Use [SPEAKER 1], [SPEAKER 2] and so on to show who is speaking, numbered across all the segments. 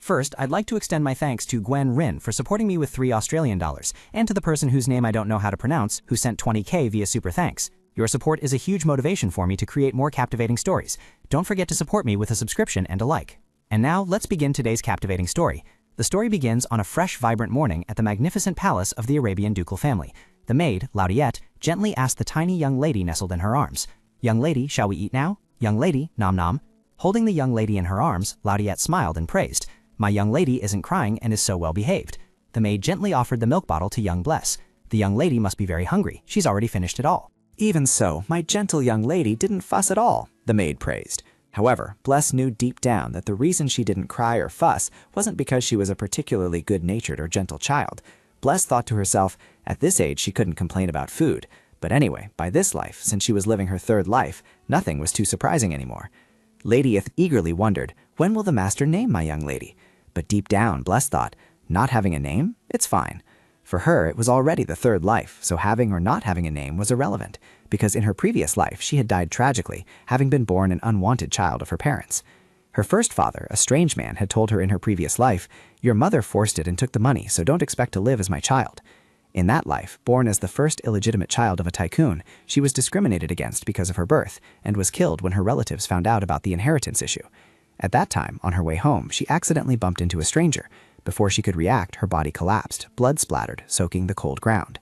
[SPEAKER 1] First, I'd like to extend my thanks to Gwen Rin for supporting me with $3 Australian, and to the person whose name I don't know how to pronounce, who sent 20K via Super Thanks. Your support is a huge motivation for me to create more captivating stories. Don't forget to support me with a subscription and a like. And now, let's begin today's captivating story. The story begins on a fresh, vibrant morning at the magnificent palace of the Arabian ducal family. The maid, Laudiette, gently asked the tiny young lady nestled in her arms, "Young lady, shall we eat now? Young lady, nom nom." Holding the young lady in her arms, Laudiette smiled and praised, "My young lady isn't crying and is so well behaved." The maid gently offered the milk bottle to young Bless. "The young lady must be very hungry. She's already finished it all."
[SPEAKER 2] "Even so, my gentle young lady didn't fuss at all," the maid praised. However, Bless knew deep down that the reason she didn't cry or fuss wasn't because she was a particularly good-natured or gentle child. Bless thought to herself, at this age she couldn't complain about food. But anyway, by this life, since she was living her third life, nothing was too surprising anymore. Lady Ith eagerly wondered, when will the master name my young lady? But deep down, Bless thought, not having a name? It's fine. For her, it was already the third life, so having or not having a name was irrelevant, because in her previous life she had died tragically, having been born an unwanted child of her parents. Her first father, a strange man, had told her in her previous life, "Your mother forced it and took the money, so don't expect to live as my child." In that life, born as the first illegitimate child of a tycoon, she was discriminated against because of her birth, and was killed when her relatives found out about the inheritance issue. At that time, on her way home, she accidentally bumped into a stranger. Before she could react, her body collapsed, blood splattered, soaking the cold ground.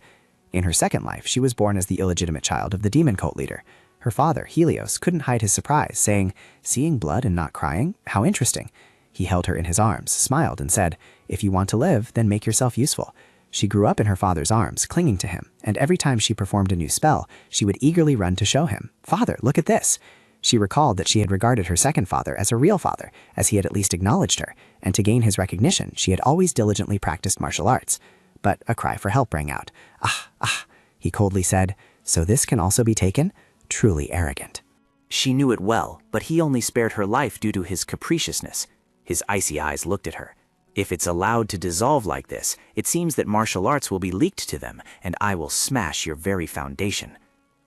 [SPEAKER 2] In her second life, she was born as the illegitimate child of the demon cult leader. Her father, Helios, couldn't hide his surprise, saying, "Seeing blood and not crying? How interesting." He held her in his arms, smiled, and said, "If you want to live, then make yourself useful." She grew up in her father's arms, clinging to him, and every time she performed a new spell, she would eagerly run to show him, "Father, look at this." She recalled that she had regarded her second father as a real father, as he had at least acknowledged her, and to gain his recognition, she had always diligently practiced martial arts. But a cry for help rang out. "Ah, ah," he coldly said, "so this can also be taken? Truly arrogant."
[SPEAKER 3] She knew it well, but he only spared her life due to his capriciousness. His icy eyes looked at her. "If it's allowed to dissolve like this, it seems that martial arts will be leaked to them, and I will smash your very foundation."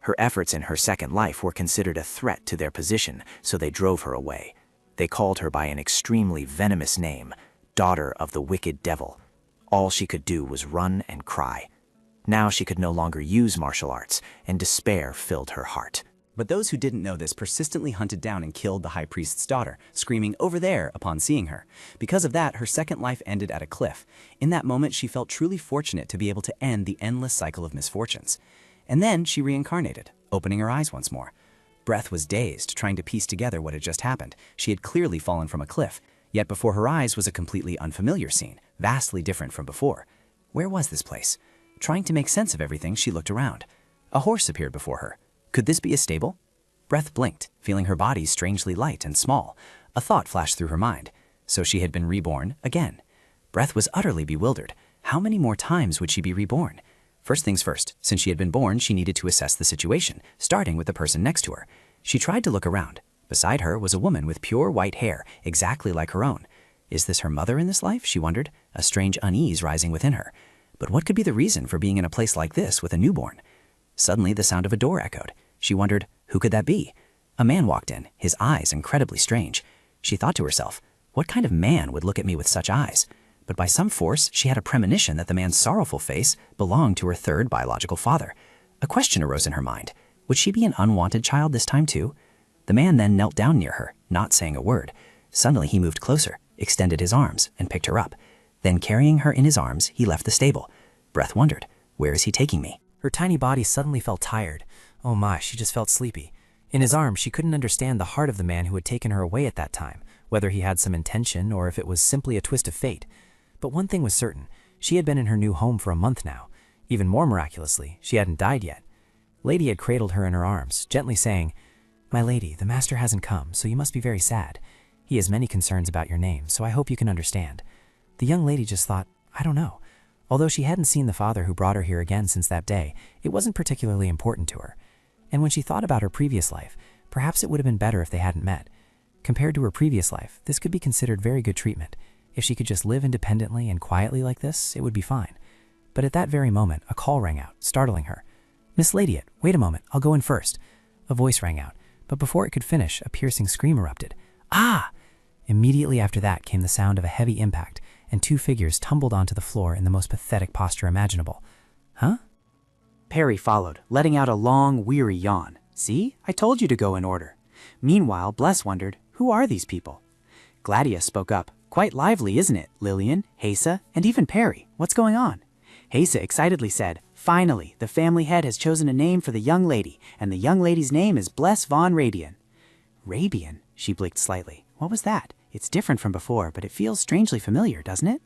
[SPEAKER 3] Her efforts in her second life were considered a threat to their position, so they drove her away. They called her by an extremely venomous name, Daughter of the Wicked Devil. All she could do was run and cry. Now she could no longer use martial arts, and despair filled her heart.
[SPEAKER 4] But those who didn't know this persistently hunted down and killed the high priest's daughter, screaming "over there" upon seeing her. Because of that, her second life ended at a cliff. In that moment, she felt truly fortunate to be able to end the endless cycle of misfortunes. And then she reincarnated, opening her eyes once more. Breath was dazed, trying to piece together what had just happened. She had clearly fallen from a cliff, yet before her eyes was a completely unfamiliar scene, vastly different from before. Where was this place? Trying to make sense of everything, she looked around. A horse appeared before her. Could this be a stable? Breath blinked, feeling her body strangely light and small. A thought flashed through her mind. So she had been reborn again. Breath was utterly bewildered. How many more times would she be reborn? First things first, since she had been born, she needed to assess the situation, starting with the person next to her. She tried to look around. Beside her was a woman with pure white hair, exactly like her own. Is this her mother in this life, she wondered, a strange unease rising within her. But what could be the reason for being in a place like this with a newborn? Suddenly, the sound of a door echoed. She wondered, who could that be? A man walked in, his eyes incredibly strange. She thought to herself, what kind of man would look at me with such eyes? But by some force, she had a premonition that the man's sorrowful face belonged to her third biological father. A question arose in her mind. Would she be an unwanted child this time too? The man then knelt down near her, not saying a word. Suddenly he moved closer, extended his arms, and picked her up. Then carrying her in his arms, he left the stable. Breath wondered, where is he taking me?
[SPEAKER 1] Her tiny body suddenly felt tired. Oh my, she just felt sleepy. In his arms, she couldn't understand the heart of the man who had taken her away at that time, whether he had some intention or if it was simply a twist of fate. But one thing was certain, she had been in her new home for a month now. Even more miraculously, she hadn't died yet. Lady had cradled her in her arms, gently saying, "My lady, the master hasn't come, so you must be very sad. He has many concerns about your name, so I hope you can understand." The young lady just thought, I don't know. Although she hadn't seen the father who brought her here again since that day, it wasn't particularly important to her. And when she thought about her previous life, perhaps it would have been better if they hadn't met. Compared to her previous life, this could be considered very good treatment. If she could just live independently and quietly like this, it would be fine. But at that very moment, a call rang out, startling her. "Miss Ladyette, wait a moment, I'll go in first." A voice rang out, but before it could finish, a piercing scream erupted. "Ah!" Immediately after that came the sound of a heavy impact, and 2 figures tumbled onto the floor in the most pathetic posture imaginable. Huh?
[SPEAKER 3] Perry followed, letting out a long, weary yawn. See? I told you to go in order. Meanwhile, Bless wondered, who are these people? Gladius spoke up. Quite lively, isn't it, Lillian, Hesa, and even Perry? What's going on? Hesa excitedly said, finally, the family head has chosen a name for the young lady, and the young lady's name is Bless von Radian. Rabian? She blinked slightly. What was that? It's different from before, but it feels strangely familiar, doesn't it?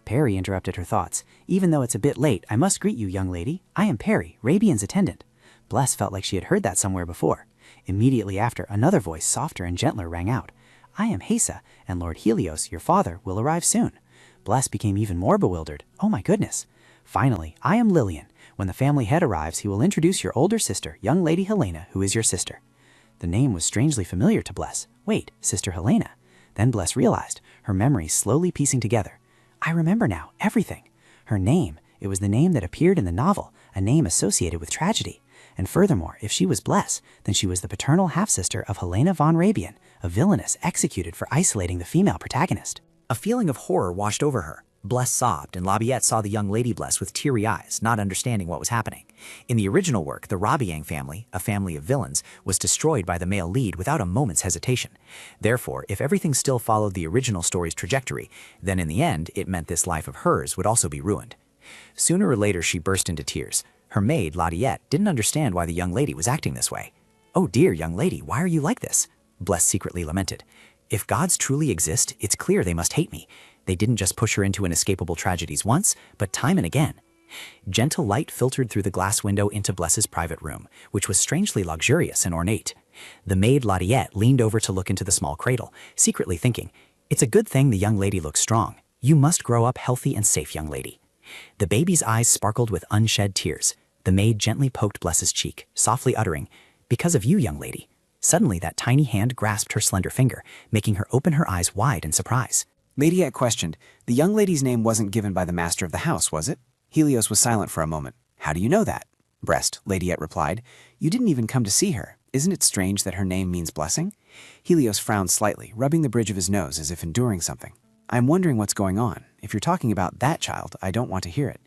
[SPEAKER 3] Perry interrupted her thoughts. Even though it's a bit late, I must greet you, young lady. I am Perry, Rabian's attendant. Bless felt like she had heard that somewhere before. Immediately after, another voice, softer and gentler, rang out. I am Hesa, and Lord Helios, your father, will arrive soon. Bless became even more bewildered. Oh my goodness. Finally, I am Lillian. When the family head arrives, he will introduce your older sister, young lady Helena, who is your sister. The name was strangely familiar to Bless. Wait, Sister Helena. Then Bless realized, her memories slowly piecing together. I remember now, everything. Her name, it was the name that appeared in the novel, a name associated with tragedy. And furthermore, if she was Bless, then she was the paternal half-sister of Helena von Rabian, a villainess executed for isolating the female protagonist.
[SPEAKER 2] A feeling of horror washed over her. Bless sobbed, and Labiette saw the young lady Bless with teary eyes, not understanding what was happening. In the original work, the Rabiang family, a family of villains, was destroyed by the male lead without a moment's hesitation. Therefore, if everything still followed the original story's trajectory, then in the end, it meant this life of hers would also be ruined. Sooner or later, she burst into tears. Her maid, Labiette, didn't understand why the young lady was acting this way. Oh dear, young lady, why are you like this? Bless secretly lamented. If gods truly exist, it's clear they must hate me. They didn't just push her into inescapable tragedies once, but time and again. Gentle light filtered through the glass window into Bless's private room, which was strangely luxurious and ornate. The maid Labiette leaned over to look into the small cradle, secretly thinking, it's a good thing the young lady looks strong. You must grow up healthy and safe, young lady. The baby's eyes sparkled with unshed tears. The maid gently poked Bless's cheek, softly uttering, because of you, young lady. Suddenly, that tiny hand grasped her slender finger, making her open her eyes wide in surprise.
[SPEAKER 5] Ladyette questioned, the young lady's name wasn't given by the master of the house, was it? Helios was silent for a moment. How do you know that? Breast, Ladyette replied. You didn't even come to see her. Isn't it strange that her name means blessing? Helios frowned slightly, rubbing the bridge of his nose as if enduring something. I'm wondering what's going on. If you're talking about that child, I don't want to hear it.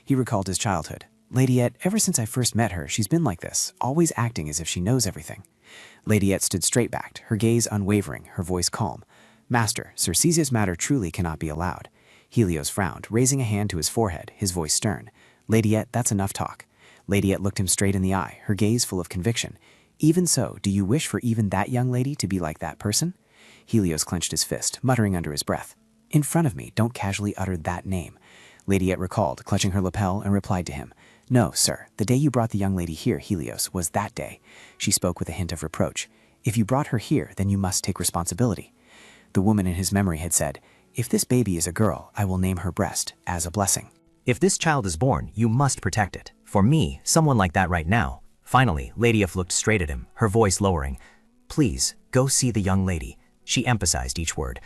[SPEAKER 5] He recalled his childhood. Ladyette, ever since I first met her, she's been like this, always acting as if she knows everything. Ladyette stood straight-backed, her gaze unwavering, her voice calm. Master, Circese's matter truly cannot be allowed. Helios frowned, raising a hand to his forehead, his voice stern. Ladyette, that's enough talk. Ladyette looked him straight in the eye, her gaze full of conviction. Even so, do you wish for even that young lady to be like that person? Helios clenched his fist, muttering under his breath. In front of me, don't casually utter that name. Ladyette recalled, clutching her lapel, and replied to him. No, sir, the day you brought the young lady here, Helios, was that day. She spoke with a hint of reproach. If you brought her here, then you must take responsibility. The woman in his memory had said, if this baby is a girl, I will name her Breast, as a blessing.
[SPEAKER 6] If this child is born, you must protect it. For me, someone like that right now. Finally, Ladyeth looked straight at him, her voice lowering. Please, go see the young lady. She emphasized each word.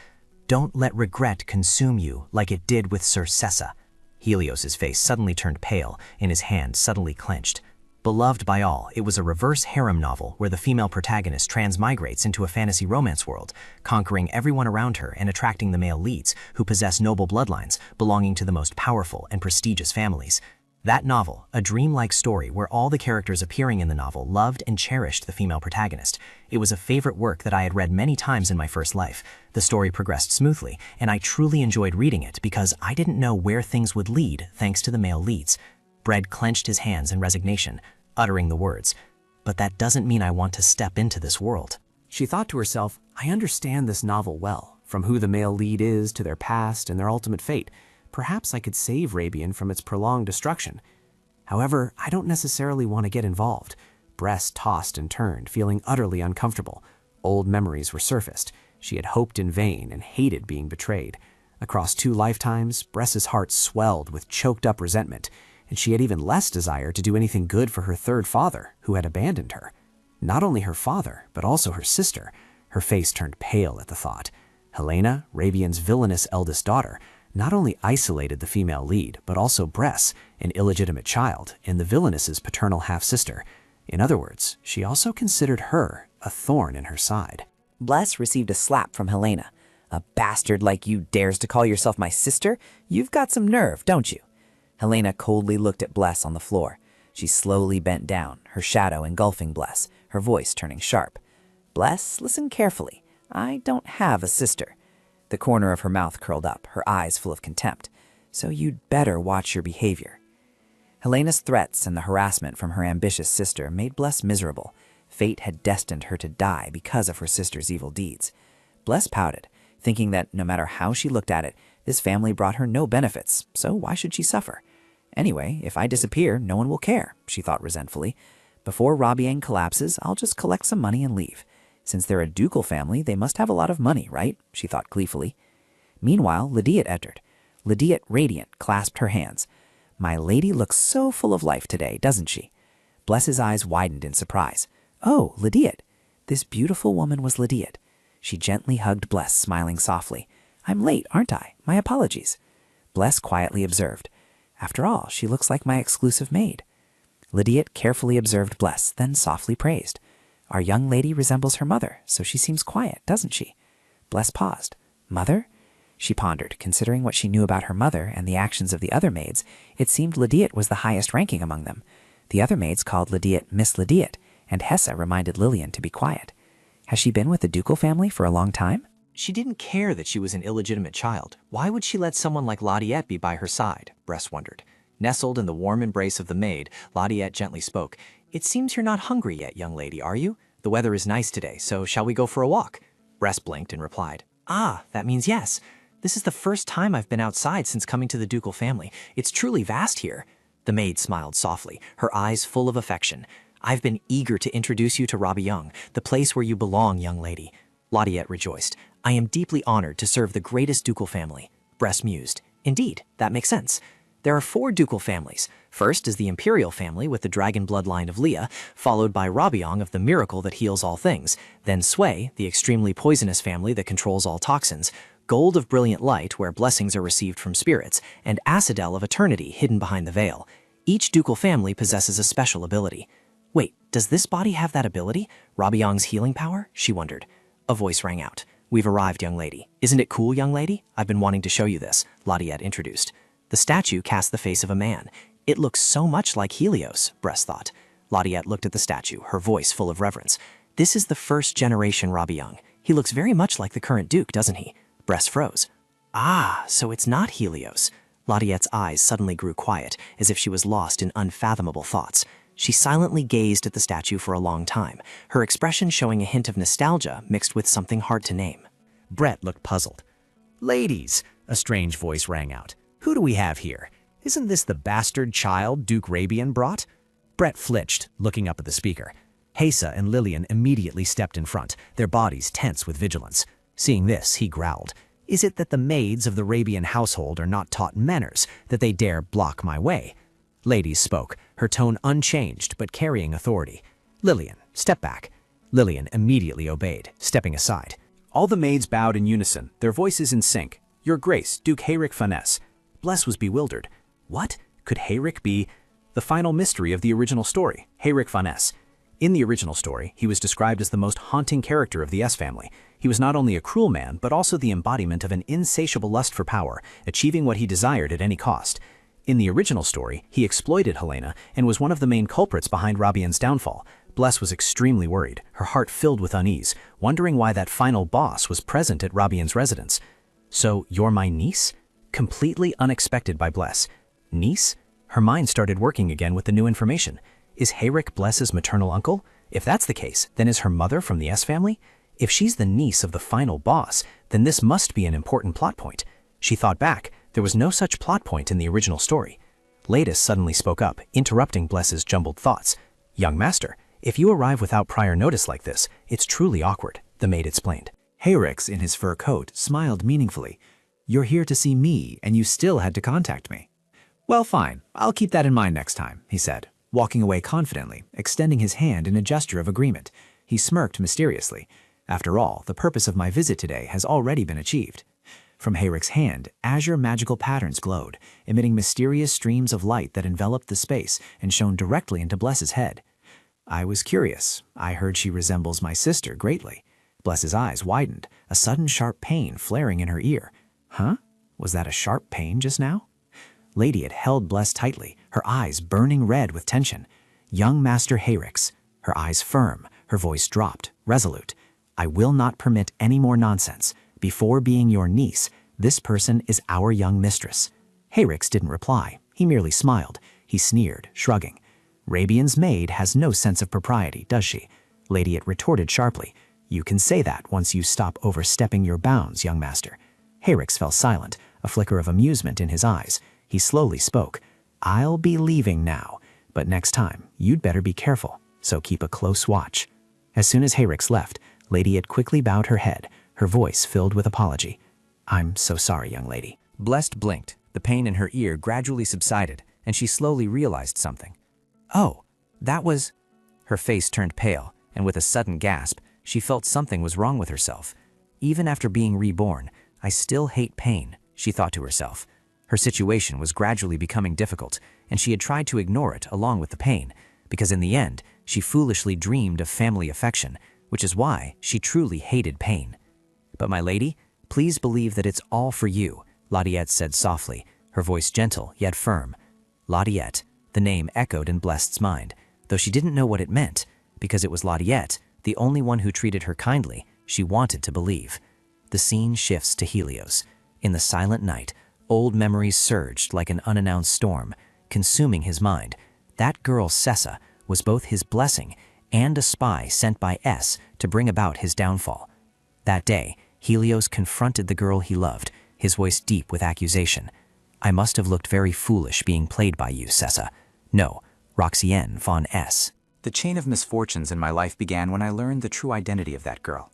[SPEAKER 6] Don't let regret consume you like it did with Circessa. Helios's face suddenly turned pale, and his hand suddenly clenched. Beloved by all, it was a reverse harem novel where the female protagonist transmigrates into a fantasy romance world, conquering everyone around her and attracting the male leads, who possess noble bloodlines belonging to the most powerful and prestigious families. That novel, a dreamlike story where all the characters appearing in the novel loved and cherished the female protagonist. It was a favorite work that I had read many times in my first life. The story progressed smoothly, and I truly enjoyed reading it because I didn't know where things would lead thanks to the male leads. Bredd clenched his hands in resignation, uttering the words, but that doesn't mean I want to step into this world.
[SPEAKER 1] She thought to herself, I understand this novel well, from who the male lead is to their past and their ultimate fate. Perhaps I could save Rabian from its prolonged destruction. However, I don't necessarily want to get involved. Breast tossed and turned, feeling utterly uncomfortable. Old memories were surfaced. She had hoped in vain and hated being betrayed. Across 2 lifetimes, Bress's heart swelled with choked-up resentment, and she had even less desire to do anything good for her third father, who had abandoned her. Not only her father, but also her sister. Her face turned pale at the thought. Helena, Rabian's villainous eldest daughter, not only isolated the female lead, but also Bress, an illegitimate child, and the villainess's paternal half-sister. In other words, she also considered her a thorn in her side.
[SPEAKER 2] Bless received a slap from Helena.
[SPEAKER 7] A bastard like you dares to call yourself my sister? You've got some nerve, don't you? Helena coldly looked at Bless on the floor. She slowly bent down, her shadow engulfing Bless, her voice turning sharp. Bless, listen carefully. I don't have a sister. The corner of her mouth curled up, her eyes full of contempt. So you'd better watch your behavior. Helena's threats and the harassment from her ambitious sister made Bless miserable. Fate had destined her to die because of her sister's evil deeds. Bless pouted, thinking that no matter how she looked at it, this family brought her no benefits, so why should she suffer? Anyway, if I disappear, no one will care, she thought resentfully. Before Robiang collapses, I'll just collect some money and leave. Since they're a ducal family, they must have a lot of money, right? She thought gleefully. Meanwhile, Lydiat entered. Lydiat, radiant, clasped her hands. My lady looks so full of life today, doesn't she? Bless's eyes widened in surprise. Oh, Lydiat. This beautiful woman was Lydiat. She gently hugged Bless, smiling softly. I'm late, aren't I? My apologies. Bless quietly observed. After all, she looks like my exclusive maid. Lydiat carefully observed Bless, then softly praised. Our young lady resembles her mother, so she seems quiet, doesn't she? Bless paused. Mother? She pondered, considering what she knew about her mother and the actions of the other maids. It seemed Lydiat was the highest ranking among them. The other maids called Lydiat Miss Lydiat, and Hessa reminded Lillian to be quiet. Has she been with the ducal family for a long time?
[SPEAKER 6] She didn't care that she was an illegitimate child. Why would she let someone like Lydiat be by her side? Bress wondered. Nestled in the warm embrace of the maid, Lydiat gently spoke. It seems you're not hungry yet, young lady, are you? The weather is nice today, so shall we go for a walk? Bress blinked and replied. Ah, that means yes. This is the first time I've been outside since coming to the ducal family. It's truly vast here. The maid smiled softly, her eyes full of affection. I've been eager to introduce you to Robiang, the place where you belong, young lady. Lydiat rejoiced. I am deeply honored to serve the greatest ducal family. Bress mused. Indeed, that makes sense. There are 4 ducal families. First is the Imperial family with the dragon bloodline of Leah, followed by Robiang of the miracle that heals all things, then Sway, the extremely poisonous family that controls all toxins, Gold of brilliant light where blessings are received from spirits, and Acidel of eternity hidden behind the veil. Each ducal family possesses a special ability. Wait, does this body have that ability? Robiang's healing power? She wondered. A voice rang out. We've arrived, young lady. Isn't it cool, young lady? I've been wanting to show you this, Lydiat introduced. The statue cast the face of a man. It looks so much like Helios, Bress thought. Lydiat looked at the statue, her voice full of reverence. This is the first generation Robiang. He looks very much like the current duke, doesn't he? Bress froze. Ah, so it's not Helios. Lydiat's eyes suddenly grew quiet, as if she was lost in unfathomable thoughts. She silently gazed at the statue for a long time, her expression showing a hint of nostalgia mixed with something hard to name.
[SPEAKER 4] Brett looked puzzled. Ladies, a strange voice rang out. Who do we have here? Isn't this the bastard child Duke Rabian brought? Brett flinched, looking up at the speaker. Hessa and Lillian immediately stepped in front, their bodies tense with vigilance. Seeing this, he growled. Is it that the maids of the Rabian household are not taught manners, that they dare block my way? Ladies spoke, her tone unchanged but carrying authority. Lillian, step back. Lillian immediately obeyed, stepping aside.
[SPEAKER 8] All the maids bowed in unison, their voices in sync. Your Grace, Duke Hayrick Villainess. Bless was bewildered. What? Could Hayrick be the final mystery of the original story, Hayrick Villainess? In the original story, he was described as the most haunting character of the S family. He was not only a cruel man, but also the embodiment of an insatiable lust for power, achieving what he desired at any cost. In the original story, he exploited Helena and was one of the main culprits behind Robian's downfall. Bless was extremely worried, her heart filled with unease, wondering why that final boss was present at Robian's residence. So, you're my niece? Completely unexpected by Bless. Niece? Her mind started working again with the new information. Is Hayrick Bless's maternal uncle? If that's the case, then is her mother from the S family? If she's the niece of the final boss, then this must be an important plot point. She thought back. There was no such plot point in the original story. Ladis suddenly spoke up, interrupting Bless's jumbled thoughts. Young master, if you arrive without prior notice like this, it's truly awkward, the maid explained.
[SPEAKER 2] Hayrick's in his fur coat smiled meaningfully. You're here to see me, and you still had to contact me. Well, fine. I'll keep that in mind next time, he said, walking away confidently, extending his hand in a gesture of agreement. He smirked mysteriously. After all, the purpose of my visit today has already been achieved. From Hayrick's hand, azure magical patterns glowed, emitting mysterious streams of light that enveloped the space and shone directly into Bless's head. I was curious. I heard she resembles my sister greatly. Bless's eyes widened, a sudden sharp pain flaring in her ear. Huh? Was that a sharp pain just now? Lady had held Bless tightly, her eyes burning red with tension. Young Master Hayrix, her eyes firm, her voice dropped, resolute. I will not permit any more nonsense. Before being your niece, this person is our young mistress. Hayrix didn't reply. He merely smiled. He sneered, shrugging. Rabian's maid has no sense of propriety, does she? Lady had retorted sharply. You can say that once you stop overstepping your bounds, young master. Hayrix fell silent, a flicker of amusement in his eyes. He slowly spoke. I'll be leaving now, but next time, you'd better be careful, so keep a close watch. As soon as Hayrix left, Lady had quickly bowed her head, her voice filled with apology. I'm so sorry, young lady.
[SPEAKER 1] Blessed blinked. The pain in her ear gradually subsided, and she slowly realized something. Oh, that was... Her face turned pale, and with a sudden gasp, she felt something was wrong with herself. Even after being reborn, I still hate pain, she thought to herself. Her situation was gradually becoming difficult, and she had tried to ignore it along with the pain, because in the end, she foolishly dreamed of family affection, which is why she truly hated pain. But my lady, please believe that it's all for you, Ladiette said softly, her voice gentle yet firm. Ladiette, the name echoed in Blessed's mind, though she didn't know what it meant, because it was Ladiette, the only one who treated her kindly, she wanted to believe. The scene shifts to Helios. In the silent night, old memories surged like an unannounced storm, consuming his mind. That girl, Sessa, was both his blessing and a spy sent by S to bring about his downfall. That day, Helios confronted the girl he loved, his voice deep with accusation. I must have looked very foolish being played by you, Sessa. No, Roxanne von S.
[SPEAKER 4] The chain of misfortunes in my life began when I learned the true identity of that girl.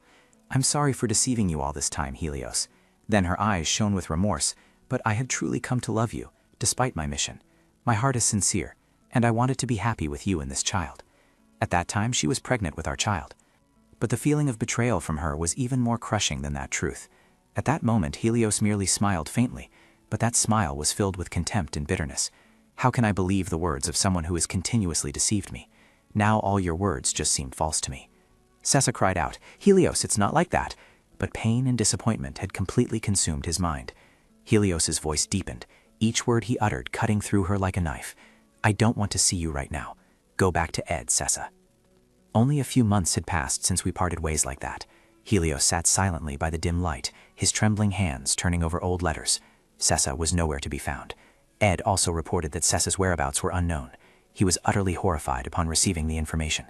[SPEAKER 4] I'm sorry for deceiving you all this time, Helios. Then her eyes shone with remorse, but I had truly come to love you, despite my mission. My heart is sincere, and I wanted to be happy with you and this child. At that time, she was pregnant with our child. But the feeling of betrayal from her was even more crushing than that truth. At that moment, Helios merely smiled faintly, but that smile was filled with contempt and bitterness. How can I believe the words of someone who has continuously deceived me? Now all your words just seem false to me. Sessa cried out, Helios, it's not like that. But pain and disappointment had completely consumed his mind. Helios's voice deepened, each word he uttered cutting through her like a knife. I don't want to see you right now. Go back to Ed, Sessa. Only a few months had passed since we parted ways like that. Helios sat silently by the dim light, his trembling hands turning over old letters. Sessa was nowhere to be found. Ed also reported that Sessa's whereabouts were unknown. He was utterly horrified upon receiving the information.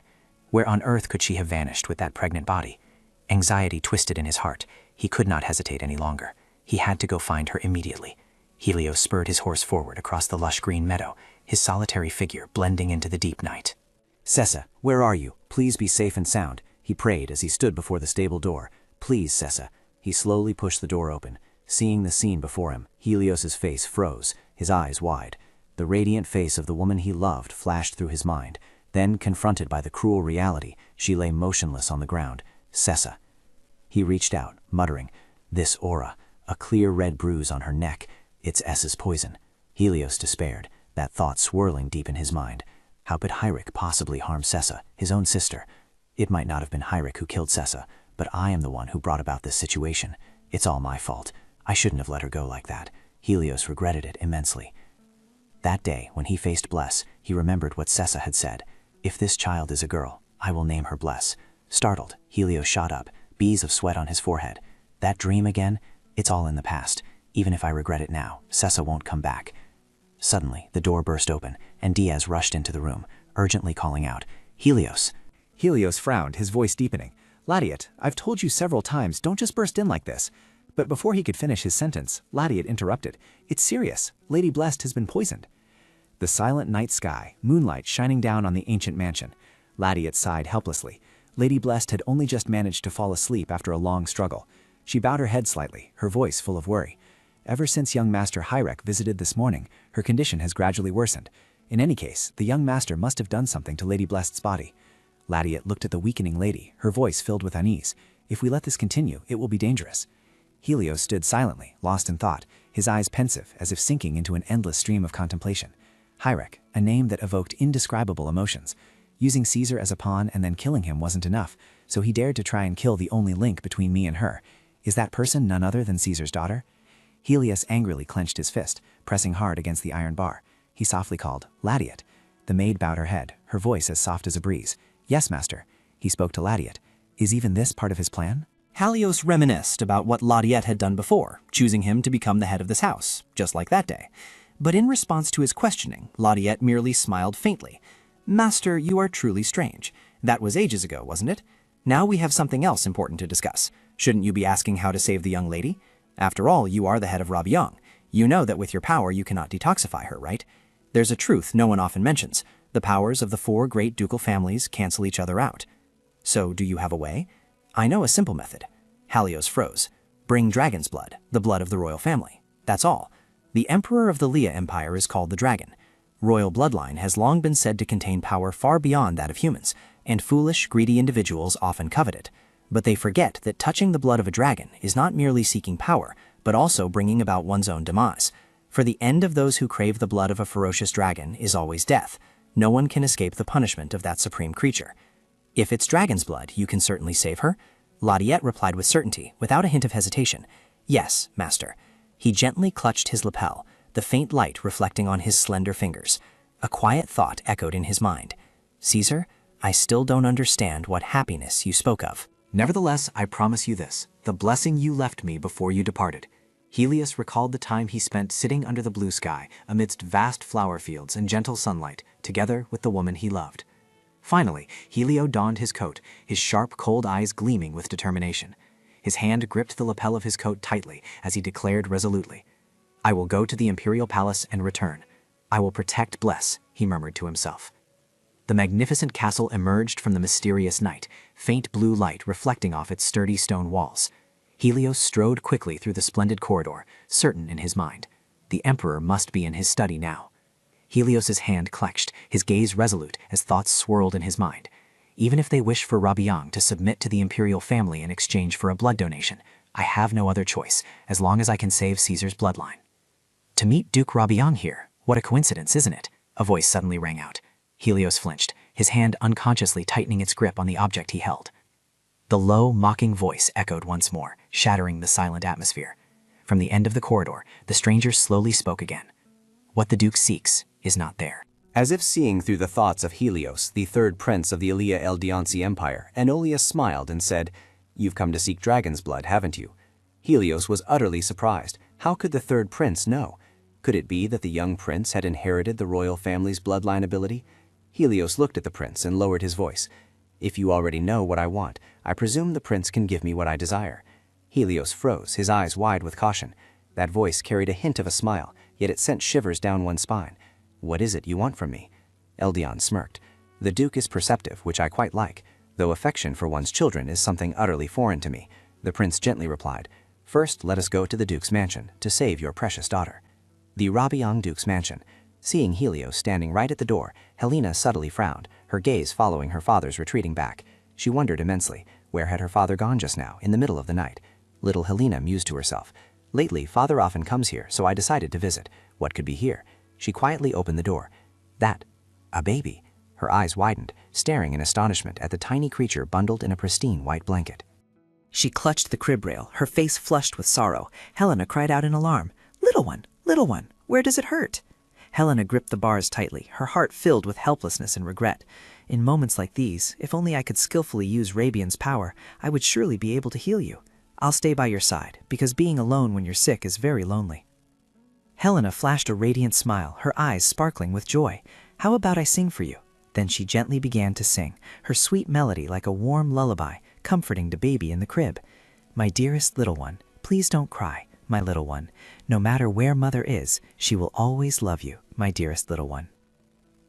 [SPEAKER 4] Where on earth could she have vanished with that pregnant body? Anxiety twisted in his heart. He could not hesitate any longer. He had to go find her immediately. Helios spurred his horse forward across the lush green meadow, his solitary figure blending into the deep night.
[SPEAKER 8] Sessa, where are you? Please be safe and sound, he prayed as he stood before the stable door. Please, Sessa. He slowly pushed the door open. Seeing the scene before him, Helios's face froze, his eyes wide. The radiant face of the woman he loved flashed through his mind. Then, confronted by the cruel reality, she lay motionless on the ground. Sessa. He reached out, muttering, this aura, a clear red bruise on her neck. It's S's poison. Helios despaired, that thought swirling deep in his mind. How could Hyric possibly harm Sessa, his own sister? It might not have been Hyric who killed Sessa, but I am the one who brought about this situation. It's all my fault. I shouldn't have let her go like that. Helios regretted it immensely. That day, when he faced Bless, he remembered what Sessa had said. If this child is a girl, I will name her Bless. Startled, Helios shot up, beads of sweat on his forehead. That dream again? It's all in the past. Even if I regret it now, Sessa won't come back. Suddenly, the door burst open, and Diaz rushed into the room, urgently calling out, Helios.
[SPEAKER 2] Helios frowned, his voice deepening. Ladiette, I've told you several times, don't just burst in like this. But before he could finish his sentence, Ladiette interrupted. It's serious. Lady Blessed has been poisoned. The silent night sky, moonlight shining down on the ancient mansion. Ladiette sighed helplessly. Lady Blessed had only just managed to fall asleep after a long struggle. She bowed her head slightly, her voice full of worry. Ever since young Master Hyrek visited this morning, her condition has gradually worsened. In any case, the young master must have done something to Lady Blessed's body. Ladiette looked at the weakening lady, her voice filled with unease. If we let this continue, it will be dangerous. Helios stood silently, lost in thought, his eyes pensive, as if sinking into an endless stream of contemplation. Hyrek, a name that evoked indescribable emotions. Using Caesar as a pawn and then killing him wasn't enough, so he dared to try and kill the only link between me and her. Is that person none other than Caesar's daughter? Helios angrily clenched his fist, pressing hard against the iron bar. He softly called, "Ladiet." The maid bowed her head, her voice as soft as a breeze. "Yes, master." He spoke to Ladiet. "Is even this part of his plan?"
[SPEAKER 1] Helios reminisced about what Ladiet had done before, choosing him to become the head of this house, just like that day. But in response to his questioning, Ladiet merely smiled faintly. "Master, you are truly strange. That was ages ago, wasn't it? Now we have something else important to discuss. Shouldn't you be asking how to save the young lady? After all, you are the head of Rabiang. You know that with your power you cannot detoxify her, right? There's a truth no one often mentions. The powers of the 4 great ducal families cancel each other out. So do you have a way? I know a simple method." Helios froze. "Bring dragon's blood, the blood of the royal family. That's all. The emperor of the Leah Empire is called the dragon. Royal bloodline has long been said to contain power far beyond that of humans, and foolish, greedy individuals often covet it. But they forget that touching the blood of a dragon is not merely seeking power, but also bringing about one's own demise. For the end of those who crave the blood of a ferocious dragon is always death. No one can escape the punishment of that supreme creature. If it's dragon's blood, you can certainly save her." Ladiet replied with certainty, without a hint of hesitation. "Yes, master." He gently clutched his lapel, the faint light reflecting on his slender fingers. A quiet thought echoed in his mind. "Caesar, I still don't understand what happiness you spoke of."
[SPEAKER 2] "Nevertheless, I promise you this, the blessing you left me before you departed." Helios recalled the time he spent sitting under the blue sky, amidst vast flower fields and gentle sunlight, together with the woman he loved. Finally, Helio donned his coat, his sharp, cold eyes gleaming with determination. His hand gripped the lapel of his coat tightly as he declared resolutely, "I will go to the Imperial Palace and return. I will protect Bless," he murmured to himself. The magnificent castle emerged from the mysterious night, faint blue light reflecting off its sturdy stone walls. Helios strode quickly through the splendid corridor, certain in his mind. The Emperor must be in his study now. Helios's hand clenched, his gaze resolute as thoughts swirled in his mind. Even if they wish for Rabiang to submit to the Imperial family in exchange for a blood donation, I have no other choice, as long as I can save Caesar's bloodline. To meet Duke Rabiang here, what a coincidence, isn't it? A voice suddenly rang out. Helios flinched, his hand unconsciously tightening its grip on the object he held. The low, mocking voice echoed once more, shattering the silent atmosphere. From the end of the corridor, the stranger slowly spoke again. "What the Duke seeks is not there."
[SPEAKER 8] As if seeing through the thoughts of Helios, the 3rd prince of the Elia Eldiansi Empire, Enolia smiled and said, "You've come to seek dragon's blood, haven't you?" Helios was utterly surprised. How could the 3rd prince know? Could it be that the young prince had inherited the royal family's bloodline ability? Helios looked at the prince and lowered his voice. "If you already know what I want, I presume the prince can give me what I desire." Helios froze, his eyes wide with caution. That voice carried a hint of a smile, yet it sent shivers down one's spine. "What is it you want from me?" Eldian smirked. "The Duke is perceptive, which I quite like, though affection for one's children is something utterly foreign to me." The prince gently replied, "First, let us go to the Duke's mansion to save your precious daughter." The Rabiang Duke's mansion. Seeing Helios standing right at the door, Helena subtly frowned, her gaze following her father's retreating back. She wondered immensely, where had her father gone just now, in the middle of the night? Little Helena mused to herself. "Lately, father often comes here, so I decided to visit. What could be here?" She quietly opened the door. That, a baby. Her eyes widened, staring in astonishment at the tiny creature bundled in a pristine white blanket.
[SPEAKER 7] She clutched the crib rail, her face flushed with sorrow. Helena cried out in alarm, little one, where does it hurt?" Helena gripped the bars tightly, her heart filled with helplessness and regret. In moments like these, if only I could skillfully use Rabian's power, I would surely be able to heal you. I'll stay by your side, because being alone when you're sick is very lonely. Helena flashed a radiant smile, her eyes sparkling with joy. "How about I sing for you?" Then she gently began to sing, her sweet melody like a warm lullaby, comforting the baby in the crib. "My dearest little one, please don't cry, my little one. No matter where mother is, she will always love you, my dearest little one."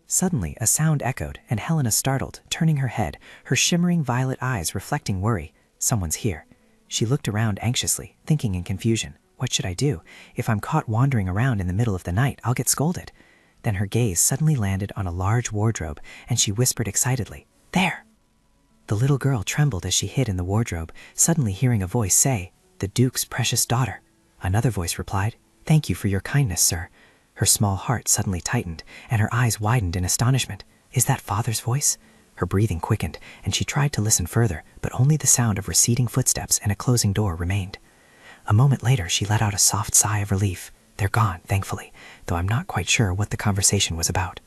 [SPEAKER 7] Suddenly, a sound echoed, and Helena startled, turning her head, her shimmering violet eyes reflecting worry. Someone's here. She looked around anxiously, thinking in confusion. What should I do? If I'm caught wandering around in the middle of the night, I'll get scolded. Then her gaze suddenly landed on a large wardrobe, and she whispered excitedly, "There!" The little girl trembled as she hid in the wardrobe, suddenly hearing a voice say, "The Duke's precious daughter." Another voice replied, "Thank you for your kindness, sir." Her small heart suddenly tightened, and her eyes widened in astonishment. Is that father's voice?
[SPEAKER 2] Her breathing quickened, and she tried to listen further, but only the sound of receding footsteps and a closing door remained. A moment later, she let out a soft sigh of relief. They're gone, thankfully, though I'm not quite sure what the conversation was about.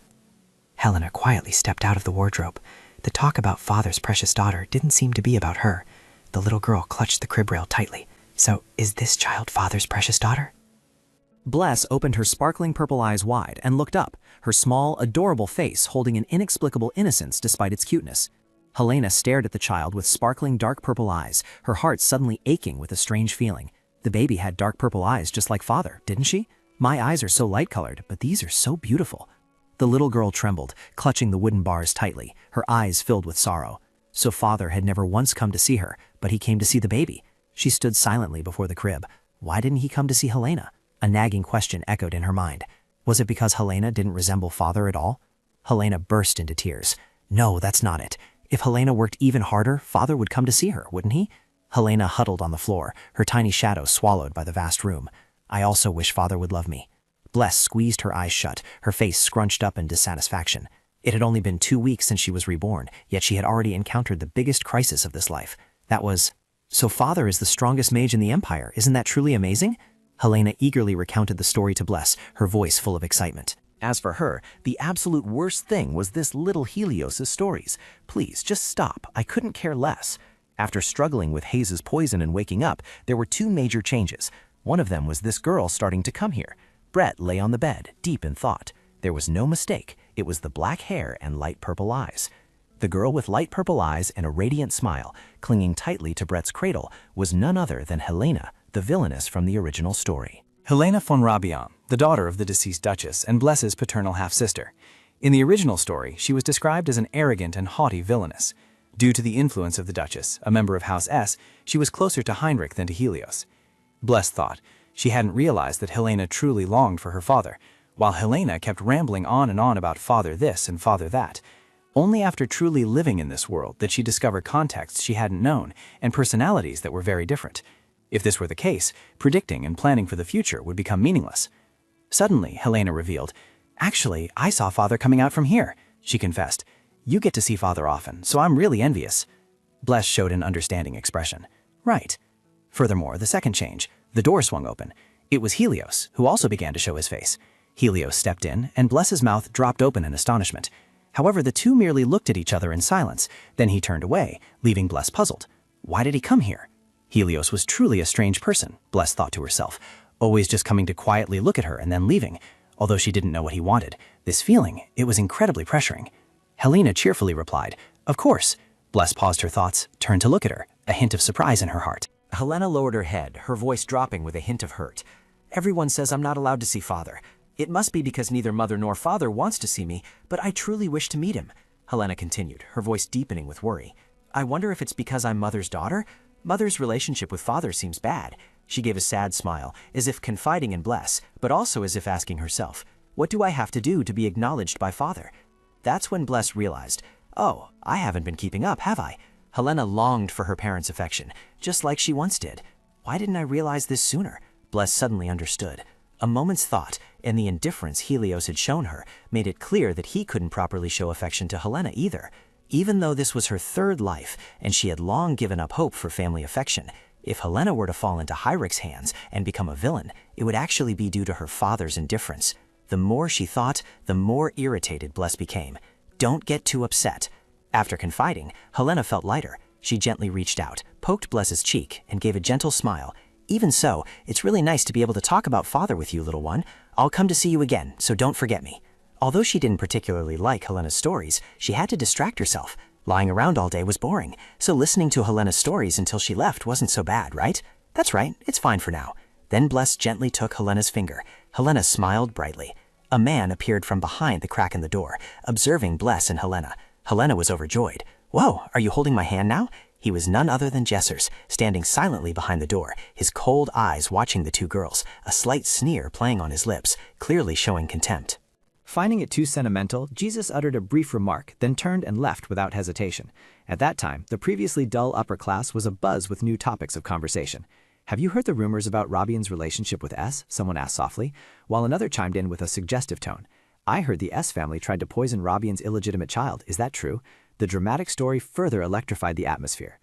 [SPEAKER 2] Helena quietly stepped out of the wardrobe. The talk about father's precious daughter didn't seem to be about her. The little girl clutched the crib rail tightly. So, is this child father's precious daughter?
[SPEAKER 8] Bless opened her sparkling purple eyes wide and looked up, her small, adorable face holding an inexplicable innocence despite its cuteness. Helena stared at the child with sparkling dark purple eyes, her heart suddenly aching with a strange feeling. The baby had dark purple eyes just like father, didn't she? My eyes are so light-colored, but these are so beautiful. The little girl trembled, clutching the wooden bars tightly, her eyes filled with sorrow. So father had never once come to see her, but he came to see the baby. She stood silently before the crib. Why didn't he come to see Helena? A nagging question echoed in her mind. Was it because Helena didn't resemble father at all? Helena burst into tears. No, that's not it. If Helena worked even harder, father would come to see her, wouldn't he? Helena huddled on the floor, her tiny shadow swallowed by the vast room. I also wish father would love me. Bless squeezed her eyes shut, her face scrunched up in dissatisfaction. It had only been 2 weeks since she was reborn, yet she had already encountered the biggest crisis of this life. That was, so father is the strongest mage in the Empire, isn't that truly amazing? Helena eagerly recounted the story to Bless, her voice full of excitement.
[SPEAKER 9] As for her, the absolute worst thing was this little Helios' stories. Please, just stop. I couldn't care less. After struggling with Hayes' poison and waking up, there were 2 major changes. One of them was this girl starting to come here. Brett lay on the bed, deep in thought. There was no mistake. It was the black hair and light purple eyes. The girl with light purple eyes and a radiant smile, clinging tightly to Brett's cradle, was none other than Helena, the villainess from the original story.
[SPEAKER 8] Helena von Rabian, the daughter of the deceased Duchess and Bless's paternal half-sister. In the original story, she was described as an arrogant and haughty villainess. Due to the influence of the Duchess, a member of House S, she was closer to Heinrich than to Helios. Bless thought. She hadn't realized that Helena truly longed for her father, while Helena kept rambling on and on about father this and father that. Only after truly living in this world did she discover contexts she hadn't known and personalities that were very different. If this were the case, predicting and planning for the future would become meaningless. Suddenly, Helena revealed, "Actually, I saw father coming out from here," she confessed. "You get to see father often, so I'm really envious." Bless showed an understanding expression. "Right." Furthermore, the second change, the door swung open. It was Helios, who also began to show his face. Helios stepped in, and Bless's mouth dropped open in astonishment. However, the two merely looked at each other in silence. Then he turned away, leaving Bless puzzled. Why did he come here? Helios was truly a strange person, Bless thought to herself, always just coming to quietly look at her and then leaving. Although she didn't know what he wanted, this feeling, it was incredibly pressuring. Helena cheerfully replied, "Of course." Bless paused her thoughts, turned to look at her, a hint of surprise in her heart.
[SPEAKER 1] Helena lowered her head, her voice dropping with a hint of hurt. "Everyone says I'm not allowed to see father. It must be because neither mother nor father wants to see me, but I truly wish to meet him," Helena continued, her voice deepening with worry. "I wonder if it's because I'm mother's daughter? Mother's relationship with father seems bad." She gave a sad smile, as if confiding in Bless, but also as if asking herself, "What do I have to do to be acknowledged by father?" That's when Bless realized, "Oh, I haven't been keeping up, have I?" Helena longed for her parents' affection, just like she once did. Why didn't I realize this sooner? Bless suddenly understood. A moment's thought, and the indifference Helios had shown her, made it clear that he couldn't properly show affection to Helena either. Even though this was her third life, and she had long given up hope for family affection, if Helena were to fall into Heinrich's hands and become a villain, it would actually be due to her father's indifference. The more she thought, the more irritated Bless became. Don't get too upset. After confiding, Helena felt lighter. She gently reached out, poked Bless's cheek, and gave a gentle smile. "Even so, it's really nice to be able to talk about father with you, little one. I'll come to see you again, so don't forget me." Although she didn't particularly like Helena's stories, she had to distract herself. Lying around all day was boring, so listening to Helena's stories until she left wasn't so bad, right? That's right, it's fine for now. Then Bless gently took Helena's finger. Helena smiled brightly. A man appeared from behind the crack in the door, observing Bless and Helena. Helena was overjoyed. "Whoa, are you holding my hand now?" He was none other than Jessers, standing silently behind the door, his cold eyes watching the two girls, a slight sneer playing on his lips, clearly showing contempt.
[SPEAKER 2] Finding it too sentimental, Jesus uttered a brief remark, then turned and left without hesitation. At that time, the previously dull upper class was abuzz with new topics of conversation. "Have you heard the rumors about Rabian's relationship with S?" someone asked softly, while another chimed in with a suggestive tone. "I heard the S family tried to poison Rabian's illegitimate child. Is that true?" The dramatic story further electrified the atmosphere.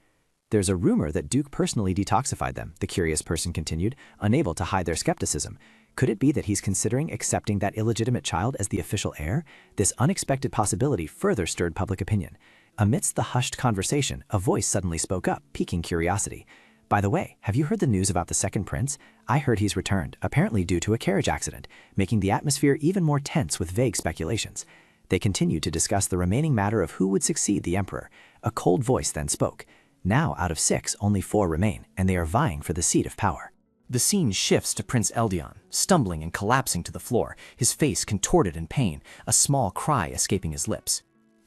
[SPEAKER 2] There's a rumor that Duke personally detoxified them, the curious person continued, unable to hide their skepticism. Could it be that he's considering accepting that illegitimate child as the official heir? This unexpected possibility further stirred public opinion. Amidst the hushed conversation, a voice suddenly spoke up, piquing curiosity. By the way, have you heard the news about the second prince? I heard he's returned, apparently due to a carriage accident, making the atmosphere even more tense with vague speculations. They continued to discuss the remaining matter of who would succeed the emperor. A cold voice then spoke. Now, out of 6, only 4 remain, and they are vying for the seat of power.
[SPEAKER 8] The scene shifts to Prince Eldian, stumbling and collapsing to the floor, his face contorted in pain, a small cry escaping his lips.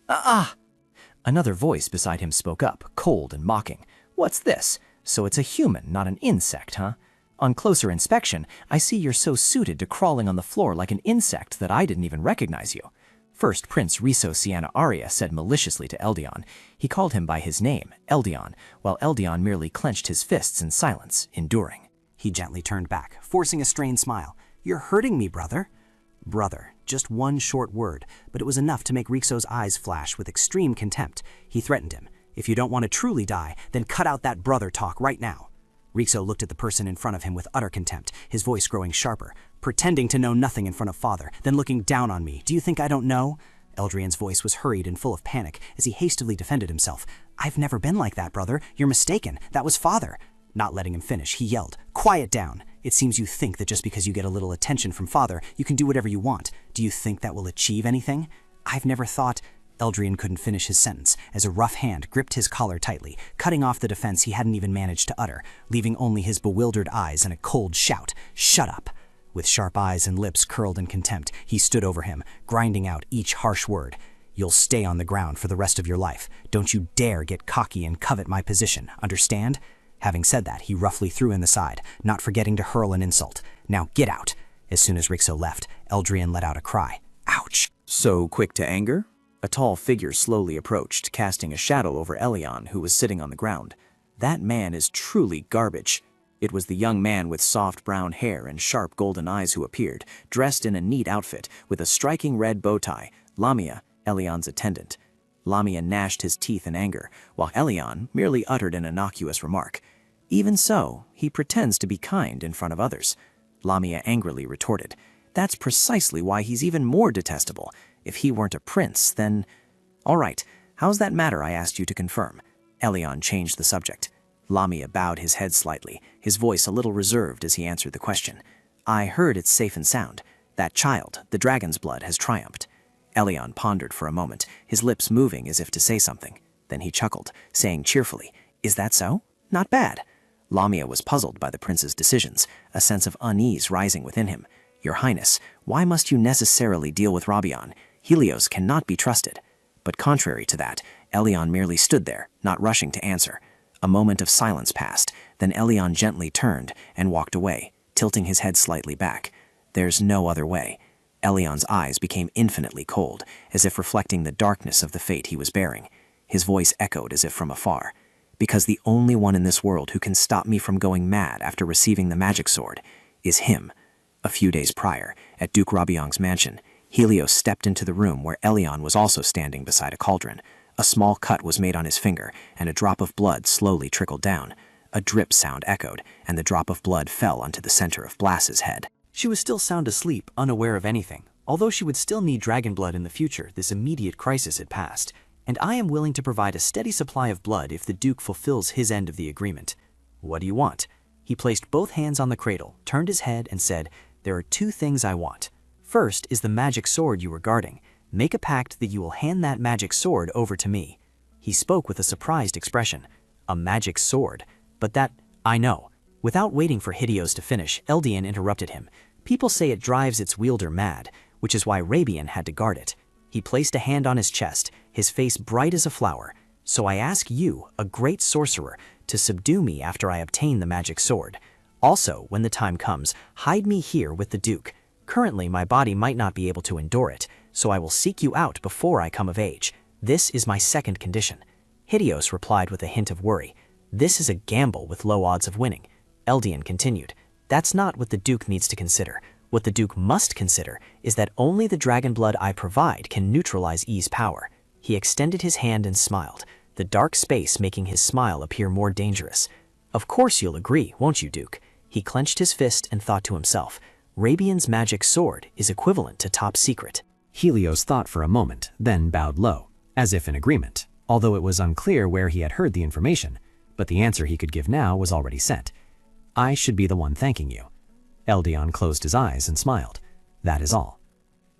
[SPEAKER 8] Ah! Another voice beside him spoke up, cold and mocking. What's this? So it's a human, not an insect, huh? On closer inspection, I see you're so suited to crawling on the floor like an insect that I didn't even recognize you. First Prince Riso Sienna Aria said maliciously to Eldian. He called him by his name, Eldian, while Eldian merely clenched his fists in silence, enduring.
[SPEAKER 10] He gently turned back, forcing a strained smile. You're hurting me, brother. Brother, just one short word, but it was enough to make Riso's eyes flash with extreme contempt. He threatened him. If you don't want to truly die, then cut out that brother talk right now. Riso looked at the person in front of him with utter contempt, his voice growing sharper. Pretending to know nothing in front of father, then looking down on me. Do you think I don't know? Eldrian's voice was hurried and full of panic as he hastily defended himself. I've never been like that, brother. You're mistaken. That was father. Not letting him finish, he yelled, Quiet down! It seems you think that just because you get a little attention from father, you can do whatever you want. Do you think that will achieve anything? I've never thought... Eldrian couldn't finish his sentence, as a rough hand gripped his collar tightly, cutting off the defense he hadn't even managed to utter, leaving only his bewildered eyes and a cold shout. Shut up! With sharp eyes and lips curled in contempt, he stood over him, grinding out each harsh word. You'll stay on the ground for the rest of your life. Don't you dare get cocky and covet my position, understand? Having said that, he roughly threw in the side, not forgetting to hurl an insult. Now get out! As soon as Riso left, Eldrian let out a cry. Ouch!
[SPEAKER 3] So quick to anger? A tall figure slowly approached, casting a shadow over Elion, who was sitting on the ground. That man is truly garbage. It was the young man with soft brown hair and sharp golden eyes who appeared, dressed in a neat outfit with a striking red bow tie, Lamia, Elion's attendant. Lamia gnashed his teeth in anger, while Elion merely uttered an innocuous remark. Even so, he pretends to be kind in front of others. Lamia angrily retorted, That's precisely why he's even more detestable. If he weren't a prince, then... All right, how's that matter I asked you to confirm? Elion changed the subject. Lamia bowed his head slightly, his voice a little reserved as he answered the question. I heard it's safe and sound. That child, the dragon's blood, has triumphed. Elion pondered for a moment, his lips moving as if to say something. Then he chuckled, saying cheerfully, Is that so? Not bad. Lamia was puzzled by the prince's decisions, a sense of unease rising within him. Your Highness, why must you necessarily deal with Rabion? Helios cannot be trusted. But contrary to that, Elion merely stood there, not rushing to answer. A moment of silence passed, then Elion gently turned and walked away, tilting his head slightly back. There's no other way. Elion's eyes became infinitely cold, as if reflecting the darkness of the fate he was bearing. His voice echoed as if from afar. Because the only one in this world who can stop me from going mad after receiving the magic sword is him. A few days prior, at Duke Rabiong's mansion, Helios stepped into the room where Elion was also standing beside a cauldron. A small cut was made on his finger, and a drop of blood slowly trickled down. A drip sound echoed, and the drop of blood fell onto the center of Blas's head.
[SPEAKER 10] She was still sound asleep, unaware of anything. Although she would still need dragon blood in the future, this immediate crisis had passed, and I am willing to provide a steady supply of blood if the Duke fulfills his end of the agreement. What do you want? He placed both hands on the cradle, turned his head, and said, There are 2 things I want. First is the magic sword you were guarding. Make a pact that you will hand that magic sword over to me. He spoke with a surprised expression. A magic sword. But that, I know. Without waiting for Helios to finish, Eldian interrupted him. People say it drives its wielder mad, which is why Rabian had to guard it. He placed a hand on his chest, his face bright as a flower. So I ask you, a great sorcerer, to subdue me after I obtain the magic sword. Also, when the time comes, hide me here with the Duke. Currently, my body might not be able to endure it, so I will seek you out before I come of age. This is my second condition. Helios replied with a hint of worry. This is a gamble with low odds of winning. Eldian continued. That's not what the Duke needs to consider. What the Duke must consider is that only the dragon blood I provide can neutralize E's power.
[SPEAKER 1] He extended his hand and smiled, the dark space making his smile appear more dangerous. Of course you'll agree, won't you, Duke? He clenched his fist and thought to himself, Rabian's magic sword is equivalent to top secret.
[SPEAKER 8] Helios thought for a moment, then bowed low, as if in agreement, although it was unclear where he had heard the information, but the answer he could give now was already sent. I should be the one thanking you. Eldian closed his eyes and smiled. That is all.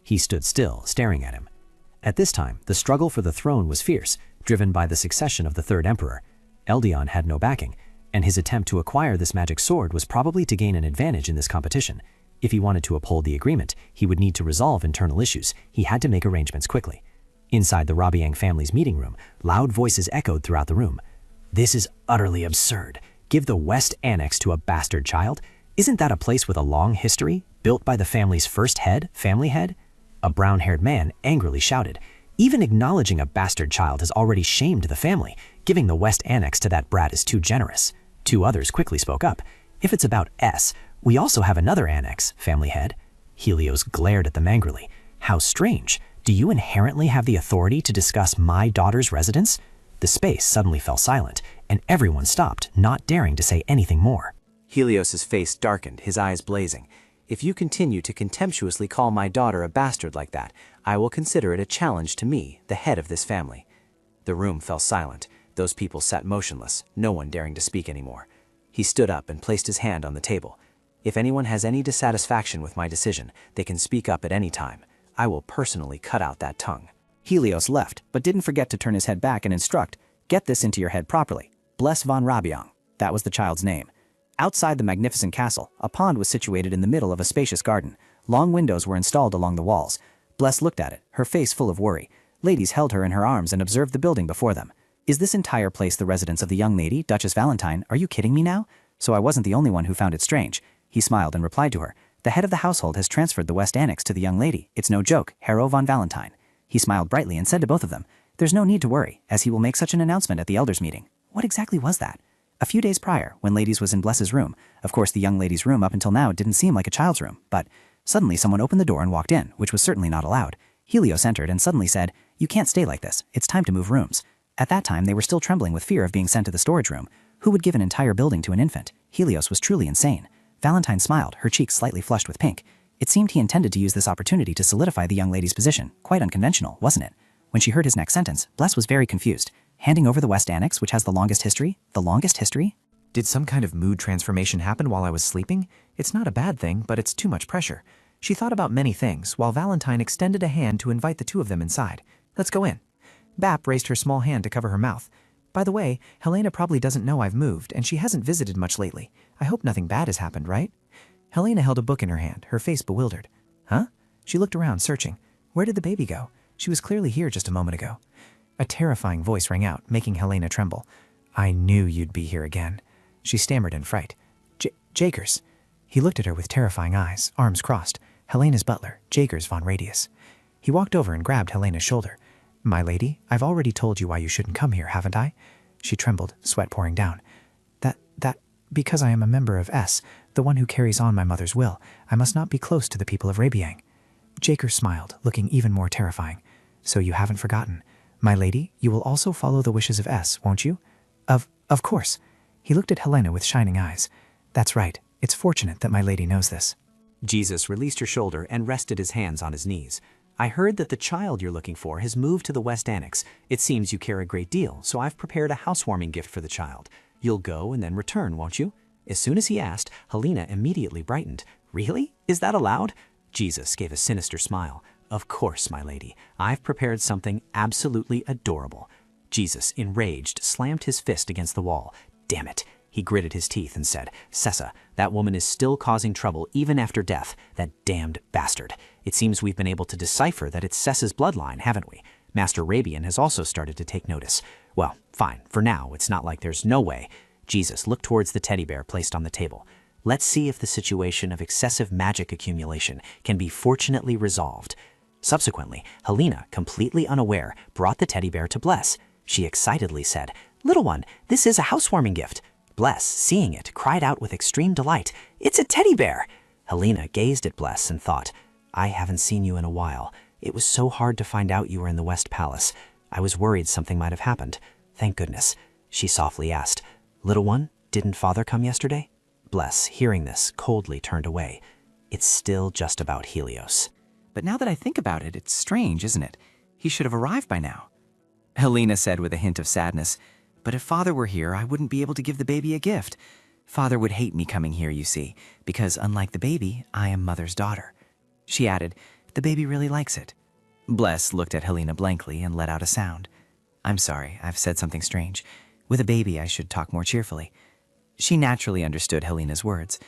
[SPEAKER 8] He stood still, staring at him. At this time, the struggle for the throne was fierce, driven by the succession of the third emperor. Eldian had no backing, and his attempt to acquire this magic sword was probably to gain an advantage in this competition. If he wanted to uphold the agreement, he would need to resolve internal issues. He had to make arrangements quickly. Inside the Rabiang family's meeting room, loud voices echoed throughout the room. This is utterly absurd. Give the West Annex to a bastard child? Isn't that a place with a long history, built by the family's first family head? A brown-haired man angrily shouted. Even acknowledging a bastard child has already shamed the family. Giving the West Annex to that brat is too generous. Two others quickly spoke up. If it's about S, we also have another annex, family head. Helios glared at them angrily. How strange. Do you inherently have the authority to discuss my daughter's residence? The space suddenly fell silent, and everyone stopped, not daring to say anything more.
[SPEAKER 3] Helios's face darkened, his eyes blazing. If you continue to contemptuously call my daughter a bastard like that, I will consider it a challenge to me, the head of this family. The room fell silent. Those people sat motionless, no one daring to speak anymore. He stood up and placed his hand on the table. If anyone has any dissatisfaction with my decision, they can speak up at any time. I will personally cut out that tongue.
[SPEAKER 2] Helios left, but didn't forget to turn his head back and instruct, get this into your head properly. Bless von Rabiang. That was the child's name. Outside the magnificent castle, a pond was situated in the middle of a spacious garden. Long windows were installed along the walls. Bless looked at it, her face full of worry. Ladies held her in her arms and observed the building before them. Is this entire place the residence of the young lady, Duchess Valentine? Are you kidding me now? So I wasn't the only one who found it strange. He smiled and replied to her. The head of the household has transferred the West Annex to the young lady. It's no joke, Hero von Valentine. He smiled brightly and said to both of them, there's no need to worry, as he will make such an announcement at the elders' meeting. What exactly was that? A few days prior, when Ladies was in Bless's room, of course the young lady's room up until now didn't seem like a child's room, but suddenly someone opened the door and walked in, which was certainly not allowed. Helios entered and suddenly said, you can't stay like this, it's time to move rooms. At that time, they were still trembling with fear of being sent to the storage room. Who would give an entire building to an infant? Helios was truly insane. Valentine smiled, her cheeks slightly flushed with pink. It seemed he intended to use this opportunity to solidify the young lady's position. Quite unconventional, wasn't it? When she heard his next sentence, Bless was very confused. Handing over the West Annex, which has the longest history? The longest history?
[SPEAKER 9] Did some kind of mood transformation happen while I was sleeping? It's not a bad thing, but it's too much pressure. She thought about many things, while Valentine extended a hand to invite the two of them inside. Let's go in. Bap raised her small hand to cover her mouth. By the way, Helena probably doesn't know I've moved, and she hasn't visited much lately. I hope nothing bad has happened, right? Helena held a book in her hand, her face bewildered. Huh? She looked around, searching. Where did the baby go? She was clearly here just a moment ago. A terrifying voice rang out, making Helena tremble. I knew you'd be here again. She stammered in fright. Jakers. He looked at her with terrifying eyes, arms crossed. Helena's butler, Jakers von Radius. He walked over and grabbed Helena's shoulder. My lady, I've already told you why you shouldn't come here, haven't I? She trembled, sweat pouring down. Because I am a member of S, the one who carries on my mother's will, I must not be close to the people of Rabiang. Jakers smiled, looking even more terrifying. So you haven't forgotten. My lady, you will also follow the wishes of S, won't you? Of course. He looked at Helena with shining eyes. That's right. It's fortunate that my lady knows this.
[SPEAKER 8] Jesus released her shoulder and rested his hands on his knees. I heard that the child you're looking for has moved to the West Annex. It seems you care a great deal, so I've prepared a housewarming gift for the child. You'll go and then return, won't you? As soon as he asked, Helena immediately brightened. Really? Is that allowed? Jesus gave a sinister smile. Of course, my lady. I've prepared something absolutely adorable. Jesus, enraged, slammed his fist against the wall. Damn it. He gritted his teeth and said, Sessa, that woman is still causing trouble even after death, that damned bastard. It seems we've been able to decipher that it's Sessa's bloodline, haven't we? Master Rabian has also started to take notice. Well, fine, for now, it's not like there's no way. Jesus looked towards the teddy bear placed on the table. Let's see if the situation of excessive magic accumulation can be fortunately resolved. Subsequently, Helena, completely unaware, brought the teddy bear to Bless. She excitedly said, Little one, this is a housewarming gift. Bless, seeing it, cried out with extreme delight, It's a teddy bear! Helena gazed at Bless and thought, I haven't seen you in a while. It was so hard to find out you were in the West Palace.
[SPEAKER 10] I was worried something might have happened. Thank goodness. She softly asked, "Little one, didn't father come yesterday?" Bless, hearing this, coldly turned away. It's still just about Helios.
[SPEAKER 2] But now that I think about it, it's strange, isn't it? He should have arrived by now. Helena said with a hint of sadness, "But if father were here, I wouldn't be able to give the baby a gift. Father would hate me coming here, you see, because unlike the baby, I am mother's daughter." She added, "The baby really likes it." Bless looked at Helena blankly and let out a sound. "I'm sorry, I've said something strange. With a baby, I should talk more cheerfully." She naturally understood Helena's words.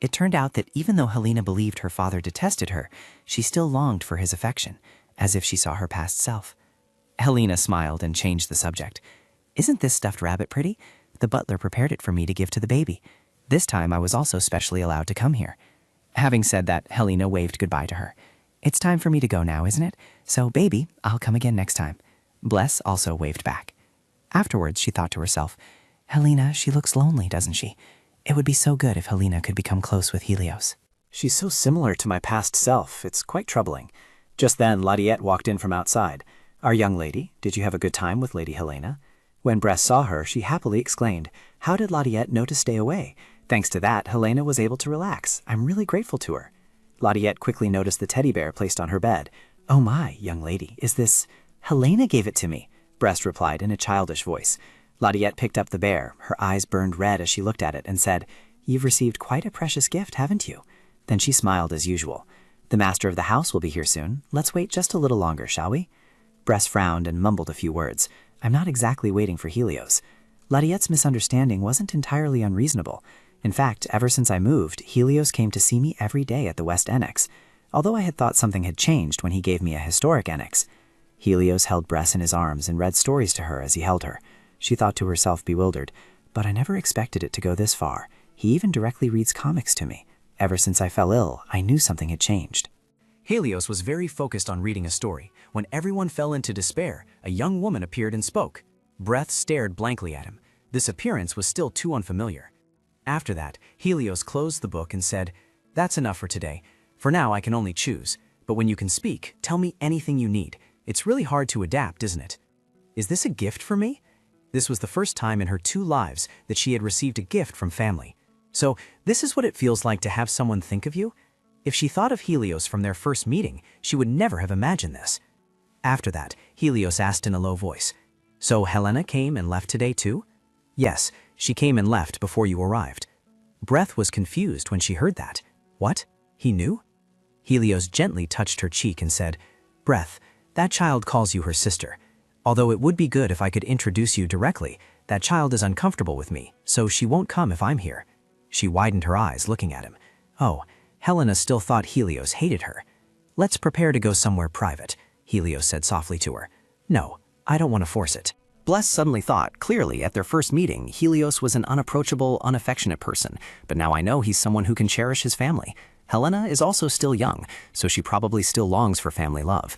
[SPEAKER 2] It turned out that even though Helena believed her father detested her, she still longed for his affection, as if she saw her past self. Helena smiled and changed the subject. "Isn't this stuffed rabbit pretty? The butler prepared it for me to give to the baby. This time I was also specially allowed to come here." Having said that, Helena waved goodbye to her. "It's time for me to go now, isn't it? So, baby, I'll come again next time." Bless also waved back. Afterwards, she thought to herself, "Helena, she looks lonely, doesn't she? It would be so good if Helena could become close with Helios."
[SPEAKER 8] She's so similar to my past self, it's quite troubling. Just then, Ladiette walked in from outside. "Our young lady, did you have a good time with Lady Helena?" When Bress saw her, she happily exclaimed, "How did Ladiette know to stay away? Thanks to that, Helena was able to relax. I'm really grateful to her." Ladiette quickly noticed the teddy bear placed on her bed. "Oh my, young lady, is this—" "Helena gave it to me," Bress replied in a childish voice. Ladiette picked up the bear. Her eyes burned red as she looked at it and said, "You've received quite a precious gift, haven't you?" Then she smiled as usual. "The master of the house will be here soon. Let's wait just a little longer, shall we?" Bress frowned and mumbled a few words. "I'm not exactly waiting for Helios." Ladiette's misunderstanding wasn't entirely unreasonable. In fact, ever since I moved, Helios came to see me every day at the West Annex, although I had thought something had changed when he gave me a historic annex. Helios held Bress in his arms and read stories to her as he held her. She thought to herself, bewildered, "But I never expected it to go this far. He even directly reads comics to me. Ever since I fell ill, I knew something had changed." Helios was very focused on reading a story. When everyone fell into despair, a young woman appeared and spoke. Breath stared blankly at him. This appearance was still too unfamiliar. After that, Helios closed the book and said, "That's enough for today. For now, I can only choose. But when you can speak, tell me anything you need. It's really hard to adapt, isn't it? Is this a gift for me?" This was the first time in her 2 lives that she had received a gift from family. So, this is what it feels like to have someone think of you? If she thought of Helios from their first meeting, she would never have imagined this. After that, Helios asked in a low voice, "So Helena came and left today too?" "Yes, she came and left before you arrived." Breath was confused when she heard that. What? He knew? Helios gently touched her cheek and said, "Breath, that child calls you her sister. Although it would be good if I could introduce you directly, that child is uncomfortable with me, so she won't come if I'm here." She widened her eyes, looking at him. Oh, Helena still thought Helios hated her. "Let's prepare to go somewhere private," Helios said softly to her. "No, I don't want to force it."
[SPEAKER 1] Bless suddenly thought, clearly, at their first meeting, Helios was an unapproachable, unaffectionate person, but now I know he's someone who can cherish his family. Helena is also still young, so she probably still longs for family love.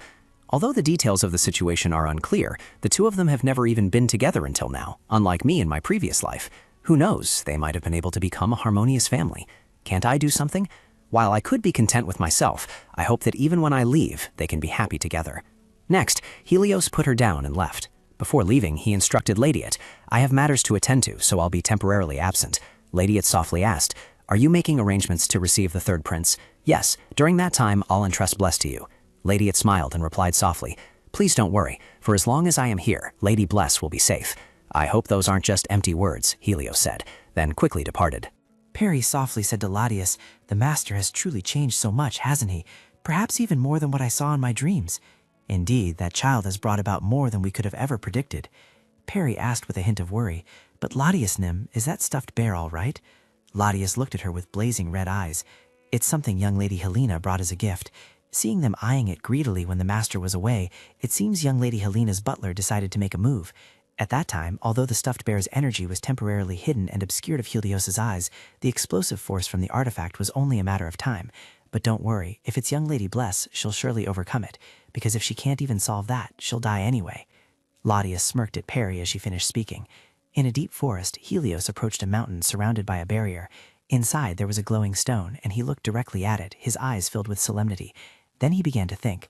[SPEAKER 1] Although the details of the situation are unclear, the two of them have never even been together until now, unlike me in my previous life. Who knows, they might have been able to become a harmonious family. Can't I do something? While I could be content with myself, I hope that even when I leave, they can be happy together. Next, Helios put her down and left. Before leaving, he instructed Ladiette, "I have matters to attend to, so I'll be temporarily absent." Ladiette softly asked, "Are you making arrangements to receive the third prince?" "Yes, during that time, I'll entrust Bless to you." Ladiette smiled and replied softly, "Please don't worry, for as long as I am here, Lady Bless will be safe." "I hope those aren't just empty words," Helios said, then quickly departed.
[SPEAKER 7] Perry softly said to Ladius, "The master has truly changed so much, hasn't he? Perhaps even more than what I saw in my dreams. Indeed, that child has brought about more than we could have ever predicted." Perry asked with a hint of worry, "But Ladius, Nim, is that stuffed bear all right?" Ladius looked at her with blazing red eyes. "It's something young Lady Helena brought as a gift." Seeing them eyeing it greedily when the master was away, it seems young Lady Helena's butler decided to make a move. At that time, although the stuffed bear's energy was temporarily hidden and obscured of Helios's eyes, the explosive force from the artifact was only a matter of time. But don't worry, if it's young Lady Bless, she'll surely overcome it, because if she can't even solve that, she'll die anyway. Ladius smirked at Perry as she finished speaking. In a deep forest, Helios approached a mountain surrounded by a barrier. Inside, there was a glowing stone, and he looked directly at it, his eyes filled with solemnity. Then he began to think.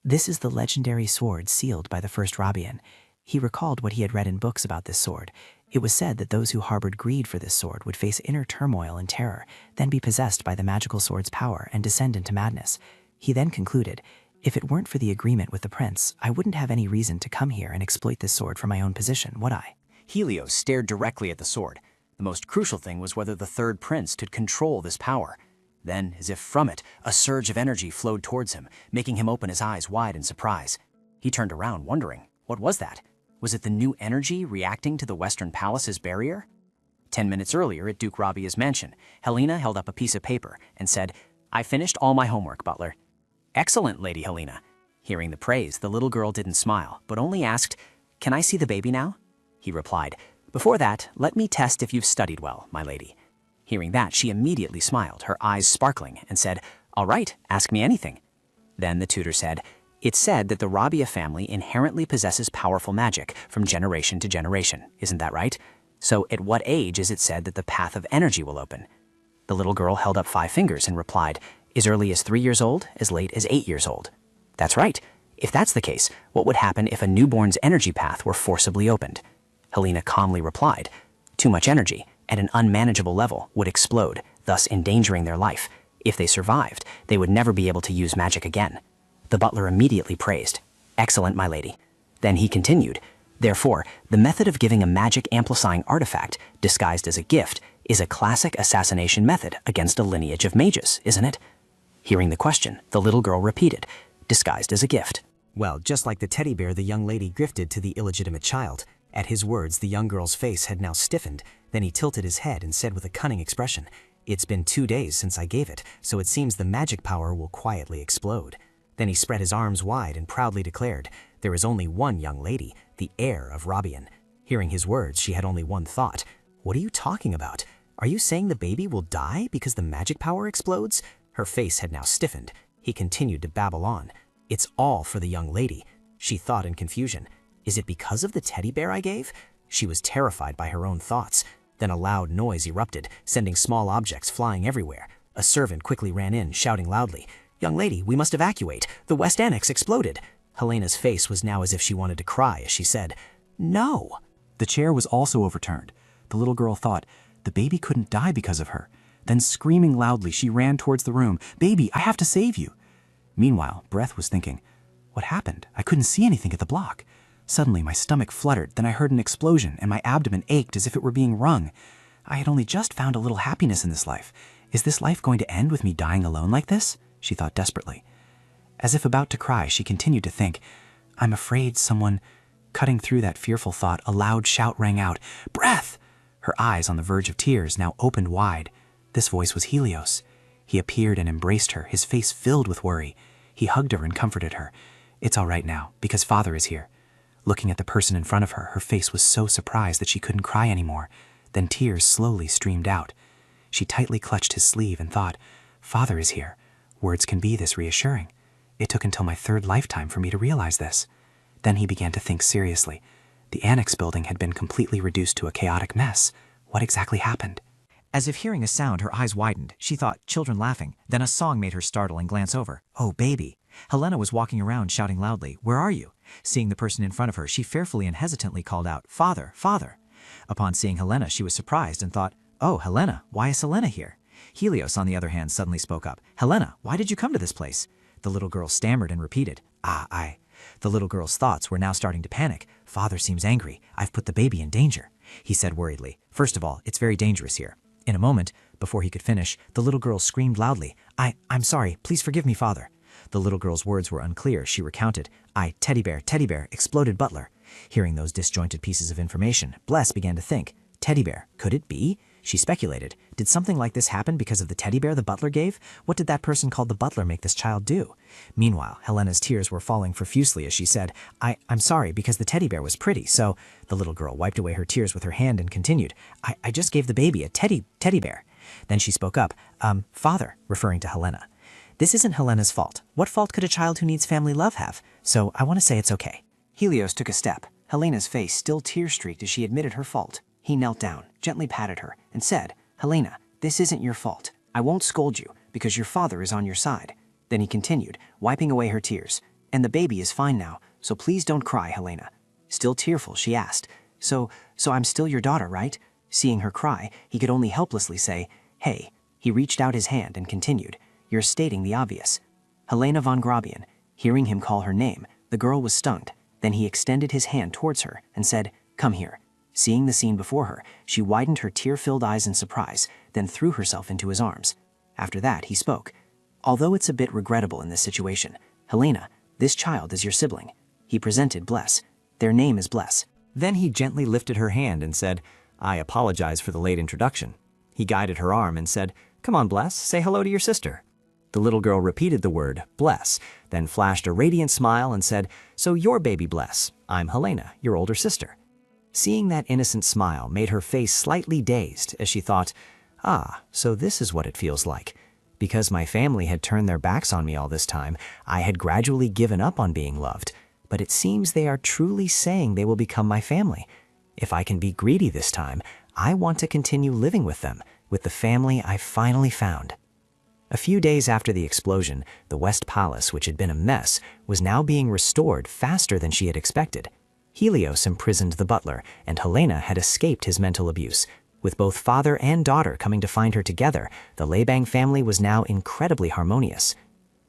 [SPEAKER 1] This is the legendary sword sealed by the first Rabian. He recalled what he had read in books about this sword. It was said that those who harbored greed for this sword would face inner turmoil and terror, then be possessed by the magical sword's power and descend into madness. He then concluded, if it weren't for the agreement with the prince, I wouldn't have any reason to come here and exploit this sword for my own position, would I?
[SPEAKER 8] Helios stared directly at the sword. The most crucial thing was whether the third prince could control this power. Then, as if from it, a surge of energy flowed towards him, making him open his eyes wide in surprise. He turned around, wondering, what was that? Was it the new energy reacting to the Western Palace's barrier? 10 minutes earlier at Duke Rabia's mansion, Helena held up a piece of paper and said, I finished all my homework, butler. Excellent, Lady Helena. Hearing the praise, the little girl didn't smile, but only asked, Can I see the baby now? He replied, Before that, let me test if you've studied well, my lady. Hearing that, she immediately smiled, her eyes sparkling, and said, All right, ask me anything. Then the tutor said, It's said that the Rabia family inherently possesses powerful magic from generation to generation, isn't that right? So at what age is it said that the path of energy will open? The little girl held up 5 fingers and replied, As early as 3 years old, as late as 8 years old. That's right. If that's the case, what would happen if a newborn's energy path were forcibly opened? Helena calmly replied, Too much energy, at an unmanageable level, would explode, thus endangering their life. If they survived, they would never be able to use magic again. The butler immediately praised, Excellent, my lady. Then he continued, Therefore, the method of giving a magic amplifying artifact, disguised as a gift, is a classic assassination method against a lineage of mages, isn't it? Hearing the question, the little girl repeated, Disguised as a gift.
[SPEAKER 10] Well, just like the teddy bear the young lady gifted to the illegitimate child. At his words, the young girl's face had now stiffened. Then he tilted his head and said with a cunning expression, It's been 2 days since I gave it, so it seems the magic power will quietly explode. Then he spread his arms wide and proudly declared, There is only one young lady, the heir of Rabian. Hearing his words, she had only one thought. What are you talking about? Are you saying the baby will die because the magic power explodes? Her face had now stiffened. He continued to babble on. It's all for the young lady. She thought in confusion. Is it because of the teddy bear I gave? She was terrified by her own thoughts. Then a loud noise erupted, sending small objects flying everywhere. A servant quickly ran in, shouting loudly, Young lady, we must evacuate. The West Annex exploded. Helena's face was now as if she wanted to cry as she said, No.
[SPEAKER 11] The chair was also overturned. The little girl thought, the baby couldn't die because of her. Then screaming loudly, she ran towards the room. Baby, I have to save you. Meanwhile, Breath was thinking, what happened? I couldn't see anything at the block. Suddenly, my stomach fluttered, then I heard an explosion, and my abdomen ached as if it were being wrung. I had only just found a little happiness in this life. Is this life going to end with me dying alone like this? She thought desperately. As if about to cry, she continued to think, I'm afraid someone... Cutting through that fearful thought, a loud shout rang out, Breath! Her eyes on the verge of tears now opened wide. This voice was Helios. He appeared and embraced her, his face filled with worry. He hugged her and comforted her. It's all right now, because Father is here. Looking at the person in front of her, her face was so surprised that she couldn't cry anymore. Then tears slowly streamed out. She tightly clutched his sleeve and thought, Father is here. Words can be this reassuring. It took until my 3rd lifetime for me to realize this. Then he began to think seriously. The Annex building had been completely reduced to a chaotic mess. What exactly happened?
[SPEAKER 2] As if hearing a sound, her eyes widened. She thought, children laughing. Then a song made her startle and glance over. Oh, baby. Helena was walking around shouting loudly, Where are you? Seeing the person in front of her, she fearfully and hesitantly called out, Father, Father. Upon seeing Helena, she was surprised and thought, Oh, Helena, why is Helena here? Helios, on the other hand, suddenly spoke up. Helena, why did you come to this place? The little girl stammered and repeated, I. The little girl's thoughts were now starting to panic. Father seems angry. I've put the baby in danger. He said worriedly, First of all, it's very dangerous here. In a moment, before he could finish, the little girl screamed loudly, I'm sorry, please forgive me, Father. The little girl's words were unclear. She recounted, teddy bear, exploded butler. Hearing those disjointed pieces of information, Bless began to think, teddy bear, could it be? She speculated, did something like this happen because of the teddy bear the butler gave? What did that person called the butler make this child do? Meanwhile, Helena's tears were falling profusely as she said, I'm sorry because the teddy bear was pretty, so... The little girl wiped away her tears with her hand and continued, I just gave the baby a teddy bear. Then she spoke up, Father, referring to Helena. This isn't Helena's fault. What fault could a child who needs family love have? So I want to say it's okay. Helios took a step. Helena's face still tear-streaked as she admitted her fault. He knelt down, gently patted her, and said, Helena, this isn't your fault. I won't scold you, because your father is on your side. Then he continued, wiping away her tears.
[SPEAKER 10] And the baby is fine now, so please don't cry, Helena. Still tearful, she asked, So I'm still your daughter, right? Seeing her cry, he could only helplessly say, Hey. He reached out his hand and continued, You're stating the obvious. Helena von Grabian. Hearing him call her name, the girl was stunned. Then he extended his hand towards her and said, Come here. Seeing the scene before her, she widened her tear-filled eyes in surprise, then threw herself into his arms. After that, he spoke. Although it's a bit regrettable in this situation, Helena, this child is your sibling. He presented Bless. Their name is Bless.
[SPEAKER 8] Then he gently lifted her hand and said, I apologize for the late introduction. He guided her arm and said, Come on, Bless, say hello to your sister. The little girl repeated the word, Bless, then flashed a radiant smile and said, So you're baby Bless. I'm Helena, your older sister. Seeing that innocent smile made her face slightly dazed as she thought, so this is what it feels like. Because my family had turned their backs on me all this time, I had gradually given up on being loved. But it seems they are truly saying they will become my family. If I can be greedy this time, I want to continue living with them, with the family I finally found. A few days after the explosion, the West Palace, which had been a mess, was now being restored faster than she had expected. Helios imprisoned the butler, and Helena had escaped his mental abuse. With both father and daughter coming to find her together, the Leibang family was now incredibly harmonious.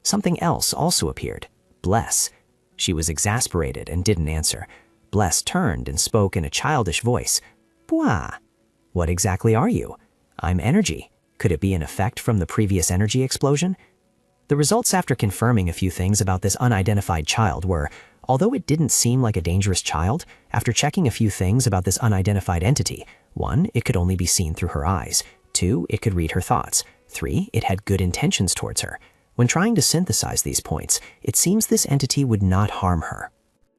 [SPEAKER 8] Something else also appeared, Bless. She was exasperated and didn't answer. Bless turned and spoke in a childish voice. Bwah. What exactly are you? I'm energy. Could it be an effect from the previous energy explosion? The results after confirming a few things about this unidentified child were, although it didn't seem like a dangerous child, after checking a few things about this unidentified entity, 1, it could only be seen through her eyes. 2, it could read her thoughts. 3, it had good intentions towards her. When trying to synthesize these points, it seems this entity would not harm her.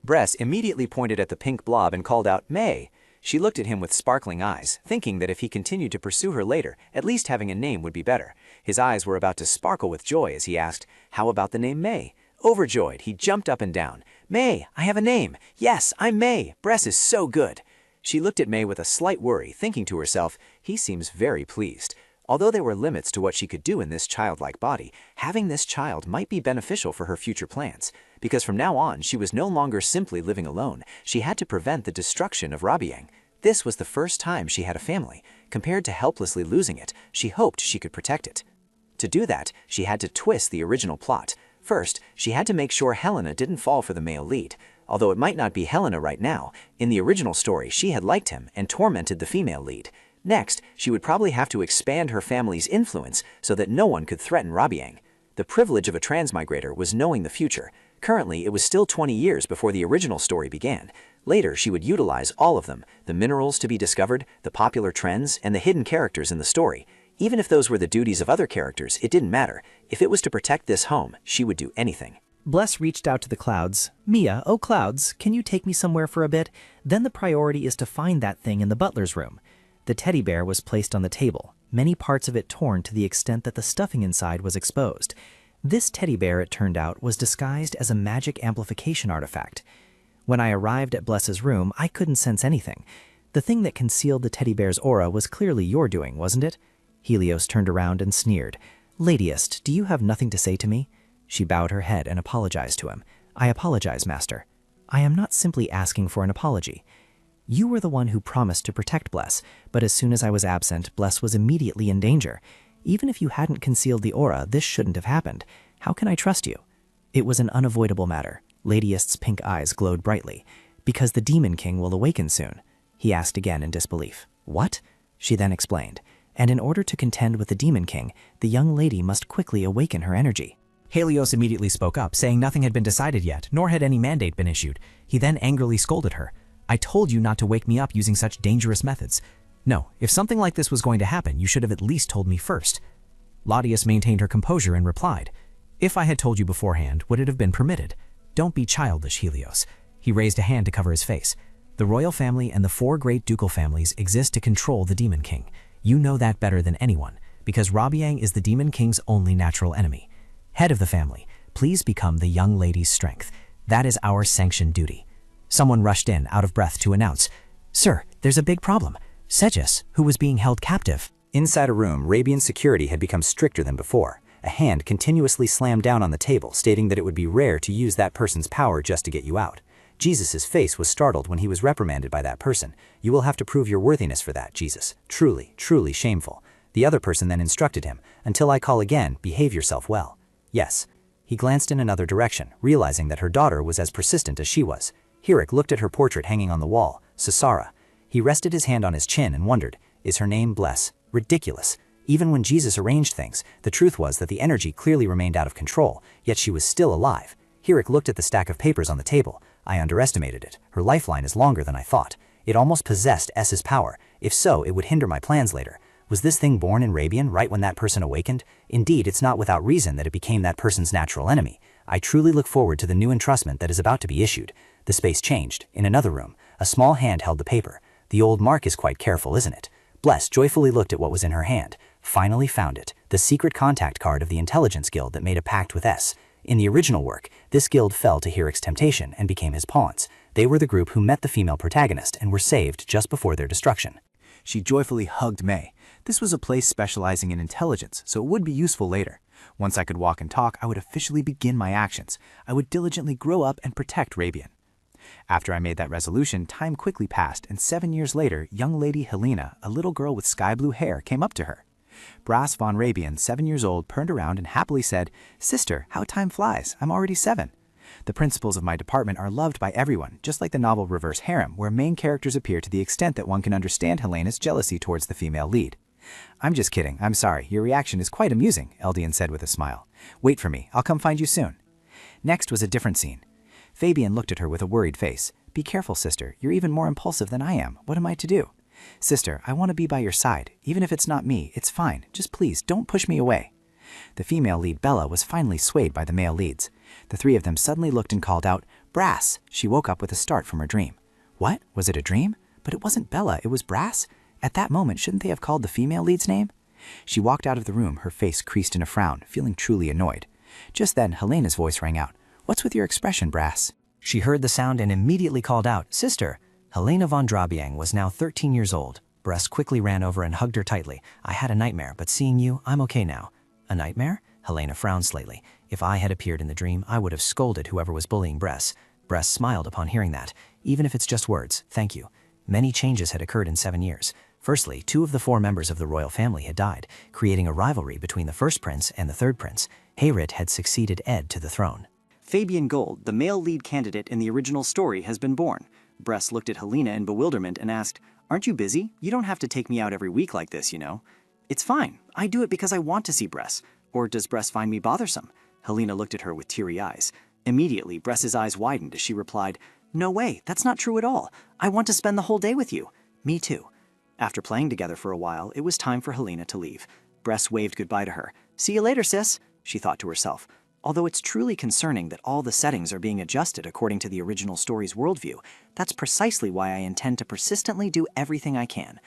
[SPEAKER 2] Bress immediately pointed at the pink blob and called out, May. She looked at him with sparkling eyes, thinking that if he continued to pursue her later, at least having a name would be better. His eyes were about to sparkle with joy as he asked, How about the name May? Overjoyed, he jumped up and down. May, I have a name. Yes, I'm May. Bress is so good. She looked at May with a slight worry, thinking to herself, He seems very pleased. Although there were limits to what she could do in this childlike body, having this child might be beneficial for her future plans. Because from now on, she was no longer simply living alone. She had to prevent the destruction of Rabiang. This was the first time she had a family. Compared to helplessly losing it, she hoped she could protect it. To do that, she had to twist the original plot. First, she had to make sure Helena didn't fall for the male lead. Although it might not be Helena right now, in the original story she had liked him and tormented the female lead. Next, she would probably have to expand her family's influence so that no one could threaten Rabiang. The privilege of a transmigrator was knowing the future. Currently, it was still 20 years before the original story began. Later, she would utilize all of them, the minerals to be discovered, the popular trends, and the hidden characters in the story. Even if those were the duties of other characters, it didn't matter. If it was to protect this home, she would do anything.
[SPEAKER 1] Bless reached out to the clouds. Mia, oh clouds, can you take me somewhere for a bit? Then the priority is to find that thing in the butler's room. The teddy bear was placed on the table, many parts of it torn to the extent that the stuffing inside was exposed. This teddy bear, it turned out, was disguised as a magic amplification artifact. When I arrived at Bless's room, I couldn't sense anything. The thing that concealed the teddy bear's aura was clearly your doing, wasn't it? Helios turned around and sneered. Ladyest, do you have nothing to say to me? She bowed her head and apologized to him. I apologize, master. I am not simply asking for an apology. You were the one who promised to protect Bless, but as soon as I was absent, Bless was immediately in danger. Even if you hadn't concealed the aura, this shouldn't have happened. How can I trust you? It was an unavoidable matter. Ladyest's pink eyes glowed brightly. Because the Demon King will awaken soon. He asked again in disbelief. What? She then explained. And in order to contend with the Demon King, the young lady must quickly awaken her energy.
[SPEAKER 8] Helios immediately spoke up, saying nothing had been decided yet, nor had any mandate been issued. He then angrily scolded her. I told you not to wake me up using such dangerous methods. No, if something like this was going to happen, you should have at least told me first. Laudius maintained her composure and replied, If I had told you beforehand, would it have been permitted? Don't be childish, Helios. He raised a hand to cover his face. The royal family and the 4 great ducal families exist to control the Demon King. You know that better than anyone, because Rabiang is the Demon King's only natural enemy. Head of the family, please become the young lady's strength. That is our sanctioned duty. Someone rushed in, out of breath, to announce, Sir, there's a big problem. Sejas, who was being held captive.
[SPEAKER 2] Inside a room, Rabian security had become stricter than before.
[SPEAKER 4] A hand continuously slammed down on the table, stating that it would be rare to use that person's power just to get you out. Jesus' face was startled when he was reprimanded by that person. You will have to prove your worthiness for that, Jesus. Truly, truly shameful. The other person then instructed him, until I call again, behave yourself well. Yes. He glanced in another direction, realizing that her daughter was as persistent as she was. Hirik looked at her portrait hanging on the wall, Sisara. He rested his hand on his chin and wondered, is her name Bless? Ridiculous. Even when Jesus arranged things, the truth was that the energy clearly remained out of control, yet she was still alive. Hirik looked at the stack of papers on the table. I underestimated it. Her lifeline is longer than I thought. It almost possessed S's power. If so, it would hinder my plans later. Was this thing born in Reborn right when that person awakened? Indeed, it's not without reason that it became that person's natural enemy. I truly look forward to the new entrustment that is about to be issued. The space changed. In another room, a small hand held the paper. The old Mark is quite careful, isn't it? Bless joyfully looked at what was in her hand. Finally found it, the secret contact card of the intelligence guild that made a pact with S. In the original work, this guild fell to Hirik's temptation and became his pawns. They were the group who met the female protagonist and were saved just before their destruction.
[SPEAKER 11] She joyfully hugged May. This was a place specializing in intelligence, so it would be useful later. Once I could walk and talk, I would officially begin my actions. I would diligently grow up and protect Reborn. After I made that resolution, time quickly passed, and 7 years later, young lady Helena, a little girl with sky blue hair, came up to her. Brass von Reborn, 7 years old, turned around and happily said, "Sister, how time flies. I'm already 7. The principals of my department are loved by everyone, just like the novel Reverse Harem, where main characters appear to the extent that one can understand Helena's jealousy towards the female lead." "I'm just kidding. I'm sorry. Your reaction is quite amusing," Eldian said with a smile. "Wait for me. I'll come find you soon." Next was a different scene. Fabian looked at her with a worried face. "Be careful, sister. You're even more impulsive than I am. What am I to do?" "Sister, I want to be by your side. Even if it's not me, it's fine. Just please, don't push me away." The female lead, Bella, was finally swayed by the male leads. The three of them suddenly looked and called out, "Brass!" She woke up with a start from her dream. What? Was it a dream? But it wasn't Bella, it was Brass? At that moment, shouldn't they have called the female lead's name? She walked out of the room, her face creased in a frown, feeling truly annoyed. Just then, Helena's voice rang out. "What's with your expression, Brass?"
[SPEAKER 1] She heard the sound and immediately called out, "Sister!" Helena von Drabiang was now 13 years old. Bress quickly ran over and hugged her tightly. "I had a nightmare, but seeing you, I'm okay now." "A nightmare?" Helena frowned slightly. If I had appeared in the dream, I would have scolded whoever was bullying Bress. Bress smiled upon hearing that. "Even if it's just words, thank you." Many changes had occurred in 7 years. Firstly, 2 of the 4 members of the royal family had died, creating a rivalry between the first prince and the third prince. Hayrit had succeeded Ed to the throne.
[SPEAKER 12] Fabian Gold, the male lead candidate in the original story, has been born. Bress looked at Helena in bewilderment and asked, "Aren't you busy? You don't have to take me out every week like this, you know." "It's fine. I do it because I want to see Bress. Or does Bress find me bothersome?" Helena looked at her with teary eyes. Immediately, Bress's eyes widened as she replied, "No way, that's not true at all. I want to spend the whole day with you." "Me too." After playing together for a while, it was time for Helena to leave. Bress waved goodbye to her. "See you later, sis," she thought to herself. Although it's truly concerning that all the settings are being adjusted according to the original story's worldview, that's precisely why I intend to persistently do everything I can.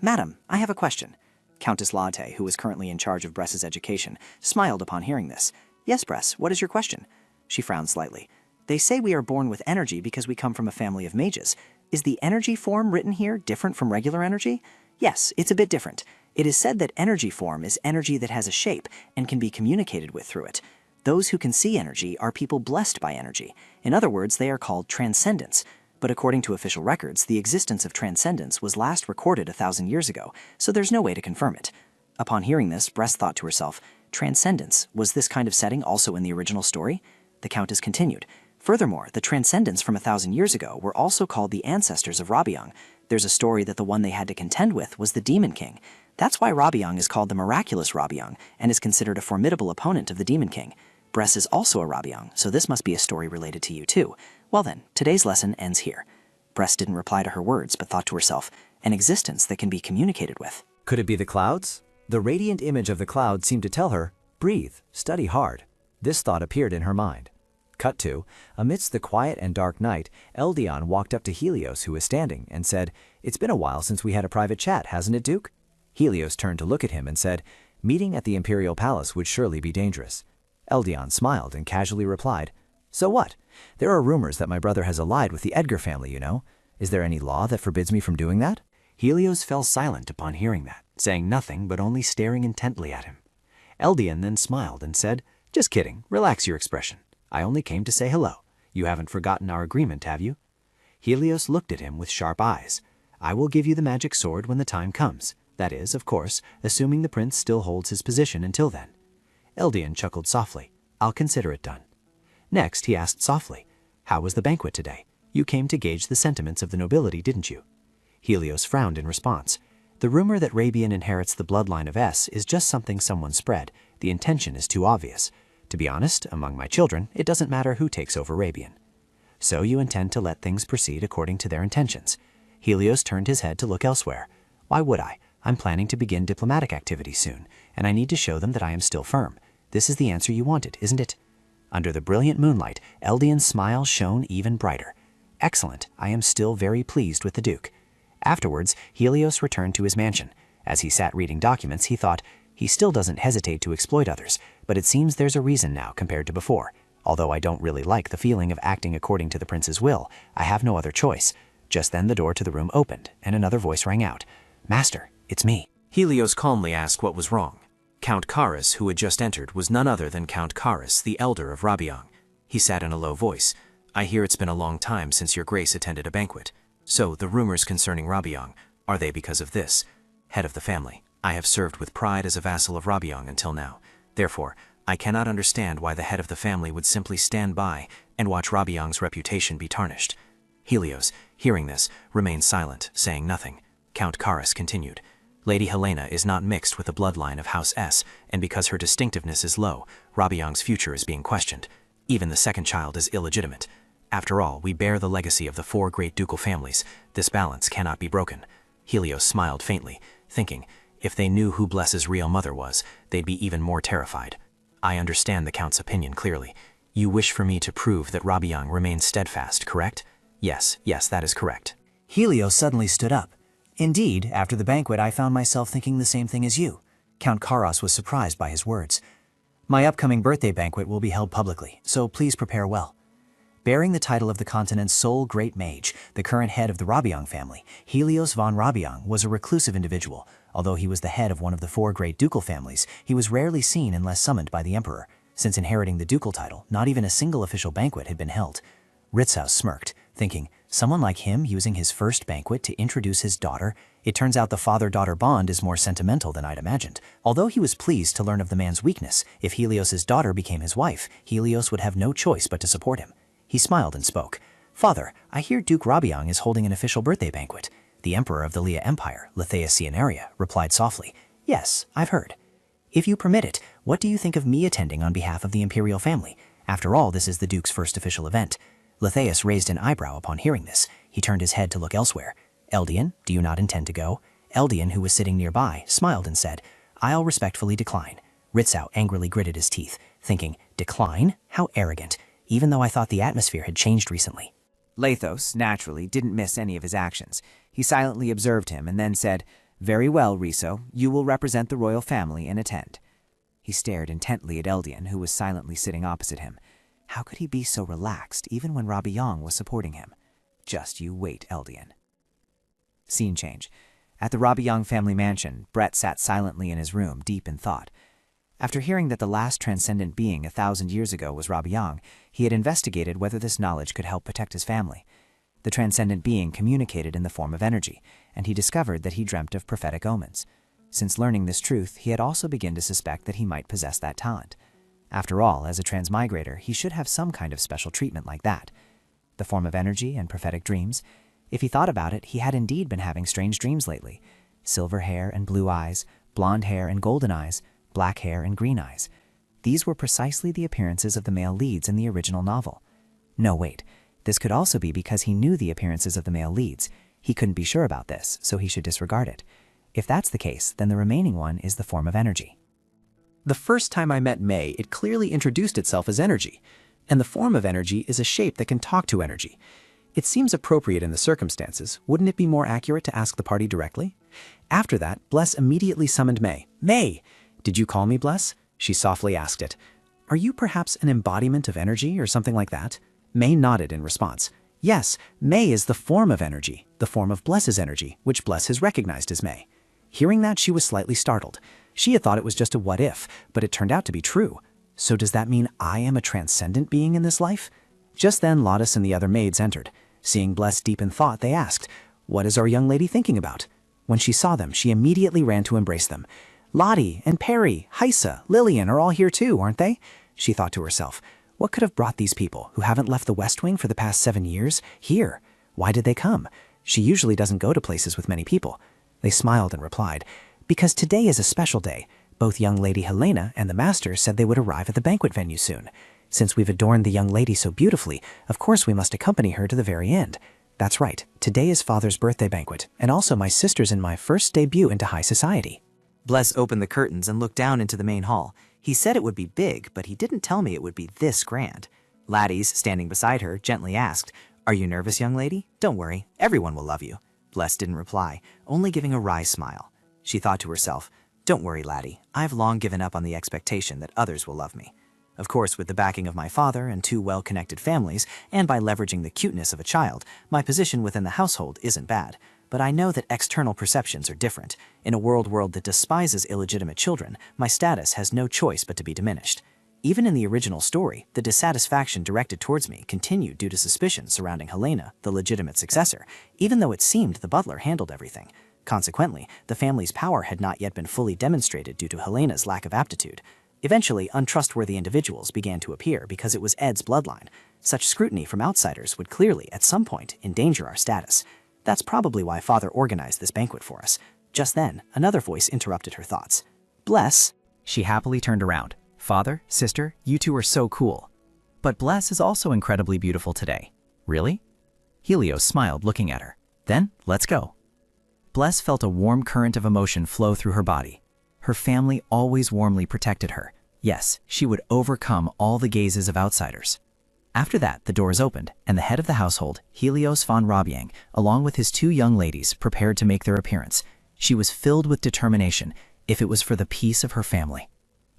[SPEAKER 12] "Madam, I have a question." Countess Latte, who was currently in charge of Bress's education, smiled upon hearing this. "Yes, Bress, what is your question?" She frowned slightly. "They say we are born with energy because we come from a family of mages. Is the energy form written here different from regular energy?" "Yes, it's a bit different. It is said that energy form is energy that has a shape and can be communicated with through it. Those who can see energy are people blessed by energy. In other words, they are called Transcendents. But according to official records, the existence of Transcendents was last recorded 1,000 years ago, so there's no way to confirm it." Upon hearing this, Bress thought to herself, "Transcendents, was this kind of setting also in the original story?" The Countess continued, "Furthermore, the Transcendents from 1,000 years ago were also called the ancestors of Rabiang. There's a story that the one they had to contend with was the Demon King. That's why Rabiang is called the Miraculous Rabiang and is considered a formidable opponent of the Demon King. Bress is also a Rabiang, so this must be a story related to you too. Well then, today's lesson ends here." Bress didn't reply to her words, but thought to herself, an existence that can be communicated with.
[SPEAKER 8] Could it be the clouds? The radiant image of the cloud seemed to tell her, breathe, study hard. This thought appeared in her mind. Cut to, amidst the quiet and dark night, Eldian walked up to Helios, who was standing, and said, "It's been a while since we had a private chat, hasn't it, Duke?" Helios turned to look at him and said, "Meeting at the Imperial Palace would surely be dangerous." Eldian smiled and casually replied, "So what? There are rumors that my brother has allied with the Edgar family, you know. Is there any law that forbids me from doing that?" Helios fell silent upon hearing that, saying nothing but only staring intently at him. Eldian then smiled and said, "Just kidding, relax your expression. I only came to say hello. You haven't forgotten our agreement, have you?" Helios looked at him with sharp eyes. "I will give you the magic sword when the time comes. That is, of course, assuming the prince still holds his position until then." Eldian chuckled softly. "I'll consider it done." Next, he asked softly, "How was the banquet today? You came to gauge the sentiments of the nobility, didn't you?" Helios frowned in response. "The rumor that Rabian inherits the bloodline of S is just something someone spread. The intention is too obvious. To be honest, among my children, it doesn't matter who takes over Rabian." "So you intend to let things proceed according to their intentions?" Helios turned his head to look elsewhere. "Why would I? I'm planning to begin diplomatic activity soon, and I need to show them that I am still firm. This is the answer you wanted, isn't it?" Under the brilliant moonlight, Eldian's smile shone even brighter. "Excellent. I am still very pleased with the Duke." Afterwards, Helios returned to his mansion. As he sat reading documents, he thought, "He still doesn't hesitate to exploit others, but it seems there's a reason now compared to before. Although I don't really like the feeling of acting according to the prince's will, I have no other choice." Just then the door to the room opened, and another voice rang out. "Master, it's me."
[SPEAKER 1] Helios calmly asked what was wrong. Count Karis, who had just entered, was none other than Count Karis, the elder of Rabiang. He said in a low voice, "I hear it's been a long time since your grace attended a banquet. So, the rumors concerning Rabiang, are they because of this? Head of the family, I have served with pride as a vassal of Rabiang until now. Therefore, I cannot understand why the head of the family would simply stand by and watch Rabiang's reputation be tarnished." Helios, hearing this, remained silent, saying nothing. Count Karis continued, "Lady Helena is not mixed with the bloodline of House S, and because her distinctiveness is low, Rabiang's future is being questioned. Even the second child is illegitimate. After all, we bear the legacy of the 4 great ducal families. This balance cannot be broken." Helios smiled faintly, thinking, if they knew who Bless's real mother was, they'd be even more terrified. "I understand the Count's opinion clearly. You wish for me to prove that Rabiang remains steadfast, correct?" Yes, that is correct."
[SPEAKER 10] Helios suddenly stood up. "Indeed, after the banquet I found myself thinking the same thing as you." Count Karos was surprised by his words. "My upcoming birthday banquet will be held publicly, so please prepare well." Bearing the title of the continent's sole great mage, the current head of the Rabiang family, Helios von Rabiang was a reclusive individual. Although he was the head of one of the 4 great ducal families, he was rarely seen unless summoned by the emperor. Since inheriting the ducal title, not even a single official banquet had been held. Ritzau smirked, thinking, someone like him using his first banquet to introduce his daughter? It turns out the father-daughter bond is more sentimental than I'd imagined. Although he was pleased to learn of the man's weakness, if Helios's daughter became his wife, Helios would have no choice but to support him. He smiled and spoke. "Father, I hear Duke Rabiang is holding an official birthday banquet." The emperor of the Lea Empire, Lethea Cianaria, replied softly, "Yes, I've heard." "If you permit it, what do you think of me attending on behalf of the Imperial family? After all, this is the Duke's first official event." Letheus raised an eyebrow upon hearing this. He turned his head to look elsewhere. "Eldian, do you not intend to go?" Eldian, who was sitting nearby, smiled and said, "I'll respectfully decline." Ritzau angrily gritted his teeth, thinking, "Decline? How arrogant, even though I thought the atmosphere had changed recently."
[SPEAKER 2] Lathos, naturally, didn't miss any of his actions. He silently observed him and then said, "Very well, Riso, you will represent the royal family and attend." He stared intently at Eldian, who was silently sitting opposite him. How could he be so relaxed even when Rabiang was supporting him? Just you wait, Eldian. Scene change. At the Rabiang family mansion, Brett sat silently in his room, deep in thought. After hearing that the last transcendent being 1,000 years ago was Rabiang, he had investigated whether this knowledge could help protect his family. The transcendent being communicated in the form of energy, and he discovered that he dreamt of prophetic omens. Since learning this truth, he had also begun to suspect that he might possess that talent. After all, as a transmigrator, he should have some kind of special treatment like that. The form of energy and prophetic dreams. If he thought about it, he had indeed been having strange dreams lately. Silver hair and blue eyes, blonde hair and golden eyes, black hair and green eyes. These were precisely the appearances of the male leads in the original novel. No, wait. This could also be because he knew the appearances of the male leads. He couldn't be sure about this, so he should disregard it. If that's the case, then the remaining one is the form of energy.
[SPEAKER 8] The first time I met May, it clearly introduced itself as energy, and the form of energy is a shape that can talk to energy. It seems appropriate in the circumstances. Wouldn't it be more accurate to ask the party directly? After that, Bless immediately summoned May. "May! Did you call me, Bless?" She softly asked it. "Are you perhaps an embodiment of energy or something like that?" May nodded in response. "Yes, May is the form of energy, the form of Bless's energy, which Bless has recognized as May." Hearing that, she was slightly startled.
[SPEAKER 2] She had thought it was just a what if, but it turned out to be true. So does that mean I am a transcendent being in this life? Just then Lottis and the other maids entered. Seeing Bless deep in thought, they asked, "What is our young lady thinking about?" When she saw them, she immediately ran to embrace them. "Lottie and Perry, Heisa, Lillian are all here too, aren't they?" She thought to herself. What could have brought these people, who haven't left the West Wing for the past 7 years, here? Why did they come? She usually doesn't go to places with many people. They smiled and replied, "Because today is a special day. Both young Lady Helena and the Master said they would arrive at the banquet venue soon. Since we've adorned the young lady so beautifully, of course we must accompany her to the very end. That's right, today is Father's birthday banquet, and also my sister's and my first debut into high society."
[SPEAKER 7] Bless opened the curtains and looked down into the main hall. He said it would be big, but he didn't tell me it would be this grand. Laddies, standing beside her, gently asked, "Are you nervous, young lady? Don't worry, everyone will love you." Bless didn't reply, only giving a wry smile. She thought to herself, "Don't worry, laddie, I've long given up on the expectation that others will love me. Of course, with the backing of my father and 2 well-connected families, and by leveraging the cuteness of a child, my position within the household isn't bad. But I know that external perceptions are different. In a world that despises illegitimate children, my status has no choice but to be diminished. Even in the original story, the dissatisfaction directed towards me continued due to suspicions surrounding Helena, the legitimate successor, even though it seemed the butler handled everything. Consequently, the family's power had not yet been fully demonstrated due to Helena's lack of aptitude. Eventually, untrustworthy individuals began to appear because it was Ed's bloodline. Such scrutiny from outsiders would clearly, at some point, endanger our status. That's probably why Father organized this banquet for us. Just then, another voice interrupted her thoughts. "Bless."
[SPEAKER 8] She happily turned around. "Father, sister, you two are so cool. But Bless is also incredibly beautiful today." "Really?" Helios smiled, looking at her. "Then, let's go." Bless felt a warm current of emotion flow through her body. Her family always warmly protected her. Yes, she would overcome all the gazes of outsiders. After that, the doors opened, and the head of the household, Helios von Rabiang, along with his 2 young ladies, prepared to make their appearance. She was filled with determination, if it was for the peace of her family.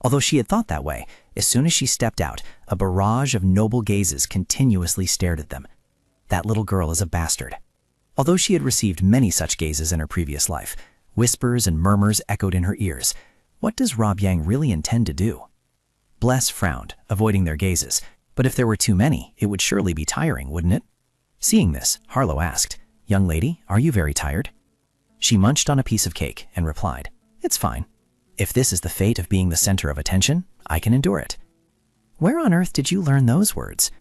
[SPEAKER 8] Although she had thought that way, as soon as she stepped out, a barrage of noble gazes continuously stared at them. That little girl is a bastard. Although she had received many such gazes in her previous life, whispers and murmurs echoed in her ears. What does Rabiang really intend to do? Bless frowned, avoiding their gazes, but if there were too many, it would surely be tiring, wouldn't it? Seeing this, Harlow asked, "Young lady, are you very tired?" She munched on a piece of cake and replied, "It's fine. If this is the fate of being the center of attention, I can endure it." "Where on earth did you learn those words?"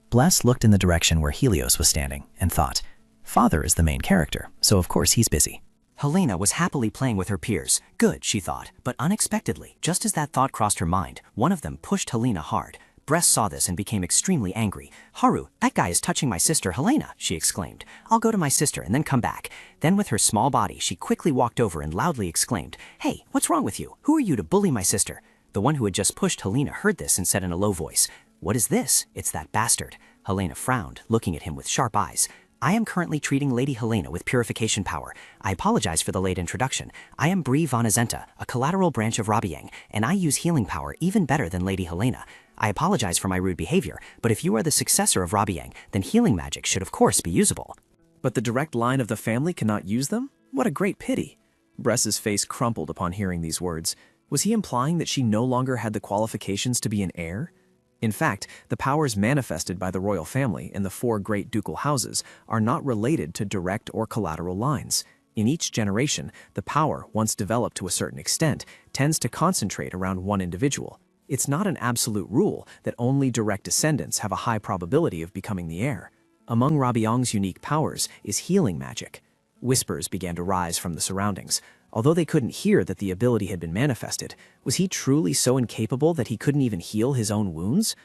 [SPEAKER 8] Bless looked in the direction where Helios was standing and thought, Father is the main character, so of course he's busy.
[SPEAKER 7] Helena was happily playing with her peers. Good, she thought, but unexpectedly, just as that thought crossed her mind, one of them pushed Helena hard. Bress saw this and became extremely angry. "Haru, that guy is touching my sister Helena," she exclaimed. "I'll go to my sister and then come back." Then with her small body, she quickly walked over and loudly exclaimed, "Hey, what's wrong with you? Who are you to bully my sister?" The one who had just pushed Helena heard this and said in a low voice, "What is this? It's that bastard." Helena frowned, looking at him with sharp eyes. "I am currently treating Lady Helena with purification power. I apologize for the late introduction. I am Bree von Azenta, a collateral branch of Rabiang, and I use healing power even better than Lady Helena. I apologize for my rude behavior, but if you are the successor of Rabiang, then healing magic should of course be usable."
[SPEAKER 13] "But the direct line of the family cannot use them? What a great pity." Bress's face crumpled upon hearing these words. Was he implying that she no longer had the qualifications to be an heir? In fact, the powers manifested by the royal family in the 4 great ducal houses are not related to direct or collateral lines. In each generation, the power, once developed to a certain extent, tends to concentrate around one individual. It's not an absolute rule that only direct descendants have a high probability of becoming the heir. Among Rabiang's unique powers is healing magic. Whispers began to rise from the surroundings. Although they couldn't hear that the ability had been manifested, was he truly so incapable that he couldn't even heal his own wounds?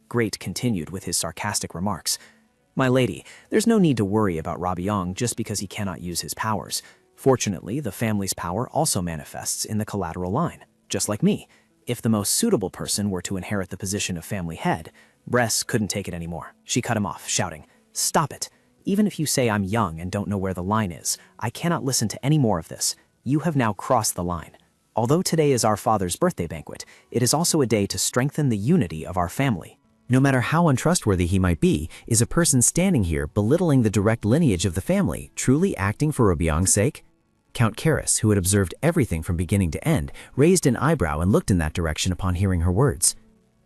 [SPEAKER 13] Great continued with his sarcastic remarks. "My lady, there's no need to worry about Rabiang just because he cannot use his powers. Fortunately, the family's power also manifests in the collateral line, just like me. If the most suitable person were to inherit the position of family head," Bress couldn't take it anymore. She cut him off, shouting, "Stop it! Even if you say I'm young and don't know where the line is, I cannot listen to any more of this. You have now crossed the line. Although today is our father's birthday banquet, it is also a day to strengthen the unity of our family."
[SPEAKER 8] No matter how untrustworthy he might be, is a person standing here belittling the direct lineage of the family truly acting for Rabiang's sake?
[SPEAKER 1] Count Karras, who had observed everything from beginning to end, raised an eyebrow and looked in that direction upon hearing her words.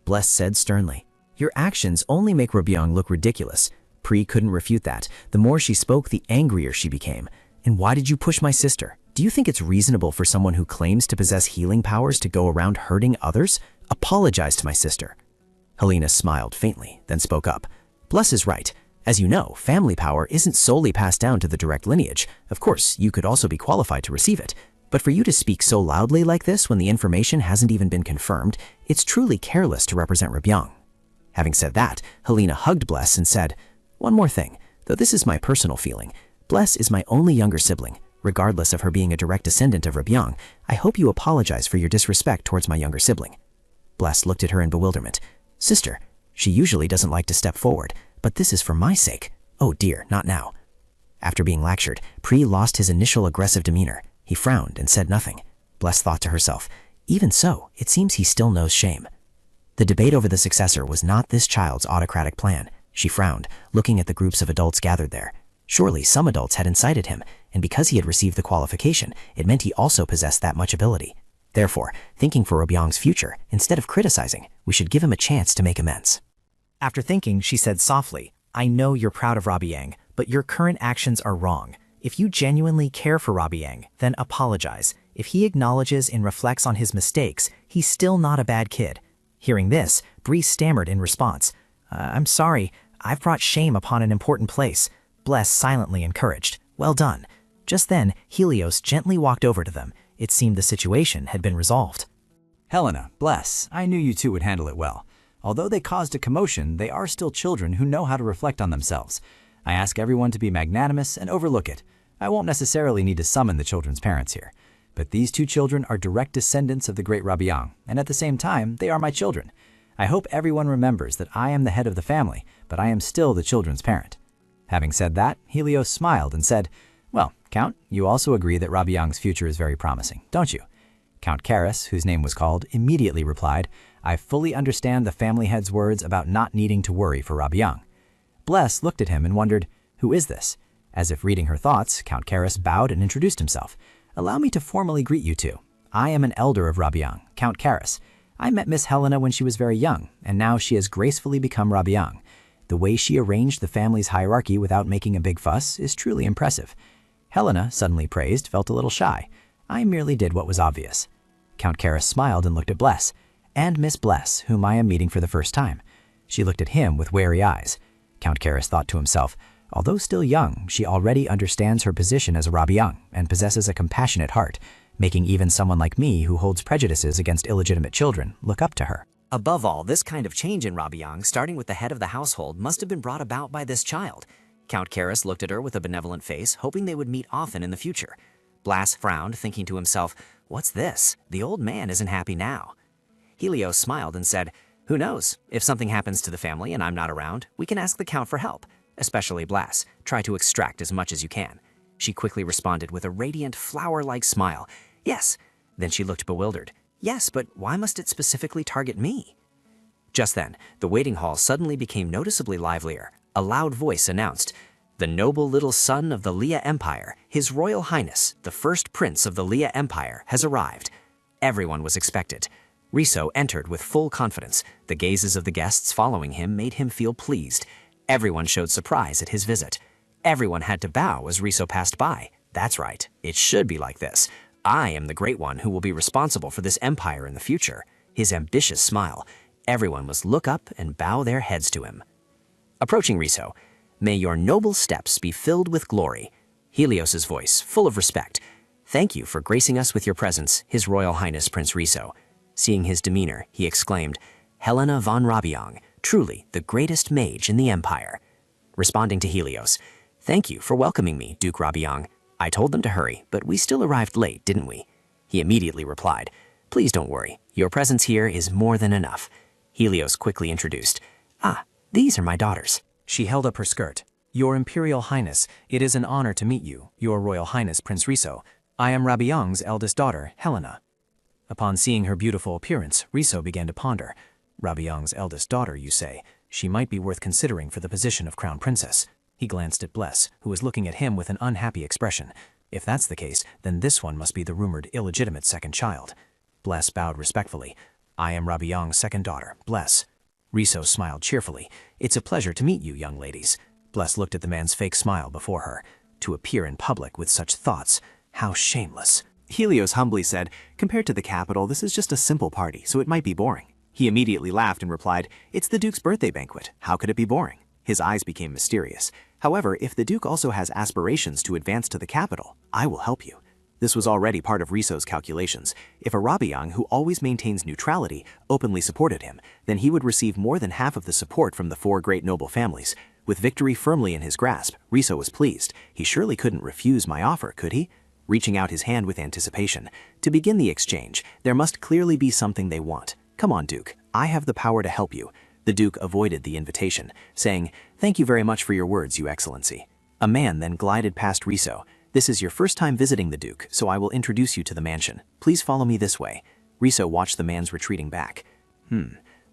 [SPEAKER 1] Bless said sternly, "Your actions only make Reborn look ridiculous." Pri couldn't refute that. The more she spoke, the angrier she became. "And why did you push my sister? Do you think it's reasonable for someone who claims to possess healing powers to go around hurting others? Apologize to my sister." Helena smiled faintly, then spoke up. "Bless is right. As you know, family power isn't solely passed down to the direct lineage. Of course, you could also be qualified to receive it. But for you to speak so loudly like this when the information hasn't even been confirmed, it's truly careless to represent Reborn." Having said that, Helena hugged Bless and said, "One more thing, though this is my personal feeling. Bless is my only younger sibling. Regardless of her being a direct descendant of Reborn, I hope you apologize for your disrespect towards my younger sibling." Bless looked at her in bewilderment. "Sister, she usually doesn't like to step forward, but this is for my sake. Oh dear, not now." After being lectured, Pri lost his initial aggressive demeanor. He frowned and said nothing. Bless thought to herself, even so, it seems he still knows shame. The debate over the successor was not this child's autocratic plan. She frowned, looking at the groups of adults gathered there. Surely some adults had incited him, and because he had received the qualification, it meant he also possessed that much ability. Therefore, thinking for Reborn's future, instead of criticizing, we should give him a chance to make amends.
[SPEAKER 6] After thinking, she said softly, "I know you're proud of Reborn, but your current actions are wrong. If you genuinely care for Reborn, then apologize. If he acknowledges and reflects on his mistakes, he's still not a bad kid." Hearing this, Bree stammered in response, "I'm sorry, I've brought shame upon an important place." Bless silently encouraged, "Well done." Just then, Helios gently walked over to them. It seemed the situation had been resolved.
[SPEAKER 11] Helena, Bless, I knew you two would handle it well. Although they caused a commotion, they are still children who know how to reflect on themselves. I ask everyone to be magnanimous and overlook it. I won't necessarily need to summon the children's parents here. But these two children are direct descendants of the great Reborn, and at the same time, they are my children. I hope everyone remembers that I am the head of the family, but I am still the children's parent. Having said that, Helios smiled and said, "Well, Count, you also agree that Reborn's future is very promising, don't you?" Count Karras, whose name was called, immediately replied, "I fully understand the family head's words about not needing to worry for Reborn." Bless looked at him and wondered, "Who is this?" As if reading her thoughts, Count Karras bowed and introduced himself. "Allow me to formally greet you two. I am an elder of Reborn, Count Karras. I met Miss Helena when she was very young, and now she has gracefully become Reborn. The way she arranged the family's hierarchy without making a big fuss is truly impressive." Helena, suddenly praised, felt a little shy. "I merely did what was obvious." Count Karras smiled and looked at Bless. "And Miss Bless, whom I am meeting for the first time." She looked at him with wary eyes. Count Karras thought to himself, although still young, she already understands her position as a Reborn and possesses a compassionate heart, making even someone like me who holds prejudices against illegitimate children look up to her.
[SPEAKER 6] Above all, this kind of change in Reborn, starting with the head of the household, must have been brought about by this child. Count Karras looked at her with a benevolent face, hoping they would meet often in the future. Bless frowned, thinking to himself, "What's this? The old man isn't happy now." Helios smiled and said, "Who knows? If something happens to the family and I'm not around, we can ask the Count for help. Especially Bless. Try to extract as much as you can." She quickly responded with a radiant, flower-like smile. "Yes." Then she looked bewildered. "Yes, but why must it specifically target me?" Just then, the waiting hall suddenly became noticeably livelier. A loud voice announced, "The noble little son of the Leah Empire, His Royal Highness, the first prince of the Leah Empire, has arrived." Everyone was expected. Riso entered with full confidence. The gazes of the guests following him made him feel pleased. Everyone showed surprise at his visit. Everyone had to bow as Riso passed by. That's right, it should be like this. I am the great one who will be responsible for this empire in the future. His ambitious smile. Everyone must look up and bow their heads to him. Approaching Riso, "May your noble steps be filled with glory." Helios's voice, full of respect. "Thank you for gracing us with your presence, His Royal Highness Prince Riso." Seeing his demeanor, he exclaimed, "Helena von Reborn, truly the greatest mage in the empire." Responding to Helios, "Thank you for welcoming me, Duke Reborn. I told them to hurry, but we still arrived late, didn't we?" He immediately replied, "Please don't worry. Your presence here is more than enough." Helios quickly introduced, "Ah, these are my daughters."
[SPEAKER 1] She held up her skirt. "Your Imperial Highness, it is an honor to meet you, Your Royal Highness Prince Riso. I am Reborn's eldest daughter, Helena." Upon seeing her beautiful appearance, Riso began to ponder. Reborn's eldest daughter, you say? She might be worth considering for the position of Crown Princess. He glanced at Bless, who was looking at him with an unhappy expression.
[SPEAKER 8] If that's the case, then this one must be the rumored illegitimate second child. Bless bowed respectfully. I am Rabiang's second daughter, Bless. Riso smiled cheerfully. It's a pleasure to meet you, young ladies. Bless looked at the man's fake smile before her. To appear in public with such thoughts, how shameless.
[SPEAKER 4] Helios humbly said, compared to the capital, this is just a simple party, so it might be boring. He immediately laughed and replied, it's the Duke's birthday banquet. How could it be boring? His eyes became mysterious. However, if the Duke also has aspirations to advance to the capital, I will help you. This was already part of Riso's calculations. If a Rabiang who always maintains neutrality openly supported him, then he would receive more than half of the support from the 4 great noble families. With victory firmly in his grasp, Riso was pleased. He surely couldn't refuse my offer, could he? Reaching out his hand with anticipation. To begin the exchange, there must clearly be something they want. Come on, Duke. I have the power to help you. The Duke avoided the invitation, saying, thank you very much for your words, Your Excellency. A man then glided past Riso. This is your first time visiting the Duke, so I will introduce you to the mansion. Please follow me this way. Riso watched the man's retreating back.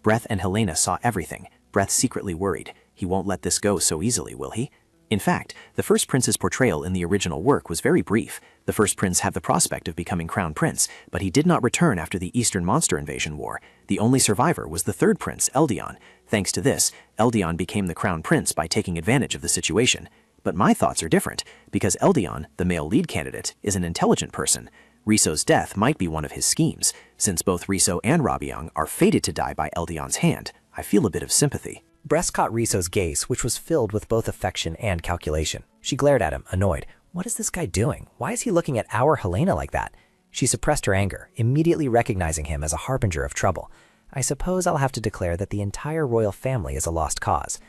[SPEAKER 4] Breath and Helena saw everything. Breath secretly worried. He won't let this go so easily, will he? In fact, the first prince's portrayal in the original work was very brief. The first prince had the prospect of becoming crown prince, but he did not return after the Eastern Monster Invasion War. The only survivor was the third prince, Eldian. Thanks to this, Eldian became the crown prince by taking advantage of the situation. But my thoughts are different, because Eldian, the male lead candidate, is an intelligent person. Riso's death might be one of his schemes. Since both Riso and Rabiang are fated to die by Eldian's hand, I feel a bit of sympathy.
[SPEAKER 6] Bress caught Riso's gaze, which was filled with both affection and calculation. She glared at him, annoyed. What is this guy doing? Why is he looking at our Helena like that? She suppressed her anger, immediately recognizing him as a harbinger of trouble. I suppose I'll have to declare that the entire royal family is a lost cause.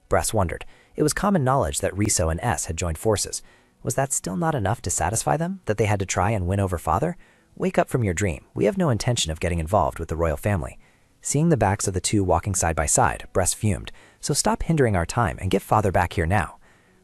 [SPEAKER 6] Bress wondered. It was common knowledge that Riso and S had joined forces. Was that still not enough to satisfy them, that they had to try and win over father? Wake up from your dream. We have no intention of getting involved with the royal family. Seeing the backs of the two walking side by side, Bress fumed. So stop hindering our time and get father back here now.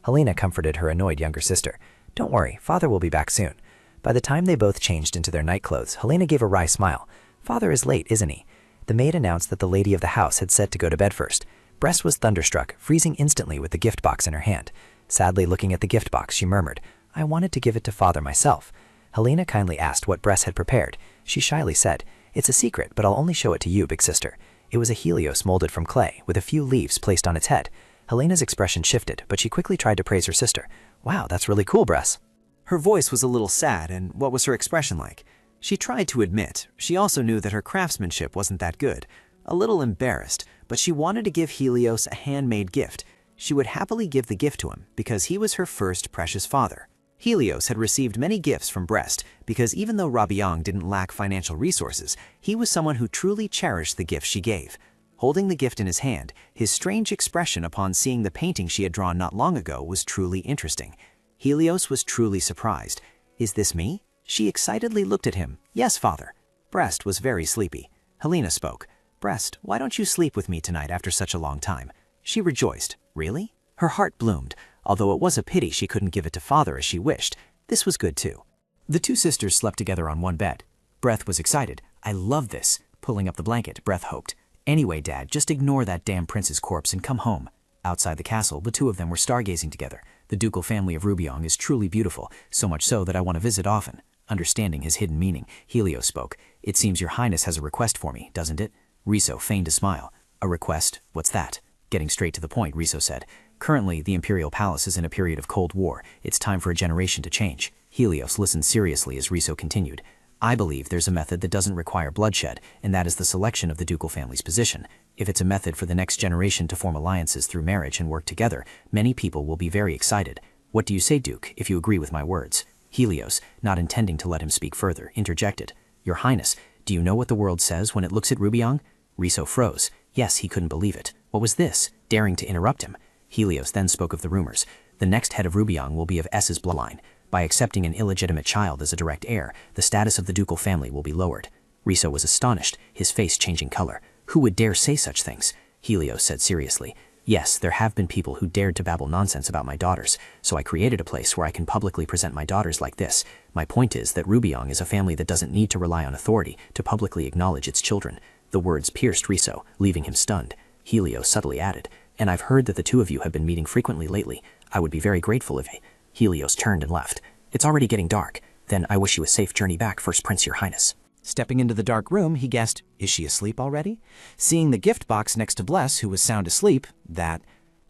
[SPEAKER 6] Helena comforted her annoyed younger sister. Don't worry, father will be back soon. By the time they both changed into their nightclothes, Helena gave a wry smile. Father is late, isn't he? The maid announced that the lady of the house had said to go to bed first. Bress was thunderstruck, freezing instantly with the gift box in her hand. Sadly looking at the gift box, she murmured, I wanted to give it to father myself. Helena kindly asked what Bress had prepared. She shyly said, it's a secret, but I'll only show it to you, big sister. It was a Helios molded from clay, with a few leaves placed on its head. Helena's expression shifted, but she quickly tried to praise her sister. Wow, that's really cool, Bress.
[SPEAKER 2] Her voice was a little sad, and what was her expression like? She tried to admit. She also knew that her craftsmanship wasn't that good. A little embarrassed, but she wanted to give Helios a handmade gift. She would happily give the gift to him because he was her first precious father. Helios had received many gifts from Brest because even though Rabiang didn't lack financial resources, he was someone who truly cherished the gift she gave. Holding the gift in his hand, his strange expression upon seeing the painting she had drawn not long ago was truly interesting. Helios was truly surprised. Is this me? She excitedly looked at him. Yes, father. Brest was very sleepy. Helena spoke. Brest, why don't you sleep with me tonight after such a long time? She rejoiced. Really? Her heart bloomed. Although it was a pity she couldn't give it to father as she wished. This was good too.
[SPEAKER 8] The two sisters slept together on one bed. Breath was excited. I love this. Pulling up the blanket, Breath hoped. Anyway, Dad, just ignore that damn prince's corpse and come home. Outside the castle, the two of them were stargazing together. The ducal family of Rubiang is truly beautiful, so much so that I want to visit often. Understanding his hidden meaning, Helios spoke. It seems your highness has a request for me, doesn't it? Riso feigned a smile. A request? What's that? Getting straight to the point, Riso said. Currently, the Imperial Palace is in a period of Cold War. It's time for a generation to change. Helios listened seriously as Riso continued. I believe there's a method that doesn't require bloodshed, and that is the selection of the ducal family's position. If it's a method for the next generation to form alliances through marriage and work together, many people will be very excited. What do you say, Duke, if you agree with my words? Helios, not intending to let him speak further, interjected. Your Highness, do you know what the world says when it looks at Rubiang? Riso froze. Yes, he couldn't believe it. What was this? Daring to interrupt him. Helios then spoke of the rumors. The next head of Rubiang will be of S's bloodline. By accepting an illegitimate child as a direct heir, the status of the ducal family will be lowered. Riso was astonished, his face changing color. Who would dare say such things? Helios said seriously. Yes, there have been people who dared to babble nonsense about my daughters, so I created a place where I can publicly present my daughters like this. My point is that Rubiang is a family that doesn't need to rely on authority to publicly acknowledge its children. The words pierced Riso, leaving him stunned. Helios subtly added, and I've heard that the two of you have been meeting frequently lately. I would be very grateful if Helios turned and left.
[SPEAKER 10] It's already getting dark. Then I wish you a safe journey back, First Prince, Your Highness.
[SPEAKER 9] Stepping into the dark room, he guessed, is she asleep already? Seeing the gift box next to Bless, who was sound asleep,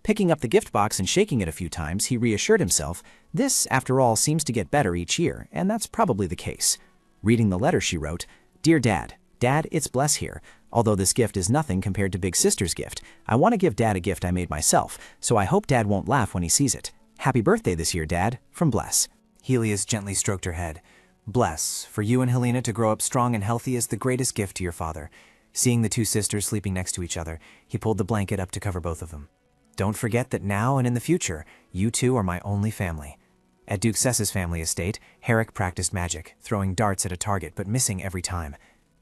[SPEAKER 9] Picking up the gift box and shaking it a few times, he reassured himself, this, after all, seems to get better each year, and that's probably the case. Reading the letter she wrote, Dear Dad, Dad, it's Bless here. Although this gift is nothing compared to Big Sister's gift, I want to give Dad a gift I made myself, so I hope Dad won't laugh when he sees it. Happy birthday this year, Dad, from Bless. Helios gently stroked her head. Bless, for you and Helena to grow up strong and healthy is the greatest gift to your father. Seeing the two sisters sleeping next to each other, he pulled the blanket up to cover both of them. Don't forget that now and in the future, you two are my only family. At Duke Sessa's family estate, Herrick practiced magic, throwing darts at a target but missing every time.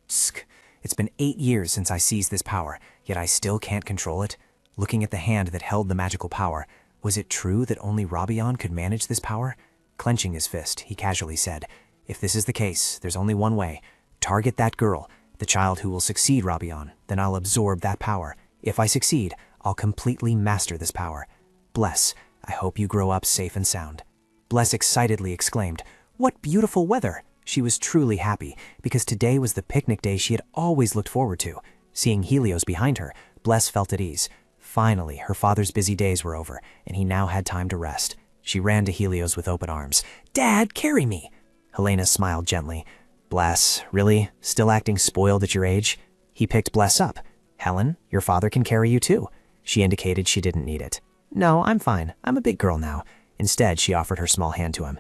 [SPEAKER 9] Tsk. It's been 8 years since I seized this power, yet I still can't control it. Looking at the hand that held the magical power, was it true that only Rabion could manage this power? Clenching his fist, he casually said, If this is the case, there's only one way. Target that girl, the child who will succeed Rabion, then I'll absorb that power. If I succeed, I'll completely master this power. Bless, I hope you grow up safe and sound. Bless excitedly exclaimed, What beautiful weather! She was truly happy, because today was the picnic day she had always looked forward to. Seeing Helios behind her, Bless felt at ease. Finally, her father's busy days were over, and he now had time to rest. She ran to Helios with open arms. Dad, carry me! Helena smiled gently. Bless, really? Still acting spoiled at your age? He picked Bless up. Helen, your father can carry you too. She indicated she didn't need it. No, I'm fine. I'm a big girl now. Instead, she offered her small hand to him.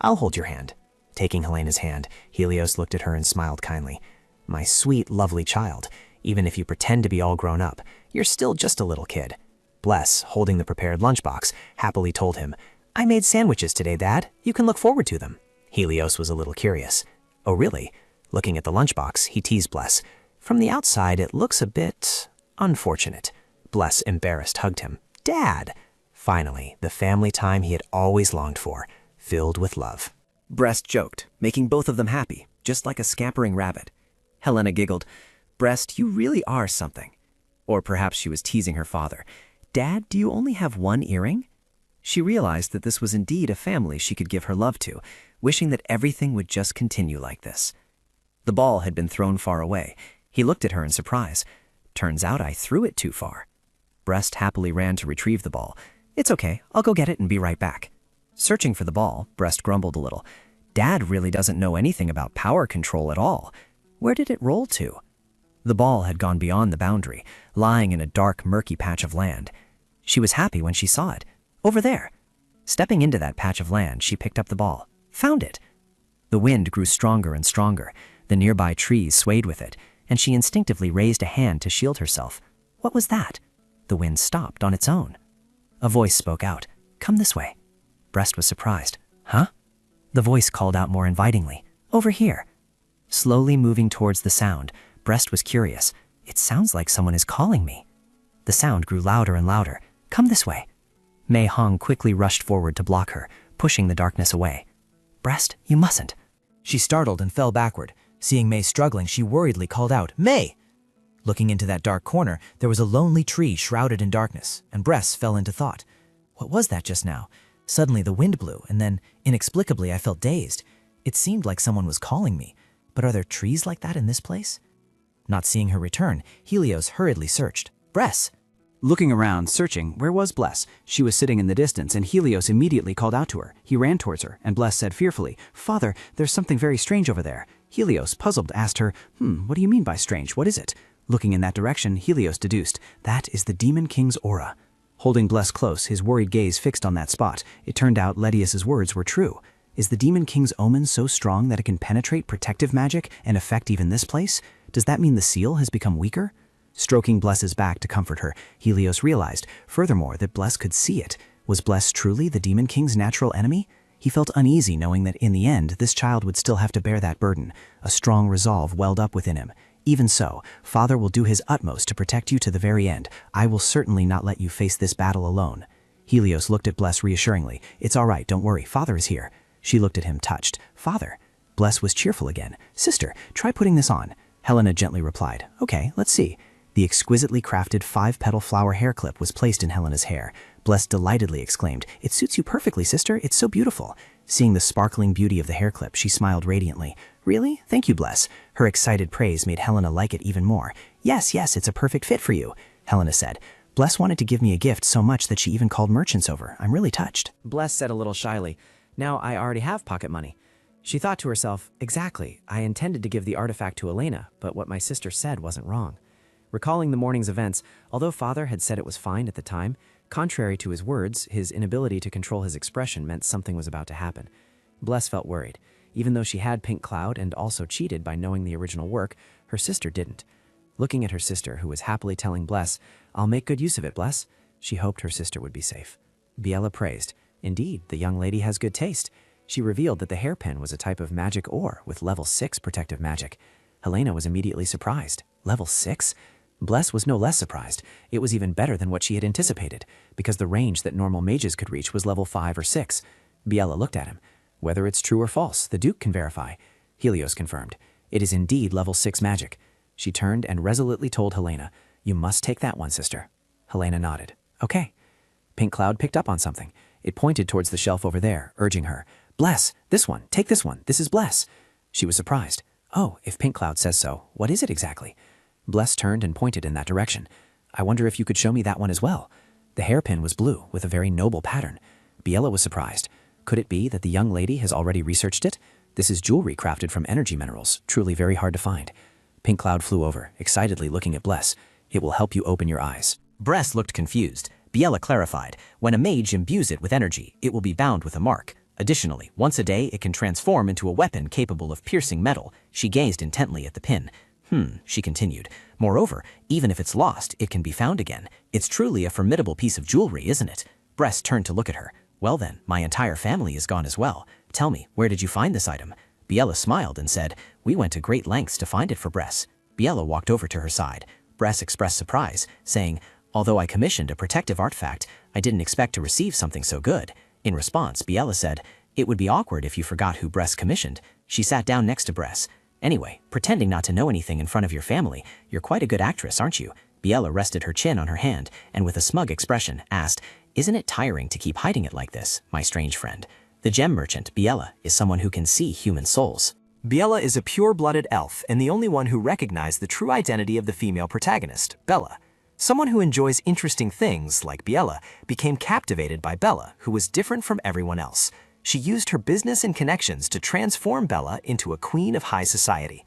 [SPEAKER 9] I'll hold your hand. Taking Helena's hand, Helios looked at her and smiled kindly. My sweet, lovely child, even if you pretend to be all grown up, you're still just a little kid. Bless, holding the prepared lunchbox, happily told him, I made sandwiches today, Dad. You can look forward to them. Helios was a little curious. Oh, really? Looking at the lunchbox, he teased Bless. From the outside, it looks a bit unfortunate. Bless, embarrassed, hugged him. Dad! Finally, the family time he had always longed for, filled with love.
[SPEAKER 13] Breast joked, making both of them happy, just like a scampering rabbit. Helena giggled. Breast, you really are something. Or perhaps she was teasing her father. Dad, do you only have one earring? She realized that this was indeed a family she could give her love to, wishing that everything would just continue like this. The ball had been thrown far away. He looked at her in surprise. Turns out I threw it too far. Breast happily ran to retrieve the ball. It's okay, I'll go get it and be right back. Searching for the ball, Breast grumbled a little. Dad really doesn't know anything about power control at all. Where did it roll to? The ball had gone beyond the boundary, lying in a dark, murky patch of land. She was happy when she saw it. Over there. Stepping into that patch of land, she picked up the ball. Found it. The wind grew stronger and stronger. The nearby trees swayed with it, and she instinctively raised a hand to shield herself. What was that? The wind stopped on its own. A voice spoke out. Come this way. Breast was surprised. Huh? The voice called out more invitingly. Over here. Slowly moving towards the sound, Breast was curious. It sounds like someone is calling me. The sound grew louder and louder. Come this way. Mei Hong quickly rushed forward to block her, pushing the darkness away. Breast, you mustn't.
[SPEAKER 1] She startled and fell backward. Seeing Mei struggling, she worriedly called out, Mei! Looking into that dark corner, there was a lonely tree shrouded in darkness, and Breast fell into thought. What was that just now? Suddenly the wind blew, and then, inexplicably, I felt dazed. It seemed like someone was calling me. But are there trees like that in this place? Not seeing her return, Helios hurriedly searched. Breast!
[SPEAKER 11] Looking around, searching, where was Bless? She was sitting in the distance, and Helios immediately called out to her. He ran towards her, and Bless said fearfully, Father, there's something very strange over there. Helios, puzzled, asked her, what do you mean by strange? What is it? Looking in that direction, Helios deduced, that is the Demon King's aura. Holding Bless close, his worried gaze fixed on that spot, it turned out Ledius's words were true. Is the Demon King's omen so strong that it can penetrate protective magic and affect even this place? Does that mean the seal has become weaker? Stroking Bless's back to comfort her, Helios realized, furthermore, that Bless could see it. Was Bless truly the Demon King's natural enemy? He felt uneasy knowing that in the end, this child would still have to bear that burden. A strong resolve welled up within him. Even so, Father will do his utmost to protect you to the very end. I will certainly not let you face this battle alone. Helios looked at Bless reassuringly. It's all right, don't worry, Father is here. She looked at him, touched. Father? Bless was cheerful again. Sister, try putting this on. Helena gently replied. Okay, let's see. The exquisitely crafted 5-petal flower hair clip was placed in Helena's hair. Bless delightedly exclaimed, It suits you perfectly, sister. It's so beautiful.
[SPEAKER 6] Seeing the sparkling beauty of the hair clip, she smiled radiantly. Really? Thank you, Bless. Her excited praise made Helena like it even more. Yes, it's a perfect fit for you, Helena said. Bless wanted to give me a gift so much that she even called merchants over. I'm really touched.
[SPEAKER 1] Bless said a little shyly, now I already have pocket money. She thought to herself, exactly, I intended to give the artifact to Helena, but what my sister said wasn't wrong. Recalling the morning's events, although father had said it was fine at the time, contrary to his words, his inability to control his expression meant something was about to happen. Bless felt worried. Even though she had Pink Cloud and also cheated by knowing the original work, her sister didn't. Looking at her sister, who was happily telling Bless, I'll make good use of it, Bless, she hoped her sister would be safe. Biella praised. Indeed, the young lady has good taste. She revealed that the hairpin was a type of magic ore with level 6 protective magic. Helena was immediately surprised. Level 6? Bless was no less surprised. It was even better than what she had anticipated, because the range that normal mages could reach was level 5 or 6. Biella looked at him. Whether it's true or false, the Duke can verify. Helios confirmed. It is indeed level 6 magic. She turned and resolutely told Helena, You must take that one, sister. Helena nodded. Okay. Pink Cloud picked up on something. It pointed towards the shelf over there, urging her. Bless, this one, take this one, this is Bless. She was surprised. Oh, if Pink Cloud says so, what is it exactly? Bless turned and pointed in that direction. I wonder if you could show me that one as well. The hairpin was blue, with a very noble pattern. Biella was surprised. Could it be that the young lady has already researched it? This is jewelry crafted from energy minerals, truly very hard to find. Pink Cloud flew over, excitedly looking at Bless. It will help you open your eyes.
[SPEAKER 6] Bress looked confused. Biella clarified, when a mage imbues it with energy, it will be bound with a mark. Additionally, once a day, it can transform into a weapon capable of piercing metal. She gazed intently at the pin. She continued. Moreover, even if it's lost, it can be found again. It's truly a formidable piece of jewelry, isn't it? Bress turned to look at her. Well then, my entire family is gone as well. Tell me, where did you find this item? Biella smiled and said, We went to great lengths to find it for Bress. Biella walked over to her side. Bress expressed surprise, saying, Although I commissioned a protective artifact, I didn't expect to receive something so good. In response, Biella said, It would be awkward if you forgot who Bress commissioned. She sat down next to Bress. Anyway, pretending not to know anything in front of your family, you're quite a good actress, aren't you? Biella rested her chin on her hand, and with a smug expression, asked, Isn't it tiring to keep hiding it like this, my strange friend? The gem merchant, Biella, is someone who can see human souls.
[SPEAKER 8] Biella is a pure-blooded elf and the only one who recognized the true identity of the female protagonist, Bella. Someone who enjoys interesting things, like Biella, became captivated by Bella, who was different from everyone else. She used her business and connections to transform Bella into a queen of high society.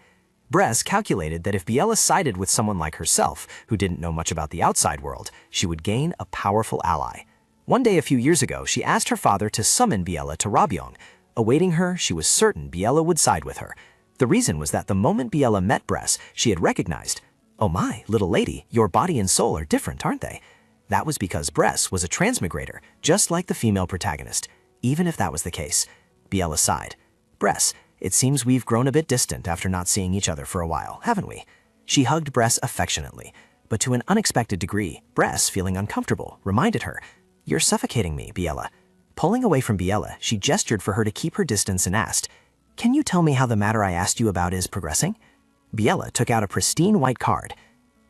[SPEAKER 8] Bress calculated that if Biella sided with someone like herself, who didn't know much about the outside world, she would gain a powerful ally. One day a few years ago, she asked her father to summon Biella to Rabyong. Awaiting her, she was certain Biella would side with her. The reason was that the moment Biella met Bress, she had recognized, Oh my, little lady, your body and soul are different, aren't they? That was because Bress was a transmigrator, just like the female protagonist. Even if that was the case, Biella sighed. Bress, it seems we've grown a bit distant after not seeing each other for a while, haven't we? She hugged Bress affectionately, but to an unexpected degree, Bress, feeling uncomfortable, reminded her, You're suffocating me, Biella. Pulling away from Biella, she gestured for her to keep her distance and asked, Can you tell me how the matter I asked you about is progressing? Biella took out a pristine white card.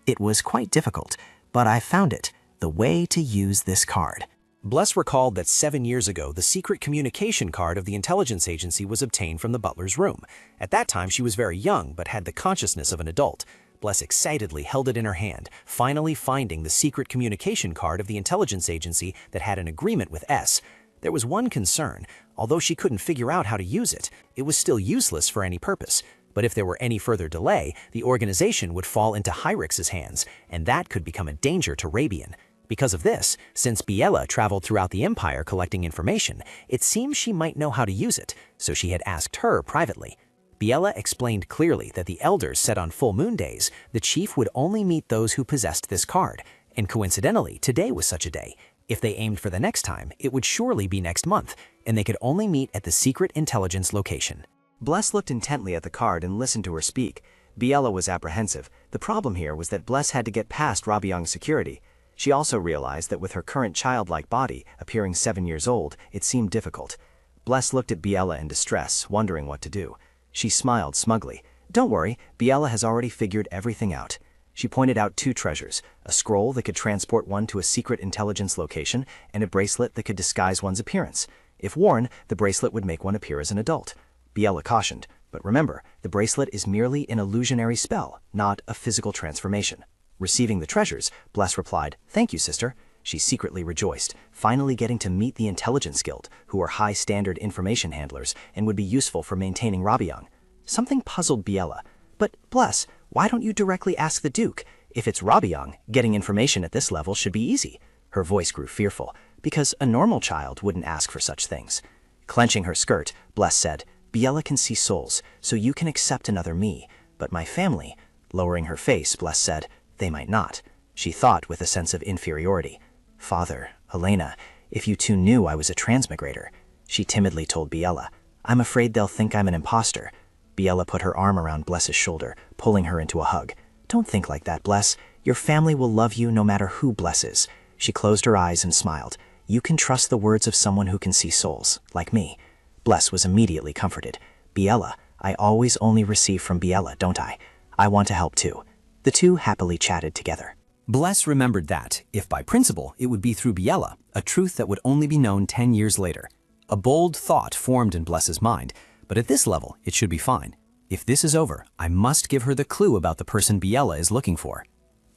[SPEAKER 8] It was quite difficult, but I found it, the way to use this card. Bless recalled that 7 years ago, the secret communication card of the intelligence agency was obtained from the butler's room. At that time, she was very young, but had the consciousness of an adult. Bless excitedly held it in her hand, finally finding the secret communication card of the intelligence agency that had an agreement with S. There was one concern. Although she couldn't figure out how to use it, it was still useless for any purpose. But if there were any further delay, the organization would fall into Hyrix's hands, and that could become a danger to Reborn. Because of this, since Biella traveled throughout the Empire collecting information, it seems she might know how to use it, so she had asked her privately. Biella explained clearly that the elders said on full moon days, the chief would only meet those who possessed this card, and coincidentally, today was such a day. If they aimed for the next time, it would surely be next month, and they could only meet at the secret intelligence location.
[SPEAKER 6] Bless looked intently at the card and listened to her speak. Biella was apprehensive. The problem here was that Bless had to get past Rabyong's security. She also realized that with her current childlike body, appearing 7 years old, it seemed difficult. Bless looked at Biella in distress, wondering what to do. She smiled smugly. Don't worry, Biella has already figured everything out.
[SPEAKER 8] She pointed out 2 treasures, a scroll that could transport one to a secret intelligence location, and a bracelet that could disguise one's appearance. If worn, the bracelet would make one appear as an adult. Biella cautioned, but remember, the bracelet is merely an illusionary spell, not a physical transformation. Receiving the treasures, Bless replied, "Thank you, sister." She secretly rejoiced, finally getting to meet the Intelligence Guild, who are high-standard information handlers and would be useful for maintaining Rabiang. Something puzzled Biella. "But, Bless, why don't you directly ask the Duke? If it's Rabiang, getting information at this level should be easy." Her voice grew fearful, because a normal child wouldn't ask for such things. Clenching her skirt, Bless said, "Biella can see souls, so you can accept another me, but my family—" Lowering her face, Bless said, "They might not." She thought with a sense of inferiority. "Father, Helena, if you two knew I was a transmigrator." She timidly told Biella, "I'm afraid they'll think I'm an imposter." Biella put her arm around Bless's shoulder, pulling her into a hug. "Don't think like that, Bless. Your family will love you no matter who Bless is." She closed her eyes and smiled. "You can trust the words of someone who can see souls, like me." Bless was immediately comforted. "Biella, I always only receive from Biella, don't I? I want to help too." The two happily chatted together.
[SPEAKER 10] Bless remembered that, if by principle, it would be through Biella, a truth that would only be known 10 years later. A bold thought formed in Bless's mind, but at this level, it should be fine. If this is over, I must give her the clue about the person Biella is looking for.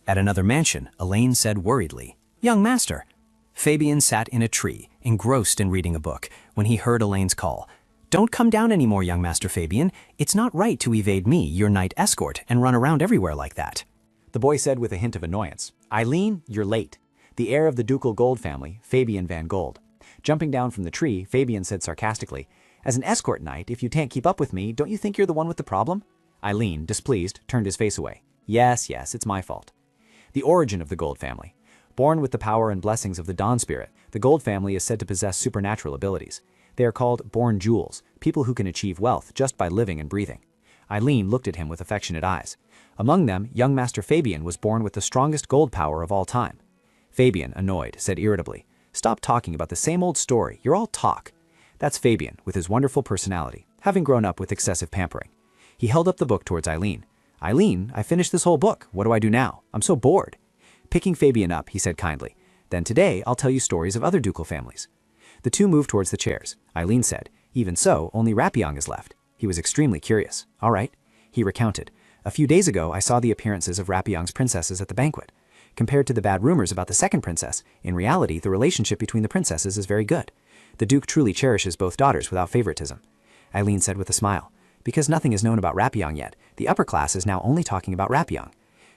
[SPEAKER 10] At another mansion, Elaine said worriedly, "Young master." Fabian sat in a tree, engrossed in reading a book, when he heard Elaine's call. "Don't come down anymore, young master Fabian. It's not right to evade me, your knight escort, and run around everywhere like that."
[SPEAKER 11] The boy said with a hint of annoyance, "Eileen, you're late." The heir of the ducal Gold family, Fabian van Gold. Jumping down from the tree, Fabian said sarcastically, "As an escort knight, if you can't keep up with me, don't you think you're the one with the problem?" Eileen, displeased, turned his face away. Yes, it's my fault." The origin of the Gold family. Born with the power and blessings of the Dawn Spirit, the Gold family is said to possess supernatural abilities. They are called born jewels, people who can achieve wealth just by living and breathing. Eileen looked at him with affectionate eyes. Among them, young Master Fabian was born with the strongest gold power of all time. Fabian, annoyed, said irritably, "Stop talking about the same old story, you're all talk." That's Fabian, with his wonderful personality, having grown up with excessive pampering. He held up the book towards Eileen. "Eileen, I finished this whole book, what do I do now? I'm so bored." Picking Fabian up, he said kindly, "Then today I'll tell you stories of other ducal families." The two moved towards the chairs. Eileen said, "Even so, only Rapiang is left." He was extremely curious. "All right." He recounted, "A few days ago I saw the appearances of Rapiang's princesses at the banquet. Compared to the bad rumors about the second princess, in reality the relationship between the princesses is very good. The Duke truly cherishes both daughters without favoritism." Eileen said with a smile, "Because nothing is known about Rapiang yet, the upper class is now only talking about Rapiang."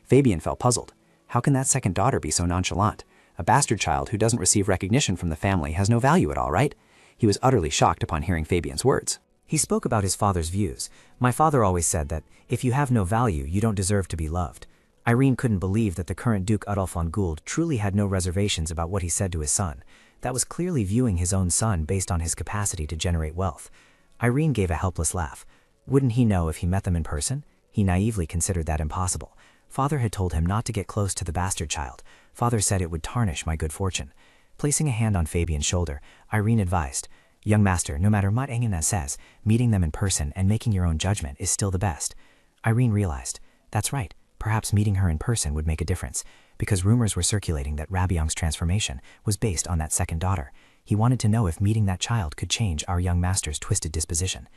[SPEAKER 11] Fabian felt puzzled. How can that second daughter be so nonchalant? A bastard child who doesn't receive recognition from the family has no value at all, right? He was utterly shocked upon hearing Fabian's words.
[SPEAKER 1] He spoke about his father's views. "My father always said that if you have no value, you don't deserve to be loved." Irene couldn't believe that the current Duke Adolf von Gould truly had no reservations about what he said to his son. That was clearly viewing his own son based on his capacity to generate wealth. Irene gave a helpless laugh. Wouldn't he know if he met them in person? He naively considered that impossible. Father had told him not to get close to the bastard child. Father said it would tarnish my good fortune. Placing a hand on Fabian's shoulder, Irene advised, "Young master, no matter what Engina says, meeting them in person and making your own judgment is still the best." Irene realized, that's right, perhaps meeting her in person would make a difference, because rumors were circulating that Rabiang's transformation was based on that second daughter. He wanted to know if meeting that child could change our young master's twisted disposition.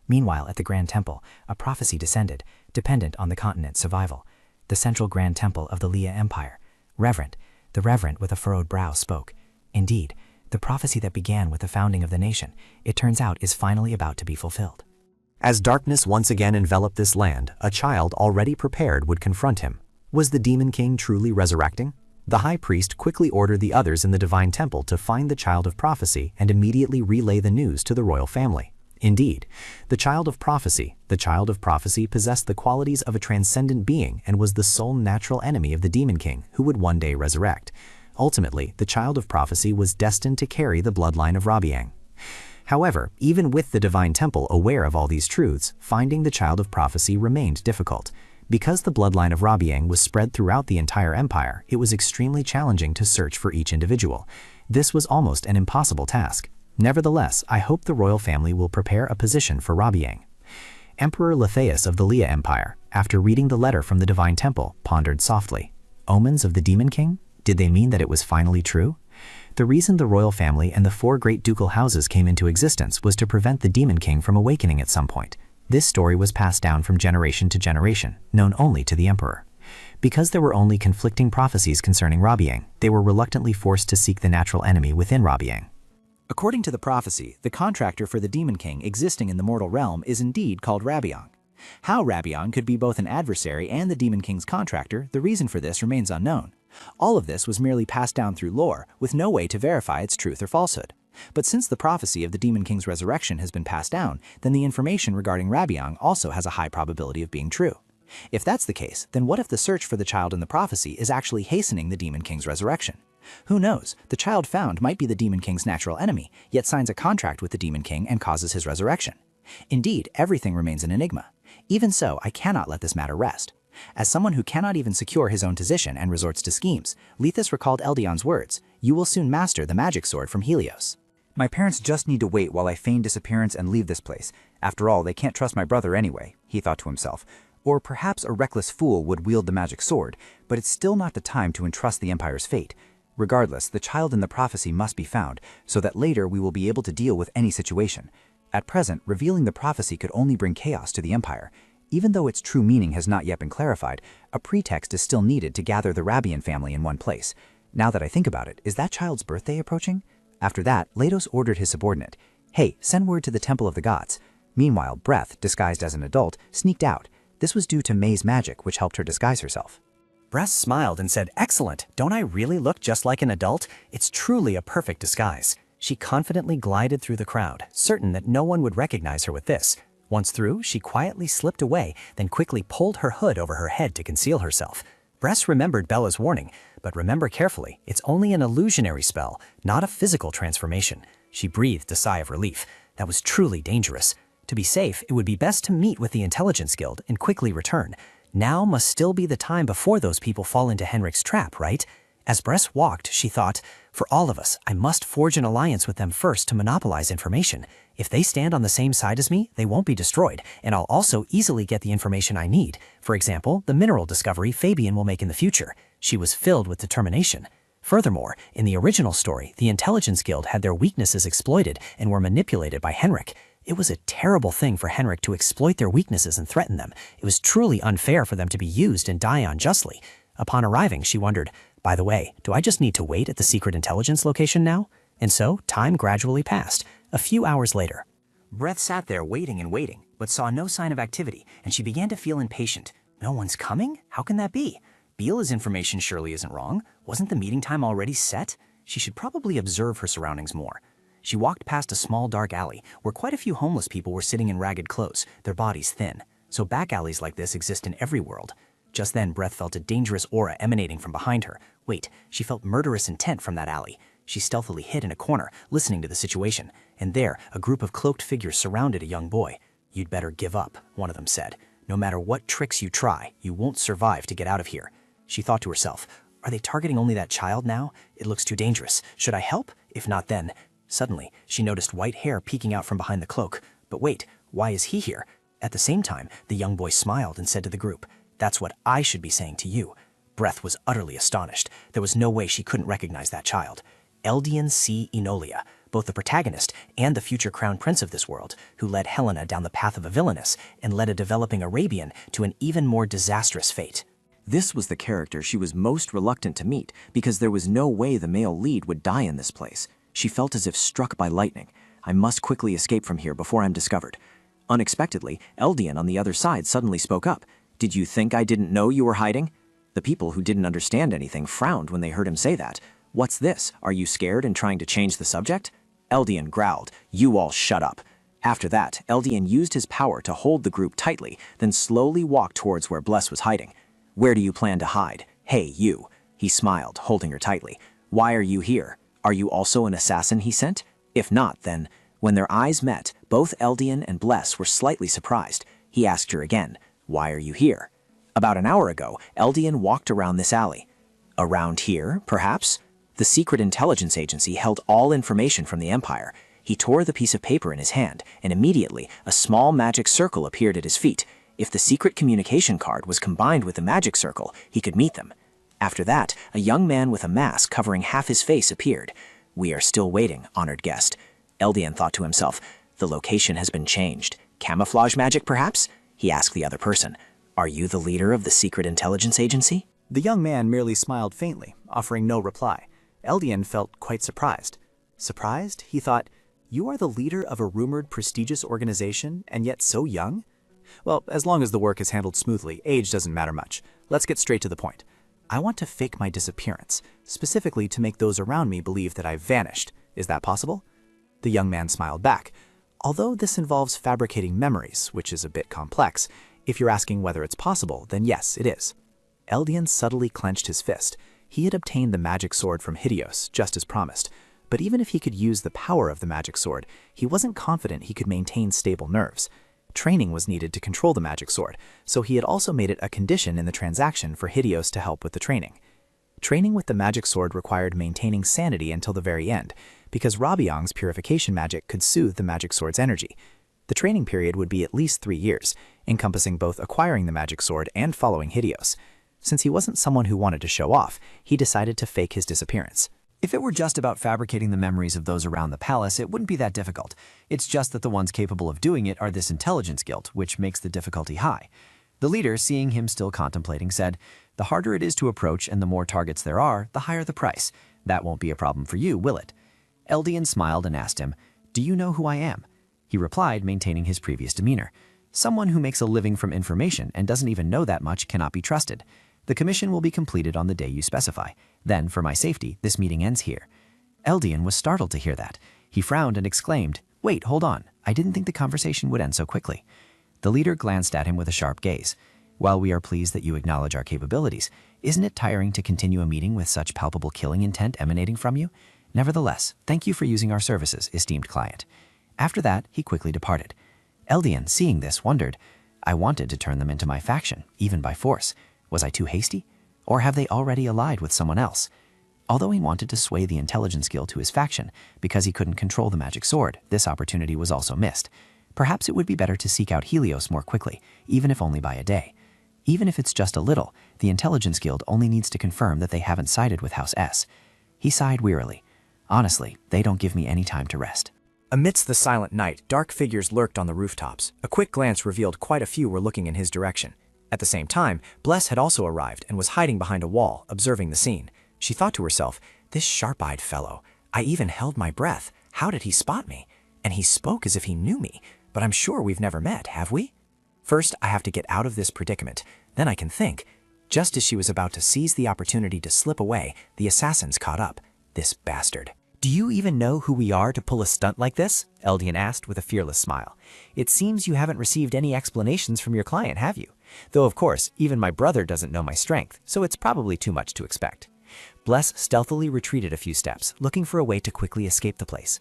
[SPEAKER 1] Meanwhile, at the Grand Temple, a prophecy descended, dependent on the continent's survival. The central Grand Temple of the Leah Empire. The Reverend with a furrowed brow spoke. Indeed, the prophecy that began with the founding of the nation, it turns out is finally about to be fulfilled.
[SPEAKER 6] As darkness once again enveloped this land, a child already prepared would confront him. Was the Demon King truly resurrecting? The High Priest quickly ordered the others in the Divine Temple to find the Child of Prophecy and immediately relay the news to the royal family. Indeed, the Child of Prophecy possessed the qualities of a transcendent being and was the sole natural enemy of the Demon King, who would one day resurrect. Ultimately, the Child of Prophecy was destined to carry the bloodline of Rabiang. However, even with the Divine Temple aware of all these truths, finding the Child of Prophecy remained difficult. Because the bloodline of Rabiang was spread throughout the entire empire, it was extremely challenging to search for each individual. This was almost an impossible task. Nevertheless, I hope the royal family will prepare a position for Rabiang. Emperor Letheus of the Leah Empire, after reading the letter from the Divine Temple, pondered softly. Omens of the Demon King? Did they mean that it was finally true? The reason the royal family and the 4 great ducal houses came into existence was to prevent the Demon King from awakening at some point. This story was passed down from generation to generation, known only to the emperor. Because there were only conflicting prophecies concerning Rabiang, they were reluctantly forced to seek the natural enemy within Rabiang.
[SPEAKER 8] According to the prophecy, the contractor for the Demon King existing in the mortal realm is indeed called Rabiang. How Rabiang could be both an adversary and the Demon King's contractor, the reason for this remains unknown. All of this was merely passed down through lore, with no way to verify its truth or falsehood. But since the prophecy of the Demon King's resurrection has been passed down, then the information regarding Rabiang also has a high probability of being true. If that's the case, then what if the search for the child in the prophecy is actually hastening the Demon King's resurrection? Who knows, the child found might be the Demon King's natural enemy, yet signs a contract with the Demon King and causes his resurrection. Indeed, everything remains an enigma. Even so, I cannot let this matter rest. As someone who cannot even secure his own position and resorts to schemes, Lethus recalled Eldion's words, "You will soon master the magic sword from Helios."
[SPEAKER 2] My parents just need to wait while I feign disappearance and leave this place. After all, they can't trust my brother anyway, he thought to himself. Or perhaps a reckless fool would wield the magic sword, but it's still not the time to entrust the Empire's fate. Regardless, the child in the prophecy must be found, so that later we will be able to deal with any situation. At present, revealing the prophecy could only bring chaos to the Empire. Even though its true meaning has not yet been clarified, a pretext is still needed to gather the Rabian family in one place. Now that I think about it, is that child's birthday approaching? After that, Leidos ordered his subordinate, "Hey, send word to the Temple of the Gods." Meanwhile, Breath, disguised as an adult, sneaked out. This was due to May's magic, which helped her disguise herself.
[SPEAKER 10] Bress smiled and said, "Excellent, don't I really look just like an adult? It's truly a perfect disguise." She confidently glided through the crowd, certain that no one would recognize her with this. Once through, she quietly slipped away, then quickly pulled her hood over her head to conceal herself. Bress remembered Bella's warning, but remember carefully, it's only an illusionary spell, not a physical transformation. She breathed a sigh of relief. That was truly dangerous. To be safe, it would be best to meet with the Intelligence Guild and quickly return. Now must still be the time before those people fall into Henrik's trap, right? As Bress walked, she thought, for all of us, I must forge an alliance with them first to monopolize information. If they stand on the same side as me, they won't be destroyed, and I'll also easily get the information I need. For example, the mineral discovery Fabian will make in the future. She was filled with determination. Furthermore, in the original story, the Intelligence Guild had their weaknesses exploited and were manipulated by Henrik. It was a terrible thing for Henrik to exploit their weaknesses and threaten them. It was truly unfair for them to be used and die unjustly. Upon arriving, she wondered, by the way, do I just need to wait at the secret intelligence location now? And so, time gradually passed. A few hours later, Breath sat there waiting and waiting, but saw no sign of activity, and she began to feel impatient. No one's coming? How can that be? Beela's information surely isn't wrong. Wasn't the meeting time already set? She should probably observe her surroundings more. She walked past a small dark alley where quite a few homeless people were sitting in ragged clothes, their bodies thin. So back alleys like this exist in every world. Just then, Breath felt a dangerous aura emanating from behind her. Wait, she felt murderous intent from that alley. She stealthily hid in a corner, listening to the situation. And there, a group of cloaked figures surrounded a young boy. "You'd better give up," one of them said. "No matter what tricks you try, you won't survive to get out of here." She thought to herself, are they targeting only that child now? It looks too dangerous. Should I help? If not, then... Suddenly, she noticed white hair peeking out from behind the cloak. But wait, why is he here? At the same time, the young boy smiled and said to the group, "That's what I should be saying to you." Breath was utterly astonished. There was no way she couldn't recognize that child. Eldian C. Enolia, both the protagonist and the future crown prince of this world, who led Helena down the path of a villainess and led a developing Arabian to an even more disastrous fate.
[SPEAKER 2] This was the character she was most reluctant to meet because there was no way the male lead would die in this place. She felt as if struck by lightning. I must quickly escape from here before I'm discovered. Unexpectedly, Eldian on the other side suddenly spoke up. "Did you think I didn't know you were hiding?" The people who didn't understand anything frowned when they heard him say that. "What's this? Are you scared and trying to change the subject?" Eldian growled, "You all shut up." After that, Eldian used his power to hold the group tightly, then slowly walked towards where Bless was hiding. "Where do you plan to hide? Hey, you." He smiled, holding her tightly. "Why are you here? Are you also an assassin he sent? If not, then..." When their eyes met, both Eldian and Bless were slightly surprised. He asked her again, "Why are you here?" About an hour ago, Eldian walked around this alley. Around here, perhaps? The secret intelligence agency held all information from the Empire.
[SPEAKER 7] He tore the piece of paper in his hand, and immediately a small magic circle appeared at his feet. If the secret communication card was combined with the magic circle, he could meet them. After that, a young man with a mask covering half his face appeared. "We are still waiting, honored guest." Eldian thought to himself, "The location has been changed. Camouflage magic, perhaps?" He asked the other person, "Are you the leader of the secret intelligence agency?"
[SPEAKER 2] The young man merely smiled faintly, offering no reply. Eldian felt quite surprised. Surprised? He thought, "You are the leader of a rumored prestigious organization, and yet so young?" Well, as long as the work is handled smoothly, age doesn't matter much. Let's get straight to the point. I want to fake my disappearance, specifically to make those around me believe that I've vanished. Is that possible? The young man smiled back. Although this involves fabricating memories, which is a bit complex, if you're asking whether it's possible, then yes, it is. Eldian subtly clenched his fist. He had obtained the magic sword from Helios, just as promised. But even if he could use the power of the magic sword, he wasn't confident he could maintain stable nerves. Training was needed to control the magic sword, so he had also made it a condition in the transaction for Helios to help with the training. Training with the magic sword required maintaining sanity until the very end, because Rabiong's purification magic could soothe the magic sword's energy. The training period would be at least 3 years, encompassing both acquiring the magic sword and following Helios. Since he wasn't someone who wanted to show off, he decided to fake his disappearance.
[SPEAKER 11] If it were just about fabricating the memories of those around the palace, it wouldn't be that difficult. It's just that the ones capable of doing it are this intelligence guild, which makes the difficulty high. The leader, seeing him still contemplating, said, "The harder it is to approach and the more targets there are, the higher the price. That won't be a problem for you, will it?" Eldian smiled and asked him, "Do you know who I am?" He replied, maintaining his previous demeanor. "Someone who makes a living from information and doesn't even know that much cannot be trusted. The commission will be completed on the day you specify. Then, for my safety, this meeting ends here." Eldian was startled to hear that. He frowned and exclaimed, "Wait, hold on. I didn't think the conversation would end so quickly." The leader glanced at him with a sharp gaze. "While we are pleased that you acknowledge our capabilities, isn't it tiring to continue a meeting with such palpable killing intent emanating from you? Nevertheless, thank you for using our services, esteemed client." After that, he quickly departed. Eldian, seeing this, wondered, "I wanted to turn them into my faction, even by force. Was I too hasty? Or have they already allied with someone else?" Although he wanted to sway the intelligence guild to his faction, because he couldn't control the magic sword, this opportunity was also missed. Perhaps it would be better to seek out Helios more quickly, even if only by a day. Even if it's just a little, the intelligence guild only needs to confirm that they haven't sided with House S. He sighed wearily. "Honestly, they don't give me any time to rest."
[SPEAKER 8] Amidst the silent night, dark figures lurked on the rooftops. A quick glance revealed quite a few were looking in his direction. At the same time, Bless had also arrived and was hiding behind a wall, observing the scene. She thought to herself, "This sharp-eyed fellow. I even held my breath. How did he spot me? And he spoke as if he knew me, but I'm sure we've never met, have we? First, I have to get out of this predicament. Then I can think." Just as she was about to seize the opportunity to slip away, the assassins caught up. This bastard. "Do you even know who we are to pull a stunt like this?" Eldian asked with a fearless smile. "It seems you haven't received any explanations from your client, have you? Though, of course, even my brother doesn't know my strength, so it's probably too much to expect." Bless stealthily retreated a few steps, looking for a way to quickly escape the place.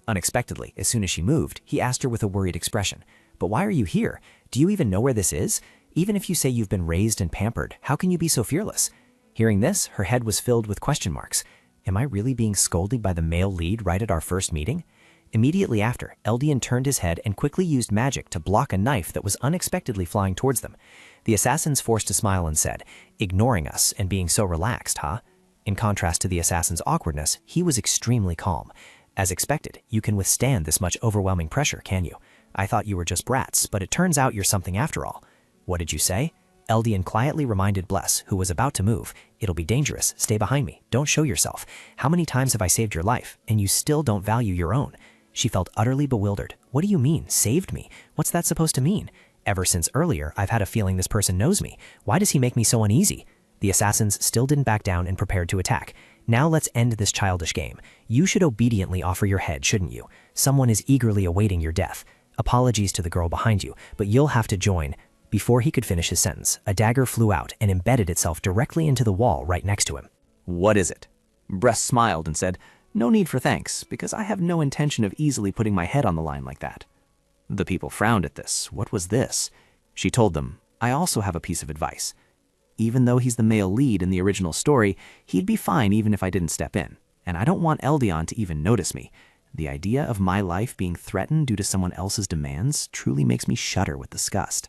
[SPEAKER 8] Unexpectedly, as soon as she moved, he asked her with a worried expression, "But why are you here? Do you even know where this is? Even if you say you've been raised and pampered, how can you be so fearless?" Hearing this, her head was filled with question marks. Am I really being scolded by the male lead right at our first meeting? Immediately after, Eldian turned his head and quickly used magic to block a knife that was unexpectedly flying towards them. The assassins forced a smile and said, "Ignoring us and being so relaxed, huh?" In contrast to the assassin's awkwardness, he was extremely calm. "As expected, you can withstand this much overwhelming pressure, can you? I thought you were just brats, but it turns out you're something after all." "What did you say?" Eldian quietly reminded Bless, who was about to move, "It'll be dangerous. Stay behind me. Don't show yourself. How many times have I saved your life, and you still don't value your own?" She felt utterly bewildered. "What do you mean, saved me? What's that supposed to mean? Ever since earlier, I've had a feeling this person knows me. Why does he make me so uneasy?" The assassins still didn't back down and prepared to attack. "Now let's end this childish game. You should obediently offer your head, shouldn't you? Someone is eagerly awaiting your death. Apologies to the girl behind you, but you'll have to join." Before he could finish his sentence, a dagger flew out and embedded itself directly into the wall right next to him.
[SPEAKER 2] "What is it?" Bress smiled and said, "No need for thanks, because I have no intention of easily putting my head on the line like that." The people frowned at this. What was this? She told them, "I also have a piece of advice. Even though he's the male lead in the original story, he'd be fine even if I didn't step in. And I don't want Eldian to even notice me.
[SPEAKER 9] The idea of my life being threatened due to someone else's demands truly makes me shudder with disgust.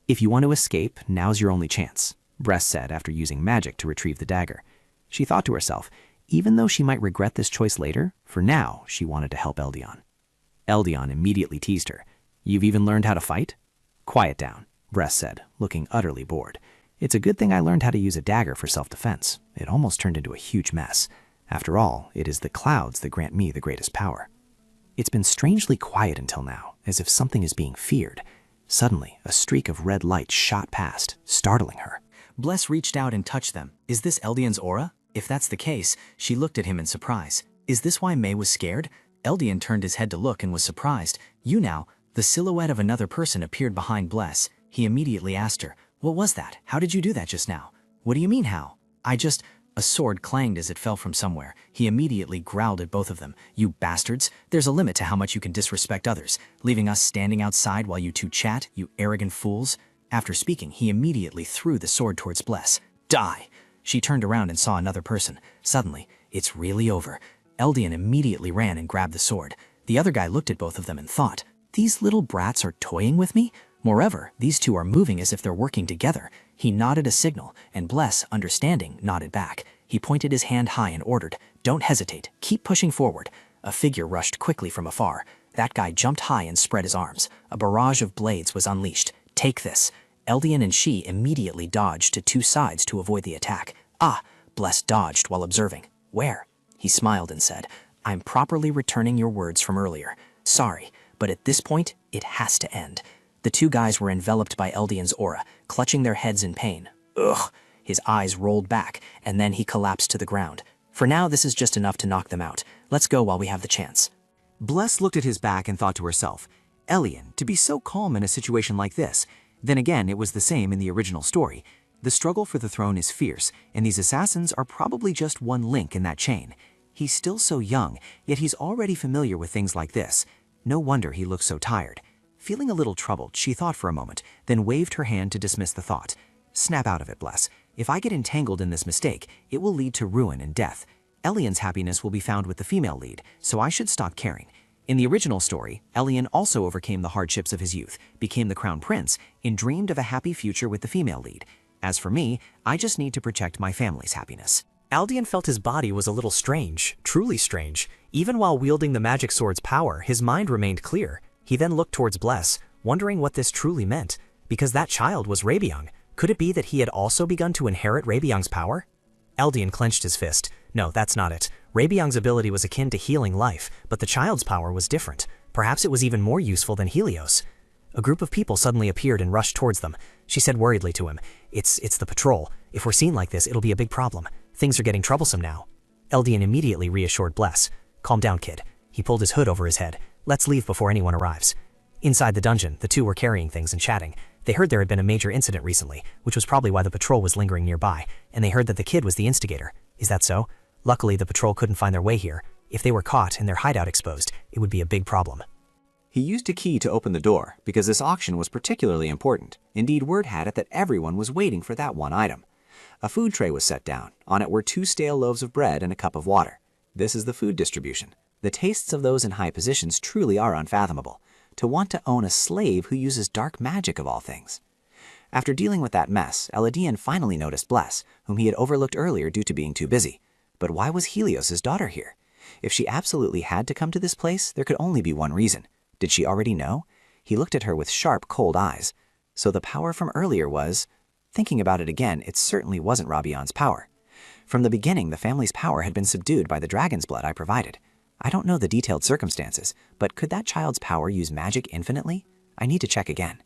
[SPEAKER 9] If you want to escape, now's your only chance, Bress said after using magic to retrieve the dagger. She thought to herself, even though she might regret this choice later, for now she wanted to help Eldian. Eldian immediately teased her. You've even learned how to fight? Quiet down, Bress said, looking utterly bored. It's a good thing I learned how to use a dagger for self-defense. It almost turned into a huge mess. After all, it is the clouds that grant me the greatest power. It's been strangely quiet until now, as if something is being feared. Suddenly, a streak of red light shot past, startling her.
[SPEAKER 6] Bless reached out and touched them. Is this Eldian's aura? If that's the case, she looked at him in surprise. Is this why May was scared? Eldian turned his head to look and was surprised. Now, the silhouette of another person appeared behind Bless. He immediately asked her, what was that? How did you do that just now? What do you mean how? A sword clanged as it fell from somewhere. He immediately growled at both of them. You bastards, there's a limit to how much you can disrespect others, leaving us standing outside while you two chat, you arrogant fools. After speaking, he immediately threw the sword towards Bless. Die! She turned around and saw another person. Suddenly, it's really over. Eldian immediately ran and grabbed the sword. The other guy looked at both of them and thought, these little brats are toying with me? Moreover, these two are moving as if they're working together. He nodded a signal, and Bless, understanding, nodded back. He pointed his hand high and ordered, don't hesitate, keep pushing forward. A figure rushed quickly from afar. That guy jumped high and spread his arms. A barrage of blades was unleashed. Take this. Eldian and she immediately dodged to two sides to avoid the attack. Bless dodged while observing. Where? He smiled and said, I'm properly returning your words from earlier. Sorry, but at this point, it has to end. The two guys were enveloped by Eldian's aura, clutching their heads in pain. Ugh! His eyes rolled back, and then he collapsed to the ground. For now, this is just enough to knock them out. Let's go while we have the chance.
[SPEAKER 8] Bless looked at his back and thought to herself, Eldian, to be so calm in a situation like this. Then again, it was the same in the original story. The struggle for the throne is fierce, and these assassins are probably just one link in that chain. He's still so young, yet he's already familiar with things like this. No wonder he looks so tired. Feeling a little troubled, she thought for a moment, then waved her hand to dismiss the thought. Snap out of it, Bless. If I get entangled in this mistake, it will lead to ruin and death. Eldian's happiness will be found with the female lead, so I should stop caring. In the original story, Eldian also overcame the hardships of his youth, became the crown prince, and dreamed of a happy future with the female lead. As for me, I just need to protect my family's happiness.
[SPEAKER 1] Eldian felt his body was a little strange, truly strange. Even while wielding the magic sword's power, his mind remained clear. He then looked towards Bless, wondering what this truly meant, because that child was Reborn. Could it be that he had also begun to inherit Reborn's power? Eldian clenched his fist. No, that's not it. Reborn's ability was akin to healing life, but the child's power was different. Perhaps it was even more useful than Helios. A group of people suddenly appeared and rushed towards them. She said worriedly to him, It's the patrol. If we're seen like this, it'll be a big problem. Things are getting troublesome now. Eldian immediately reassured Bless. Calm down, kid. He pulled his hood over his head. Let's leave before anyone arrives. Inside the dungeon, the two were carrying things and chatting. They heard there had been a major incident recently, which was probably why the patrol was lingering nearby, and they heard that the kid was the instigator. Is that so? Luckily, the patrol couldn't find their way here. If they were caught and their hideout exposed, it would be a big problem.
[SPEAKER 2] He used a key to open the door, because this auction was particularly important. Indeed, word had it that everyone was waiting for that one item. A food tray was set down. On it were 2 stale loaves of bread and a cup of water. This is the food distribution. The tastes of those in high positions truly are unfathomable. To want to own a slave who uses dark magic of all things. After dealing with that mess, Eldian finally noticed Bless, whom he had overlooked earlier due to being too busy. But why was Helios' daughter here? If she absolutely had to come to this place, there could only be one reason. Did she already know? He looked at her with sharp, cold eyes. So the power from earlier was... Thinking about it again, it certainly wasn't Reborn's power. From the beginning, the family's power had been subdued by the dragon's blood I provided. I don't know the detailed circumstances, but could that child's power use magic infinitely? I need to check again.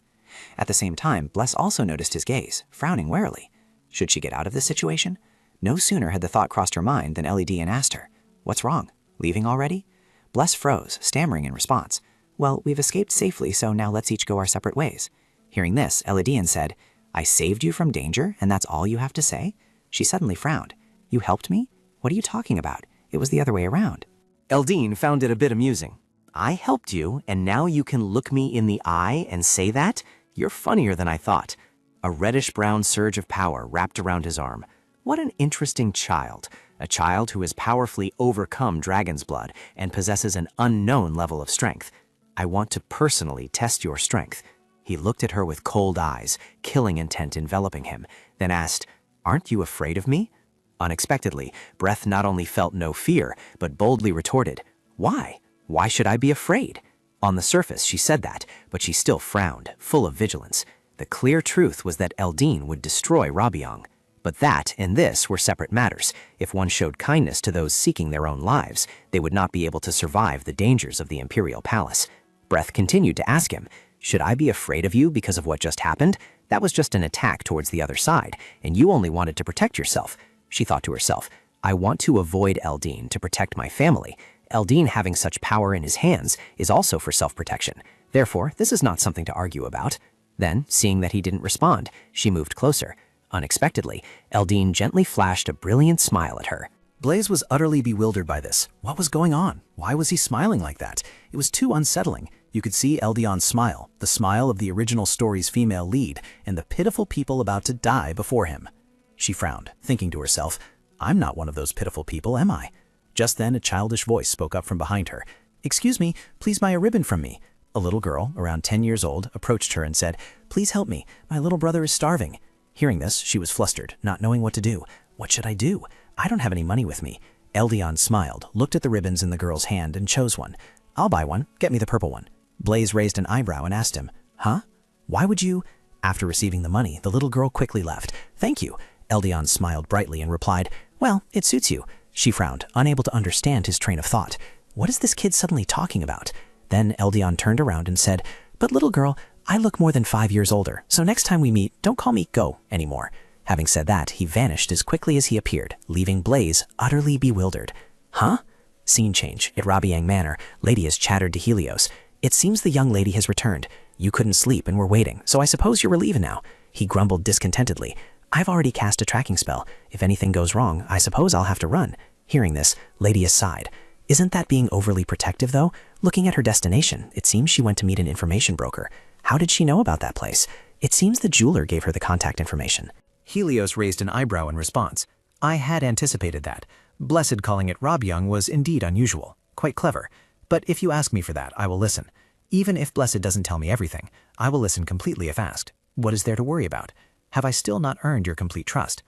[SPEAKER 2] At the same time, Bless also noticed his gaze, frowning warily. Should she get out of this situation? No sooner had the thought crossed her mind than Eldian asked her, What's wrong? Leaving already? Bless froze, stammering in response. Well, we've escaped safely, so now let's each go our separate ways. Hearing this, Eldian said, I saved you from danger, and that's all you have to say? She suddenly frowned. You helped me? What are you talking about? It was the other way around.
[SPEAKER 9] Eldian found it a bit amusing. I helped you, and now you can look me in the eye and say that? You're funnier than I thought. A reddish-brown surge of power wrapped around his arm. What an interesting child.
[SPEAKER 6] a child who has powerfully overcome dragon's blood and possesses an unknown level of strength. I want to personally test your strength." He looked at her with cold eyes, killing intent enveloping him, then asked, "Aren't you afraid of me?" Unexpectedly, Breath not only felt no fear, but boldly retorted, "Why? Why should I be afraid?" On the surface, she said that, but she still frowned, full of vigilance. The clear truth was that Eldin would destroy Rabiang. But that and this were separate matters. If one showed kindness to those seeking their own lives, they would not be able to survive the dangers of the Imperial Palace. Breath continued to ask him, "Should I be afraid of you because of what just happened? That was just an attack towards the other side, and you only wanted to protect yourself." She thought to herself, "I want to avoid Eldin to protect my family. Eldin having such power in his hands is also for self-protection. Therefore, this is not something to argue about." Then, seeing that he didn't respond, she moved closer. Unexpectedly, Eldin gently flashed a brilliant smile at her.
[SPEAKER 8] Blaze was utterly bewildered by this. What was going on? Why was he smiling like that? It was too unsettling. You could see Eldion's smile, the smile of the original story's female lead, and the pitiful people about to die before him. She frowned, thinking to herself, "I'm not one of those pitiful people, am I?" Just then, a childish voice spoke up from behind her. "Excuse me, please buy a ribbon from me." A little girl, around 10 years old, approached her and said, "Please help me. My little brother is starving." Hearing this, she was flustered, not knowing what to do. "What should I do? I don't have any money with me." Eldian smiled, looked at the ribbons in the girl's hand, and chose one. "I'll buy one. Get me the purple one." Blaze raised an eyebrow and asked him, "Huh? Why would you?" After receiving the money, the little girl quickly left. "Thank you." Eldian smiled brightly and replied, "Well, it suits you." She frowned, unable to understand his train of thought. What is this kid suddenly talking about? Then Eldian turned around and said, "But little girl, I look more than 5 years older, so next time we meet, don't call me Go anymore." Having said that, he vanished as quickly as he appeared, leaving Blaze utterly bewildered. Huh? Scene change. At Rabiang Manor, Lady has chattered to Helios. "It seems the young lady has returned. You couldn't sleep and were waiting, so I suppose you're relieved now." He grumbled discontentedly. "I've already cast a tracking spell. If anything goes wrong, I suppose I'll have to run." Hearing this, Lady sighed. Isn't that being overly protective, though? Looking at her destination, it seems she went to meet an information broker. How did she know about that place? It seems the jeweler gave her the contact information. Helios raised an eyebrow in response. "I had anticipated that. Blessed calling it Rabiang was indeed unusual. Quite clever. But if you ask me for that, I will listen. Even if Blessed doesn't tell me everything, I will listen completely if asked. What is there to worry about? Have I still not earned your complete trust?"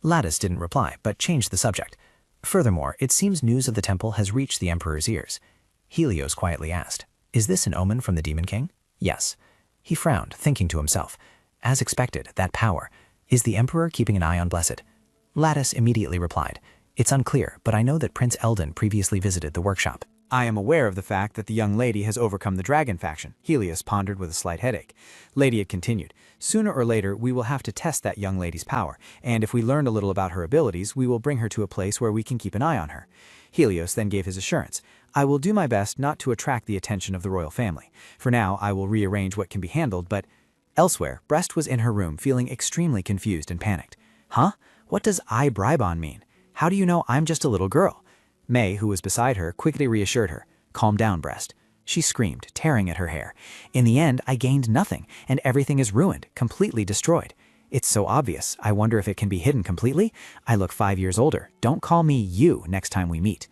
[SPEAKER 8] Lattice didn't reply, but changed the subject. "Furthermore, it seems news of the temple has reached the Emperor's ears." Helios quietly asked, "Is this an omen from the Demon King?" "Yes." He frowned, thinking to himself, "As expected, that power. Is the Emperor keeping an eye on Blessed?" Lattice immediately replied, "It's unclear, but I know that Prince Eldon previously visited the workshop."
[SPEAKER 2] "I am aware of the fact that the young lady has overcome the dragon faction," Helios pondered with a slight headache. Lady had continued, "Sooner or later, we will have to test that young lady's power, and if we learn a little about her abilities, we will bring her to a place where we can keep an eye on her." Helios then gave his assurance, "I will do my best not to attract the attention of the royal family. For now, I will rearrange what can be handled, but—" Elsewhere, Breast was in her room feeling extremely confused and panicked. "Huh? What does I bribe on mean? How do you know I'm just a little girl?" May, who was beside her, quickly reassured her. "Calm down, Breast." She screamed, tearing at her hair. "In the end, I gained nothing, and everything is ruined, completely destroyed. It's so obvious. I wonder if it can be hidden completely? I look 5 years older. Don't call me you next time we meet."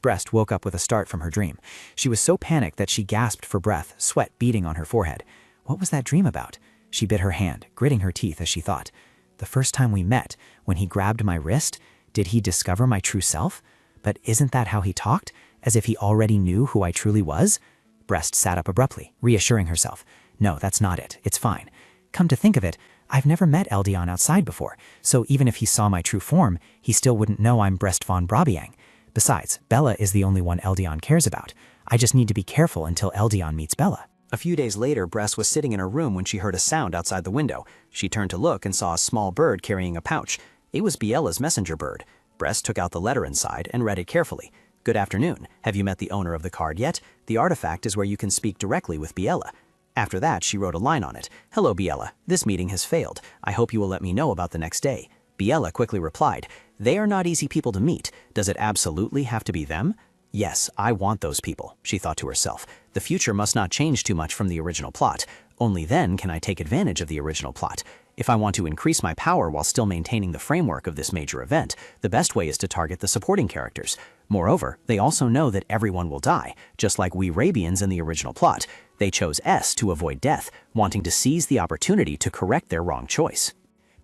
[SPEAKER 2] Breast woke up with a start from her dream. She was so panicked that she gasped for breath, sweat beading on her forehead. What was that dream about? She bit her hand, gritting her teeth as she thought. The first time we met, when he grabbed my wrist, did he discover my true self? But isn't that how he talked? As if he already knew who I truly was? Breast sat up abruptly, reassuring herself. "No, that's not it. It's fine. Come to think of it, I've never met Eldian outside before, so even if he saw my true form, he still wouldn't know I'm Breast von Brabiang. Besides, Bella is the only one Eldian cares about. I just need to be careful until Eldian meets Bella." A few days later, Breast was sitting in her room when she heard a sound outside the window. She turned to look and saw a small bird carrying a pouch. It was Biella's messenger bird. Breast took out the letter inside and read it carefully. "Good afternoon. Have you met the owner of the card yet? The artifact is where you can speak directly with Biella." After that, she wrote a line on it. "Hello, Biella. This meeting has failed. I hope you will let me know about the next day." Biella quickly replied, "They are not easy people to meet. Does it absolutely have to be them?" "Yes, I want those people," she thought to herself. "The future must not change too much from the original plot. Only then can I take advantage of the original plot.
[SPEAKER 8] If I want to increase my power while still maintaining the framework of this major event, the best way is to target the supporting characters. Moreover, they also know that everyone will die, just like we Rabians in the original plot. They chose S to avoid death, wanting to seize the opportunity to correct their wrong choice.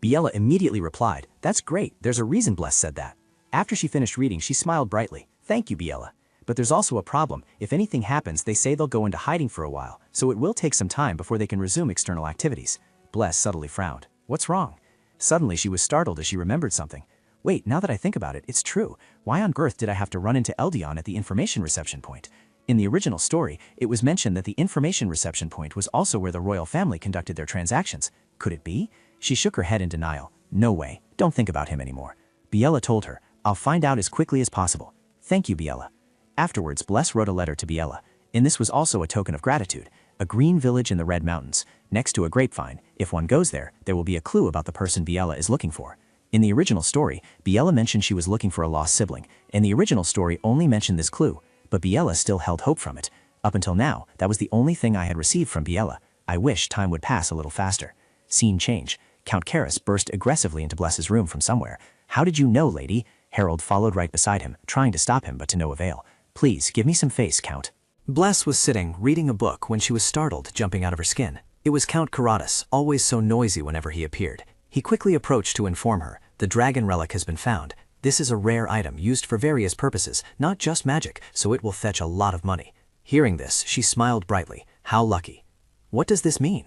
[SPEAKER 11] Biella immediately replied, "That's great, there's a reason Bless said that." After she finished reading, she smiled brightly. "Thank you, Biella. But there's also a problem. If anything happens, they say they'll go into hiding for a while, so it will take some time before they can resume external activities." Bless subtly frowned. "What's wrong?" Suddenly she was startled as she remembered something. "Wait, now that I think about it, it's true. Why on earth did I have to run into Eldian at the information reception point? In the original story, it was mentioned that the information reception point was also where the royal family conducted their transactions. Could it be?" She shook her head in denial. "No way. Don't think about him anymore." Biella told her, "I'll find out as quickly as possible." "Thank you, Biella." Afterwards, Bless wrote a letter to Biella, and this was also a token of gratitude. A green village in the Red Mountains, next to a grapevine. If one goes there, there will be a clue about the person Biella is looking for. In the original story, Biella mentioned she was looking for a lost sibling, and the original story only mentioned this clue, but Biella still held hope from it. Up until now, that was the only thing I had received from Biella. I wish time would pass a little faster. Scene change. Count Karras burst aggressively into Bless's room from somewhere. "How did you know, lady?" Harold followed right beside him, trying to stop him but to no avail. "Please, give me some face, Count."
[SPEAKER 8] Bless was sitting, reading a book, when she was startled, jumping out of her skin. It was Count Karras, always so noisy whenever he appeared. He quickly approached to inform her, "The dragon relic has been found. This is a rare item used for various purposes, not just magic, so it will fetch a lot of money." Hearing this, she smiled brightly. How lucky. What does this mean?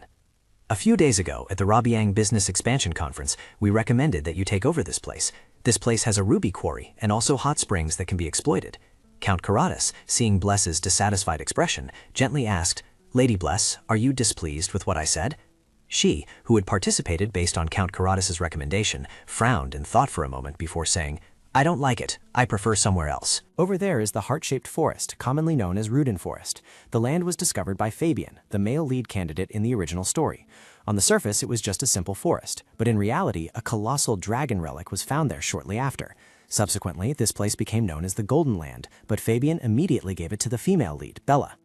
[SPEAKER 8] A few days ago, at the Rabiang Business Expansion Conference, we recommended that you take over this place. This place has a ruby quarry and also hot springs that can be exploited. Count Karras, seeing Bless's dissatisfied expression, gently asked, "Lady Bless, are you displeased with what I said?" She, who had participated based on Count Karras's recommendation, frowned and thought for a moment before saying, "I don't like it. I prefer somewhere else."
[SPEAKER 5] Over there is the heart-shaped forest, commonly known as Rudin Forest. The land was discovered by Fabian, the male lead candidate in the original story. On the surface, it was just a simple forest, but in reality, a colossal dragon relic was found there shortly after. Subsequently, this place became known as the Golden Land, but Fabian immediately gave it to the female lead, Bella.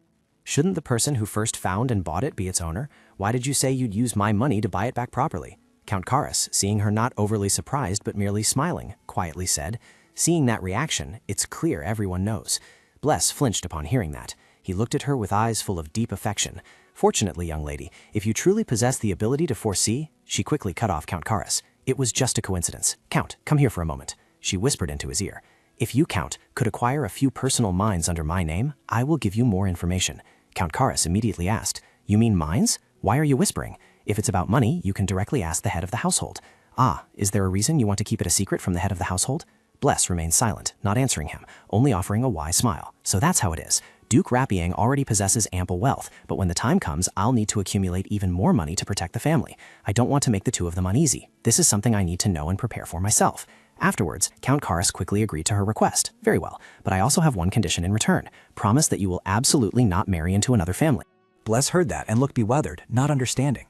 [SPEAKER 5] Shouldn't the person who first found and bought it be its owner? Why did you say you'd use my money to buy it back properly? Count Karras, seeing her not overly surprised but merely smiling, quietly said, "Seeing that reaction, it's clear everyone knows." Bless flinched upon hearing that. He looked at her with eyes full of deep affection. "Fortunately, young lady, if you truly possess the ability to foresee..." She quickly cut off Count Karras. "It was just a coincidence. Count, come here for a moment." She whispered into his ear. "If you, Count, could acquire a few personal mines under my name, I will give you more information." Count Karras immediately asked, "You mean mines? Why are you whispering? If it's about money, you can directly ask the head of the household." "Ah, is there a reason you want to keep it a secret from the head of the household?" Bless remained silent, not answering him, only offering a wise smile. "So that's how it is. Duke Rapiang already possesses ample wealth, but when the time comes, I'll need to accumulate even more money to protect the family. I don't want to make the two of them uneasy. This is something I need to know and prepare for myself." Afterwards, Count Karras quickly agreed to her request. "Very well, but I also have one condition in return. Promise that you will absolutely not marry into another family."
[SPEAKER 11] Bless heard that and looked bewildered, not understanding.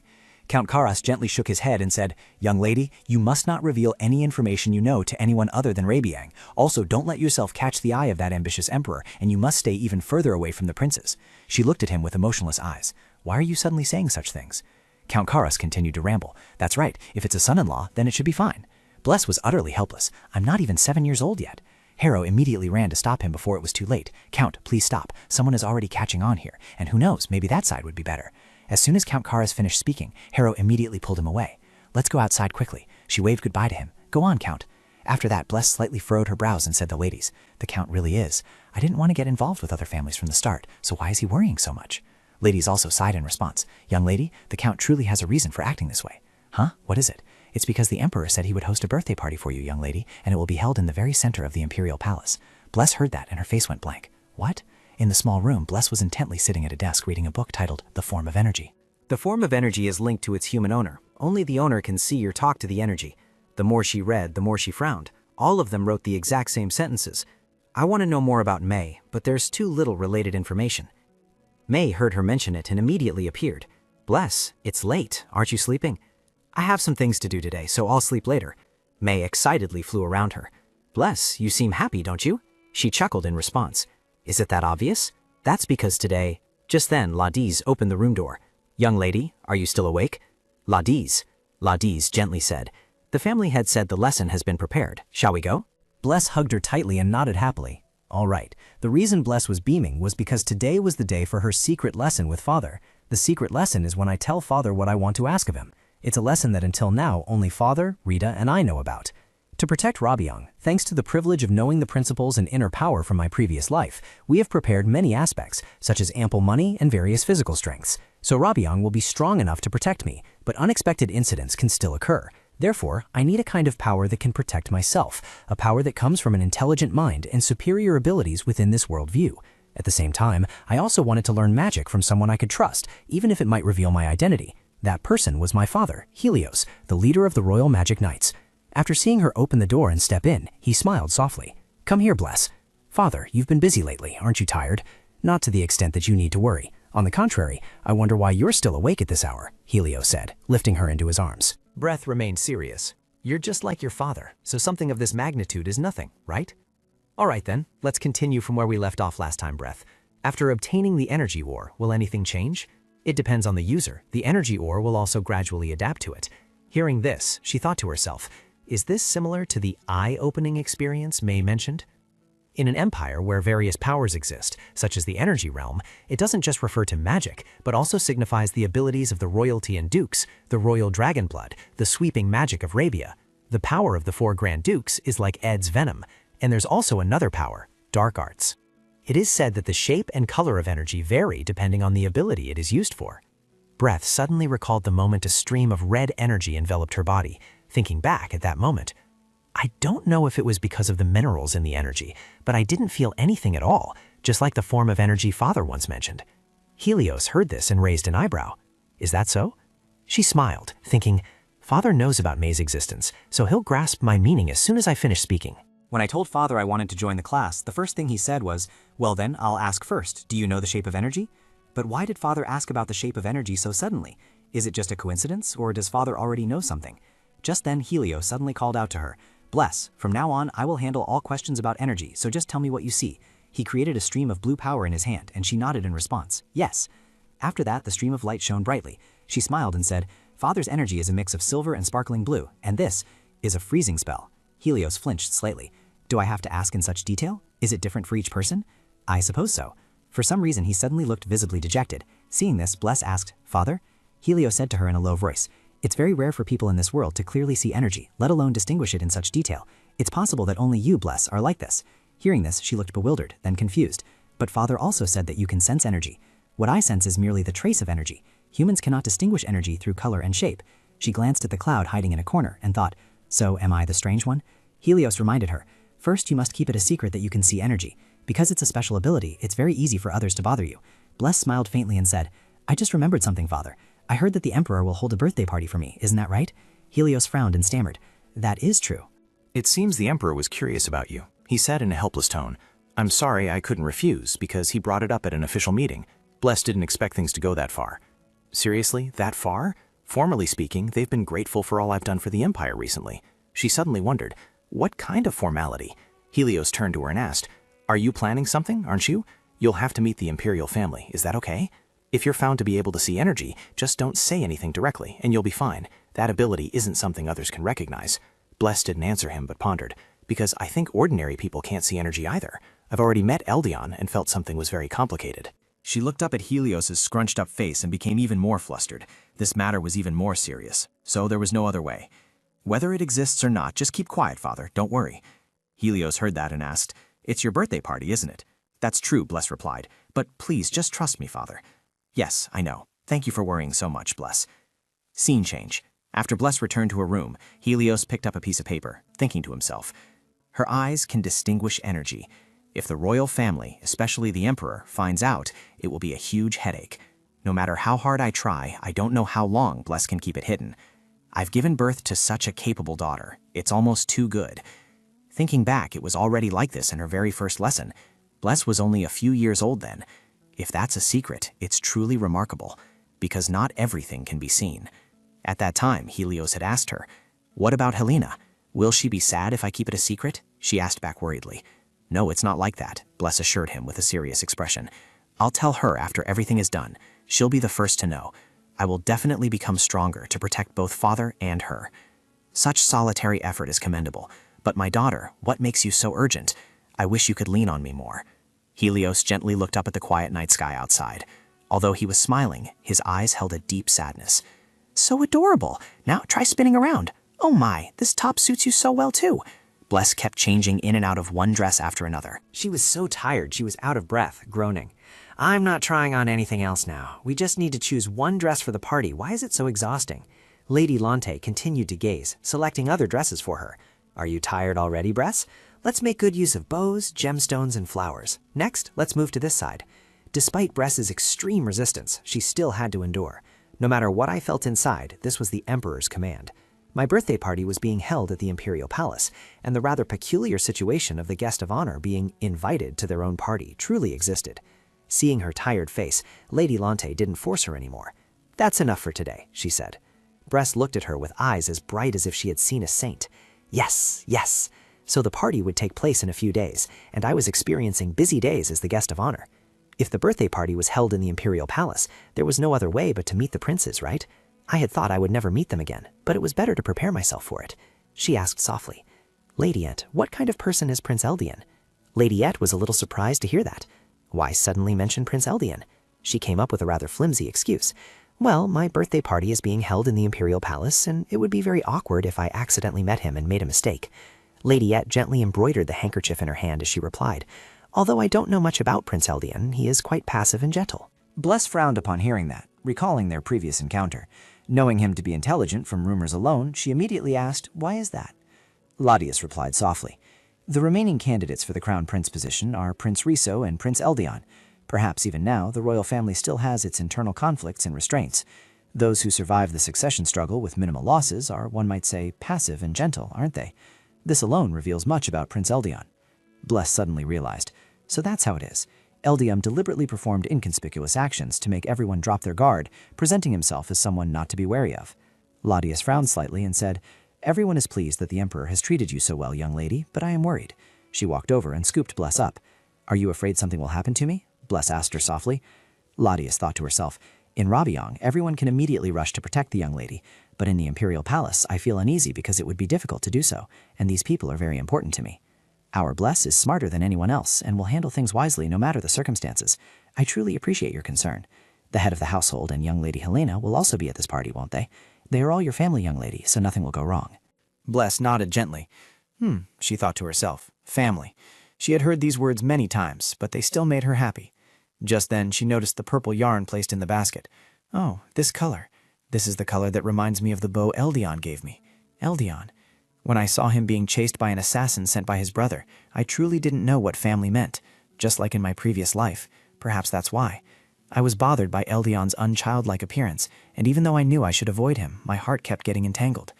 [SPEAKER 11] Count Karras gently shook his head and said, "Young lady, you must not reveal any information you know to anyone other than Rabiang. Also, don't let yourself catch the eye of that ambitious emperor, and you must stay even further away from the princes." She looked at him with emotionless eyes. "Why are you suddenly saying such things?" Count Karras continued to ramble. "That's right, if it's a son-in-law, then it should be fine." Bless was utterly helpless. "I'm not even 7 years old yet." Harrow immediately ran to stop him before it was too late. "Count, please stop. Someone is already catching on here, and who knows, maybe that side would be better." As soon as Count Karras finished speaking, Harrow immediately pulled him away. "Let's go outside quickly." She waved goodbye to him. "Go on, Count." After that, Bless slightly furrowed her brows and said, "The ladies, the Count really is. I didn't want to get involved with other families from the start, so why is he worrying so much?" Ladies also sighed in response. "Young lady, the Count truly has a reason for acting this way." "Huh? What is it?" "It's because the Emperor said he would host a birthday party for you, young lady, and it will be held in the very center of the Imperial Palace." Bless heard that, and her face went blank. "What?" In the small room, Bless was intently sitting at a desk reading a book titled The Form of Energy.
[SPEAKER 1] The form of energy is linked to its human owner. Only the owner can see or talk to the energy. The more she read, the more she frowned. All of them wrote the exact same sentences. I want to know more about May, but there's too little related information. May heard her mention it and immediately appeared. "Bless, it's late. Aren't you sleeping?" "I have some things to do today, so I'll sleep later." May excitedly flew around her. "Bless, you seem happy, don't you?" She chuckled in response. "Is it that obvious?" "That's because today..." Just then, Ladiz opened the room door. "Young lady, are you still awake?" "Ladiz."
[SPEAKER 6] Ladies gently said. The family had said the lesson has been prepared. Shall we go?
[SPEAKER 10] Bless hugged her tightly and nodded happily. All right. The reason Bless was beaming was because today was the day for her secret lesson with Father. The secret lesson is when I tell Father what I want to ask of him. It's a lesson that until now only Father, Rita, and I know about. To protect Rabiang, thanks to the privilege of knowing the principles and inner power from my previous life, we have prepared many aspects, such as ample money and various physical strengths. So Rabiang will be strong enough to protect me, but unexpected incidents can still occur. Therefore, I need a kind of power that can protect myself, a power that comes from an intelligent mind and superior abilities within this worldview. At the same time, I also wanted to learn magic from someone I could trust, even if it might reveal my identity. That person was my father, Helios, the leader of the Royal Magic Knights. After seeing her open the door and step in, he smiled softly. Come here, Bless. Father, you've been busy lately, aren't you tired? Not to the extent that you need to worry. On the contrary, I wonder why you're still awake at this hour, Helios said, lifting her into his arms.
[SPEAKER 1] Breath remained serious. You're just like your father, so something of this magnitude is nothing, right? All right then, let's continue from where we left off last time, Breath. After obtaining the energy ore, will anything change? It depends on the user. The energy ore will also gradually adapt to it. Hearing this, she thought to herself, is this similar to the eye-opening experience May mentioned? In an empire where various powers exist, such as the energy realm, it doesn't just refer to magic, but also signifies the abilities of the royalty and dukes, the royal dragon blood, the sweeping magic of Arabia. The power of the 4 Grand Dukes is like Ed's venom, and there's also another power, dark arts. It is said that the shape and color of energy vary depending on the ability it is used for. Breath suddenly recalled the moment a stream of red energy enveloped her body. Thinking back at that moment, I don't know if it was because of the minerals in the energy, but I didn't feel anything at all, just like the form of energy Father once mentioned. Helios heard this and raised an eyebrow. Is that so? She smiled, thinking, Father knows about May's existence, so he'll grasp my meaning as soon as I finish speaking.
[SPEAKER 10] When I told Father I wanted to join the class, the first thing he said was, well then, I'll ask first, do you know the shape of energy? But why did Father ask about the shape of energy so suddenly? Is it just a coincidence, or does Father already know something? Just then, Helios suddenly called out to her, Bless, from now on, I will handle all questions about energy, so just tell me what you see. He created a stream of blue power in his hand, and she nodded in response, yes. After that, the stream of light shone brightly. She smiled and said, Father's energy is a mix of silver and sparkling blue, and this is a freezing spell. Helios flinched slightly. Do I have to ask in such detail? Is it different for each person? I suppose so. For some reason, he suddenly looked visibly dejected. Seeing this, Bless asked, Father? Helios said to her in a low voice, it's very rare for people in this world to clearly see energy, let alone distinguish it in such detail. It's possible that only you, Bless, are like this. Hearing this, she looked bewildered, then confused. But Father also said that you can sense energy. What I sense is merely the trace of energy. Humans cannot distinguish energy through color and shape. She glanced at the cloud hiding in a corner and thought, so am I the strange one? Helios reminded her, first you must keep it a secret that you can see energy. Because it's a special ability, it's very easy for others to bother you. Bless smiled faintly and said, I just remembered something, Father. I heard that the Emperor will hold a birthday party for me, isn't that right? Helios frowned and stammered. That is true.
[SPEAKER 9] It seems the Emperor was curious about you. He said in a helpless tone, I'm sorry I couldn't refuse because he brought it up at an official meeting. Bless didn't expect things to go that far. Seriously, that far? Formally speaking, they've been grateful for all I've done for the Empire recently. She suddenly wondered, what kind of formality? Helios turned to her and asked, are you planning something, aren't you? You'll have to meet the Imperial family, is that okay? If you're found to be able to see energy, just don't say anything directly, and you'll be fine. That ability isn't something others can recognize. Bless didn't answer him, but pondered, because I think ordinary people can't see energy either. I've already met Eldian and felt something was very complicated.
[SPEAKER 13] She looked up at Helios's scrunched-up face and became even more flustered. This matter was even more serious, so there was no other way. Whether it exists or not, just keep quiet, Father, don't worry. Helios heard that and asked, it's your birthday party, isn't it? That's true, Bless replied, but please just trust me, Father. Yes, I know. Thank you for worrying so much, Bless. Scene change. After Bless returned to her room, Helios picked up a piece of paper, thinking to himself, her eyes can distinguish energy. If the royal family, especially the Emperor, finds out, it will be a huge headache. No matter how hard I try, I don't know how long Bless can keep it hidden. I've given birth to such a capable daughter. It's almost too good. Thinking back, it was already like this in her very first lesson. Bless was only a few years old then. If that's a secret, it's truly remarkable, because not everything can be seen. At that time, Helios had asked her, what about Helena? Will she be sad if I keep it a secret? She asked back worriedly. No, it's not like that, Bless assured him with a serious expression. I'll tell her after everything is done. She'll be the first to know.
[SPEAKER 8] I will definitely become stronger to protect both father and her. Such solitary effort is commendable, but my daughter, what makes you so urgent? I wish you could lean on me more." Helios gently looked up at the quiet night sky outside. Although he was smiling, his eyes held a deep sadness. "So adorable. Now try spinning around. Oh my, this top suits you so well too." Bless kept changing in and out of one dress after another.
[SPEAKER 10] She was so tired she was out of breath, groaning. "I'm not trying on anything else now. We just need to choose one dress for the party. Why is it so exhausting?" Lady Lante continued to gaze, selecting other dresses for her. "Are you tired already, Bress? Let's make good use of bows, gemstones, and flowers. Next, let's move to this side." Despite Bress's extreme resistance, she still had to endure. No matter what I felt inside, this was the Emperor's command. My birthday party was being held at the Imperial Palace, and the rather peculiar situation of the guest of honor being invited to their own party truly existed. Seeing her tired face, Lady Lante didn't force her anymore. "That's enough for today," she said. Bress looked at her with eyes as bright as if she had seen a saint. Yes, yes. So the party would take place in a few days, and I was experiencing busy days as the guest of honor. If the birthday party was held in the Imperial Palace, there was no other way but to meet the princes, right? I had thought I would never meet them again, but it was better to prepare myself for it. She asked softly, "Lady Ent, what kind of person is Prince Eldian?" Lady Ent was a little surprised to hear that. Why suddenly mention Prince Eldian? She came up with a rather flimsy excuse. "Well, my birthday party is being held in the Imperial Palace, and it would be very awkward if I accidentally met him and made a mistake." Lady Ent gently embroidered the handkerchief in her hand as she replied, "Although I don't know much about Prince Eldian, he is quite passive and gentle."
[SPEAKER 2] Bless frowned upon hearing that, recalling their previous encounter. Knowing him to be intelligent from rumors alone, she immediately asked, "Why is that?" Ladius replied softly, "The remaining candidates for the crown prince position are Prince Riso and Prince Eldian. Perhaps even now, the royal family still has its internal conflicts and restraints. Those who survive the succession struggle with minimal losses are, one might say, passive and gentle, aren't they? This alone reveals much about Prince Eldian." Bless suddenly realized, so that's how it is. Eldian deliberately performed inconspicuous actions to make everyone drop their guard, presenting himself as someone not to be wary of. Ladius frowned slightly and said, "Everyone is pleased that the Emperor has treated you so well, young lady, but I am worried." She walked over and scooped Bless up. "Are you afraid something will happen to me?" Bless asked her softly. Ladius thought to herself, "In Rabiong, everyone can immediately rush to protect the young lady, but in the Imperial Palace, I feel uneasy because it would be difficult to do so, and these people are very important to me. Our Bless is smarter than anyone else and will handle things wisely no matter the circumstances. I truly appreciate your concern. The head of the household and young lady Helena will also be at this party, won't they? They are all your family, young lady, so nothing will go wrong."
[SPEAKER 8] Bless nodded gently. She thought to herself. Family. She had heard these words many times, but they still made her happy. Just then, she noticed the purple yarn placed in the basket. "Oh, this color. This is the color that reminds me of the bow Eldian gave me. Eldian. When I saw him being chased by an assassin sent by his brother, I truly didn't know what family meant, just like in my previous life. Perhaps that's why. I was bothered by Eldian's unchildlike appearance, and even though I knew I should avoid him, my heart kept getting entangled.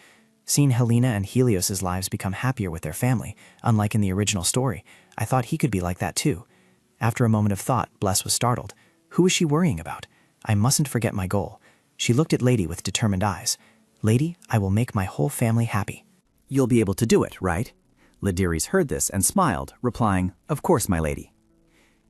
[SPEAKER 8] Seeing Helena and Helios' lives become happier with their family, unlike in the original story, I thought he could be like that too." After a moment of thought, Bless was startled. Who was she worrying about? I mustn't forget my goal. She looked at Lady with determined eyes. "Lady, I will make my whole family happy."
[SPEAKER 4] "You'll be able to do it, right?" Ladiri's heard this and smiled, replying, "Of course, my lady."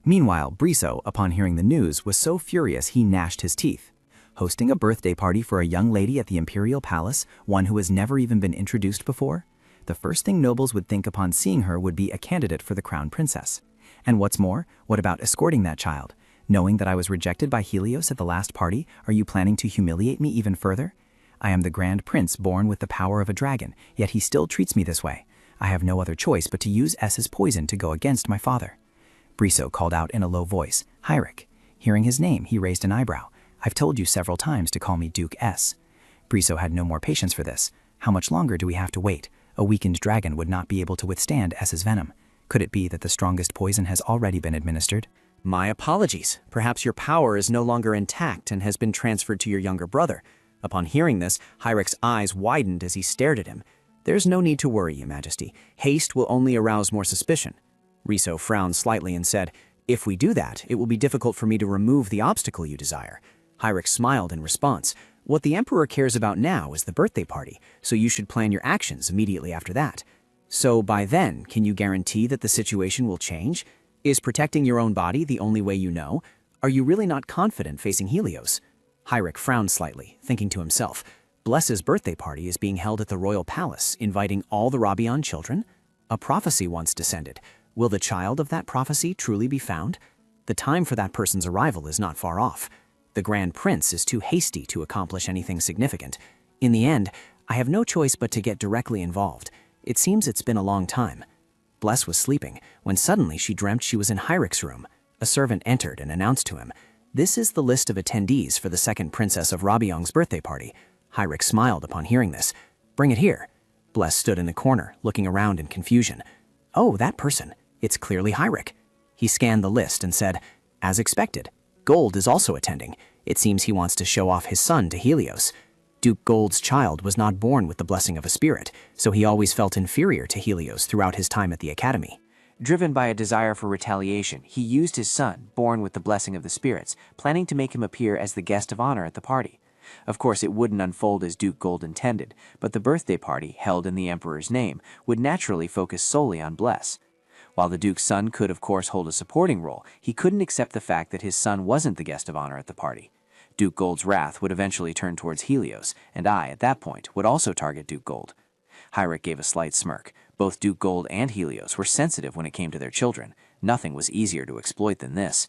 [SPEAKER 4] Meanwhile, Riso, upon hearing the news, was so furious he gnashed his teeth. Hosting a birthday party for a young lady at the Imperial Palace, one who has never even been introduced before? The first thing nobles would think upon seeing her would be a candidate for the crown princess. And what's more, what about escorting that child? Knowing that I was rejected by Helios at the last party, are you planning to humiliate me even further? I am the Grand Prince born with the power of a dragon, yet he still treats me this way. I have no other choice but to use S's poison to go against my father." Riso called out in a low voice, "Hyric." Hearing his name, he raised an eyebrow. "I've told you several times to call me Duke S." Riso had no more patience for this. How much longer do we have to wait? A weakened dragon would not be able to withstand S's venom. Could it be that the strongest poison has already been administered?
[SPEAKER 10] "My apologies. Perhaps your power is no longer intact and has been transferred to your younger brother." Upon hearing this, Hyric's eyes widened as he stared at him. "There's no need to worry, Your Majesty. Haste will only arouse more suspicion." Riso frowned slightly and said, "If we do that, it will be difficult for me to remove the obstacle you desire." Hyric smiled in response. "What the Emperor cares about now is the birthday party, so you should plan your actions immediately after that. So by then, can you guarantee that the situation will change? Is protecting your own body the only way you know? Are you really not confident facing Helios?"
[SPEAKER 8] Hyric frowned slightly, thinking to himself, Bless's birthday party is being held at the royal palace, inviting all the Rabian children? A prophecy once descended. Will the child of that prophecy truly be found? The time for that person's arrival is not far off. The Grand Prince is too hasty to accomplish anything significant. In the end, I have no choice but to get directly involved. It seems it's been a long time. Bless was sleeping when suddenly she dreamt she was in Hyric's room. A servant entered and announced to him, "This is the list of attendees for the second princess of Rabiong's birthday party." Hyric smiled upon hearing this. "Bring it here." Bless stood in the corner, looking around in confusion. "Oh, that person. It's clearly Hyric." He scanned the list and said, "As expected, Gold is also attending. It seems he wants to show off his son to Helios." Duke Gold's child was not born with the blessing of a spirit, so he always felt inferior to Helios throughout his time at the academy.
[SPEAKER 5] Driven by a desire for retaliation, he used his son, born with the blessing of the spirits, planning to make him appear as the guest of honor at the party. Of course, it wouldn't unfold as Duke Gold intended, but the birthday party, held in the Emperor's name, would naturally focus solely on Bless. While the Duke's son could of course hold a supporting role, he couldn't accept the fact that his son wasn't the guest of honor at the party. Duke Gold's wrath would eventually turn towards Helios, and I, at that point, would also target Duke Gold. Hyric gave a slight smirk. Both Duke Gold and Helios were sensitive when it came to their children. Nothing was easier to exploit than this.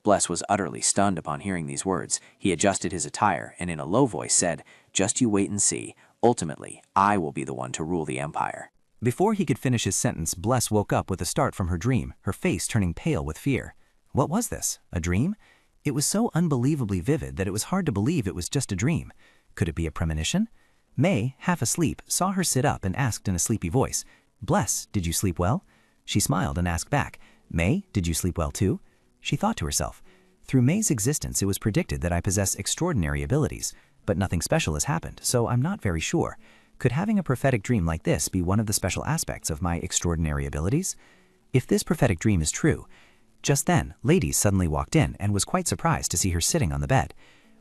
[SPEAKER 5] Bless was utterly stunned upon hearing these words. He adjusted his attire and in a low voice said, "Just you wait and see. Ultimately, I will be the one to rule the empire."
[SPEAKER 9] Before he could finish his sentence, Bless woke up with a start from her dream, her face turning pale with fear. What was this? A dream? It was so unbelievably vivid that it was hard to believe it was just a dream. Could it be a premonition? May, half asleep, saw her sit up and asked in a sleepy voice, "Bless, did you sleep well?" She smiled and asked back, "May, did you sleep well too?" She thought to herself, "Through May's existence it was predicted that I possess extraordinary abilities, but nothing special has happened, so I'm not very sure. Could having a prophetic dream like this be one of the special aspects of my extraordinary abilities? If this prophetic dream is true..." Just then, Ladies suddenly walked in and was quite surprised to see her sitting on the bed.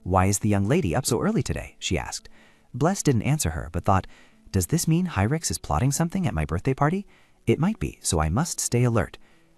[SPEAKER 9] "Why is the young lady up so early today?" she asked. Bless didn't answer her, but thought, "Does this mean Hyric is plotting something at my birthday party? It might be, so I must stay alert."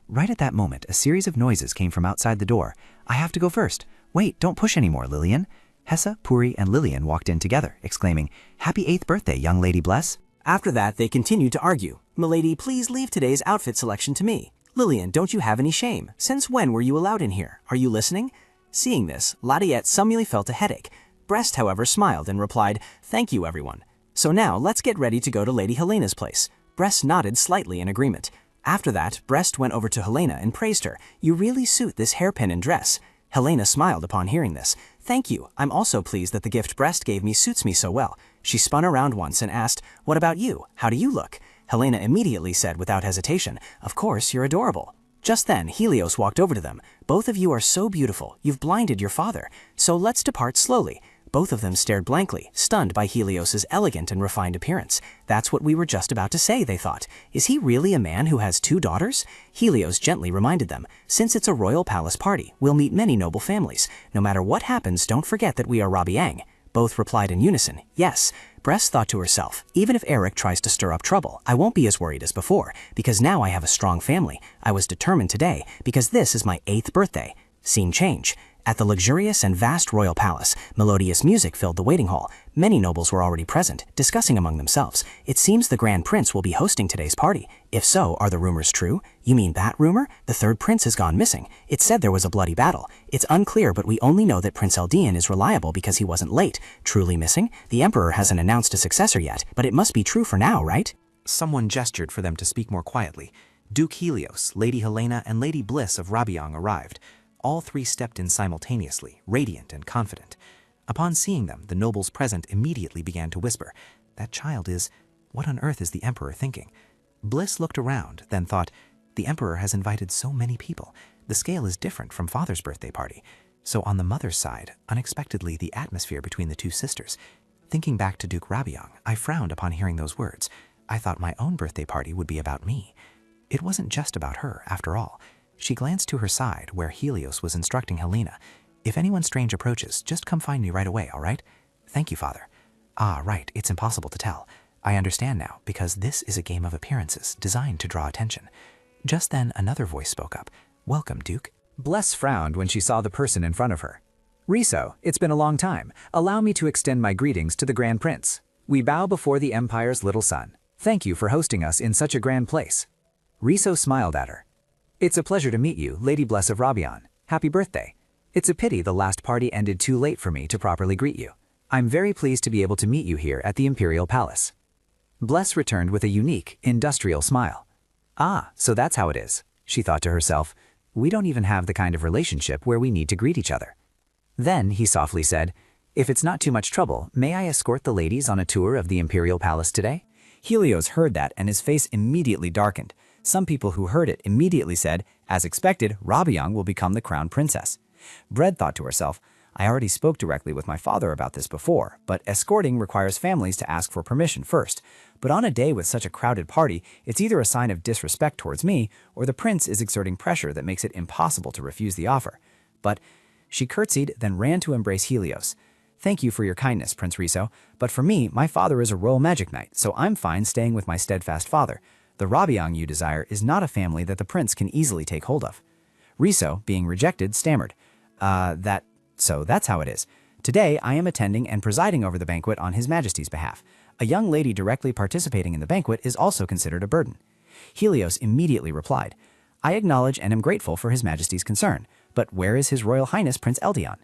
[SPEAKER 9] Right at that moment, a series of noises came from outside the door. "I have to go first. Wait, don't push anymore, Lillian." Hessa, Puri, and Lillian walked in together, exclaiming, "Happy 8th birthday, young Lady Bless."
[SPEAKER 10] After that, they continued to argue. "Milady, please leave today's outfit selection to me. Lillian, don't you have any shame? Since when were you allowed in here? Are you listening?" Seeing this, Ladiette suddenly felt a headache. Brest, however, smiled and replied, "Thank you, everyone. So now, let's get ready to go to Lady Helena's place." Brest nodded slightly in agreement. After that, Brest went over to Helena and praised her. "You really suit this hairpin and dress." Helena smiled upon hearing this. "Thank you. I'm also pleased that the gift Brest gave me suits me so well." She spun around once and asked, "What about you? How do you look?" Helena immediately said without hesitation, "Of course, you're adorable." Just then, Helios walked over to them. "Both of you are so beautiful. You've blinded your father. So let's depart slowly." Both of them stared blankly, stunned by Helios's elegant and refined appearance. "That's what we were just about to say," they thought. "Is he really a man who has 2 daughters?" Helios gently reminded them, "Since it's a royal palace party, we'll meet many noble families. No matter what happens, don't forget that we are Rabiang." Both replied in unison, "Yes." Brest thought to herself, "Even if Eric tries to stir up trouble, I won't be as worried as before, because now I have a strong family. I was determined today, because this is my 8th birthday." Scene change. At the luxurious and vast royal palace, melodious music filled the waiting hall. Many nobles were already present, discussing among themselves. "It seems the Grand Prince will be hosting today's party. If so, are the rumors true?" "You mean that rumor? The 3rd prince has gone missing. It said there was a bloody battle. It's unclear, but we only know that Prince Eldian is reliable because he wasn't late. Truly missing? The Emperor hasn't announced a successor yet, but it must be true for now, right?"
[SPEAKER 9] Someone gestured for them to speak more quietly. Duke Helios, Lady Helena, and Lady Bliss of Rabiong arrived. All 3 stepped in simultaneously, radiant and confident. Upon seeing them, the nobles present immediately began to whisper, "That child is... What on earth is the Emperor thinking?" Bliss looked around, then thought, "The Emperor has invited so many people. The scale is different from Father's birthday party." So on the mother's side, unexpectedly the atmosphere between the 2 sisters. Thinking back to Duke Rabiong, I frowned upon hearing those words. I thought my own birthday party would be about me. It wasn't just about her, after all. She glanced to her side, where Helios was instructing Helena, "If anyone strange approaches, just come find me right away, all right?" "Thank you, Father." "Ah, right, it's impossible to tell. I understand now, because this is a game of appearances, designed to draw attention." Just then, another voice spoke up. "Welcome, Duke." Bless frowned when she saw the person in front of her.
[SPEAKER 8] Riso, it's been a long time. Allow me to extend my greetings to the Grand Prince. We bow before the Empire's little son. Thank you for hosting us in such a grand place. Riso smiled at her. It's a pleasure to meet you, Lady Bless of Rabian. Happy birthday. It's a pity the last party ended too late for me to properly greet you. I'm very pleased to be able to meet you here at the Imperial Palace. Bless returned with a unique, industrial smile. Ah, so that's how it is, she thought to herself. We don't even have the kind of relationship where we need to greet each other. Then he softly said, if it's not too much trouble, may I escort the ladies on a tour of the Imperial Palace today?
[SPEAKER 2] Helios heard that and his face immediately darkened. Some people who heard it immediately said, as expected, Rabian will become the crown princess. Bread thought to herself, I already spoke directly with my father about this before, but escorting requires families to ask for permission first. But on a day with such a crowded party, it's either a sign of disrespect towards me, or the prince is exerting pressure that makes it impossible to refuse the offer. But she curtsied, then ran to embrace Helios. Thank you for your kindness, Prince Riso, but for me, my father is a royal magic knight, so I'm fine staying with my steadfast father. The Rabian you desire is not a family that the prince can easily take hold of. Riso, being rejected, stammered. So that's how it is. Today, I am attending and presiding over the banquet on His Majesty's behalf. A young lady directly participating in the banquet is also considered a burden. Helios immediately replied, I acknowledge and am grateful for His Majesty's concern, but where is His Royal Highness Prince Eldian?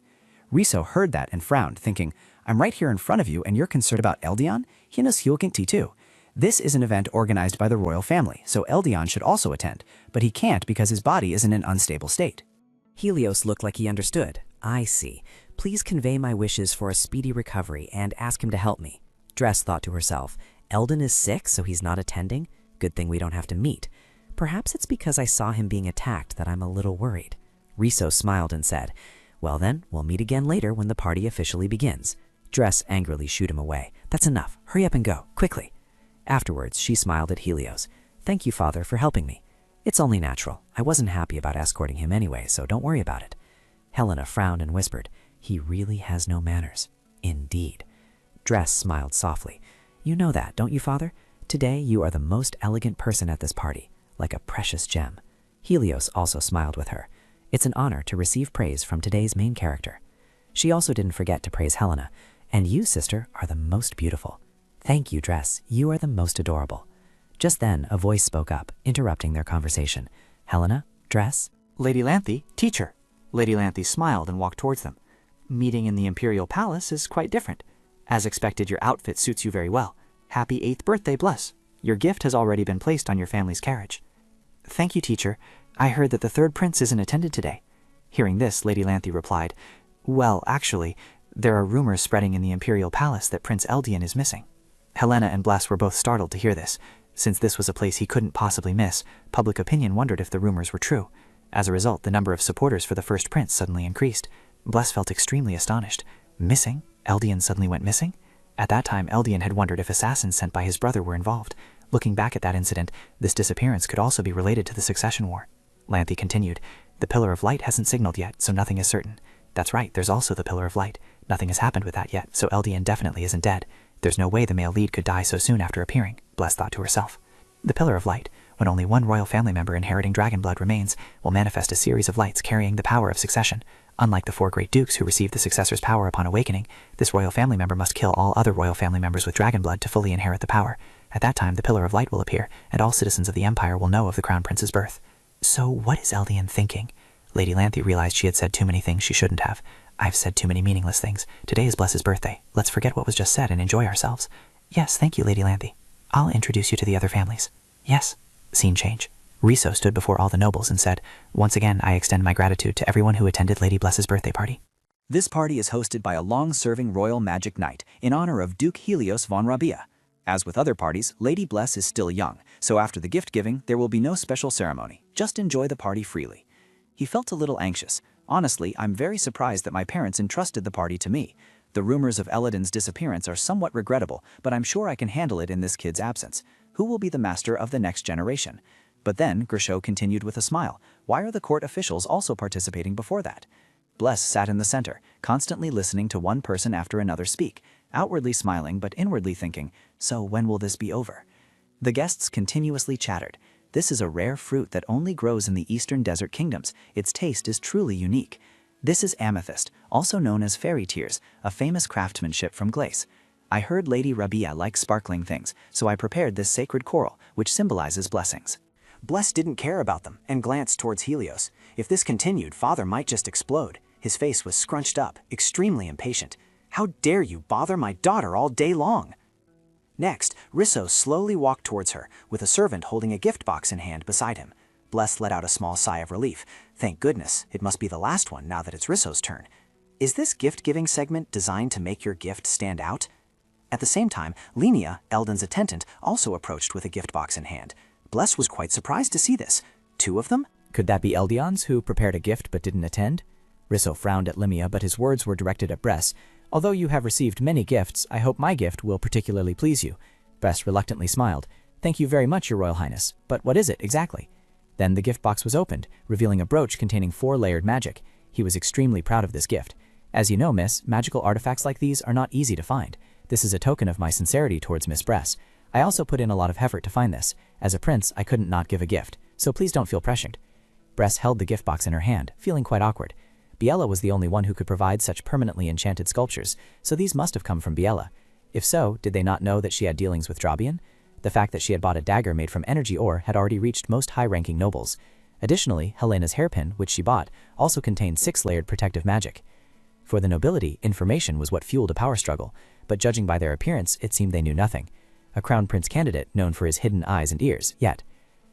[SPEAKER 2] Riso heard that and frowned, thinking, I'm right here in front of you and you're concerned about Eldian? Hinos Hyulkinti too. This is an event organized by the royal family, so Eldian should also attend, but he can't because his body is in an unstable state.
[SPEAKER 10] Helios looked like he understood. I see. Please convey my wishes for a speedy recovery and ask him to help me. Dress thought to herself, Eldon is sick, so he's not attending? Good thing we don't have to meet. Perhaps it's because I saw him being attacked that I'm a little worried. Riso smiled and said, well then, we'll meet again later when the party officially begins. Dress angrily shooed him away. That's enough. Hurry up and go, quickly. Afterwards, she smiled at Helios. Thank you, father, for helping me. It's only natural. I wasn't happy about escorting him anyway, so don't worry about it. Helena frowned and whispered, he really has no manners. Indeed. Dress smiled softly. You know that, don't you, father? Today you are the most elegant person at this party, like a precious gem. Helios also smiled with her. It's an honor to receive praise from today's main character. She also didn't forget to praise Helena. And you, sister, are the most beautiful. Thank you, Dress. You are the most adorable. Just then, a voice spoke up, interrupting their conversation. Helena, Dress?
[SPEAKER 2] Lady Lanthe, teacher. Lady Lanthe smiled and walked towards them. Meeting in the Imperial Palace is quite different. As expected, your outfit suits you very well. Happy 8th birthday, Bless. Your gift has already been placed on your family's carriage. Thank you, teacher. I heard that the third prince isn't attended today. Hearing this, Lady Lanthe replied, well, actually, there are rumors spreading in the Imperial Palace that Prince Eldian is missing. Helena and Bless were both startled to hear this. Since this was a place he couldn't possibly miss, public opinion wondered if the rumors were true. As a result, the number of supporters for the first prince suddenly increased. Bless felt extremely astonished. Missing? Eldian suddenly went missing? At that time, Eldian had wondered if assassins sent by his brother were involved. Looking back at that incident, this disappearance could also be related to the succession war. Lanthe continued, the Pillar of Light hasn't signaled yet, so nothing is certain. That's right, there's also the Pillar of Light. Nothing has happened with that yet, so Eldian definitely isn't dead. There's no way the male lead could die so soon after appearing, Bless thought to herself. The Pillar of Light, when only one royal family member inheriting dragon blood remains, will manifest a series of lights carrying the power of succession. Unlike the 4 great dukes who received the successor's power upon awakening, this royal family member must kill all other royal family members with dragon blood to fully inherit the power. At that time, the Pillar of Light will appear, and all citizens of the Empire will know of the Crown Prince's birth. So what is Eldian thinking? Lady Lanthe realized she had said too many things she shouldn't have. I've said too many meaningless things. Today is Bless's birthday. Let's forget what was just said and enjoy ourselves. Yes, thank you, Lady Lanthe. I'll introduce you to the other families. Yes. Scene change. Riso stood before all the nobles and said, once again, I extend my gratitude to everyone who attended Lady Bless's birthday party.
[SPEAKER 4] This party is hosted by a long-serving royal magic knight in honor of Duke Helios von Rabia. As with other parties, Lady Bless is still young, so after the gift-giving, there will be no special ceremony. Just enjoy the party freely. He felt a little anxious. Honestly, I'm very surprised that my parents entrusted the party to me. The rumors of Eldon's disappearance are somewhat regrettable, but I'm sure I can handle it in this kid's absence. Who will be the master of the next generation? But then, Grisho continued with a smile. Why are the court officials also participating before that? Bless sat in the center, constantly listening to one person after another speak, outwardly smiling but inwardly thinking, so when will this be over? The guests continuously chattered. This is a rare fruit that only grows in the eastern desert kingdoms. Its taste is truly unique.
[SPEAKER 2] This is amethyst, also known as fairy tears, a famous craftsmanship from glace. I heard Lady Rabia likes sparkling things, so I prepared this sacred coral, which symbolizes blessings. Bless didn't care about them and glanced towards Helios. If this continued, father might just explode. His face was scrunched up, extremely impatient. How dare you bother my daughter all day long? Next, Riso slowly walked towards her, with a servant holding a gift box in hand beside him. Bless let out a small sigh of relief. Thank goodness, it must be the last one now that it's Riso's turn. Is this gift-giving segment designed to make your gift stand out? At the same time, Lenia, Eldon's attendant, also approached with a gift box in hand. Bless was quite surprised to see this. 2 of them?
[SPEAKER 7] Could that be Eldians, who prepared a gift but didn't attend? Riso frowned at Limia, but his words were directed at Bress. Although you have received many gifts, I hope my gift will particularly please you. Bress reluctantly smiled. Thank you very much, Your Royal Highness. But what is it, exactly? Then the gift box was opened, revealing a brooch containing 4-layered magic. He was extremely proud of this gift. As you know, miss, magical artifacts like these are not easy to find. This is a token of my sincerity towards Miss Bress. I also put in a lot of effort to find this. As a prince, I couldn't not give a gift, so please don't feel pressured. Bress held the gift box in her hand, feeling quite awkward. Biella was the only one who could provide such permanently enchanted sculptures, so these must have come from Biella. If so, did they not know that she had dealings with Drabian? The fact that she had bought a dagger made from energy ore had already reached most high-ranking nobles. Additionally, Helena's hairpin, which she bought, also contained 6-layered protective magic. For the nobility, information was what fueled a power struggle, but judging by their appearance, it seemed they knew nothing. A crown prince candidate known for his hidden eyes and ears, yet.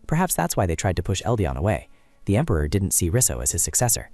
[SPEAKER 7] Perhaps that's why they tried to push Eldian away. The emperor didn't see Riso as his successor.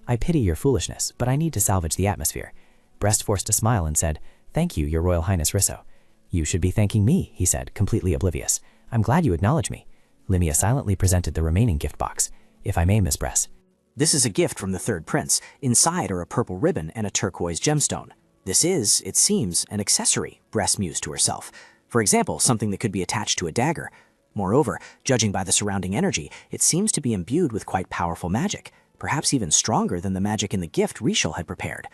[SPEAKER 7] I pity your foolishness, but I need to salvage the atmosphere. Brest forced a smile and said, Thank you, Your Royal Highness Riso. You should be thanking me, he said, completely oblivious. I'm glad you acknowledge me. Limia silently presented the remaining gift box. If I may, Miss Bress.
[SPEAKER 10] This is a gift from the third prince. Inside are a purple ribbon and a turquoise gemstone. This is, it seems, an accessory, Bress mused to herself. For example, something that could be attached to a dagger. Moreover, judging by the surrounding energy, it seems to be imbued with quite powerful magic, perhaps even stronger than the magic in the gift Riso had prepared.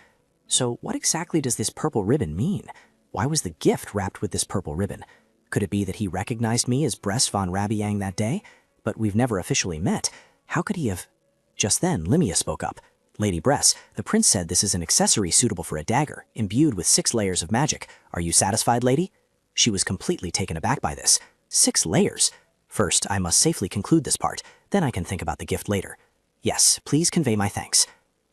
[SPEAKER 10] So what exactly does this purple ribbon mean? Why was the gift wrapped with this purple ribbon? Could it be that he recognized me as Bress von Rabiang that day? But we've never officially met. How could he have... Just then, Limia spoke up. Lady Bress, the prince said this is an accessory suitable for a dagger, imbued with 6 layers of magic. Are you satisfied, lady? She was completely taken aback by this. 6 layers? First, I must safely conclude this part, then I can think about the gift later. Yes, please convey my thanks.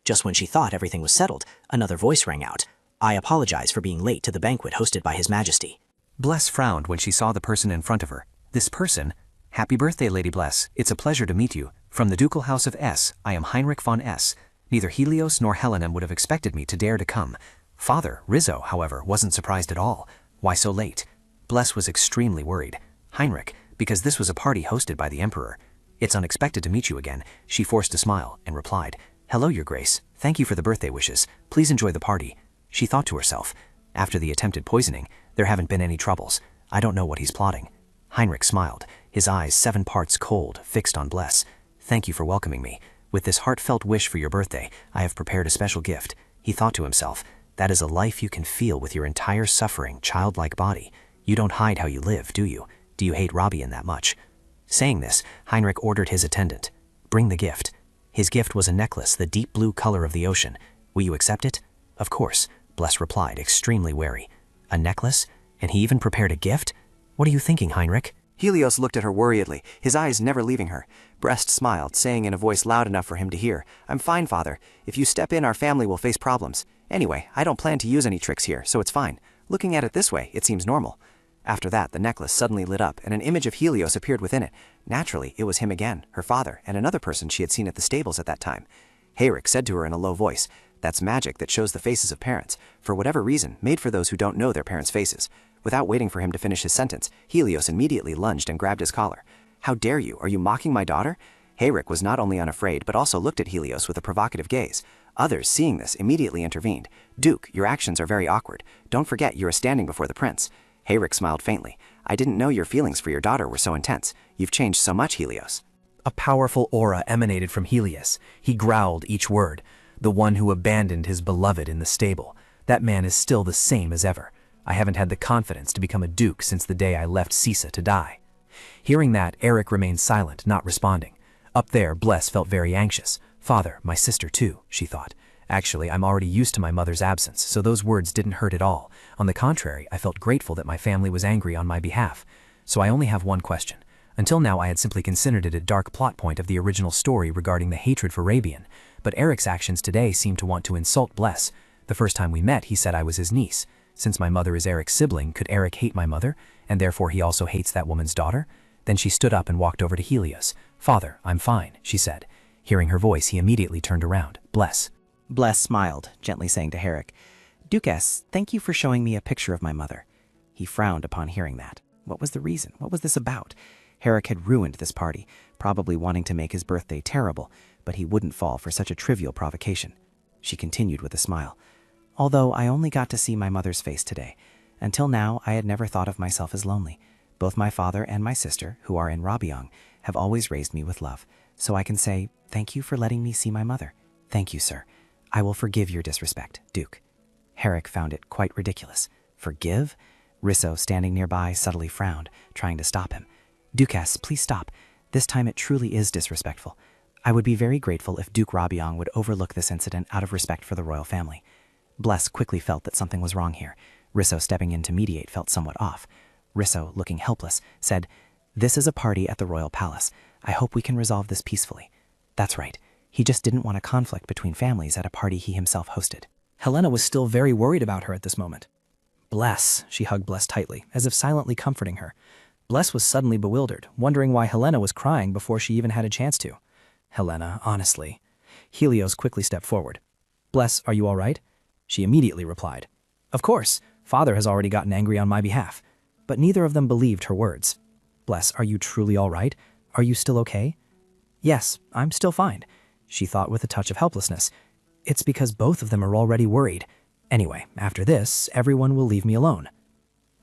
[SPEAKER 10] Just when she thought everything was settled, another voice rang out. I apologize for being late to the banquet hosted by His Majesty.
[SPEAKER 8] Bless frowned when she saw the person in front of her. This person? Happy birthday, Lady Bless. It's a pleasure to meet you. From the Ducal House of S, I am Heinrich von S. Neither Helios nor Helena would have expected me to dare to come. Father, Riso, however, wasn't surprised at all. Why so late? Bless was extremely worried. Heinrich, because this was a party hosted by the Emperor. It's unexpected to meet you again. She forced a smile and replied, Hello, Your Grace. Thank you for the birthday wishes. Please enjoy the party. She thought to herself, after the attempted poisoning, there haven't been any troubles. I don't know what he's plotting. Heinrich smiled, his eyes 7 parts cold, fixed on Bless. Thank you for welcoming me. With this heartfelt wish for your birthday, I have prepared a special gift. He thought to himself, that is a life you can feel with your entire suffering, childlike body. You don't hide how you live, do you? Do you hate Rabian that much? Saying this, Heinrich ordered his attendant. Bring the gift. His gift was a necklace, the deep blue color of the ocean. Will you accept it? Of course, Bless replied, extremely wary. A necklace? And he even prepared a gift? What are you thinking, Heinrich?
[SPEAKER 2] Helios looked at her worriedly, his eyes never leaving her. Brest smiled, saying in a voice loud enough for him to hear, I'm fine, father. If you step in, our family will face problems. Anyway, I don't plan to use any tricks here, so it's fine. Looking at it this way, it seems normal. After that, the necklace suddenly lit up, and an image of Helios appeared within it. Naturally, it was him again, her father, and another person she had seen at the stables at that time. Heinrich said to her in a low voice, That's magic that shows the faces of parents, for whatever reason, made for those who don't know their parents' faces. Without waiting for him to finish his sentence, Helios immediately lunged and grabbed his collar. How dare you? Are you mocking my daughter? Heinrich was not only unafraid, but also looked at Helios with a provocative gaze. Others, seeing this, immediately intervened. Duke, your actions are very awkward. Don't forget you are standing before the prince. Heinrich smiled faintly. I didn't know your feelings for your daughter were so intense. You've changed so much, Helios.
[SPEAKER 8] A powerful aura emanated from Helios. He growled each word. The one who abandoned his beloved in the stable. That man is still the same as ever. I haven't had the confidence to become a duke since the day I left Sisa to die. Hearing that, Eric remained silent, not responding. Up there, Bless felt very anxious. Father, my sister too, she thought.
[SPEAKER 1] Actually, I'm already used to my mother's absence, so those words didn't hurt at all. On the contrary, I felt grateful that my family was angry on my behalf. So I only have one question. Until now I had simply considered it a dark plot point of the original story regarding the hatred for Reborn, but Eric's actions today seemed to want to insult Bless. The first time we met, he said I was his niece. Since my mother is Eric's sibling, could Eric hate my mother, and therefore he also hates that woman's daughter? Then she stood up and walked over to Helios. "Father, I'm fine," she said. Hearing her voice, he immediately turned around. "Bless."
[SPEAKER 2] Bless smiled, gently saying to Herrick, "Duchess, thank you for showing me a picture of my mother." He frowned upon hearing that. What was the reason? What was this about? Herrick had ruined this party, probably wanting to make his birthday terrible, but he wouldn't fall for such a trivial provocation. She continued with a smile. "Although I only got to see my mother's face today. Until now, I had never thought of myself as lonely. Both my father and my sister, who are in Rabiong, have always raised me with love. So I can say, thank you for letting me see my mother. Thank you, sir. I will forgive your disrespect, Duke." Herrick found it quite ridiculous. Forgive? Riso, standing nearby, subtly frowned, trying to stop him. "Duchess, please stop. This time it truly is disrespectful. I would be very grateful if Duke Rabiong would overlook this incident out of respect for the royal family." Bless quickly felt that something was wrong here. Riso, stepping in to mediate, felt somewhat off. Riso, looking helpless, said, "This is a party at the royal palace. I hope we can resolve this peacefully." That's right. He just didn't want a conflict between families at a party he himself hosted.
[SPEAKER 13] Helena was still very worried about her at this moment. "Bless," she hugged Bless tightly, as if silently comforting her. Bless was suddenly bewildered, wondering why Helena was crying before she even had a chance to. "Helena, honestly." Helios quickly stepped forward. "Bless, are you all right?" She immediately replied, "Of course, Father has already gotten angry on my behalf." But neither of them believed her words. "Bless, are you truly all right? Are you still okay?" "Yes, I'm still fine," she thought with a touch of helplessness. "It's because both of them are already worried. Anyway, after this, everyone will leave me alone."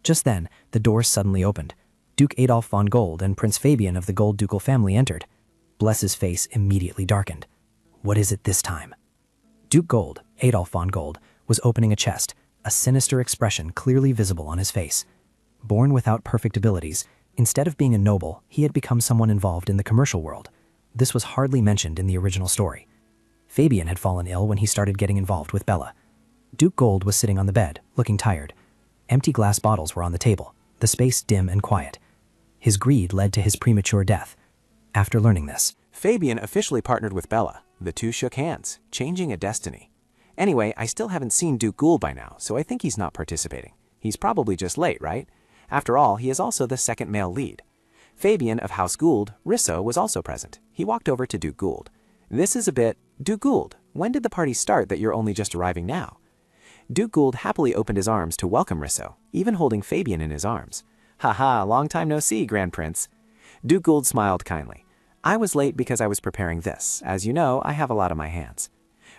[SPEAKER 13] Just then, the door suddenly opened. Duke Adolf von Gold and Prince Fabian of the Gold ducal family entered. Bless's face immediately darkened. What is it this time? Duke Gold, Adolf von Gold, was opening a chest, a sinister expression clearly visible on his face. Born without perfect abilities, instead of being a noble, he had become someone involved in the commercial world. This was hardly mentioned in the original story. Fabian had fallen ill when he started getting involved with Bella. Duke Gold was sitting on the bed, looking tired. Empty glass bottles were on the table, the space dim and quiet. His greed led to his premature death. After learning this,
[SPEAKER 8] Fabian officially partnered with Bella. The two shook hands, changing a destiny. Anyway, I still haven't seen Duke Gould by now, so I think he's not participating. He's probably just late, right? After all, he is also the second male lead. Fabian of House Gould, Riso, was also present. He walked over to Duke Gould. "This is a bit... Duke Gould, when did the party start that you're only just arriving now?" Duke Gould happily opened his arms to welcome Riso, even holding Fabian in his arms. "Haha, long time no see, Grand Prince." Duke Gould smiled kindly. "I was late because I was preparing this. As you know, I have a lot on my hands."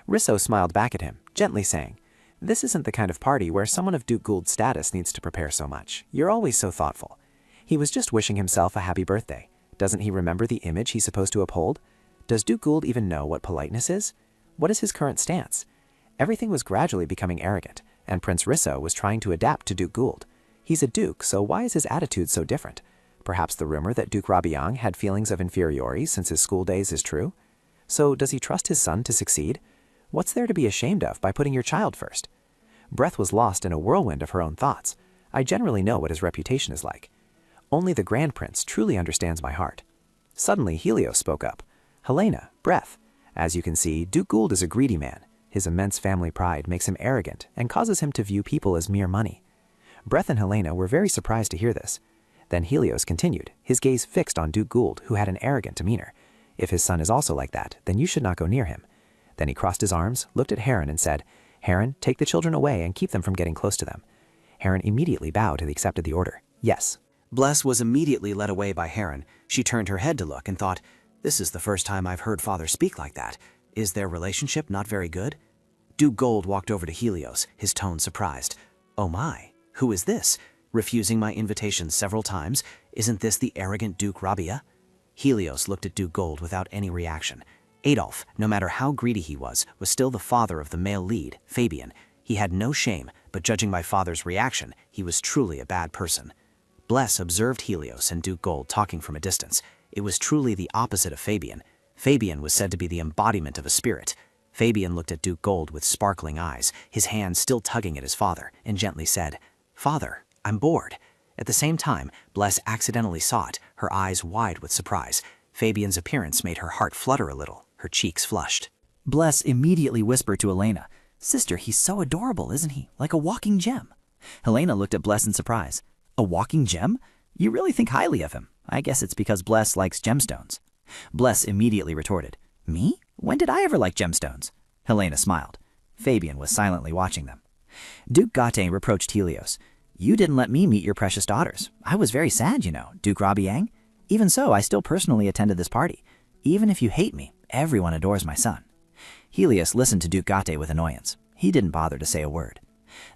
[SPEAKER 8] Riso smiled back at him, gently saying, "This isn't the kind of party where someone of Duke Gould's status needs to prepare so much. You're always so thoughtful." He was just wishing himself a happy birthday. Doesn't he remember the image he's supposed to uphold? Does Duke Gould even know what politeness is? What is his current stance? Everything was gradually becoming arrogant, and Prince Riso was trying to adapt to Duke Gould. He's a duke, so why is his attitude so different? Perhaps the rumor that Duke Rabiong had feelings of inferiority since his school days is true? So does he trust his son to succeed? What's there to be ashamed of by putting your child first? Breath was lost in a whirlwind of her own thoughts. I generally know what his reputation is like. Only the Grand Prince truly understands my heart. Suddenly, Helios spoke up. "Helena, Breath, as you can see, Duke Gould is a greedy man. His immense family pride makes him arrogant and causes him to view people as mere money." Breath and Helena were very surprised to hear this. Then Helios continued, his gaze fixed on Duke Gould, who had an arrogant demeanor. "If his son is also like that, then you should not go near him." Then he crossed his arms, looked at Heron and said, "Heron, take the children away and keep them from getting close to them." Heron immediately bowed and accepted the order. "Yes."
[SPEAKER 10] Bless was immediately led away by Heron. She turned her head to look and thought, "This is the first time I've heard Father speak like that. Is their relationship not very good?" Duke Gold walked over to Helios, his tone surprised. "Oh my, who is this? Refusing my invitation several times? Isn't this the arrogant Duke Rabia?" Helios looked at Duke Gold without any reaction. Adolf, no matter how greedy he was still the father of the male lead, Fabian. He had no shame, but judging by Father's reaction, he was truly a bad person. Bless observed Helios and Duke Gold talking from a distance. It was truly the opposite of Fabian. Fabian was said to be the embodiment of a spirit.
[SPEAKER 3] Fabian looked at Duke Gold with sparkling eyes, his hand still tugging at his father, and gently said, "Father, I'm bored." At the same time, Bless accidentally saw it, her eyes wide with surprise. Fabian's appearance made her heart flutter a little, her cheeks flushed.
[SPEAKER 7] Bless immediately whispered to Helena, "Sister, he's so adorable, isn't he? Like a walking gem." Helena looked at Bless in surprise. "A walking gem? You really think highly of him. I guess it's because Bless likes gemstones." Bless immediately retorted, "Me? When did I ever like gemstones?" Helena smiled. Fabian was silently watching them. Duke Gate reproached Helios. "You didn't let me meet your precious daughters. I was very sad, you know, Duke Rabiang. Even so, I still personally attended this party. Even if you hate me, everyone adores my son." Helios listened to Duke Gate with annoyance. He didn't bother to say a word.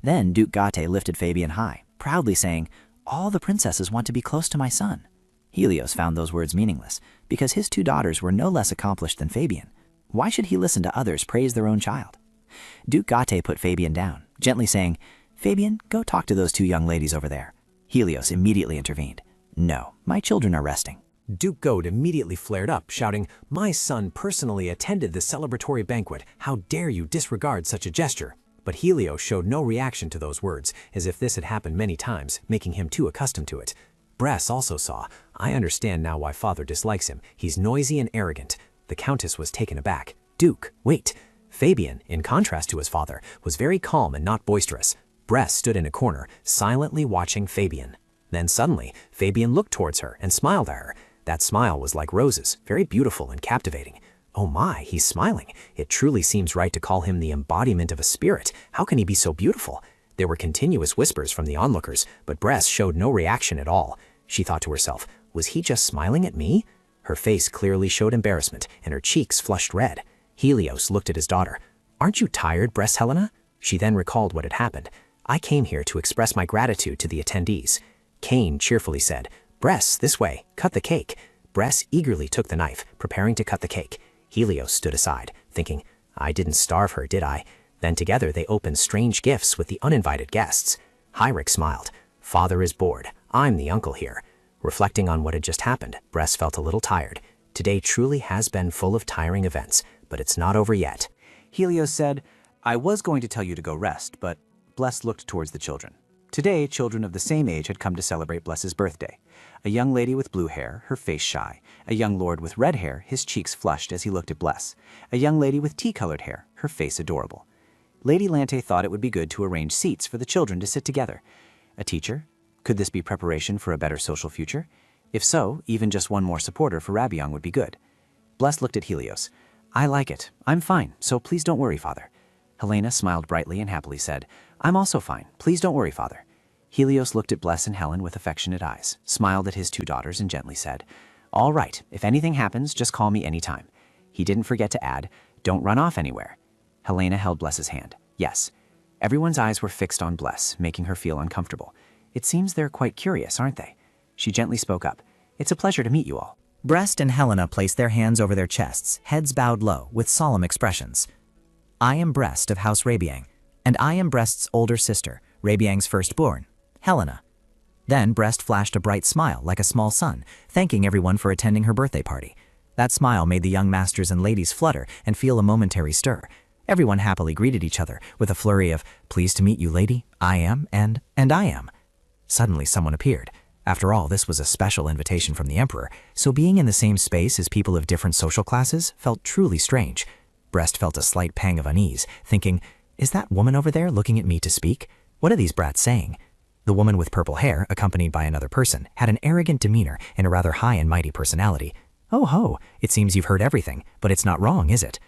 [SPEAKER 7] Then Duke Gate lifted Fabian high, proudly saying, "All the princesses want to be close to my son." Helios found those words meaningless, because his two daughters were no less accomplished than Fabian. Why should he listen to others praise their own child? Duke Gate put Fabian down, gently saying, "Fabian, go talk to those two young ladies over there." Helios immediately intervened. "No, my children are resting."
[SPEAKER 8] Duke Gold immediately flared up, shouting, "My son personally attended the celebratory banquet. How dare you disregard such a gesture?" But Helios showed no reaction to those words, as if this had happened many times, making him too accustomed to it. Bress also saw, "I understand now why father dislikes him. He's noisy and arrogant." The Countess was taken aback. "Duke, wait." Fabian, in contrast to his father, was very calm and not boisterous. Bress stood in a corner, silently watching Fabian. Then suddenly, Fabian looked towards her and smiled at her. That smile was like roses, very beautiful and captivating. Oh my, he's smiling. It truly seems right to call him the embodiment of a spirit. How can he be so beautiful? There were continuous whispers from the onlookers, but Bress showed no reaction at all. She thought to herself, was he just smiling at me? Her face clearly showed embarrassment, and her cheeks flushed red. Helios looked at his daughter. "Aren't you tired, Bress Helena?" She then recalled what had happened. "I came here to express my gratitude to the attendees." Cain cheerfully said, "Bress, this way, cut the cake." Bress eagerly took the knife, preparing to cut the cake. Helios stood aside, thinking, "I didn't starve her, did I?" Then together they opened strange gifts with the uninvited guests. Heinrich smiled. "Father is bored. I'm the uncle here." Reflecting on what had just happened, Bress felt a little tired. Today truly has been full of tiring events, but it's not over yet.
[SPEAKER 4] Helios said, "I was going to tell you to go rest, but..." Bless looked towards the children. Today, children of the same age had come to celebrate Bless's birthday. A young lady with blue hair, her face shy. A young lord with red hair, his cheeks flushed as he looked at Bless. A young lady with tea-colored hair, her face adorable. Lady Lante thought it would be good to arrange seats for the children to sit together. A teacher? Could this be preparation for a better social future? If so, even just one more supporter for Rabiang would be good. Bless looked at Helios. "I like it. I'm fine, so please don't worry, Father." Helena smiled brightly and happily said, "I'm also fine. Please don't worry, Father." Helios looked at Bless and Helen with affectionate eyes, smiled at his two daughters, and gently said, "All right, if anything happens, just call me anytime." He didn't forget to add, "Don't run off anywhere." Helena held Bless's hand. "Yes." Everyone's eyes were fixed on Bless, making her feel uncomfortable. "It seems they're quite curious, aren't they?" She gently spoke up. "It's a pleasure to meet you all."
[SPEAKER 7] Brest and Helena placed their hands over their chests, heads bowed low, with solemn expressions. "I am Brest of House Rabiang, and I am Brest's older sister, Rabiang's firstborn, Helena." Then Brest flashed a bright smile like a small sun, thanking everyone for attending her birthday party. That smile made the young masters and ladies flutter and feel a momentary stir. Everyone happily greeted each other with a flurry of, "Pleased to meet you, lady. I am, and I am." Suddenly someone appeared. After all, this was a special invitation from the Emperor, so being in the same space as people of different social classes felt truly strange. Brest felt a slight pang of unease, thinking, "Is that woman over there looking at me to speak? What are these brats saying?" The woman with purple hair, accompanied by another person, had an arrogant demeanor and a rather high and mighty personality. "Oh ho, it seems you've heard everything, but it's not wrong, is it?"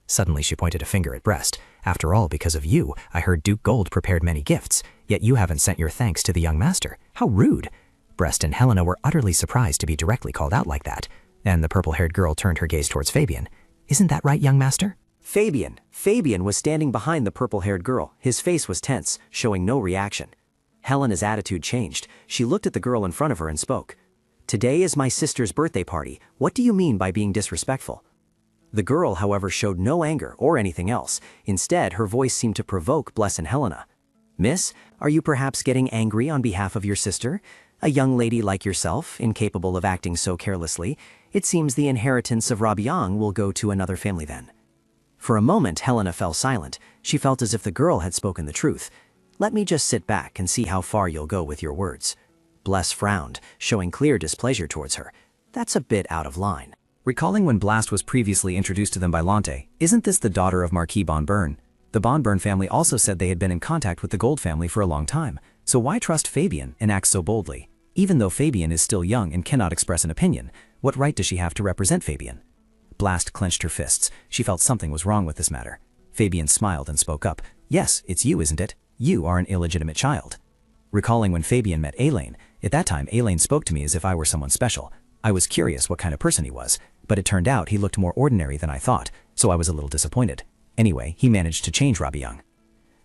[SPEAKER 7] Suddenly she pointed a finger at Brest. "After all, because of you, I heard Duke Gold prepared many gifts, yet you haven't sent your thanks to the young master. How rude!" Brest and Helena were utterly surprised to be directly called out like that, and the purple-haired girl turned her gaze towards Fabian. "Isn't that right, young master?"
[SPEAKER 3] Fabian was standing behind the purple-haired girl. His face was tense, showing no reaction. Helena's attitude changed. She looked at the girl in front of her and spoke. "Today is my sister's birthday party. What do you mean by being disrespectful?" The girl, however, showed no anger or anything else. Instead, her voice seemed to provoke Bless and Helena. "Miss, are you perhaps getting angry on behalf of your sister? A young lady like yourself, incapable of acting so carelessly. It seems the inheritance of Rabiang will go to another family then."
[SPEAKER 10] For a moment, Helena fell silent. She felt as if the girl had spoken the truth. Let me just sit back and see how far you'll go with your words. Bless frowned, showing clear displeasure towards her. That's a bit out of line.
[SPEAKER 8] Recalling when Blast was previously introduced to them by Lante, isn't this the daughter of Marquis Bonburn? The Bonburn family also said they had been in contact with the Gold family for a long time, so why trust Fabian and act so boldly? Even though Fabian is still young and cannot express an opinion, what right does she have to represent Fabian? Blast clenched her fists. She felt something was wrong with this matter. Fabian smiled and spoke up. Yes, it's you, isn't it? You are an illegitimate child. Recalling when Fabian met Elaine, at that time Elaine spoke to me as if I were someone special. I was curious what kind of person he was, but it turned out he looked more ordinary than I thought, so I was a little disappointed. Anyway, he managed to change Robbie Young.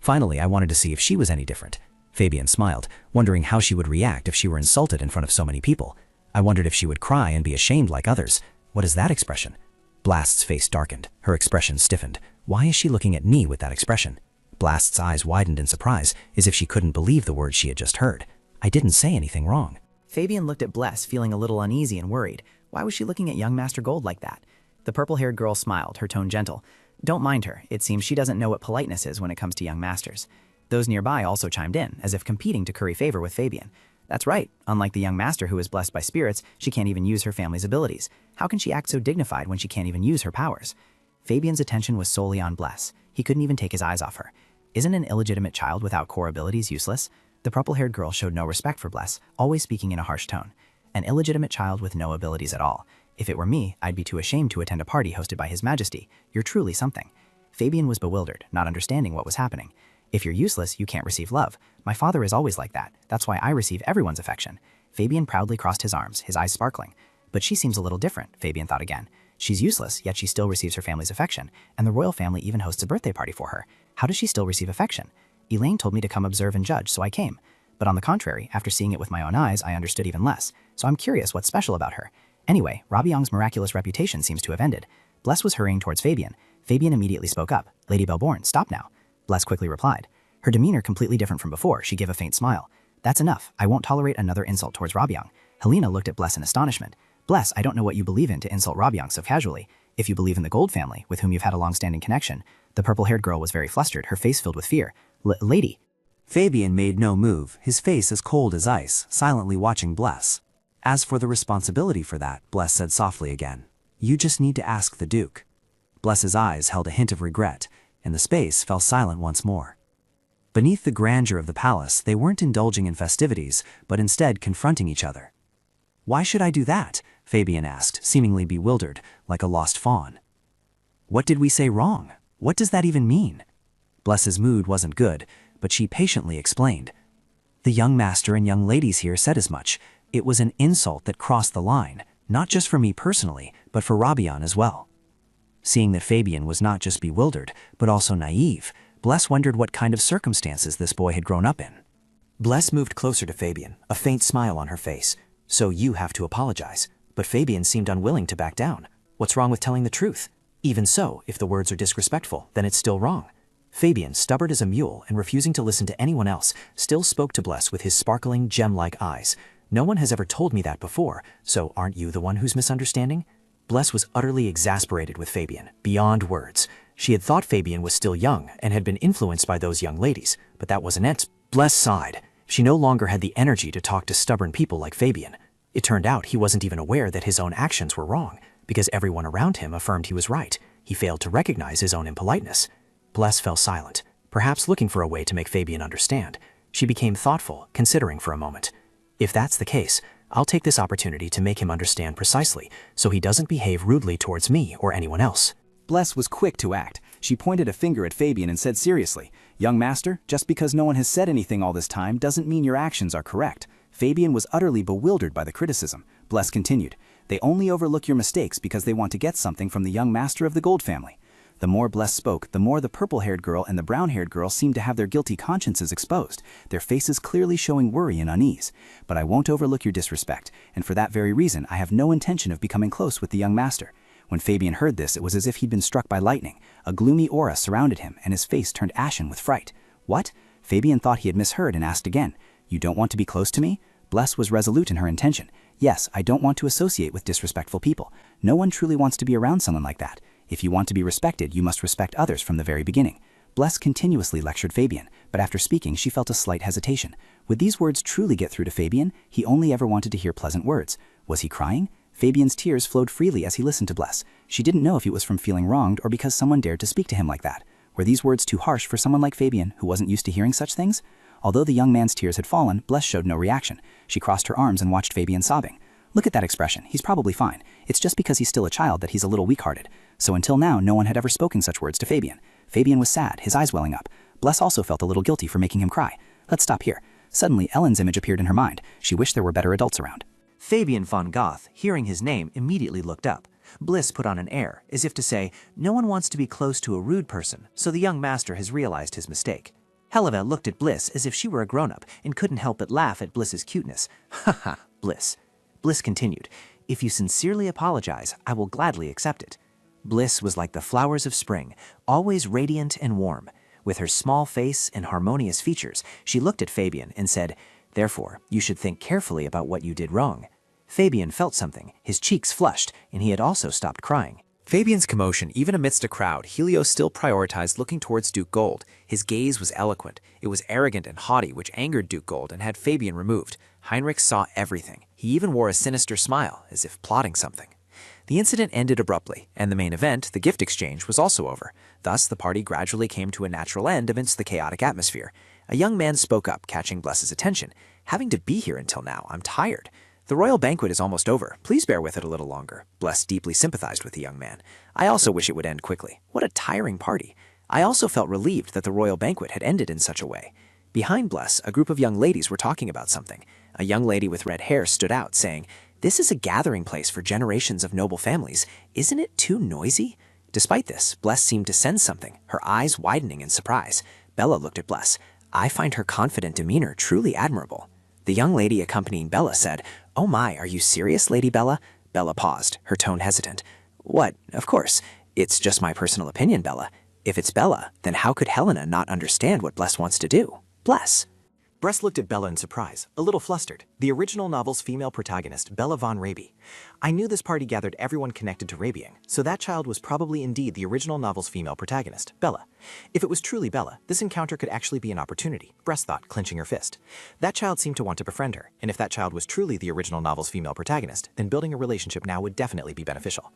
[SPEAKER 8] Finally, I wanted to see if she was any different. Fabian smiled, wondering how she would react if she were insulted in front of so many people. I wondered if she would cry and be ashamed like others. What is that expression? Blast's face darkened. Her expression stiffened. Why is she looking at me with that expression? Blast's eyes widened in surprise, as if she couldn't believe the words she had just heard. I didn't say anything wrong.
[SPEAKER 7] Fabian looked at Bless, feeling a little uneasy and worried. Why was she looking at young Master Gold like that? The purple-haired girl smiled, her tone gentle. Don't mind her. It seems she doesn't know what politeness is when it comes to young masters. Those nearby also chimed in, as if competing to curry favor with Fabian. That's right. Unlike the young master who is blessed by spirits, she can't even use her family's abilities. How can she act so dignified when she can't even use her powers? Fabian's attention was solely on Bless. He couldn't even take his eyes off her. Isn't an illegitimate child without core abilities useless? The purple-haired girl showed no respect for Bless, always speaking in a harsh tone. An illegitimate child with no abilities at all. If it were me, I'd be too ashamed to attend a party hosted by His Majesty. You're truly something. Fabian was bewildered, not understanding what was happening. If you're useless, you can't receive love. My father is always like that. That's why I receive everyone's affection. Fabian proudly crossed his arms, his eyes sparkling. But she seems a little different, Fabian thought again. She's useless, yet she still receives her family's affection, and the royal family even hosts a birthday party for her. How does she still receive affection? Elaine told me to come observe and judge, so I came. But on the contrary, after seeing it with my own eyes, I understood even less. So I'm curious what's special about her. Anyway, Robbie Young's miraculous reputation seems to have ended. Bless was hurrying towards Fabian. Fabian immediately spoke up. Lady Belborn, stop now. Bless quickly replied. Her demeanor completely different from before. She gave a faint smile. That's enough. I won't tolerate another insult towards Robbie Young. Helena looked at Bless in astonishment. Bless, I don't know what you believe in to insult Robbie Young so casually. If you believe in the Gold family, with whom you've had a long-standing connection. The purple-haired girl was very flustered, her face filled with fear. Lady.
[SPEAKER 2] Fabian made no move, his face as cold as ice, silently watching Bless. As for the responsibility for that, Bless said softly again. You just need to ask the Duke. Bless's eyes held a hint of regret, and the space fell silent once more. Beneath the grandeur of the palace, they weren't indulging in festivities, but instead confronting each other. Why should I do that? Fabian asked, seemingly bewildered, like a lost fawn. What did we say wrong? What does that even mean? Bless's mood wasn't good, but she patiently explained. The young master and young ladies here said as much. It was an insult that crossed the line, not just for me personally, but for Robion as well. Seeing that Fabian was not just bewildered, but also naive, Bless wondered what kind of circumstances this boy had grown up in.
[SPEAKER 10] Bless moved closer to Fabian, a faint smile on her face. So you have to apologize. But Fabian seemed unwilling to back down. What's wrong with telling the truth? Even so, if the words are disrespectful, then it's still wrong. Fabian, stubborn as a mule and refusing to listen to anyone else, still spoke to Bless with his sparkling, gem-like eyes. No one has ever told me that before, so aren't you the one who's misunderstanding? Bless was utterly exasperated with Fabian, beyond words. She had thought Fabian was still young and had been influenced by those young ladies, but that wasn't it. Bless sighed. She no longer had the energy to talk to stubborn people like Fabian. It turned out he wasn't even aware that his own actions were wrong, because everyone around him affirmed he was right. He failed to recognize his own impoliteness. Bless fell silent, perhaps looking for a way to make Fabian understand. She became thoughtful, considering for a moment. If that's the case, I'll take this opportunity to make him understand precisely, so he doesn't behave rudely towards me or anyone else.
[SPEAKER 4] Bless was quick to act. She pointed a finger at Fabian and said seriously, Young master, just because no one has said anything all this time doesn't mean your actions are correct. Fabian was utterly bewildered by the criticism. Bless continued, They only overlook your mistakes because they want to get something from the young master of the Gold family. The more Bless spoke, the more the purple-haired girl and the brown-haired girl seemed to have their guilty consciences exposed, their faces clearly showing worry and unease. But I won't overlook your disrespect, and for that very reason I have no intention of becoming close with the young master. When Fabian heard this, it was as if he'd been struck by lightning. A gloomy aura surrounded him, and his face turned ashen with fright. What? Fabian thought he had misheard and asked again, You don't want to be close to me? Bless was resolute in her intention. Yes, I don't want to associate with disrespectful people. No one truly wants to be around someone like that. If you want to be respected, you must respect others from the very beginning. Bless continuously lectured Fabian, but after speaking, she felt a slight hesitation. Would these words truly get through to Fabian? He only ever wanted to hear pleasant words. Was he crying? Fabian's tears flowed freely as he listened to Bless. She didn't know if it was from feeling wronged or because someone dared to speak to him like that. Were these words too harsh for someone like Fabian, who wasn't used to hearing such things? Although the young man's tears had fallen, Bless showed no reaction. She crossed her arms and watched Fabian sobbing. Look at that expression. He's probably fine. It's just because he's still a child that he's a little weak-hearted. So until now, no one had ever spoken such words to Fabian. Fabian was sad, his eyes welling up. Bless also felt a little guilty for making him cry. Let's stop here. Suddenly, Ellen's image appeared in her mind. She wished there were better adults around.
[SPEAKER 6] Fabian von Goth, hearing his name, immediately looked up. Bliss put on an air, as if to say, no one wants to be close to a rude person, so the young master has realized his mistake. Helena looked at Bliss as if she were a grown-up and couldn't help but laugh at Bliss's cuteness. Ha ha, Bliss. Bliss continued, if you sincerely apologize, I will gladly accept it. Bliss was like the flowers of spring, always radiant and warm. With her small face and harmonious features, she looked at Fabian and said, therefore, you should think carefully about what you did wrong. Fabian felt something, his cheeks flushed, and he had also stopped crying.
[SPEAKER 1] Fabian's commotion, even amidst a crowd, Helios still prioritized looking towards Duke Gold. His gaze was eloquent. It was arrogant and haughty, which angered Duke Gold and had Fabian removed. Heinrich saw everything. He even wore a sinister smile, as if plotting something. The incident ended abruptly, and the main event, the gift exchange, was also over. Thus, the party gradually came to a natural end amidst the chaotic atmosphere. A young man spoke up, catching Bless's attention. Having to be here until now, I'm tired. The royal banquet is almost over. Please bear with it a little longer. Bless deeply sympathized with the young man. I also wish it would end quickly. What a tiring party. I also felt relieved that the royal banquet had ended in such a way. Behind Bless, a group of young ladies were talking about something. A young lady with red hair stood out, saying, this is a gathering place for generations of noble families. Isn't it too noisy? Despite this, Bless seemed to sense something, her eyes widening in surprise. Bella looked at Bless. I find her confident demeanor truly admirable. The young lady accompanying Bella said, oh my, are you serious, Lady Bella? Bella paused, her tone hesitant. What? Of course. It's just my personal opinion, Bella. If it's Bella, then how could Helena not understand what Bless wants to do? Bless.
[SPEAKER 8] Bress looked at Bella in surprise, a little flustered. The original novel's female protagonist, Bella von Raby. I knew this party gathered everyone connected to Rabying, so that child was probably indeed the original novel's female protagonist, Bella. If it was truly Bella, this encounter could actually be an opportunity, Bress thought, clenching her fist. That child seemed to want to befriend her, and if that child was truly the original novel's female protagonist, then building a relationship now would definitely be beneficial.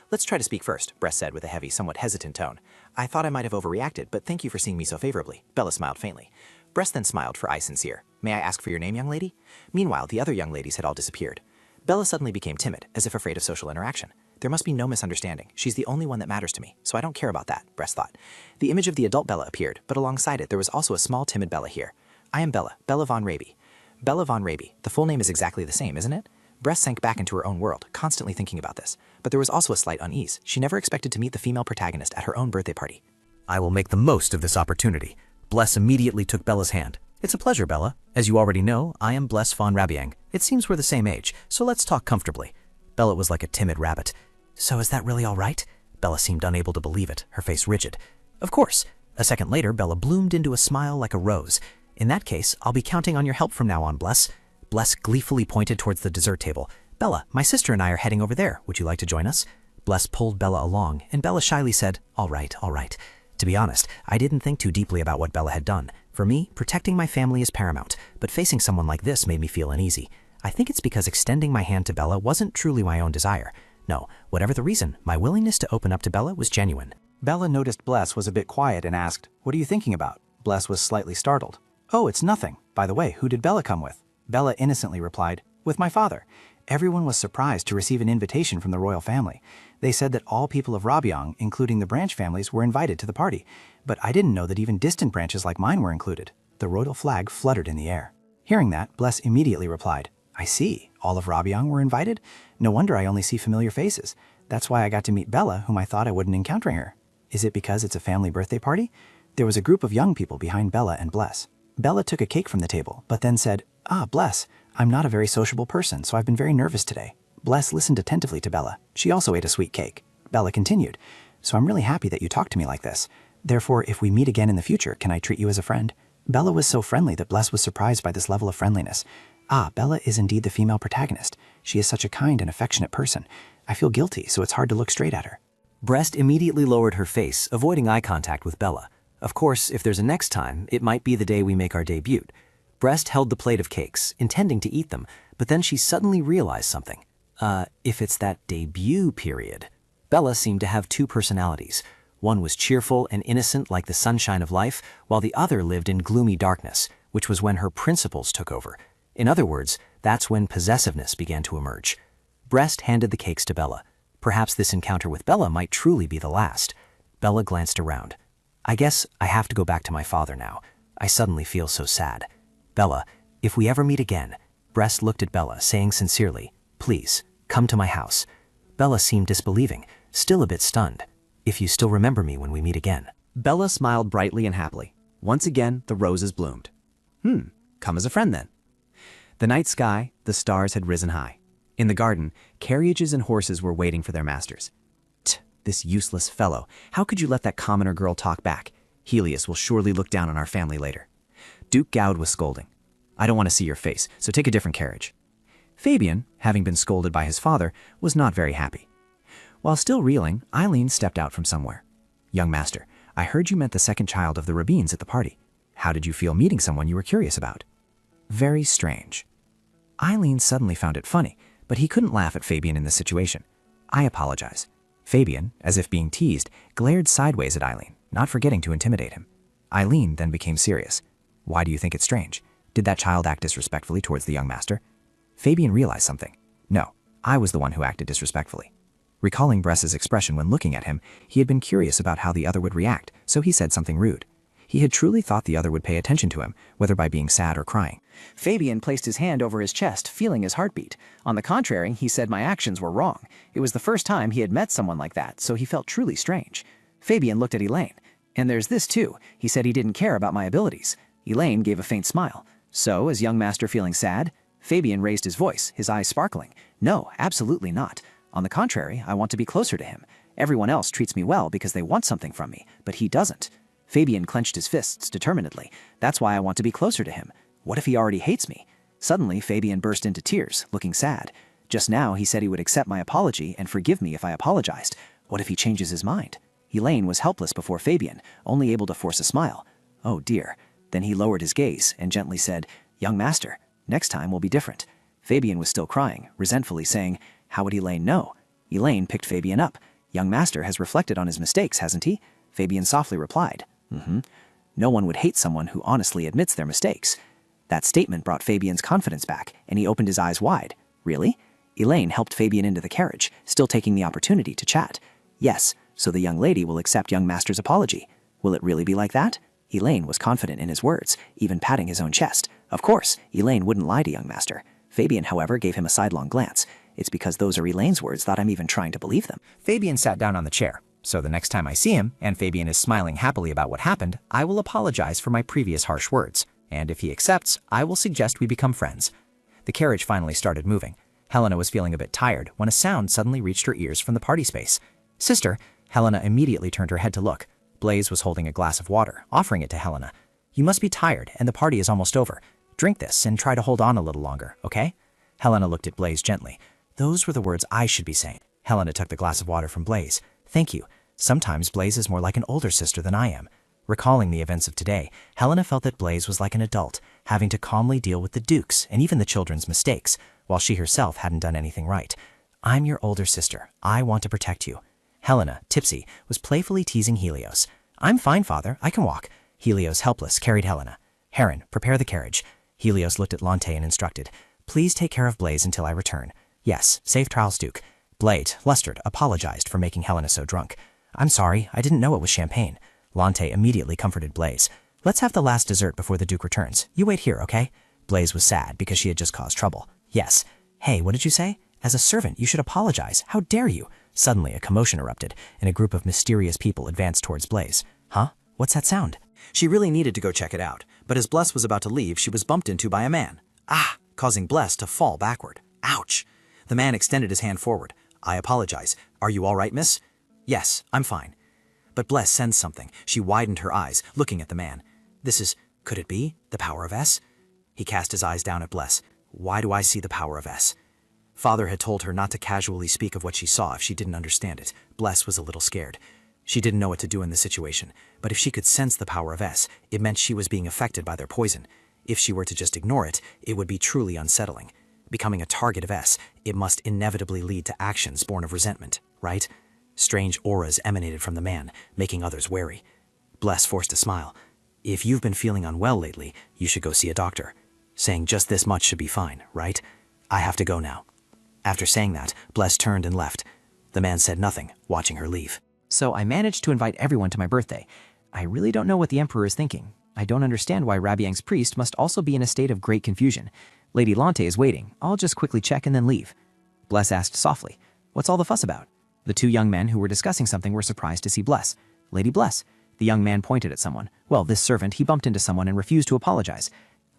[SPEAKER 8] Let's try to speak first, Bress said with a heavy, somewhat hesitant tone. I thought I might have overreacted, but thank you for seeing me so favorably. Bella smiled faintly. Bress then smiled for eyes sincere. May I ask for your name, young lady? Meanwhile, the other young ladies had all disappeared. Bella suddenly became timid, as if afraid of social interaction. There must be no misunderstanding. She's the only one that matters to me, so I don't care about that, Bress thought. The image of the adult Bella appeared, but alongside it there was also a small timid Bella here. I am Bella, Bella von Raby. Bella von Raby. The full name is exactly the same, isn't it? Bress sank back into her own world, constantly thinking about this. But there was also a slight unease. She never expected to meet the female protagonist at her own birthday party.
[SPEAKER 9] I will make the most of this opportunity. Bless immediately took Bella's hand. It's a pleasure, Bella. As you already know, I am Bless von Rabyang. It seems we're the same age, so let's talk comfortably. Bella was like a timid rabbit. So is that really all right? Bella seemed unable to believe it, her face rigid. Of course. A second later, Bella bloomed into a smile like a rose. In that case, I'll be counting on your help from now on, Bless. Bless gleefully pointed towards the dessert table. Bella, my sister and I are heading over there. Would you like to join us? Bless pulled Bella along, and Bella shyly said, all right, all right. To be honest, I didn't think too deeply about what Bella had done. For me, protecting my family is paramount, but facing someone like this made me feel uneasy. I think it's because extending my hand to Bella wasn't truly my own desire. No, whatever the reason, my willingness to open up to Bella was genuine.
[SPEAKER 11] Bella noticed Bless was a bit quiet and asked, what are you thinking about? Bless was slightly startled. Oh, it's nothing. By the way, who did Bella come with? Bella innocently replied, with my father. Everyone was surprised to receive an invitation from the royal family. They said that all people of Rabyang, including the branch families, were invited to the party. But I didn't know that even distant branches like mine were included. The royal flag fluttered in the air. Hearing that, Bless immediately replied, I see. All of Rabyang were invited? No wonder I only see familiar faces. That's why I got to meet Bella, whom I thought I wouldn't encounter her. Is it because it's a family birthday party? There was a group of young people behind Bella and Bless. Bella took a cake from the table, but then said, Bless, I'm not a very sociable person, so I've been very nervous today. Bless listened attentively to Bella. She also ate a sweet cake. Bella continued, so I'm really happy that you talked to me like this. Therefore, if we meet again in the future, can I treat you as a friend? Bella was so friendly that Bless was surprised by this level of friendliness. Bella is indeed the female protagonist. She is such a kind and affectionate person. I feel guilty, so it's hard to look straight at her.
[SPEAKER 1] Breast immediately lowered her face, avoiding eye contact with Bella. Of course, if there's a next time, it might be the day we make our debut. Breast held the plate of cakes, intending to eat them, but then she suddenly realized something. If it's that debut period. Bella seemed to have two personalities. One was cheerful and innocent like the sunshine of life, while the other lived in gloomy darkness, which was when her principles took over. In other words, that's when possessiveness began to emerge. Breast handed the cakes to Bella. Perhaps this encounter with Bella might truly be the last. Bella glanced around. I guess I have to go back to my father now. I suddenly feel so sad. Bella, if we ever meet again. Breast looked at Bella, saying sincerely, please, come to my house. Bella seemed disbelieving, still a bit stunned. If you still remember me when we meet again.
[SPEAKER 2] Bella smiled brightly and happily. Once again, the roses bloomed. Come as a friend then. The night sky, the stars had risen high. In the garden, carriages and horses were waiting for their masters. This useless fellow. How could you let that commoner girl talk back? Helios will surely look down on our family later. Duke Goud was scolding. I don't want to see your face, so take a different carriage. Fabian, having been scolded by his father, was not very happy. While still reeling, Eileen stepped out from somewhere. Young master, I heard you met the second child of the Rabines at the party. How did you feel meeting someone you were curious about? Very strange. Eileen suddenly found it funny, but he couldn't laugh at Fabian in this situation. I apologize. Fabian, as if being teased, glared sideways at Eileen, not forgetting to intimidate him. Eileen then became serious. Why do you think it's strange? Did that child act disrespectfully towards the young master? Fabian realized something. No, I was the one who acted disrespectfully. Recalling Bress's expression when looking at him, he had been curious about how the other would react, so he said something rude. He had truly thought the other would pay attention to him, whether by being sad or crying.
[SPEAKER 12] Fabian placed his hand over his chest, feeling his heartbeat. On the contrary, he said my actions were wrong. It was the first time he had met someone like that, so he felt truly strange. Fabian looked at Elaine. And there's this too. He said he didn't care about my abilities. Elaine gave a faint smile. So, as young master feeling sad? Fabian raised his voice, his eyes sparkling. No, absolutely not. On the contrary, I want to be closer to him. Everyone else treats me well because they want something from me, but he doesn't. Fabian clenched his fists determinedly. That's why I want to be closer to him. What if he already hates me? Suddenly, Fabian burst into tears, looking sad. Just now, he said he would accept my apology and forgive me if I apologized. What if he changes his mind? Elaine was helpless before Fabian, only able to force a smile. Oh dear. Then he lowered his gaze and gently said, Young master, next time will be different. Fabian was still crying, resentfully saying, How would Elaine know? Elaine picked Fabian up. Young master has reflected on his mistakes, hasn't he? Fabian softly replied, No one would hate someone who honestly admits their mistakes. That statement brought Fabian's confidence back, and he opened his eyes wide. Really? Elaine helped Fabian into the carriage, still taking the opportunity to chat. Yes, so the young lady will accept young master's apology. Will it really be like that? Elaine was confident in his words, even patting his own chest. Of course, Elaine wouldn't lie to young master. Fabian, however, gave him a sidelong glance. It's because those are Elaine's words that I'm even trying to believe them.
[SPEAKER 2] Fabian sat down on the chair. So the next time I see him, and Fabian is smiling happily about what happened, I will apologize for my previous harsh words. And if he accepts, I will suggest we become friends. The carriage finally started moving. Helena was feeling a bit tired when a sound suddenly reached her ears from the party space. Sister, Helena immediately turned her head to look. Blaze was holding a glass of water, offering it to Helena. You must be tired, and the party is almost over. Drink this and try to hold on a little longer, okay? Helena looked at Blaze gently. Those were the words I should be saying. Helena took the glass of water from Blaze. Thank you. Sometimes Blaze is more like an older sister than I am. Recalling the events of today, Helena felt that Blaze was like an adult, having to calmly deal with the Dukes and even the children's mistakes, while she herself hadn't done anything right. I'm your older sister. I want to protect you. Helena, tipsy, was playfully teasing Helios. I'm fine, father. I can walk. Helios, helpless, carried Helena. Heron, prepare the carriage. Helios looked at Lante and instructed. Please take care of Blaze until I return. Yes, safe trials, Duke. Blade, flustered, apologized for making Helena so drunk. I'm sorry, I didn't know it was champagne. Lante immediately comforted Blaze. Let's have the last dessert before the Duke returns. You wait here, okay? Blaze was sad because she had just caused trouble. Yes. Hey, what did you say? As a servant, you should apologize. How dare you? Suddenly, a commotion erupted, and a group of mysterious people advanced towards Blaze. Huh? What's that sound?
[SPEAKER 8] She really needed to go check it out, but as Bless was about to leave, she was bumped into by a man. Ah! Causing Bless to fall backward. Ouch! The man extended his hand forward. I apologize. Are you all right, miss? Yes, I'm fine. But Bless sensed something. She widened her eyes, looking at the man. This is, could it be, the power of S? He cast his eyes down at Bless. Why do I see the power of S? Father had told her not to casually speak of what she saw if she didn't understand it. Bless was a little scared. She didn't know what to do in the situation, but if she could sense the power of S, it meant she was being affected by their poison. If she were to just ignore it, it would be truly unsettling. Becoming a target of S, it must inevitably lead to actions born of resentment, right? Strange auras emanated from the man, making others wary. Bless forced a smile. If you've been feeling unwell lately, you should go see a doctor. Saying just this much should be fine, right? I have to go now. After saying that, Bless turned and left. The man said nothing, watching her leave.
[SPEAKER 2] So I managed to invite everyone to my birthday. I really don't know what the Emperor is thinking. I don't understand why Rabiang's priest must also be in a state of great confusion. Lady Lante is waiting. I'll just quickly check and then leave. Bless asked softly, "What's all the fuss about?" The two young men who were discussing something were surprised to see Bless. "Lady Bless." The young man pointed at someone. Well, this servant, he bumped into someone and refused to apologize.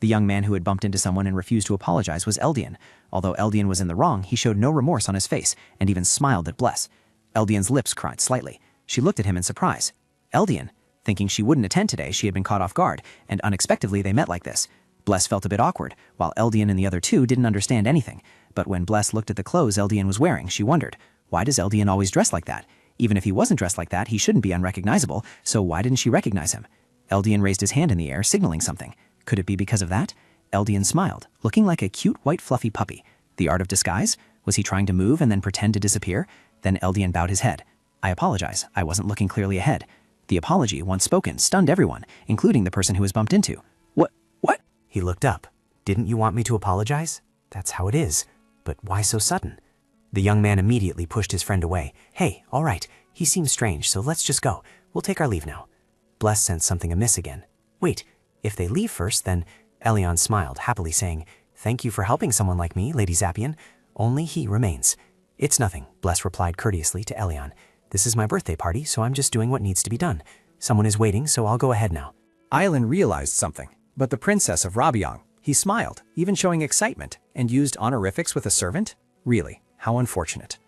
[SPEAKER 2] The young man who had bumped into someone and refused to apologize was Eldian. Although Eldian was in the wrong, he showed no remorse on his face and even smiled at Bless. Eldian's lips cried slightly. She looked at him in surprise. Eldian. Thinking she wouldn't attend today, she had been caught off guard, and unexpectedly they met like this. Bless felt a bit awkward, while Eldian and the other two didn't understand anything. But when Bless looked at the clothes Eldian was wearing, she wondered, why does Eldian always dress like that? Even if he wasn't dressed like that, he shouldn't be unrecognizable, so why didn't she recognize him? Eldian raised his hand in the air, signaling something. Could it be because of that? Eldian smiled, looking like a cute white fluffy puppy. The art of disguise? Was he trying to move and then pretend to disappear? Then Eldian bowed his head. "I apologize, I wasn't looking clearly ahead." The apology, once spoken, stunned everyone, including the person who was bumped into. What?
[SPEAKER 6] He looked up. "Didn't you want me to apologize? That's how it is. But why so sudden?" The young man immediately pushed his friend away. "Hey, all right, he seems strange, so let's just go. We'll take our leave now." Bless sensed something amiss again. "Wait, if they leave first, then..." Elion smiled, happily saying, "Thank you for helping someone like me, Lady Zappian. Only he remains." "It's nothing," Bless replied courteously to Elion. "This is my birthday party, so I'm just doing what needs to be done. Someone is waiting, so I'll go ahead now."
[SPEAKER 8] Aileen realized something, but the princess of Rabiang, he smiled, even showing excitement, and used honorifics with a servant? Really, how unfortunate.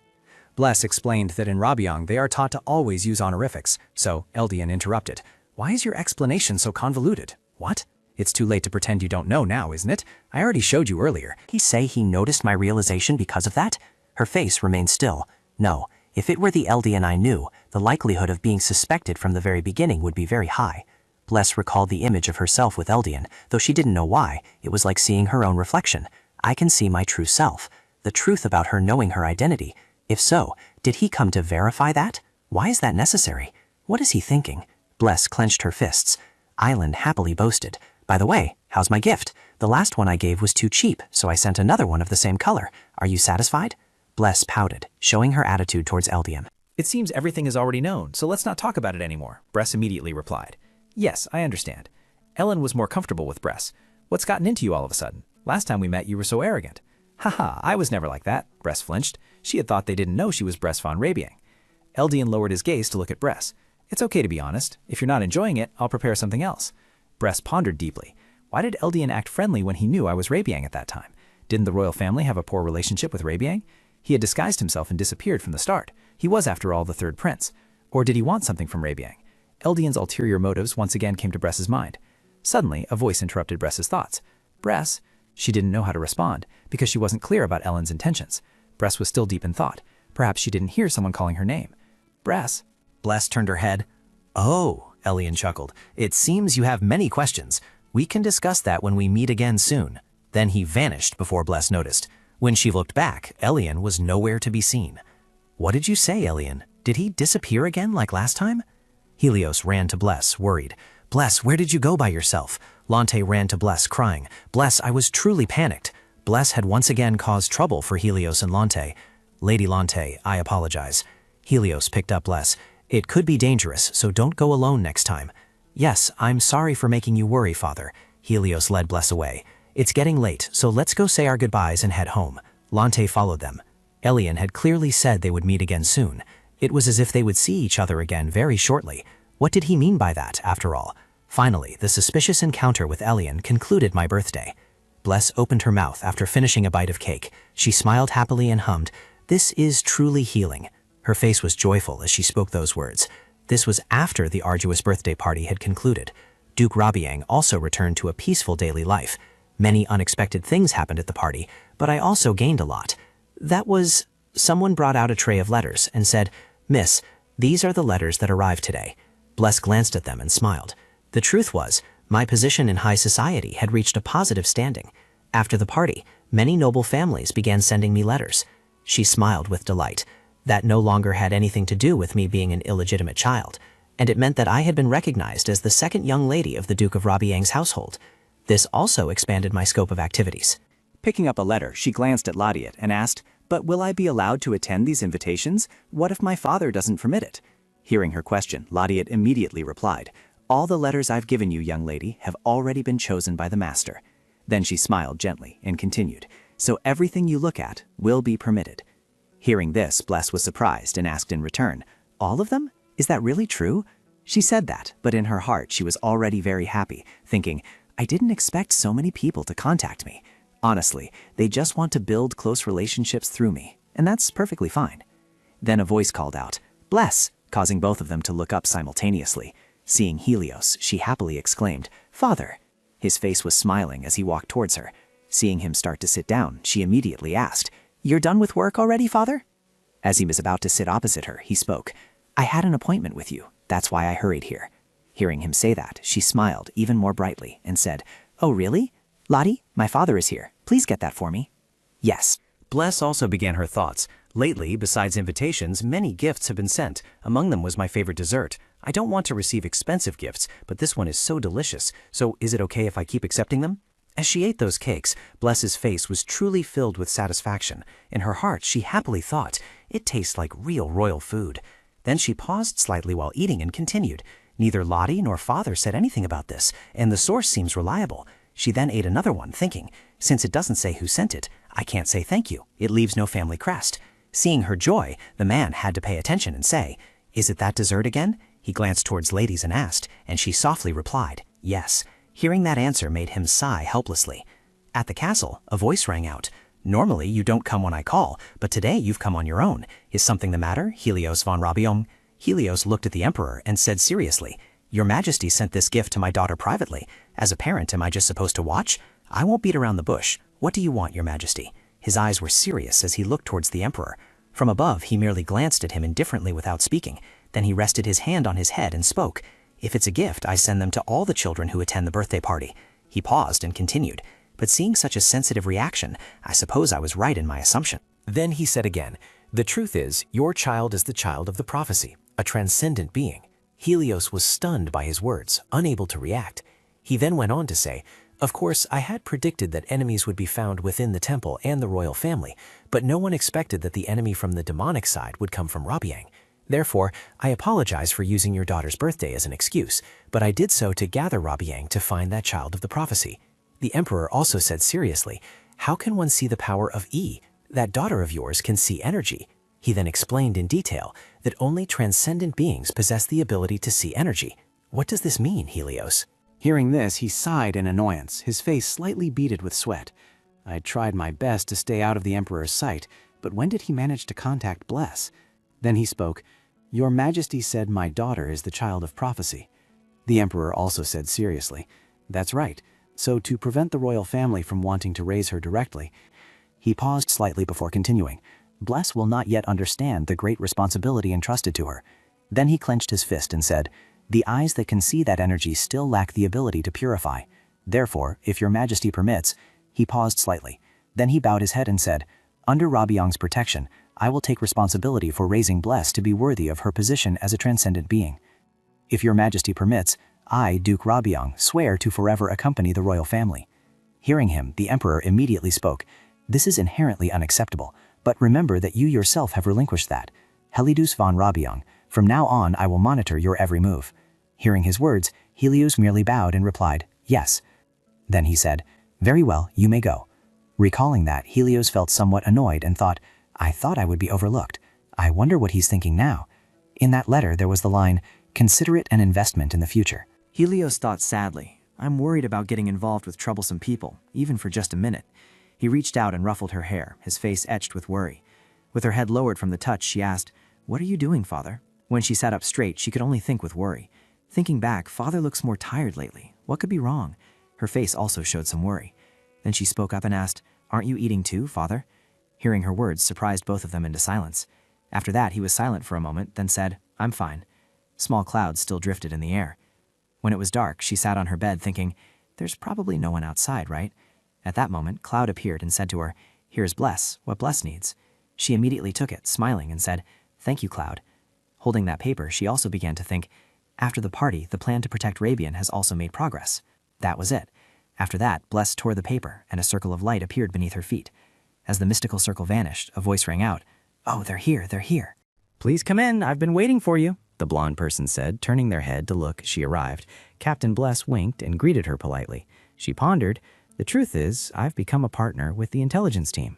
[SPEAKER 8] Bless explained that in Rabiang they are taught to always use honorifics, so Eldian interrupted. "Why is your explanation so convoluted? What? It's too late to pretend you don't know now, isn't it? I already showed you earlier."
[SPEAKER 6] He say he noticed my realization because of that? Her face remained still. No, if it were the Eldian I knew, the likelihood of being suspected from the very beginning would be very high. Bless recalled the image of herself with Eldian, though she didn't know why. It was like seeing her own reflection. I can see my true self. The truth about her knowing her identity. If so, did he come to verify that? Why is that necessary? What is he thinking? Bless clenched her fists. Island happily boasted. "By the way, how's my gift? The last one I gave was too cheap, so I sent another one of the same color. Are you satisfied?" Bless pouted, showing her attitude towards Eldian.
[SPEAKER 13] "It seems everything is already known, so let's not talk about it anymore," Bress immediately replied. "Yes, I understand. Ellen was more comfortable with Bress. What's gotten into you all of a sudden? Last time we met you were so arrogant." "Haha, I was never like that," Bress flinched. She had thought they didn't know she was Bress von Rabiang. Eldian lowered his gaze to look at Bress. "It's okay to be honest. If you're not enjoying it, I'll prepare something else." Bress pondered deeply. Why did Eldian act friendly when he knew I was Rabiang at that time? Didn't the royal family have a poor relationship with Rabiang? He had disguised himself and disappeared from the start. He was, after all, the third prince. Or did he want something from Rabiang? Eldian's ulterior motives once again came to Bress's mind. Suddenly, a voice interrupted Bress's thoughts. "Bress?" She didn't know how to respond, because she wasn't clear about Ellen's intentions. Bress was still deep in thought. Perhaps she didn't hear someone calling her name. "Bress?"
[SPEAKER 8] Bless turned her head.
[SPEAKER 6] "Oh," Elion chuckled. "It seems you have many questions. We can discuss that when we meet again soon." Then he vanished before Bless noticed. When she looked back, Eldian was nowhere to be seen. "What did you say, Eldian? Did he disappear again like last time?" Helios ran to Bless, worried. "Bless, where did you go by yourself?" Lante ran to Bless, crying. "Bless, I was truly panicked." Bless had once again caused trouble for Helios and Lante. "Lady Lante, I apologize." Helios picked up Bless. "It could be dangerous, so don't go alone next time." "Yes, I'm sorry for making you worry, Father." Helios led Bless away. "It's getting late, so let's go say our goodbyes and head home." Lante followed them. Eldian had clearly said they would meet again soon. It was as if they would see each other again very shortly. What did he mean by that, after all? Finally, the suspicious encounter with Eldian concluded my birthday. Bless opened her mouth after finishing a bite of cake. She smiled happily and hummed, "This is truly healing." Her face was joyful as she spoke those words. This was after the arduous birthday party had concluded. Duke Rabiang also returned to a peaceful daily life. Many unexpected things happened at the party, but I also gained a lot. That was... Someone brought out a tray of letters and said, "Miss, these are the letters that arrived today." Bless glanced at them and smiled. The truth was, my position in high society had reached a positive standing. After the party, many noble families began sending me letters. She smiled with delight. That no longer had anything to do with me being an illegitimate child, and it meant that I had been recognized as the second young lady of the Duke of Rabiang's household. This also expanded my scope of activities.
[SPEAKER 4] Picking up a letter, she glanced at Ladiet and asked, "But will I be allowed to attend these invitations? What if my father doesn't permit it?" Hearing her question, Ladiet immediately replied, "All the letters I've given you, young lady, have already been chosen by the master." Then she smiled gently and continued, "So everything you look at will be permitted." Hearing this, Bless was surprised and asked in return, "All of them? Is that really true?" She said that, but in her heart she was already very happy, thinking, "I didn't expect so many people to contact me. Honestly, they just want to build close relationships through me, and that's perfectly fine." Then a voice called out, "Bless," causing both of them to look up simultaneously. Seeing Helios, she happily exclaimed, "Father." His face was smiling as he walked towards her. Seeing him start to sit down, she immediately asked, "You're done with work already, father?" As he was about to sit opposite her, he spoke, "I had an appointment with you. That's why I hurried here." Hearing him say that, she smiled even more brightly and said, "Oh, really? Lottie, my father is here. Please get that for me." "Yes."
[SPEAKER 8] Bless also began her thoughts. Lately, besides invitations, many gifts have been sent. Among them was my favorite dessert. I don't want to receive expensive gifts, but this one is so delicious, so is it okay if I keep accepting them? As she ate those cakes, Bless's face was truly filled with satisfaction. In her heart, she happily thought, "It tastes like real royal food." Then she paused slightly while eating and continued, "Neither Lottie nor father said anything about this, and the source seems reliable." She then ate another one, thinking, "Since it doesn't say who sent it, I can't say thank you. It leaves no family crest." Seeing her joy, the man had to pay attention and say, "Is it that dessert again?" He glanced towards ladies and asked, and she softly replied, "Yes." Hearing that answer made him sigh helplessly. At the castle, a voice rang out, "Normally you don't come when I call, but today you've come on your own. Is something the matter, Helios von Rabiong?" Helios looked at the emperor and said seriously, "Your Majesty sent this gift to my daughter privately. As a parent, am I just supposed to watch? I won't beat around the bush. What do you want, Your Majesty?" His eyes were serious as he looked towards the emperor. From above, he merely glanced at him indifferently without speaking. Then he rested his hand on his head and spoke, "If it's a gift, I send them to all the children who attend the birthday party." He paused and continued, "But seeing such a sensitive reaction, I suppose I was right in my assumption."
[SPEAKER 9] Then he said again, "The truth is, your child is the child of the prophecy, a transcendent being." Helios was stunned by his words, unable to react. He then went on to say, "Of course, I had predicted that enemies would be found within the temple and the royal family, but no one expected that the enemy from the demonic side would come from Rabiang. Therefore, I apologize for using your daughter's birthday as an excuse, but I did so to gather Rabiang to find that child of the prophecy." The emperor also said seriously, "How can one see the power of E? That daughter of yours can see energy." He then explained in detail that only transcendent beings possess the ability to see energy. "What does this mean, Helios?"
[SPEAKER 5] Hearing this, he sighed in annoyance, his face slightly beaded with sweat. I tried my best to stay out of the emperor's sight, but when did he manage to contact Bless? Then he spoke, "Your Majesty said my daughter is the child of prophecy." The emperor also said seriously, "That's right. So to prevent the royal family from wanting to raise her directly..." He paused slightly before continuing, "Bless will not yet understand the great responsibility entrusted to her." Then he clenched his fist and said, "The eyes that can see that energy still lack the ability to purify. Therefore, if your Majesty permits..." He paused slightly. Then he bowed his head and said, "Under Rabiang's protection, I will take responsibility for raising Bless to be worthy of her position as a transcendent being. If your Majesty permits, I, Duke Rabiang, swear to forever accompany the royal family." Hearing him, the emperor immediately spoke, "This is inherently unacceptable, but remember that you yourself have relinquished that. Helios von Rabiang, from now on I will monitor your every move." Hearing his words, Helios merely bowed and replied, "Yes." Then he said, "Very well, you may go." Recalling that, Helios felt somewhat annoyed and thought, "I thought I would be overlooked. I wonder what he's thinking now." In that letter, there was the line, "Consider it an investment in the future."
[SPEAKER 13] Helios thought sadly, "I'm worried about getting involved with troublesome people, even for just a minute." He reached out and ruffled her hair, his face etched with worry. With her head lowered from the touch, she asked, "What are you doing, father?" When she sat up straight, she could only think with worry. Thinking back, father looks more tired lately. What could be wrong? Her face also showed some worry. Then she spoke up and asked, "Aren't you eating too, father?"
[SPEAKER 2] Hearing her words surprised both of them into silence. After that, he was silent for a moment, then said, "I'm fine." Small clouds still drifted in the air. When it was dark, she sat on her bed thinking, there's probably no one outside, right? At that moment, Cloud appeared and said to her, "Here's Bless, what Bless needs." She immediately took it, smiling, and said, "Thank you, Cloud." Holding that paper, she also began to think, after the party, the plan to protect Rabian has also made progress. That was it. After that, Bless tore the paper, and a circle of light appeared beneath her feet. As the mystical circle vanished, a voice rang out, "Oh, they're here, they're here." "Please come in, I've been waiting for you," the blonde person said, turning their head to look as she arrived. Captain Bless winked and greeted her politely. She pondered, "The truth is, I've become a partner with the intelligence team."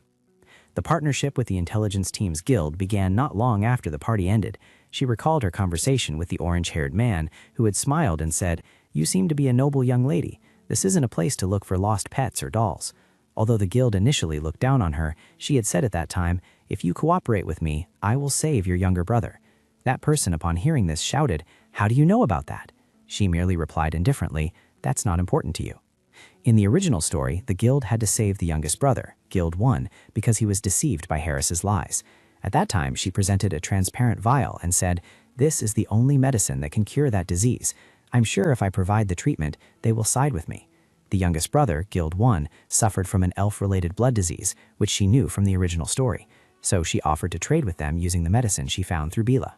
[SPEAKER 2] The partnership with the intelligence team's guild began not long after the party ended. She recalled her conversation with the orange-haired man, who had smiled and said, "You seem to be a noble young lady. This isn't a place to look for lost pets or dolls." Although the guild initially looked down on her, she had said at that time, "If you cooperate with me, I will save your younger brother." That person, upon hearing this, shouted, "How do you know about that?" She merely replied indifferently, "That's not important to you." In the original story, the guild had to save the youngest brother, Guild 1, because he was deceived by Harris's lies. At that time, she presented a transparent vial and said, "This is the only medicine that can cure that disease. I'm sure if I provide the treatment, they will side with me." The youngest brother, Guild 1, suffered from an elf-related blood disease, which she knew from the original story, so she offered to trade with them using the medicine she found through Bila.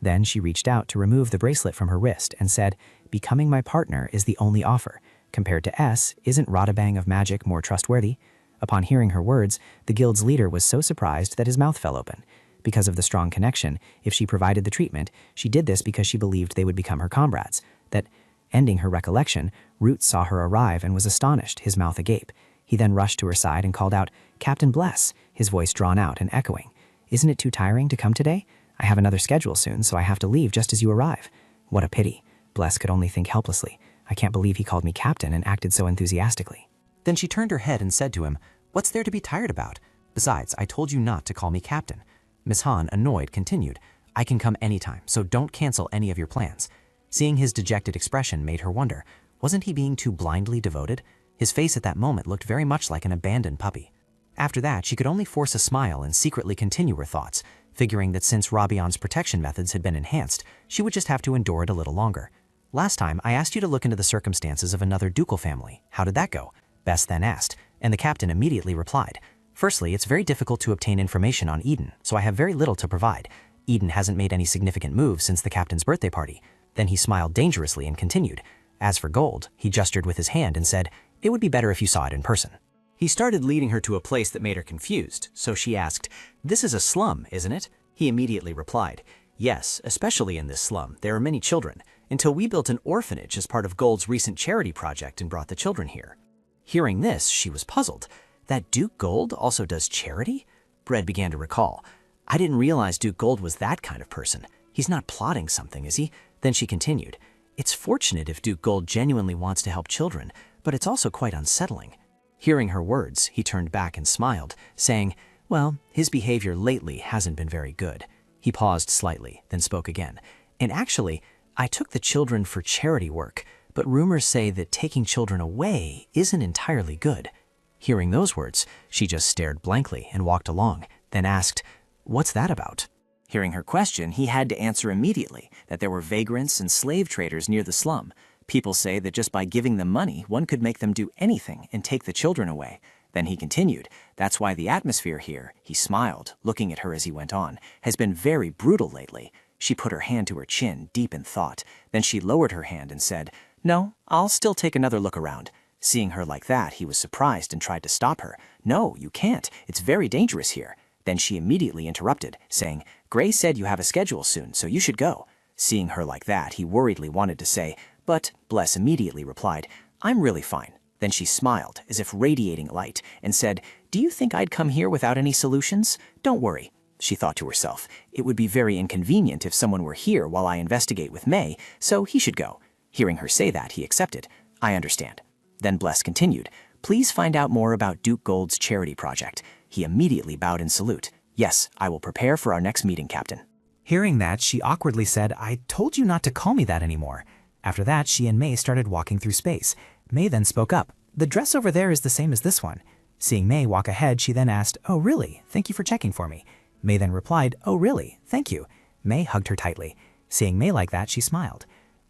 [SPEAKER 2] Then she reached out to remove the bracelet from her wrist and said, "Becoming my partner is the only offer. Compared to S, isn't Radabang of Magic more trustworthy?" Upon hearing her words, the guild's leader was so surprised that his mouth fell open. Because of the strong connection, if she provided the treatment, she did this because she believed they would become her comrades. That, ending her recollection, Root saw her arrive and was astonished, his mouth agape. He then rushed to her side and called out, "Captain Bless," his voice drawn out and echoing. "Isn't it too tiring to come today? I have another schedule soon, so I have to leave just as you arrive." What a pity. Bless could only think helplessly. I can't believe he called me captain and acted so enthusiastically.
[SPEAKER 9] Then she turned her head and said to him, "What's there to be tired about? Besides, I told you not to call me captain." Miss Han, annoyed, continued, "I can come anytime, so don't cancel any of your plans." Seeing his dejected expression made her wonder, wasn't he being too blindly devoted? His face at that moment looked very much like an abandoned puppy. After that, she could only force a smile and secretly continue her thoughts, figuring that since Rabian's protection methods had been enhanced, she would just have to endure it a little longer. "Last time, I asked you to look into the circumstances of another ducal family. How did that go?" Bess then asked, and the captain immediately replied, "Firstly, it's very difficult to obtain information on Eden, so I have very little to provide. Eden hasn't made any significant moves since the captain's birthday party." Then he smiled dangerously and continued, "As for gold," he gestured with his hand and said, "It would be better if you saw it in person." He started leading her to a place that made her confused, so she asked, "This is a slum, isn't it?" He immediately replied, "Yes, especially in this slum, there are many children, until we built an orphanage as part of Gold's recent charity project and brought the children here." Hearing this, she was puzzled. That Duke Gold also does charity? Bread began to recall. "I didn't realize Duke Gold was that kind of person. He's not plotting something, is he?" Then she continued, "It's fortunate if Duke Gold genuinely wants to help children, but it's also quite unsettling." Hearing her words, he turned back and smiled, saying, "Well, his behavior lately hasn't been very good." He paused slightly, then spoke again. "And actually, I took the children for charity work, but rumors say that taking children away isn't entirely good." Hearing those words, she just stared blankly and walked along, then asked, "What's that about?" Hearing her question, he had to answer immediately that there were vagrants and slave traders near the slum. People say that just by giving them money, one could make them do anything and take the children away. Then he continued, "That's why the atmosphere here," he smiled, looking at her as he went on, "has been very brutal lately." She put her hand to her chin, deep in thought. Then she lowered her hand and said, "No, I'll still take another look around." Seeing her like that, he was surprised and tried to stop her. "No, you can't. It's very dangerous here." Then she immediately interrupted, saying, "Gray said you have a schedule soon, so you should go." Seeing her like that, he worriedly wanted to say, "But," Bless immediately replied, "I'm really fine." Then she smiled, as if radiating light, and said, "Do you think I'd come here without any solutions? Don't worry." She thought to herself, "It would be very inconvenient if someone were here while I investigate with May, so he should go." Hearing her say that, he accepted. "I understand." Then Bless continued, "Please find out more about Duke Gold's charity project." He immediately bowed in salute. "Yes, I will prepare for our next meeting, Captain." Hearing that, she awkwardly said, "I told you not to call me that anymore." After that, she and May started walking through space. May then spoke up, "The dress over there is the same as this one."
[SPEAKER 1] Seeing May walk ahead, she then asked, "Oh really? Thank you for checking for me." May then replied, "Oh really? Thank you." May hugged her tightly. Seeing May like that, she smiled.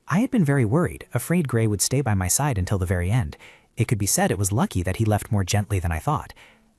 [SPEAKER 1] I had been very worried, afraid Gray would stay by my side until the very end. It could be said it was lucky that he left more gently than I thought.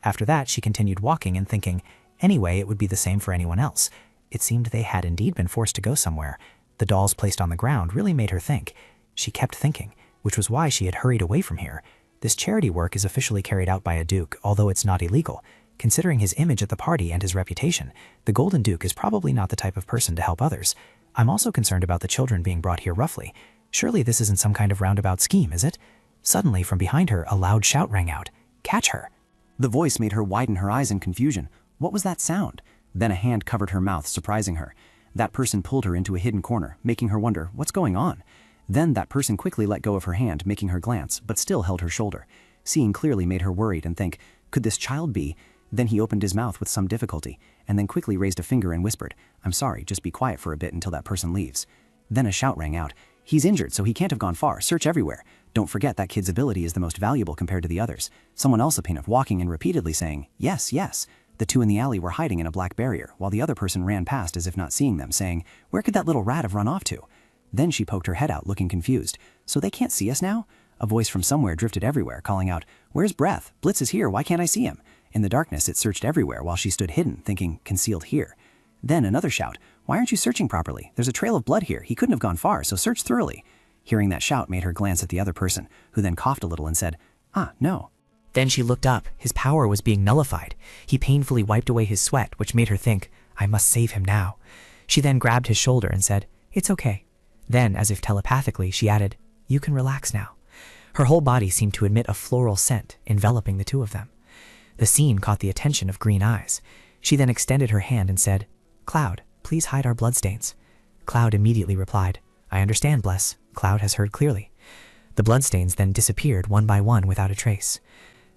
[SPEAKER 1] After that, she continued walking and thinking, anyway, it would be the same for anyone else. It seemed they had indeed been forced to go somewhere. The dolls placed on the ground really made her think. She kept thinking, which was why she had hurried away from here. This charity work is officially carried out by a duke, although it's not illegal. Considering his image at the party and his reputation, the Golden Duke is probably not the type of person to help others. I'm also concerned about the children being brought here roughly. Surely this isn't some kind of roundabout scheme, is it? Suddenly, from behind her, a loud shout rang out. "Catch her!"
[SPEAKER 11] The voice made her widen her eyes in confusion. What was that sound? Then a hand covered her mouth, surprising her. That person pulled her into a hidden corner, making her wonder, what's going on? Then that person quickly let go of her hand, making her glance, but still held her shoulder. Seeing clearly made her worried and think, could this child be? Then he opened his mouth with some difficulty, and then quickly raised a finger and whispered, "I'm sorry, just be quiet for a bit until that person leaves." Then a shout rang out. "He's injured, so he can't have gone far. Search everywhere. Don't forget that kid's ability is the most valuable compared to the others." Someone else opined, walking and repeatedly saying, "Yes, yes." The two in the alley were hiding in a black barrier, while the other person ran past as if not seeing them, saying, "Where could that little rat have run off to?" Then she poked her head out, looking confused. "So they can't see us now?" A voice from somewhere drifted everywhere, calling out, "Where's Breath? Blitz is here, why can't I see him?" In the darkness, it searched everywhere while she stood hidden, thinking, concealed here. Then another shout, "Why aren't you searching properly? There's a trail of blood here. He couldn't have gone far, so search thoroughly." Hearing that shout made her glance at the other person, who then coughed a little and said, "Ah, no."
[SPEAKER 1] Then she looked up. His power was being nullified. He painfully wiped away his sweat, which made her think, I must save him now. She then grabbed his shoulder and said, "It's okay." Then, as if telepathically, she added, "You can relax now." Her whole body seemed to emit a floral scent, enveloping the two of them. The scene caught the attention of Green Eyes. She then extended her hand and said, "Cloud, please hide our bloodstains." Cloud immediately replied, "I understand, Bless. Cloud has heard clearly." The bloodstains then disappeared one by one without a trace.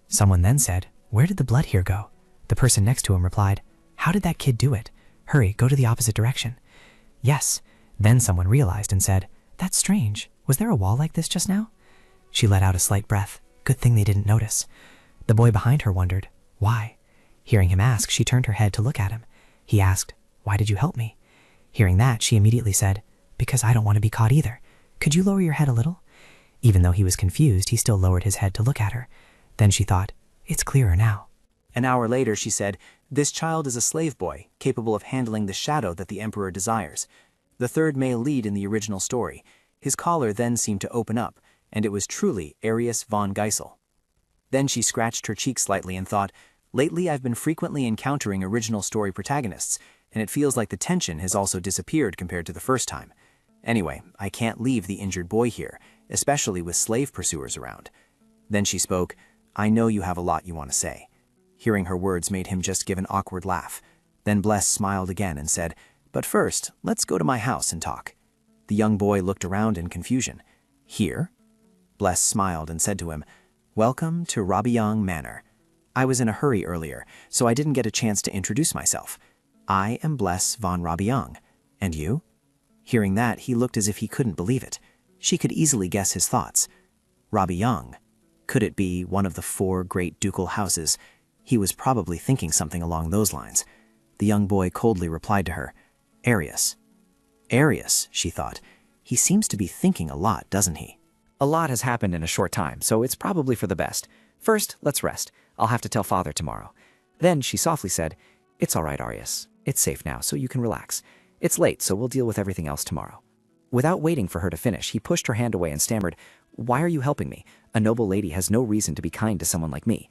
[SPEAKER 1] Someone then said, "Where did the blood here go?" The person next to him replied, "How did that kid do it? Hurry, go to the opposite direction." Yes. Then someone realized and said, "That's strange. Was there a wall like this just now?" She let out a slight breath. Good thing they didn't notice. The boy behind her wondered, why? Hearing him ask, she turned her head to look at him. He asked, "Why did you help me?" Hearing that, she immediately said, "Because I don't want to be caught either. Could you lower your head a little?" Even though he was confused, he still lowered his head to look at her. Then she thought, it's clearer now.
[SPEAKER 8] An hour later, she said, "This child is a slave boy, capable of handling the shadow that the Emperor desires. The third male lead in the original story. His collar then seemed to open up, and it was truly Arius von Geisel." Then she scratched her cheek slightly and thought, lately I've been frequently encountering original story protagonists, and it feels like the tension has also disappeared compared to the first time. Anyway, I can't leave the injured boy here, especially with slave pursuers around. Then she spoke, "I know you have a lot you want to say." Hearing her words made him just give an awkward laugh. Then Bless smiled again and said, "But first, let's go to my house and talk." The young boy looked around in confusion. "Here?" Bless smiled and said to him, "Welcome to Rabiang Manor. I was in a hurry earlier, so I didn't get a chance to introduce myself. I am Bless von Rabiang. And you?" Hearing that, he looked as if he couldn't believe it. She could easily guess his thoughts. Rabiang. Could it be one of the 4 great ducal houses? He was probably thinking something along those lines. The young boy coldly replied to her, "Arius." Arius, she thought. He seems to be thinking a lot, doesn't he?
[SPEAKER 2] A lot has happened in a short time, so it's probably for the best. First, let's rest. I'll have to tell Father tomorrow. Then she softly said, "It's all right, Arius. It's safe now, so you can relax. It's late, so we'll deal with everything else tomorrow." Without waiting for her to finish, he pushed her hand away and stammered, "Why are you helping me? A noble lady has no reason to be kind to someone like me."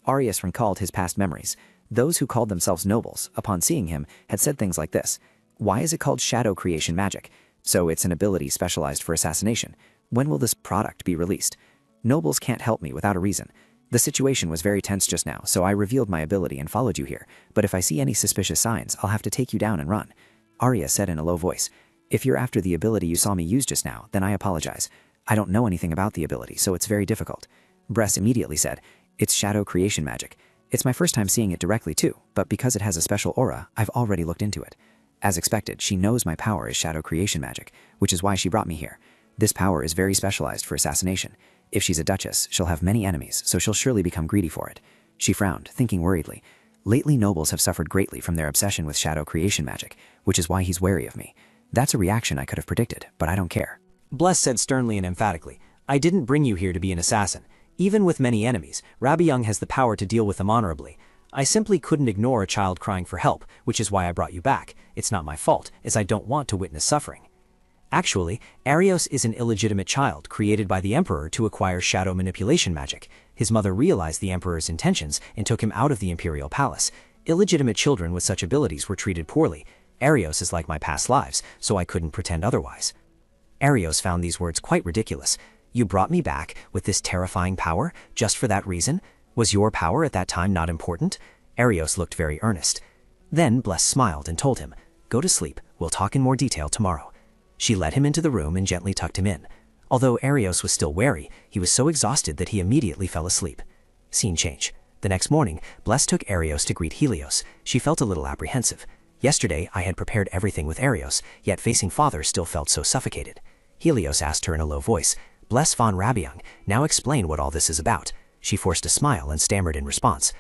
[SPEAKER 2] Arius recalled his past memories. Those who called themselves nobles, upon seeing him, had said things like this. Why is it called shadow creation magic? So it's an ability specialized for assassination. When will this product be released? Nobles can't help me without a reason. The situation was very tense just now, so I revealed my ability and followed you here. But if I see any suspicious signs, I'll have to take you down and run. Arius said in a low voice, "If you're after the ability you saw me use just now, then I apologize. I don't know anything about the ability, so it's very difficult." Bress immediately said, "It's shadow creation magic. It's my first time seeing it directly too, but because it has a special aura, I've already looked into it." As expected, she knows my power is shadow creation magic, which is why she brought me here. This power is very specialized for assassination. If she's a duchess, she'll have many enemies, so she'll surely become greedy for it. She frowned, thinking worriedly. Lately, nobles have suffered greatly from their obsession with shadow creation magic, which is why he's wary of me. That's a reaction I could have predicted, but I don't care.
[SPEAKER 1] Bless said sternly and emphatically, I didn't bring you here to be an assassin. Even with many enemies, Rabiang has the power to deal with them honorably. I simply couldn't ignore a child crying for help, which is why I brought you back. It's not my fault, as I don't want to witness suffering. Actually, Arios is an illegitimate child created by the Emperor to acquire shadow manipulation magic. His mother realized the Emperor's intentions and took him out of the Imperial palace. Illegitimate children with such abilities were treated poorly. Arios is like my past lives, so I couldn't pretend otherwise. Arios found these words quite ridiculous. You brought me back with this terrifying power just for that reason? Was your power at that time not important? Arios looked very earnest. Then Bless smiled and told him, Go to sleep, we'll talk in more detail tomorrow. She led him into the room and gently tucked him in. Although Arios was still wary, he was so exhausted that he immediately fell asleep. Scene change. The next morning, Bless took Arios to greet Helios. She felt a little apprehensive. Yesterday, I had prepared everything with Arios, yet facing father still felt so suffocated. Helios asked her in a low voice, Bless von Rabiang, now explain what all this is about. She forced a smile and stammered in response.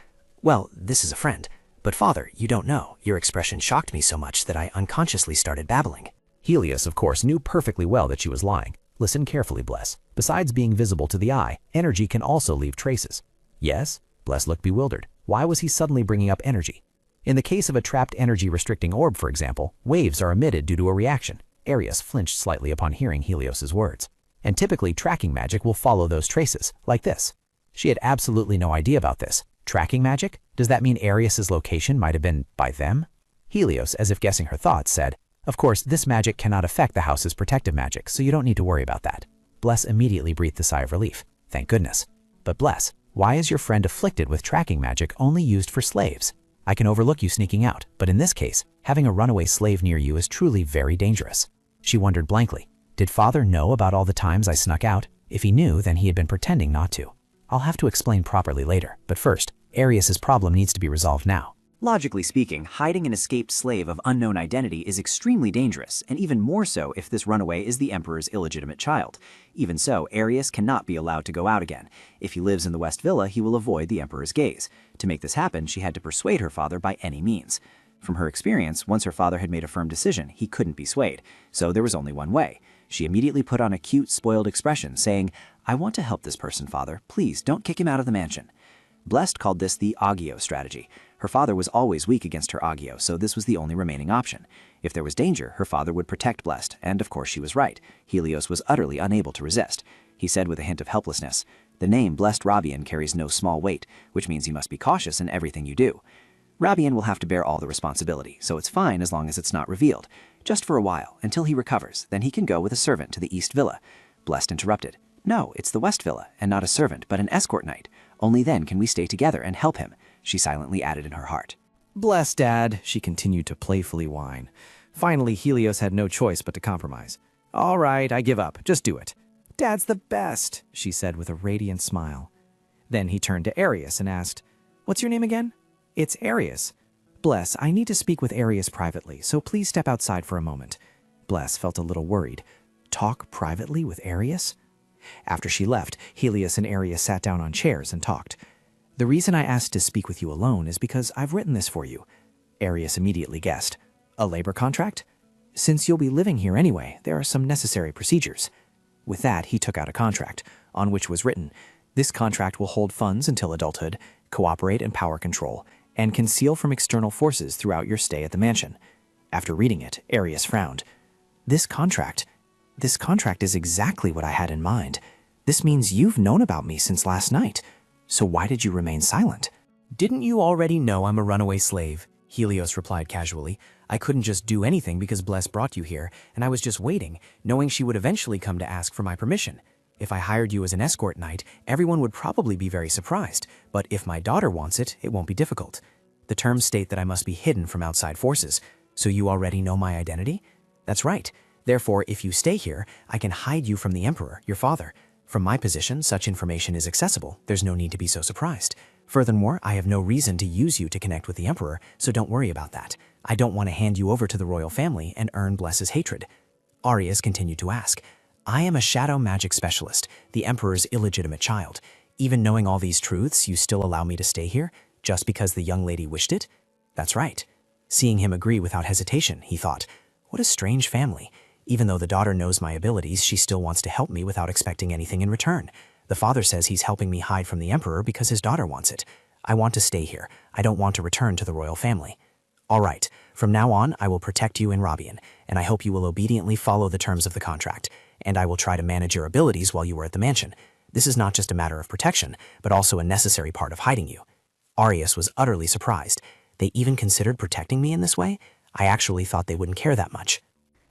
[SPEAKER 1] Well, this is a friend. But father, you don't know. Your expression shocked me so much that I unconsciously started babbling.
[SPEAKER 9] Helios, of course, knew perfectly well that she was lying. Listen carefully, Bless. Besides being visible to the eye, energy can also leave traces. Yes? Bless looked bewildered. Why was he suddenly bringing up energy? In the case of a trapped energy-restricting orb, for example, waves are emitted due to a reaction. Arios flinched slightly upon hearing Helios's words. And typically, tracking magic will follow those traces, like this. She had absolutely no idea about this. Tracking magic? Does that mean Arios's location might have been by them? Helios, as if guessing her thoughts, said, Of course, this magic cannot affect the house's protective magic, so you don't need to worry about that. Bless immediately breathed a sigh of relief. Thank goodness. But Bless, why is your friend afflicted with tracking magic only used for slaves? I can overlook you sneaking out, but in this case, having a runaway slave near you is truly very dangerous. She wondered blankly. Did father know about all the times I snuck out? If he knew, then he had been pretending not to. I'll have to explain properly later, but first, Arios's problem needs to be resolved now.
[SPEAKER 2] Logically speaking, hiding an escaped slave of unknown identity is extremely dangerous, and even more so if this runaway is the Emperor's illegitimate child. Even so, Arios cannot be allowed to go out again. If he lives in the West Villa, he will avoid the Emperor's gaze. To make this happen, she had to persuade her father by any means. From her experience, once her father had made a firm decision, he couldn't be swayed, so there was only one way. She immediately put on a cute, spoiled expression, saying, I want to help this person, father. Please, don't kick him out of the mansion. Blessed called this the Agio strategy. Her father was always weak against her Agio, so this was the only remaining option. If there was danger, her father would protect Blessed, and of course she was right. Helios was utterly unable to resist. He said with a hint of helplessness, The name Blessed Rabian carries no small weight, which means you must be cautious in everything you do. Rabian will have to bear all the responsibility, so it's fine as long as it's not revealed. Just for a while, until he recovers, then he can go with a servant to the East Villa. Blessed interrupted. No, it's the West Villa, and not a servant, but an escort knight. Only then can we stay together and help him, she silently added in her heart.
[SPEAKER 13] Bless, Dad, she continued to playfully whine. Finally, Helios had no choice but to compromise. All right, I give up. Just do it. Dad's the best, she said with a radiant smile. Then he turned to Arios and asked, What's your name again? It's Arios. Bless, I need to speak with Arios privately, so please step outside for a moment. Bless felt a little worried. Talk privately with Arios? After she left, Helios and Arios sat down on chairs and talked. The reason I asked to speak with you alone is because I've written this for you. Arios immediately guessed. A labor contract? Since you'll be living here anyway, there are some necessary procedures. With that, he took out a contract, on which was written, This contract will hold funds until adulthood, cooperate in power control, and conceal from external forces throughout your stay at the mansion. After reading it, Arios frowned. This contract is exactly what I had in mind. This means you've known about me since last night. So why did you remain silent?
[SPEAKER 1] Didn't you already know I'm a runaway slave? Helios replied casually. I couldn't just do anything because Bless brought you here, and I was just waiting, knowing she would eventually come to ask for my permission. If I hired you as an escort knight, everyone would probably be very surprised, but if my daughter wants it, it won't be difficult. The terms state that I must be hidden from outside forces, so you already know my identity? That's right. Therefore, if you stay here, I can hide you from the Emperor, your father. From my position, such information is accessible. There's no need to be so surprised. Furthermore, I have no reason to use you to connect with the Emperor, so don't worry about that. I don't want to hand you over to the royal family and earn Bless's hatred. Arios continued to ask, I am a shadow magic specialist, the Emperor's illegitimate child.
[SPEAKER 10] Even knowing all these truths, you still allow me to stay here, just because the young lady wished it? That's right. Seeing him agree without hesitation, he thought, what a strange family. Even though the daughter knows my abilities, she still wants to help me without expecting anything in return. The father says he's helping me hide from the emperor because his daughter wants it. I want to stay here. I don't want to return to the royal family. All right, from now on, I will protect you in Robian, and I hope you will obediently follow the terms of the contract, and I will try to manage your abilities while you are at the mansion. This is not just a matter of protection, but also a necessary part of hiding you. Arius was utterly surprised. They even considered protecting me in this way? I actually thought they wouldn't care that much.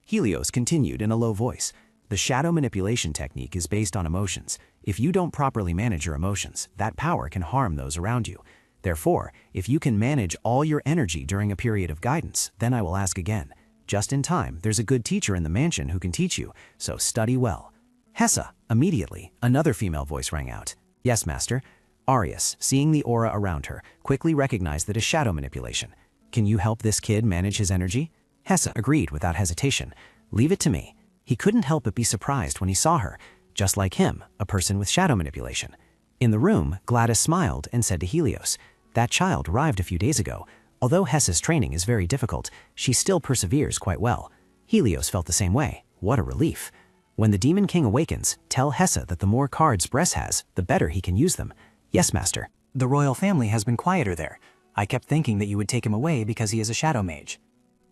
[SPEAKER 8] Helios continued in a low voice. The shadow manipulation technique is based on emotions. If you don't properly manage your emotions, that power can harm those around you. Therefore, if you can manage all your energy during a period of guidance, then I will ask again. Just in time, there's a good teacher in the mansion who can teach you, so study well. Hessa, immediately, another female voice rang out. Yes, master. Arius, seeing the aura around her, quickly recognized that it is shadow manipulation. Can you help this kid manage his energy? Hessa agreed without hesitation. Leave it to me. He couldn't help but be surprised when he saw her, just like him, a person with shadow manipulation. In the room, Gladys smiled and said to Helios, that child arrived a few days ago. Although Hessa's training is very difficult, she still perseveres quite well. Helios felt the same way. What a relief. When the Demon King awakens, tell Hessa that the more cards Bress has, the better he can use them. Yes, master.
[SPEAKER 10] The royal family has been quieter there. I kept thinking that you would take him away because he is a shadow mage.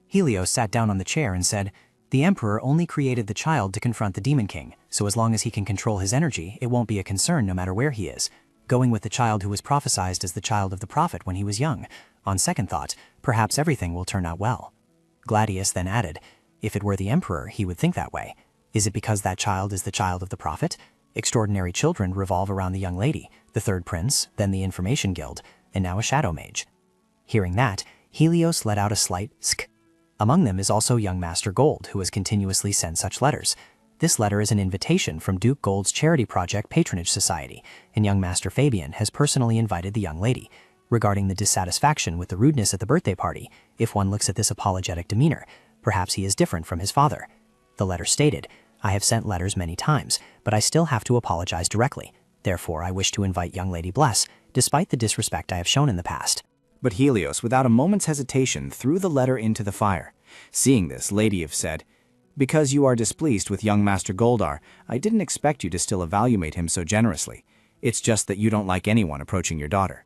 [SPEAKER 10] Helios sat down on the chair and said, the Emperor only created the child to confront the Demon King, so as long as he can control his energy, it won't be a concern no matter where he is. Going with the child who was prophesied as the child of the prophet when he was young. On second thought, perhaps everything will turn out well. Gladius then added, if it were the Emperor, he would think that way. Is it because that child is the child of the prophet? Extraordinary children revolve around the young lady, the third prince, then the information guild, and now a shadow mage. Hearing that, Helios let out a slight sk. Among them is also young Master Gold, who has continuously sent such letters. This letter is an invitation from Duke Gold's charity project Patronage Society, and young Master Fabian has personally invited the young lady. Regarding the dissatisfaction with the rudeness at the birthday party, if one looks at this apologetic demeanor, perhaps he is different from his father. The letter stated, I have sent letters many times, but I still have to apologize directly. Therefore, I wish to invite young Lady Bless, despite the disrespect I have shown in the past.
[SPEAKER 11] But Helios, without a moment's hesitation, threw the letter into the fire. Seeing this, Lady said, because you are displeased with young Master Goldar, I didn't expect you to still evaluate him so generously. It's just that you don't like anyone approaching your daughter.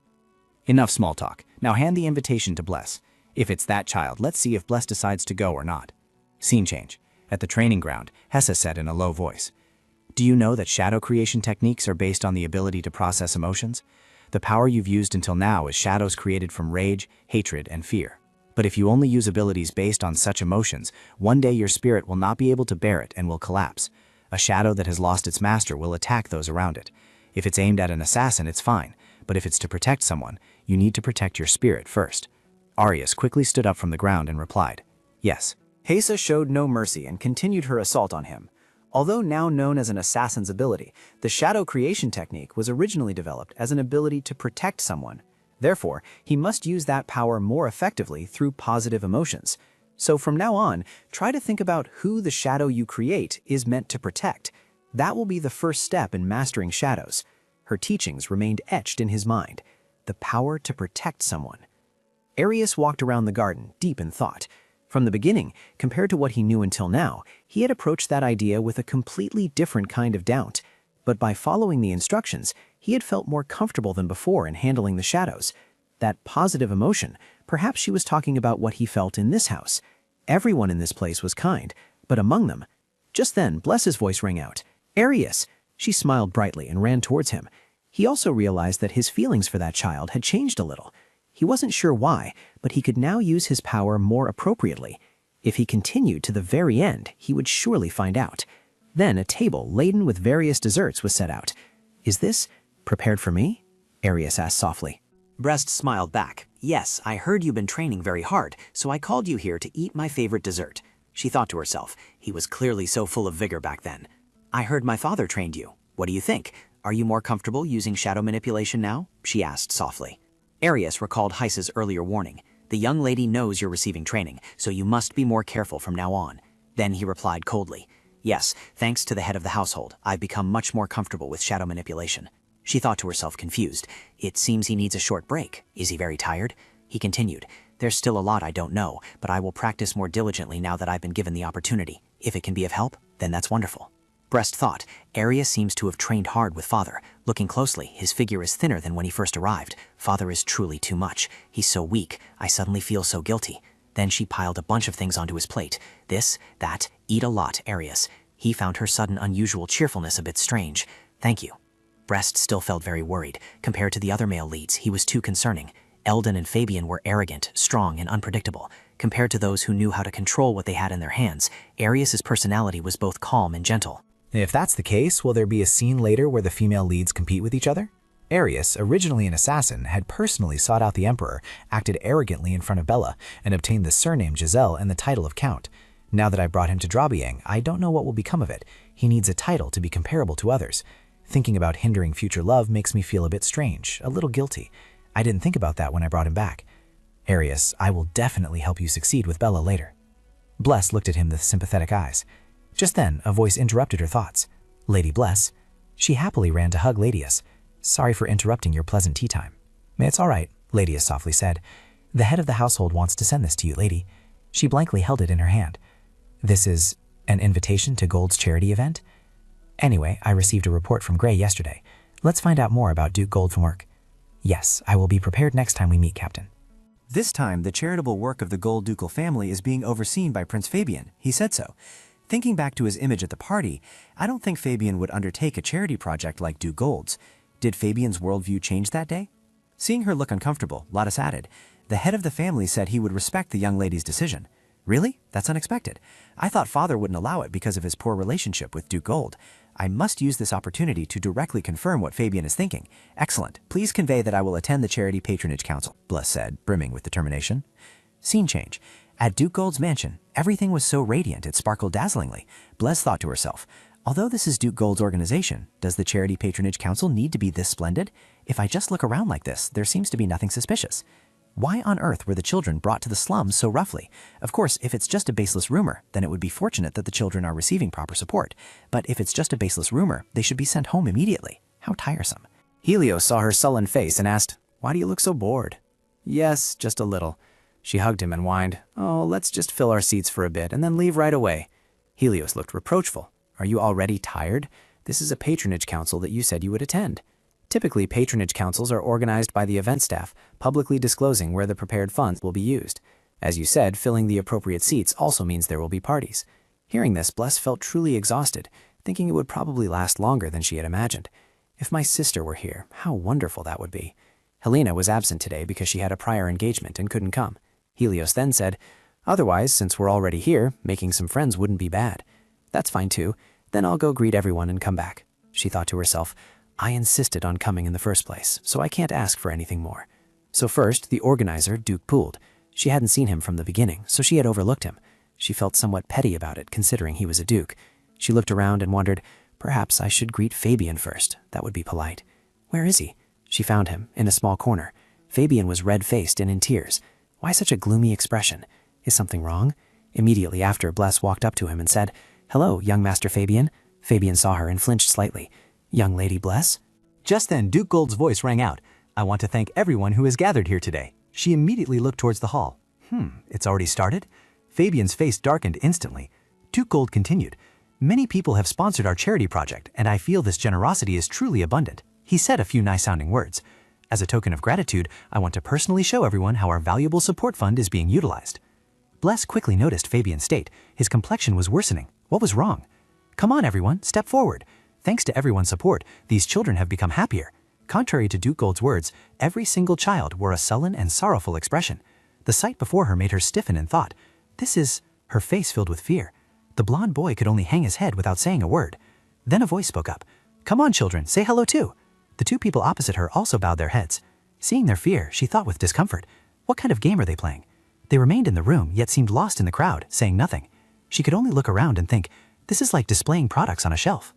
[SPEAKER 11] Enough small talk. Now hand the invitation to Bless. If it's that child, let's see if Bless decides to go or not. Scene change. At the training ground, Hessa said in a low voice, do you know that shadow creation techniques are based on the ability to process emotions? The power you've used until now is shadows created from rage, hatred, and fear. But if you only use abilities based on such emotions, one day your spirit will not be able to bear it and will collapse. A shadow that has lost its master will attack those around it. If it's aimed at an assassin, it's fine, but if it's to protect someone, you need to protect your spirit first. Arius quickly stood up from the ground and replied, yes.
[SPEAKER 2] Hessa showed no mercy and continued her assault on him. Although now known as an assassin's ability, the shadow creation technique was originally developed as an ability to protect someone. Therefore, he must use that power more effectively through positive emotions. So from now on, try to think about who the shadow you create is meant to protect. That will be the first step in mastering shadows. Her teachings remained etched in his mind. The power to protect someone. Arius walked around the garden, deep in thought. From the beginning, compared to what he knew until now, he had approached that idea with a completely different kind of doubt. But by following the instructions, he had felt more comfortable than before in handling the shadows. That positive emotion, perhaps she was talking about what he felt in this house. Everyone in this place was kind, but among them. Just then, Bless's voice rang out. Arius! She smiled brightly and ran towards him. He also realized that his feelings for that child had changed a little. He wasn't sure why, but he could now use his power more appropriately. If he continued to the very end, he would surely find out. Then a table laden with various desserts was set out. Is this prepared for me? Arius asked softly.
[SPEAKER 10] Brest smiled back. Yes, I heard you've been training very hard, so I called you here to eat my favorite dessert. She thought to herself, he was clearly so full of vigor back then. I heard my father trained you. What do you think? Are you more comfortable using shadow manipulation now? She asked softly. Arius recalled Heiss's earlier warning. The young lady knows you're receiving training, so you must be more careful from now on. Then he replied coldly. Yes, thanks to the head of the household, I've become much more comfortable with shadow manipulation.
[SPEAKER 6] She thought to herself, confused. It seems he needs a short break. Is he very tired? He continued. There's still a lot I don't know, but I will practice more diligently now that I've been given the opportunity. If it can be of help, then that's wonderful. Breast thought, Arya seems to have trained hard with Father. Looking closely, his figure is thinner than when he first arrived. Father is truly too much. He's so weak. I suddenly feel so guilty. Then she piled a bunch of things onto his plate. This, that, eat a lot, Arius. He found her sudden unusual cheerfulness a bit strange. Thank you. Breast still felt very worried. Compared to the other male leads, he was too concerning. Eldon and Fabian were arrogant, strong, and unpredictable. Compared to those who knew how to control what they had in their hands, Arius's personality was both calm and gentle.
[SPEAKER 2] If that's the case, will there be a scene later where the female leads compete with each other? Arius, originally an assassin, had personally sought out the Emperor, acted arrogantly in front of Bella, and obtained the surname Giselle and the title of Count. Now that I brought him to Drabiang, I don't know what will become of it. He needs a title to be comparable to others. Thinking about hindering future love makes me feel a bit strange, a little guilty. I didn't think about that when I brought him back. Arius, I will definitely help you succeed with Bella later. Bless looked at him with sympathetic eyes. Just then, a voice interrupted her thoughts. Lady Bless. She happily ran to hug Ladius. Sorry for interrupting your pleasant tea time. It's all right, Ladius softly said. The head of the household wants to send this to you, lady. She blankly held it in her hand. This is an invitation to Gold's charity event? Anyway, I received a report from Gray yesterday. Let's find out more about Duke Gold from work. Yes, I will be prepared next time we meet, Captain.
[SPEAKER 11] This time, the charitable work of the Gold ducal family is being overseen by Prince Fabian. He said so. Thinking back to his image at the party, I don't think Fabian would undertake a charity project like Duke Gold's. Did Fabian's worldview change that day? Seeing her look uncomfortable, Lottis added, the head of the family said he would respect the young lady's decision. Really? That's unexpected. I thought Father wouldn't allow it because of his poor relationship with Duke Gold. I must use this opportunity to directly confirm what Fabian is thinking. Excellent. Please convey that I will attend the Charity Patronage Council, Bless said, brimming with determination. Scene change. At Duke Gold's mansion, everything was so radiant it sparkled dazzlingly. Bless thought to herself, although this is Duke Gold's organization, does the Charity Patronage Council need to be this splendid? If I just look around like this, there seems to be nothing suspicious. Why on earth were the children brought to the slums so roughly? Of course, if it's just a baseless rumor, then it would be fortunate that the children are receiving proper support. But if it's just a baseless rumor, they should be sent home immediately. How tiresome. Helios saw her sullen face and asked, "Why do you look so bored?" "Yes, just a little." She hugged him and whined, "Oh, let's just fill our seats for a bit and then leave right away." Helios looked reproachful. "Are you already tired? This is a patronage council that you said you would attend." Typically, patronage councils are organized by the event staff, publicly disclosing where the prepared funds will be used. As you said, filling the appropriate seats also means there will be parties. Hearing this, Bless felt truly exhausted, thinking it would probably last longer than she had imagined. If my sister were here, how wonderful that would be. Helena was absent today because she had a prior engagement and couldn't come. Helios then said, "Otherwise, since we're already here, making some friends wouldn't be bad." "That's fine too. Then I'll go greet everyone and come back." She thought to herself, I insisted on coming in the first place, so I can't ask for anything more. So first, the organizer, Duke Pould. She hadn't seen him from the beginning, so she had overlooked him. She felt somewhat petty about it, considering he was a duke. She looked around and wondered, perhaps I should greet Fabian first. That would be polite. Where is he? She found him, in a small corner. Fabian was red-faced and in tears. Why such a gloomy expression? Is something wrong? Immediately after, Bless walked up to him and said, "Hello, young Master Fabian." Fabian saw her and flinched slightly. "Young Lady Bless?"
[SPEAKER 8] Just then, Duke Gold's voice rang out. "I want to thank everyone who has gathered here today." She immediately looked towards the hall. It's already started? Fabian's face darkened instantly. Duke Gold continued, "Many people have sponsored our charity project, and I feel this generosity is truly abundant." He said a few nice-sounding words. "As a token of gratitude, I want to personally show everyone how our valuable support fund is being utilized." Bless quickly noticed Fabian's state. His complexion was worsening. What was wrong? "Come on, everyone, step forward. Thanks to everyone's support, these children have become happier." Contrary to Duke Gold's words, every single child wore a sullen and sorrowful expression. The sight before her made her stiffen in thought. This is... Her face filled with fear. The blond boy could only hang his head without saying a word. Then a voice spoke up. "Come on, children, say hello too." The two people opposite her also bowed their heads. Seeing their fear, she thought with discomfort, what kind of game are they playing? They remained in the room, yet seemed lost in the crowd, saying nothing. She could only look around and think, this is like displaying products on a shelf.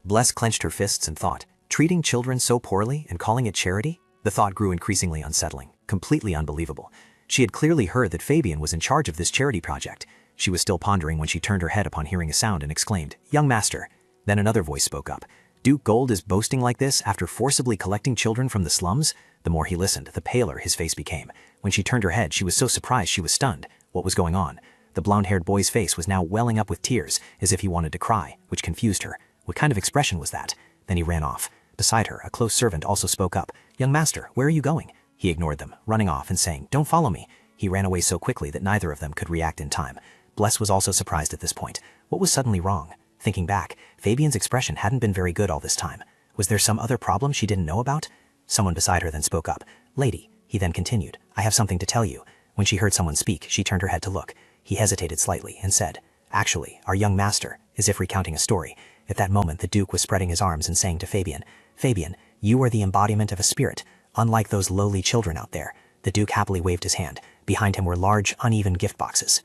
[SPEAKER 6] Bless clenched her fists and thought, treating children so poorly and calling it charity? The thought grew increasingly unsettling, completely unbelievable. She had clearly heard that Fabian was in charge of this charity project. She was still pondering when she turned her head upon hearing a sound and exclaimed, "Young master." Then another voice spoke up.
[SPEAKER 8] Duke Gold is boasting like this after forcibly collecting children from the slums? The more he listened, the paler his face became. When she turned her head, she was so surprised she was stunned. What was going on? The blonde-haired boy's face was now welling up with tears, as if he wanted to cry, which confused her. What kind of expression was that? Then he ran off. Beside her, a close servant also spoke up. "Young master, where are you going?" He ignored them, running off and saying, "Don't follow me." He ran away so quickly that neither of them could react in time. Bless was also surprised at this point. What was suddenly wrong? Thinking back, Fabian's expression hadn't been very good all this time. Was there some other problem she didn't know about? Someone beside her then spoke up. "Lady," he then continued, "I have something to tell you." When she heard someone speak, she turned her head to look. He hesitated slightly and said, "Actually, our young master," as if recounting a story. At that moment, the Duke was spreading his arms and saying to Fabian, "Fabian, you are the embodiment of a spirit, unlike those lowly children out there." The Duke happily waved his hand. Behind him were large, uneven gift boxes.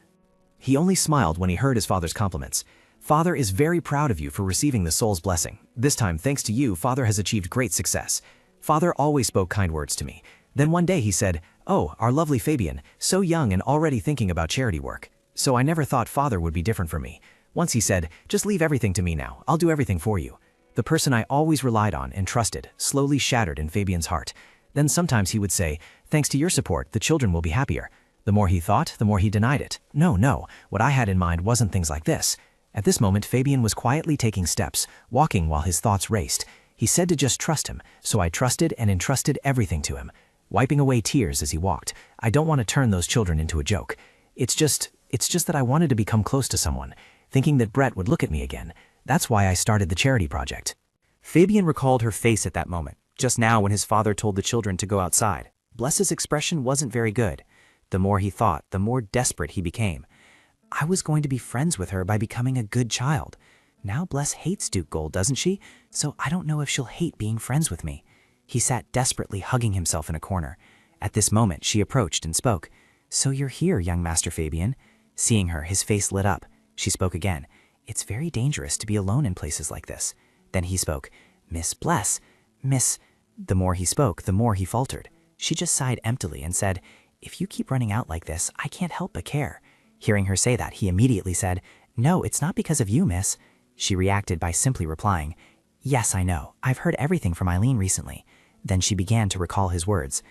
[SPEAKER 8] He only smiled when he heard his father's compliments. "Father is very proud of you for receiving the soul's blessing. This time, thanks to you, Father has achieved great success. Father always spoke kind words to me. Then one day he said, 'Oh, our lovely Fabian, so young and already thinking about charity work.' So I never thought Father would be different from me. Once he said, 'Just leave everything to me now, I'll do everything for you.' The person I always relied on and trusted slowly shattered in Fabian's heart. Then sometimes he would say, 'Thanks to your support, the children will be happier.' The more he thought, the more he denied it. No, what I had in mind wasn't things like this." At this moment, Fabian was quietly taking steps, walking while his thoughts raced. He said to just trust him, so I trusted and entrusted everything to him. Wiping away tears as he walked, "I don't want to turn those children into a joke. It's just that I wanted to become close to someone, thinking that Brett would look at me again. That's why I started the charity project." Fabian recalled her face at that moment, just now when his father told the children to go outside. Bless's expression wasn't very good. The more he thought, the more desperate he became. I was going to be friends with her by becoming a good child. Now Bless hates Duke Gold, doesn't she? So I don't know if she'll hate being friends with me. He sat desperately hugging himself in a corner. At this moment, she approached and spoke. "So you're here, young Master Fabian." Seeing her, his face lit up. She spoke again. "It's very dangerous to be alone in places like this." Then he spoke. "Miss Bless, Miss..." The more he spoke, the more he faltered. She just sighed emptily and said, "If you keep running out like this, I can't help but care." Hearing her say that, he immediately said, "No, it's not because of you, miss." She reacted by simply replying, "Yes, I know. I've heard everything from Eileen recently." Then she began to recall his words.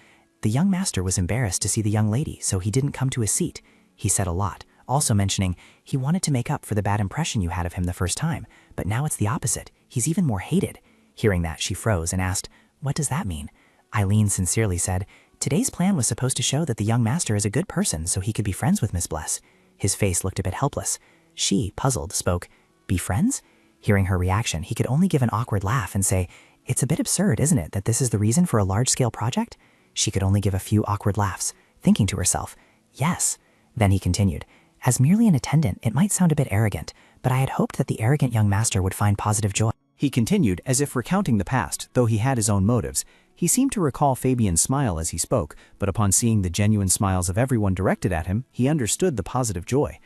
[SPEAKER 8] "The young master was embarrassed to see the young lady, so he didn't come to his seat." He said a lot, also mentioning, "He wanted to make up for the bad impression you had of him the first time, but now it's the opposite. He's even more hated." Hearing that, she froze and asked, "What does that mean?" Eileen sincerely said, "Today's plan was supposed to show that the young master is a good person so he could be friends with Miss Bless." His face looked a bit helpless. She, puzzled, spoke, "Be friends?" Hearing her reaction, he could only give an awkward laugh and say, "It's a bit absurd, isn't it, that this is the reason for a large-scale project?" She could only give a few awkward laughs, thinking to herself, "Yes." Then he continued, "As merely an attendant, it might sound a bit arrogant, but I had hoped that the arrogant young master would find positive joy." He continued, as if recounting the past, though he had his own motives. He seemed to recall Fabian's smile as he spoke, but upon seeing the genuine smiles of everyone directed at him, he understood the positive joy.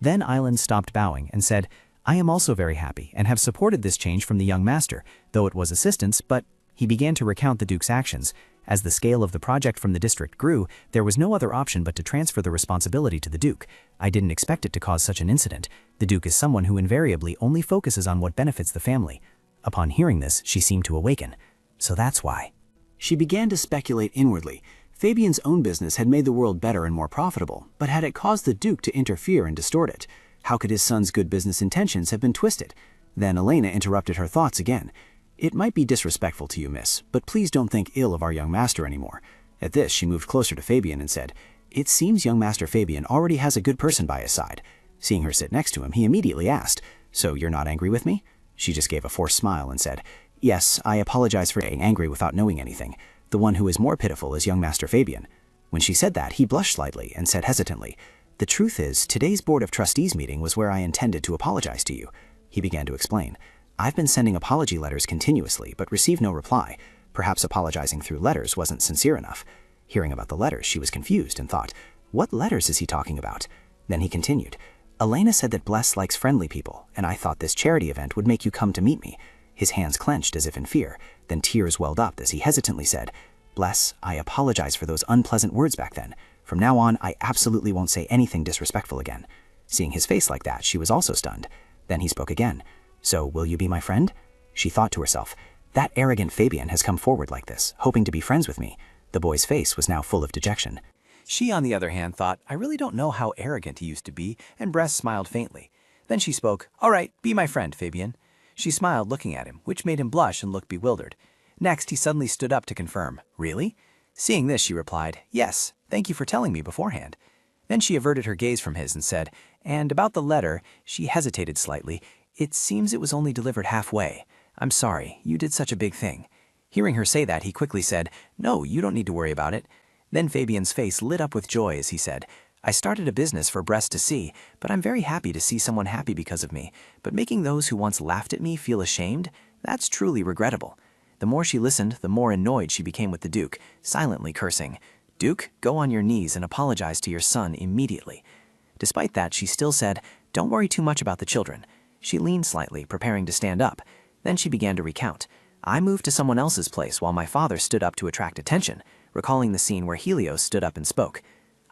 [SPEAKER 8] Then Eileen stopped bowing and said, "I am also very happy and have supported this change from the young master, though it was assistance, but..." He began to recount the Duke's actions. As the scale of the project from the district grew, there was no other option but to transfer the responsibility to the Duke. "I didn't expect it to cause such an incident. The Duke is someone who invariably only focuses on what benefits the family." Upon hearing this, she seemed to awaken. "So that's why."
[SPEAKER 5] She began to speculate inwardly. Fabian's own business had made the world better and more profitable, but had it caused the Duke to interfere and distort it? How could his son's good business intentions have been twisted? Then Helena interrupted her thoughts again. "It might be disrespectful to you, miss, but please don't think ill of our young master anymore." At this, she moved closer to Fabian and said, "It seems young Master Fabian already has a good person by his side." Seeing her sit next to him, he immediately asked, "So you're not angry with me?" She just gave a forced smile and said, "Yes, I apologize for being angry without knowing anything. The one who is more pitiful is young Master Fabian." When she said that, he blushed slightly and said hesitantly, "The truth is, today's Board of Trustees meeting was where I intended to apologize to you." He began to explain, "I've been sending apology letters continuously, but received no reply. Perhaps apologizing through letters wasn't sincere enough." Hearing about the letters, she was confused and thought, "What letters is he talking about?" Then he continued, "Elena said that Bless likes friendly people, and I thought this charity event would make you come to meet me." His hands clenched as if in fear, then tears welled up as he hesitantly said, "Bless, I apologize for those unpleasant words back then. From now on, I absolutely won't say anything disrespectful again." Seeing his face like that, she was also stunned. Then he spoke again, "So will you be my friend?"
[SPEAKER 6] She thought to herself, that arrogant Fabian has come forward like this, hoping to be friends with me. The boy's face was now full of dejection.
[SPEAKER 8] She, on the other hand, thought, I really don't know how arrogant he used to be, and Bress smiled faintly. Then she spoke, all right, be my friend, Fabian. She smiled, looking at him, which made him blush and look bewildered. Next, he suddenly stood up to confirm, really? Seeing this, she replied, yes, thank you for telling me beforehand. Then she averted her gaze from his and said, and about the letter, she hesitated slightly. It seems it was only delivered halfway. I'm sorry, you did such a big thing. Hearing her say that, he quickly said, no, you don't need to worry about it. Then Fabian's face lit up with joy as he said, I started a business for Bress to see, but I'm very happy to see someone happy because of me. But making those who once laughed at me feel ashamed, that's truly regrettable. The more she listened, the more annoyed she became with the Duke, silently cursing, Duke, go on your knees and apologize to your son immediately. Despite that, she still said, don't worry too much about the children. She leaned slightly, preparing to stand up. Then she began to recount. I moved to someone else's place while my father stood up to attract attention, recalling the scene where Helios stood up and spoke.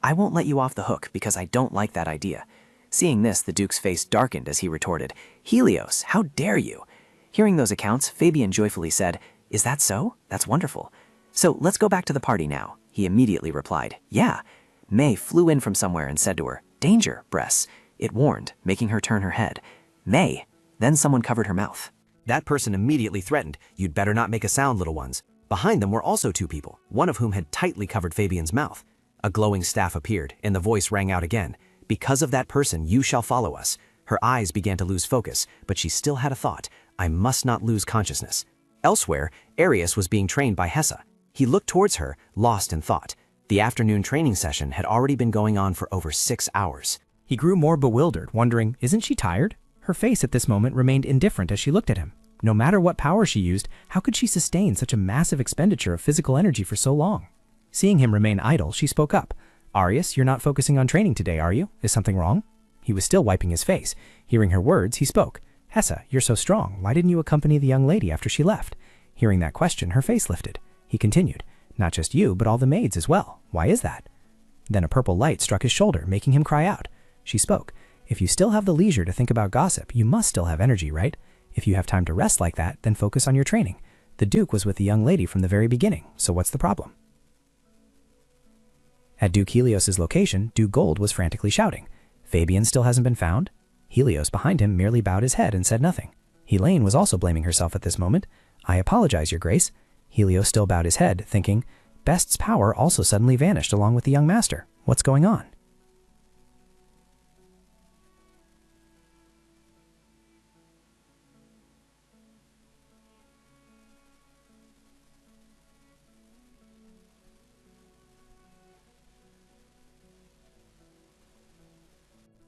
[SPEAKER 8] I won't let you off the hook because I don't like that idea. Seeing this, the Duke's face darkened as he retorted, Helios, how dare you? Hearing those accounts, Fabian joyfully said, is that so? That's wonderful. So let's go back to the party now. He immediately replied, yeah. May flew in from somewhere and said to her, danger, Bress. It warned, making her turn her head. May. Then someone covered her mouth.
[SPEAKER 10] That person immediately threatened, you'd better not make a sound, little ones. Behind them were also two people, one of whom had tightly covered Fabian's mouth. A glowing staff appeared, and the voice rang out again. Because of that person, you shall follow us. Her eyes began to lose focus, but she still had a thought. I must not lose consciousness. Elsewhere, Arius was being trained by Hessa. He looked towards her, lost in thought. The afternoon training session had already been going on for over 6 hours.
[SPEAKER 1] He grew more bewildered, wondering, isn't she tired? Her face at this moment remained indifferent as she looked at him. No matter what power she used, how could she sustain such a massive expenditure of physical energy for so long? Seeing him remain idle, she spoke up. Arius, you're not focusing on training today, are you? Is something wrong? He was still wiping his face. Hearing her words, he spoke. Hessa, you're so strong. Why didn't you accompany the young lady after she left? Hearing that question, her face lifted. He continued, not just you, but all the maids as well. Why is that? Then a purple light struck his shoulder, making him cry out. She spoke. If you still have the leisure to think about gossip, you must still have energy, right? If you have time to rest like that, then focus on your training. The Duke was with the young lady from the very beginning, so what's the problem? At Duke Helios' location, Duke Gold was frantically shouting. Fabian still hasn't been found? Helios behind him merely bowed his head and said nothing. Helene was also blaming herself at this moment. I apologize, Your Grace. Helios still bowed his head, thinking, Best's power also suddenly vanished along with the young master. What's going on?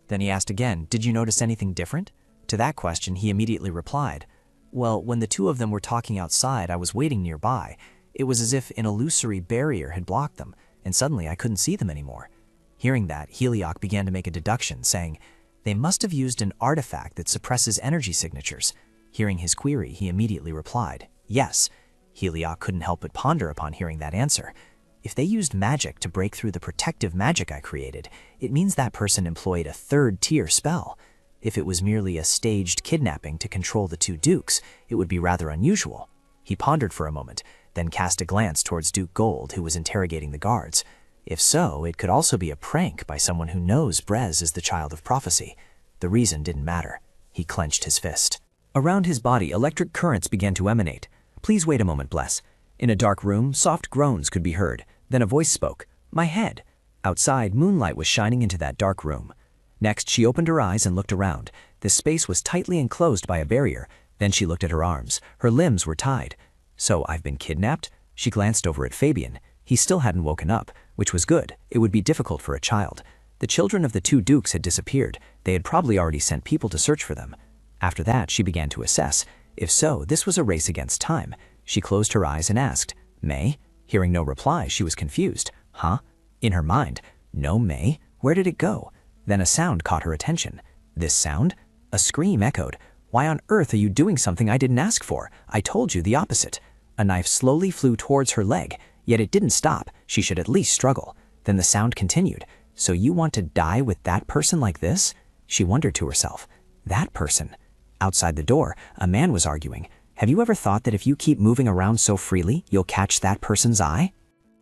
[SPEAKER 6] Then he asked again, did you notice anything different? To that question, he immediately replied, well, when the two of them were talking outside, I was waiting nearby. It was as if an illusory barrier had blocked them, and suddenly I couldn't see them anymore. Hearing that, Helios began to make a deduction, saying, they must have used an artifact that suppresses energy signatures. Hearing his query, he immediately replied, yes. Helios couldn't help but ponder upon hearing that answer. If they used magic to break through the protective magic I created, it means that person employed a third-tier spell. If it was merely a staged kidnapping to control the two dukes, it would be rather unusual. He pondered for a moment, then cast a glance towards Duke Gold, who was interrogating the guards. If so, it could also be a prank by someone who knows Brez is the child of prophecy. The reason didn't matter. He clenched his fist. Around his body, electric currents began to emanate. Please wait a moment, Bless. In a dark room, soft groans could be heard. Then a voice spoke. My head. Outside, moonlight was shining into that dark room. Next, she opened her eyes and looked around. The space was tightly enclosed by a barrier. Then she looked at her arms. Her limbs were tied. So I've been kidnapped? She glanced over at Fabian. He still hadn't woken up, which was good. It would be difficult for a child. The children of the two dukes had disappeared. They had probably already sent people to search for them. After that, she began to assess. If so, this was a race against time. She closed her eyes and asked, May? Hearing no reply, she was confused. Huh? In her mind, no May? Where did it go? Then a sound caught her attention. This sound? A scream echoed. Why on earth are you doing something I didn't ask for? I told you the opposite. A knife slowly flew towards her leg, yet it didn't stop. She should at least struggle. Then the sound continued. So you want to die with that person like this? She wondered to herself. That person? Outside the door, a man was arguing.
[SPEAKER 10] Have you ever thought that if you keep moving around so freely, you'll catch that person's eye?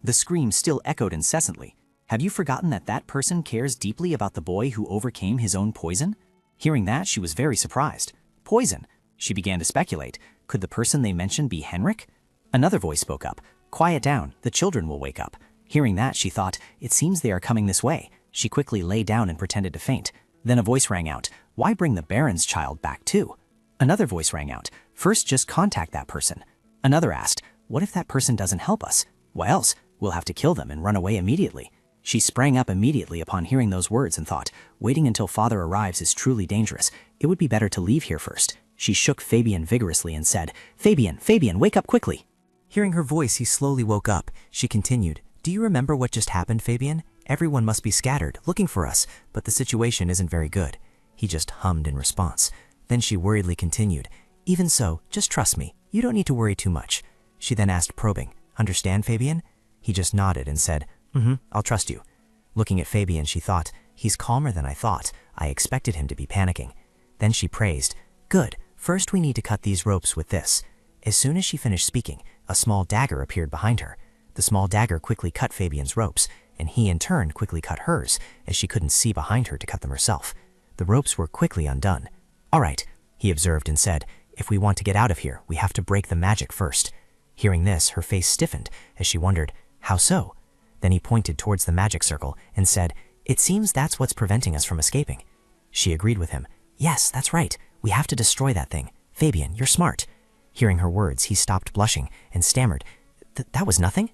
[SPEAKER 6] The scream still echoed incessantly. Have you forgotten that that person cares deeply about the boy who overcame his own poison? Hearing that, she was very surprised. Poison? She began to speculate. Could the person they mentioned be Henrik? Another voice spoke up. Quiet down, the children will wake up. Hearing that, she thought, it seems they are coming this way. She quickly lay down and pretended to faint. Then a voice rang out. Why bring the Baron's child back too? Another voice rang out. First, just contact that person. Another asked, what if that person doesn't help us? Why else? We'll have to kill them and run away immediately. She sprang up immediately upon hearing those words and thought, waiting until father arrives is truly dangerous. It would be better to leave here first. She shook Fabian vigorously and said, Fabian, wake up quickly.
[SPEAKER 1] Hearing her voice, he slowly woke up. She continued, do you remember what just happened, Fabian? Everyone must be scattered, looking for us, but the situation isn't very good. He just hummed in response. Then she worriedly continued, even so, just trust me. You don't need to worry too much. She then asked, probing, understand, Fabian? He just nodded and said, I'll trust you. Looking at Fabian, she thought, he's calmer than I thought. I expected him to be panicking. Then she praised, good. First we need to cut these ropes with this. As soon as she finished speaking, a small dagger appeared behind her. The small dagger quickly cut Fabian's ropes, and he in turn quickly cut hers, as she couldn't see behind her to cut them herself. The ropes were quickly undone. All right, he observed and said, if we want to get out of here, we have to break the magic first. Hearing this, her face stiffened as she wondered, how so? Then he pointed towards the magic circle and said, it seems that's what's preventing us from escaping. She agreed with him. Yes, that's right. We have to destroy that thing. Fabian, you're smart. Hearing her words, he stopped blushing and stammered, that was nothing?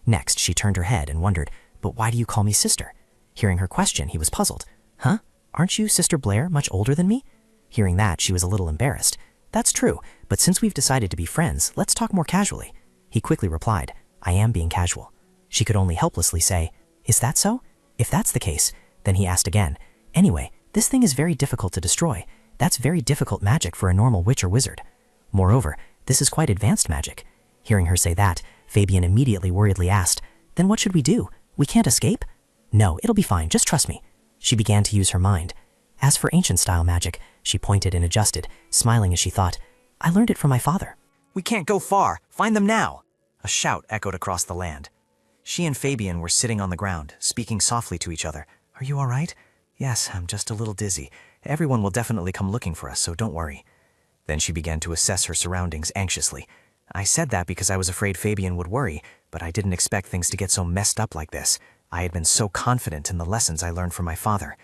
[SPEAKER 1] Next, she turned her head and wondered, but why do you call me sister? Hearing her question, he was puzzled. Huh? Aren't you Sister Blair much older than me? Hearing that, she was a little embarrassed. That's true, but since we've decided to be friends, let's talk more casually. He quickly replied, I am being casual. She could only helplessly say, is that so? If that's the case, then he asked again, anyway, this thing is very difficult to destroy. That's very difficult magic for a normal witch or wizard. Moreover, this is quite advanced magic. Hearing her say that, Fabian immediately worriedly asked, then what should we do? We can't escape? No, it'll be fine, just trust me. She began to use her mind. As for ancient-style magic, she pointed and adjusted, smiling as she thought, I learned it from my father.
[SPEAKER 6] We can't go far. Find them now. A shout echoed across the land. She and Fabian were sitting on the ground, speaking softly to each other. Are you all right? Yes, I'm just a little dizzy. Everyone will definitely come looking for us, so don't worry. Then she began to assess her surroundings anxiously. I said that because I was afraid Fabian would worry, but I didn't expect things to get so messed up like this. I had been so confident in the lessons I learned from my father.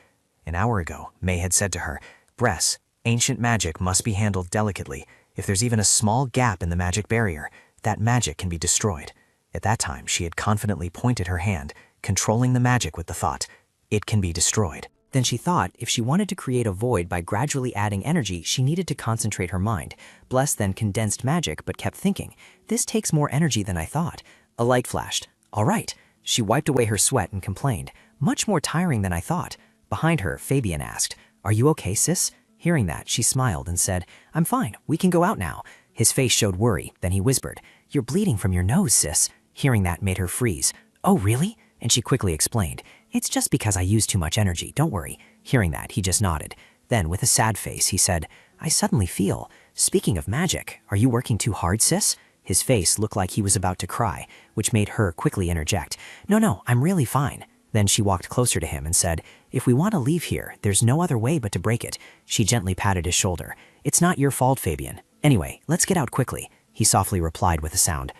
[SPEAKER 6] An hour ago, May had said to her, Bress, ancient magic must be handled delicately. If there's even a small gap in the magic barrier, that magic can be destroyed. At that time, she had confidently pointed her hand, controlling the magic with the thought, it can be destroyed.
[SPEAKER 1] Then she thought if she wanted to create a void by gradually adding energy, she needed to concentrate her mind. Bless then condensed magic, but kept thinking, this takes more energy than I thought. A light flashed. All right. She wiped away her sweat and complained, much more tiring than I thought. Behind her, Fabian asked, are you okay, sis? Hearing that, she smiled and said, I'm fine. We can go out now. His face showed worry. Then he whispered, you're bleeding from your nose, sis. Hearing that made her freeze. Oh, really? And she quickly explained, it's just because I used too much energy, don't worry. Hearing that, he just nodded. Then, with a sad face, he said, I suddenly feel, speaking of magic, are you working too hard, sis? His face looked like he was about to cry, which made her quickly interject, no, I'm really fine. Then she walked closer to him and said, if we want to leave here, there's no other way but to break it. She gently patted his shoulder. It's not your fault, Fabian. Anyway, let's get out quickly. He softly replied with a sound.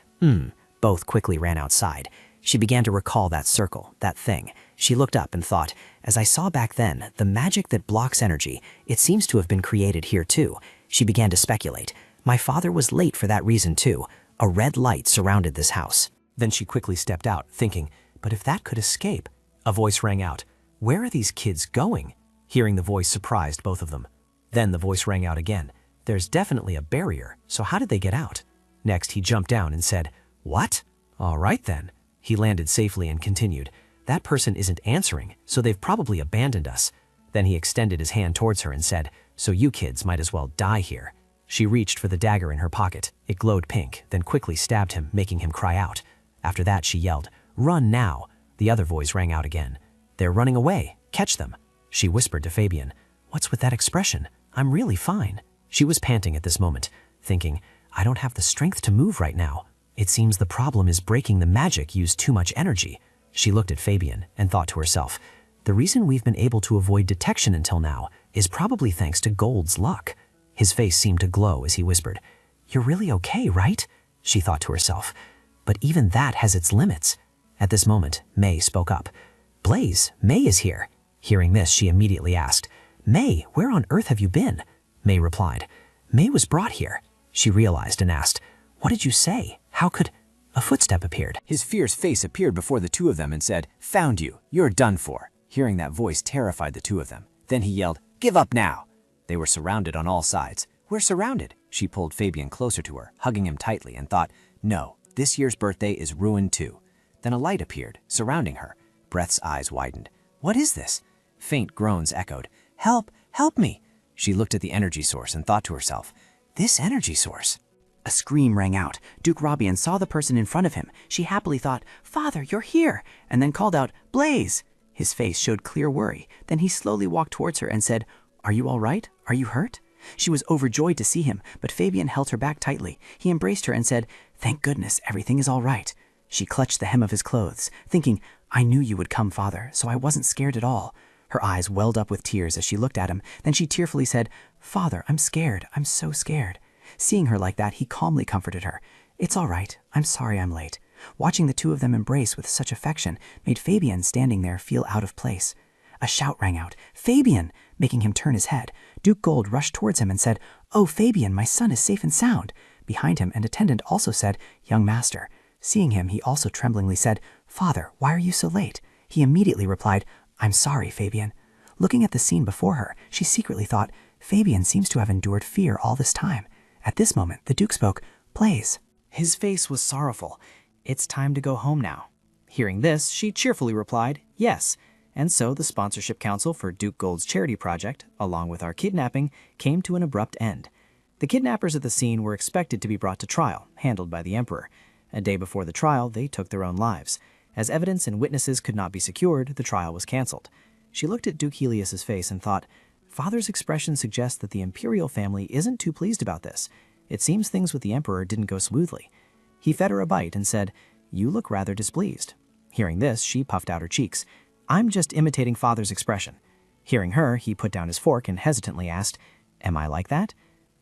[SPEAKER 1] Both quickly ran outside. She began to recall that circle, that thing. She looked up and thought, as I saw back then, the magic that blocks energy, it seems to have been created here too. She began to speculate. My father was late for that reason too. A red light surrounded this house.
[SPEAKER 8] Then she quickly stepped out, thinking, but if that could escape? A voice rang out. Where are these kids going? Hearing the voice surprised both of them. Then the voice rang out again. There's definitely a barrier, so how did they get out? Next, he jumped down and said, what? All right then. He landed safely and continued, that person isn't answering, so they've probably abandoned us. Then he extended his hand towards her and said, so you kids might as well die here. She reached for the dagger in her pocket. It glowed pink, then quickly stabbed him, making him cry out. After that, she yelled, run now. The other voice rang out again. They're running away. Catch them. She whispered to Fabian, what's with that expression? I'm really fine. She was panting at this moment, thinking,
[SPEAKER 10] I don't have the strength to move right now. It seems the problem is breaking the magic used too much energy. She looked at Fabian and thought to herself, the reason we've been able to avoid detection until now is probably thanks to Gold's luck. His face seemed to glow as he whispered, You're really okay, right? She thought to herself. But even that has its limits. At this moment, May spoke up. Blaze, May is here. Hearing this, she immediately asked, May, where on earth have you been? May replied, May was brought here. She realized and asked, What did you say? How could... A footstep appeared.
[SPEAKER 2] His fierce face appeared before the two of them and said, Found you. You're done for. Hearing that voice terrified the two of them. Then he yelled, Give up now. They were surrounded on all sides. We're surrounded. She pulled Fabian closer to her, hugging him tightly, and thought, No, this year's birthday is ruined too. Then a light appeared, surrounding her. Breath's eyes widened. What is this? Faint groans echoed. Help! Help me! She looked at the energy source and thought to herself, This energy source.
[SPEAKER 3] A scream rang out. Duke Robian saw the person in front of him. She happily thought, Father, you're here, and then called out, Blaze! His face showed clear worry. Then he slowly walked towards her and said, Are you all right? Are you hurt? She was overjoyed to see him, but Fabian held her back tightly. He embraced her and said, Thank goodness, everything is all right. She clutched the hem of his clothes, thinking, I knew you would come, Father, so I wasn't scared at all. Her eyes welled up with tears as she looked at him. Then she tearfully said, Father, I'm scared. I'm so scared. Seeing her like that, he calmly comforted her. It's all right. I'm sorry I'm late. Watching the two of them embrace with such affection made Fabian standing there feel out of place. A shout rang out, Fabian! Making him turn his head. Duke Gold rushed towards him and said, Oh, Fabian, my son is safe and sound. Behind him, an attendant also said, Young master. Seeing him, he also tremblingly said, Father, why are you so late? He immediately replied, I'm sorry, Fabian. Looking at the scene before her, she secretly thought, Fabian seems to have endured fear all this time. At this moment, the Duke spoke, Blaze.
[SPEAKER 13] His face was sorrowful. It's time to go home now. Hearing this, she cheerfully replied, Yes. And so the sponsorship council for Duke Gold's charity project, along with our kidnapping, came to an abrupt end. The kidnappers at the scene were expected to be brought to trial, handled by the Emperor. A day before the trial, they took their own lives. As evidence and witnesses could not be secured, the trial was cancelled. She looked at Duke Helios's face and thought, Father's expression suggests that the Imperial family isn't too pleased about this. It seems things with the Emperor didn't go smoothly. He fed her a bite and said, You look rather displeased. Hearing this, she puffed out her cheeks. I'm just imitating Father's expression. Hearing her, he put down his fork and hesitantly asked, Am I like that?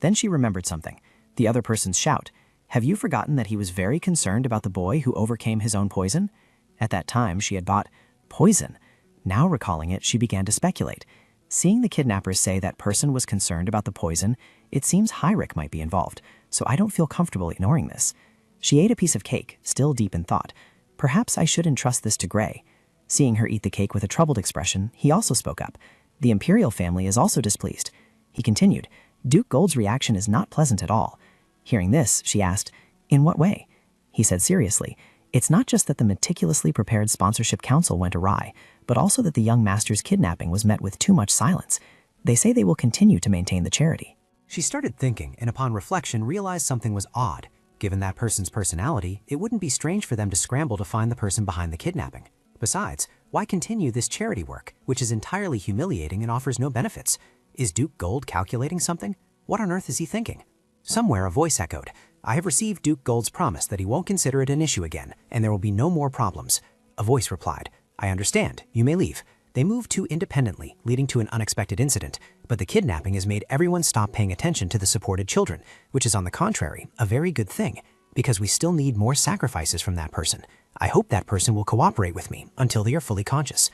[SPEAKER 13] Then she remembered something. The other person's shout. Have you forgotten that he was very concerned about the boy who overcame his own poison? At that time, she had bought poison. Now recalling it, she began to speculate. Seeing the kidnappers say that person was concerned about the poison, it seems Heinrich might be involved, so I don't feel comfortable ignoring this. She ate a piece of cake, still deep in thought. Perhaps I should entrust this to Gray. Seeing her eat the cake with a troubled expression, he also spoke up. The Imperial family is also displeased. He continued, Duke Gold's reaction is not pleasant at all. Hearing this, she asked, In what way? He said seriously, It's not just that the meticulously prepared sponsorship council went awry, but also that the young master's kidnapping was met with too much silence. They say they will continue to maintain the charity.
[SPEAKER 10] She started thinking, and upon reflection realized something was odd. Given that person's personality, it wouldn't be strange for them to scramble to find the person behind the kidnapping. Besides, why continue this charity work, which is entirely humiliating and offers no benefits? Is Duke Gold calculating something? What on earth is he thinking? Somewhere a voice echoed, I have received Duke Gold's promise that he won't consider it an issue again, and there will be no more problems. A voice replied, I understand, you may leave. They moved too independently, leading to an unexpected incident, but the kidnapping has made everyone stop paying attention to the supported children, which is on the contrary, a very good thing, because we still need more sacrifices from that person. I hope that person will cooperate with me until they are fully conscious.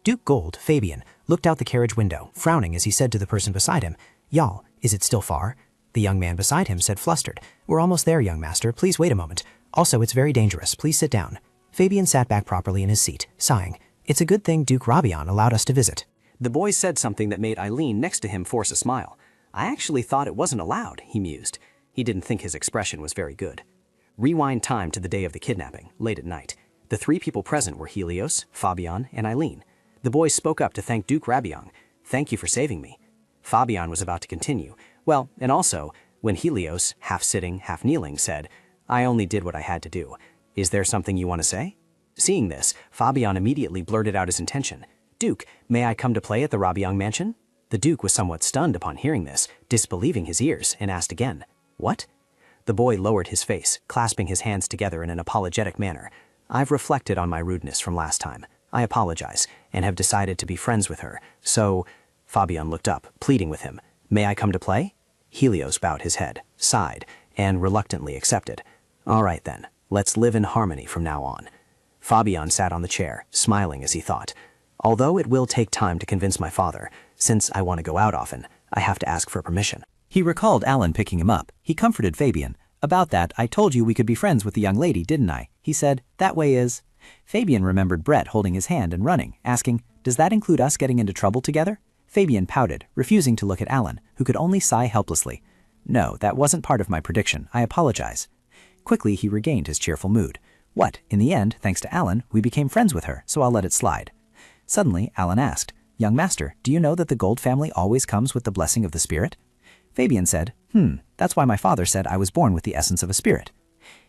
[SPEAKER 10] Duke Gold, Fabian, looked out the carriage window, frowning as he said to the person beside him, Y'all, is it still far? The young man beside him said flustered, We're almost there, young master, please wait a moment. Also, it's very dangerous, please sit down. Fabian sat back properly in his seat, sighing. It's a good thing Duke Robian allowed us to visit.
[SPEAKER 8] The boy said something that made Eileen next to him force a smile. I actually thought it wasn't allowed, he mused. He didn't think his expression was very good. Rewind time to the day of the kidnapping, late at night. The three people present were Helios, Fabian, and Eileen. The boy spoke up to thank Duke Rabian. Thank you for saving me. Fabian was about to continue. Well, and also, when Helios, half sitting, half kneeling, said, I only did what I had to do. Is there something you want to say? Seeing this, Fabian immediately blurted out his intention. Duke, may I come to play at the Rabian mansion? The Duke was somewhat stunned upon hearing this, disbelieving his ears, and asked again, What? The boy lowered his face, clasping his hands together in an apologetic manner. I've reflected on my rudeness from last time. I apologize, and have decided to be friends with her. So, Fabian looked up, pleading with him. May I come to play? Helios bowed his head, sighed, and reluctantly accepted. All right then, let's live in harmony from now on. Fabian sat on the chair, smiling as he thought. Although it will take time to convince my father, since I want to go out often, I have to ask for permission.
[SPEAKER 2] He recalled Alan picking him up. He comforted Fabian. About that, I told you we could be friends with the young lady, didn't I? He said, that way is... Fabian remembered Brett holding his hand and running, asking, does that include us getting into trouble together? Fabian pouted, refusing to look at Alan, who could only sigh helplessly. No, that wasn't part of my prediction. I apologize. Quickly, he regained his cheerful mood. What, in the end, thanks to Alan, we became friends with her, so I'll let it slide. Suddenly, Alan asked, young master, do you know that the Gold family always comes with the blessing of the spirit? Fabian said, that's why my father said I was born with the essence of a spirit.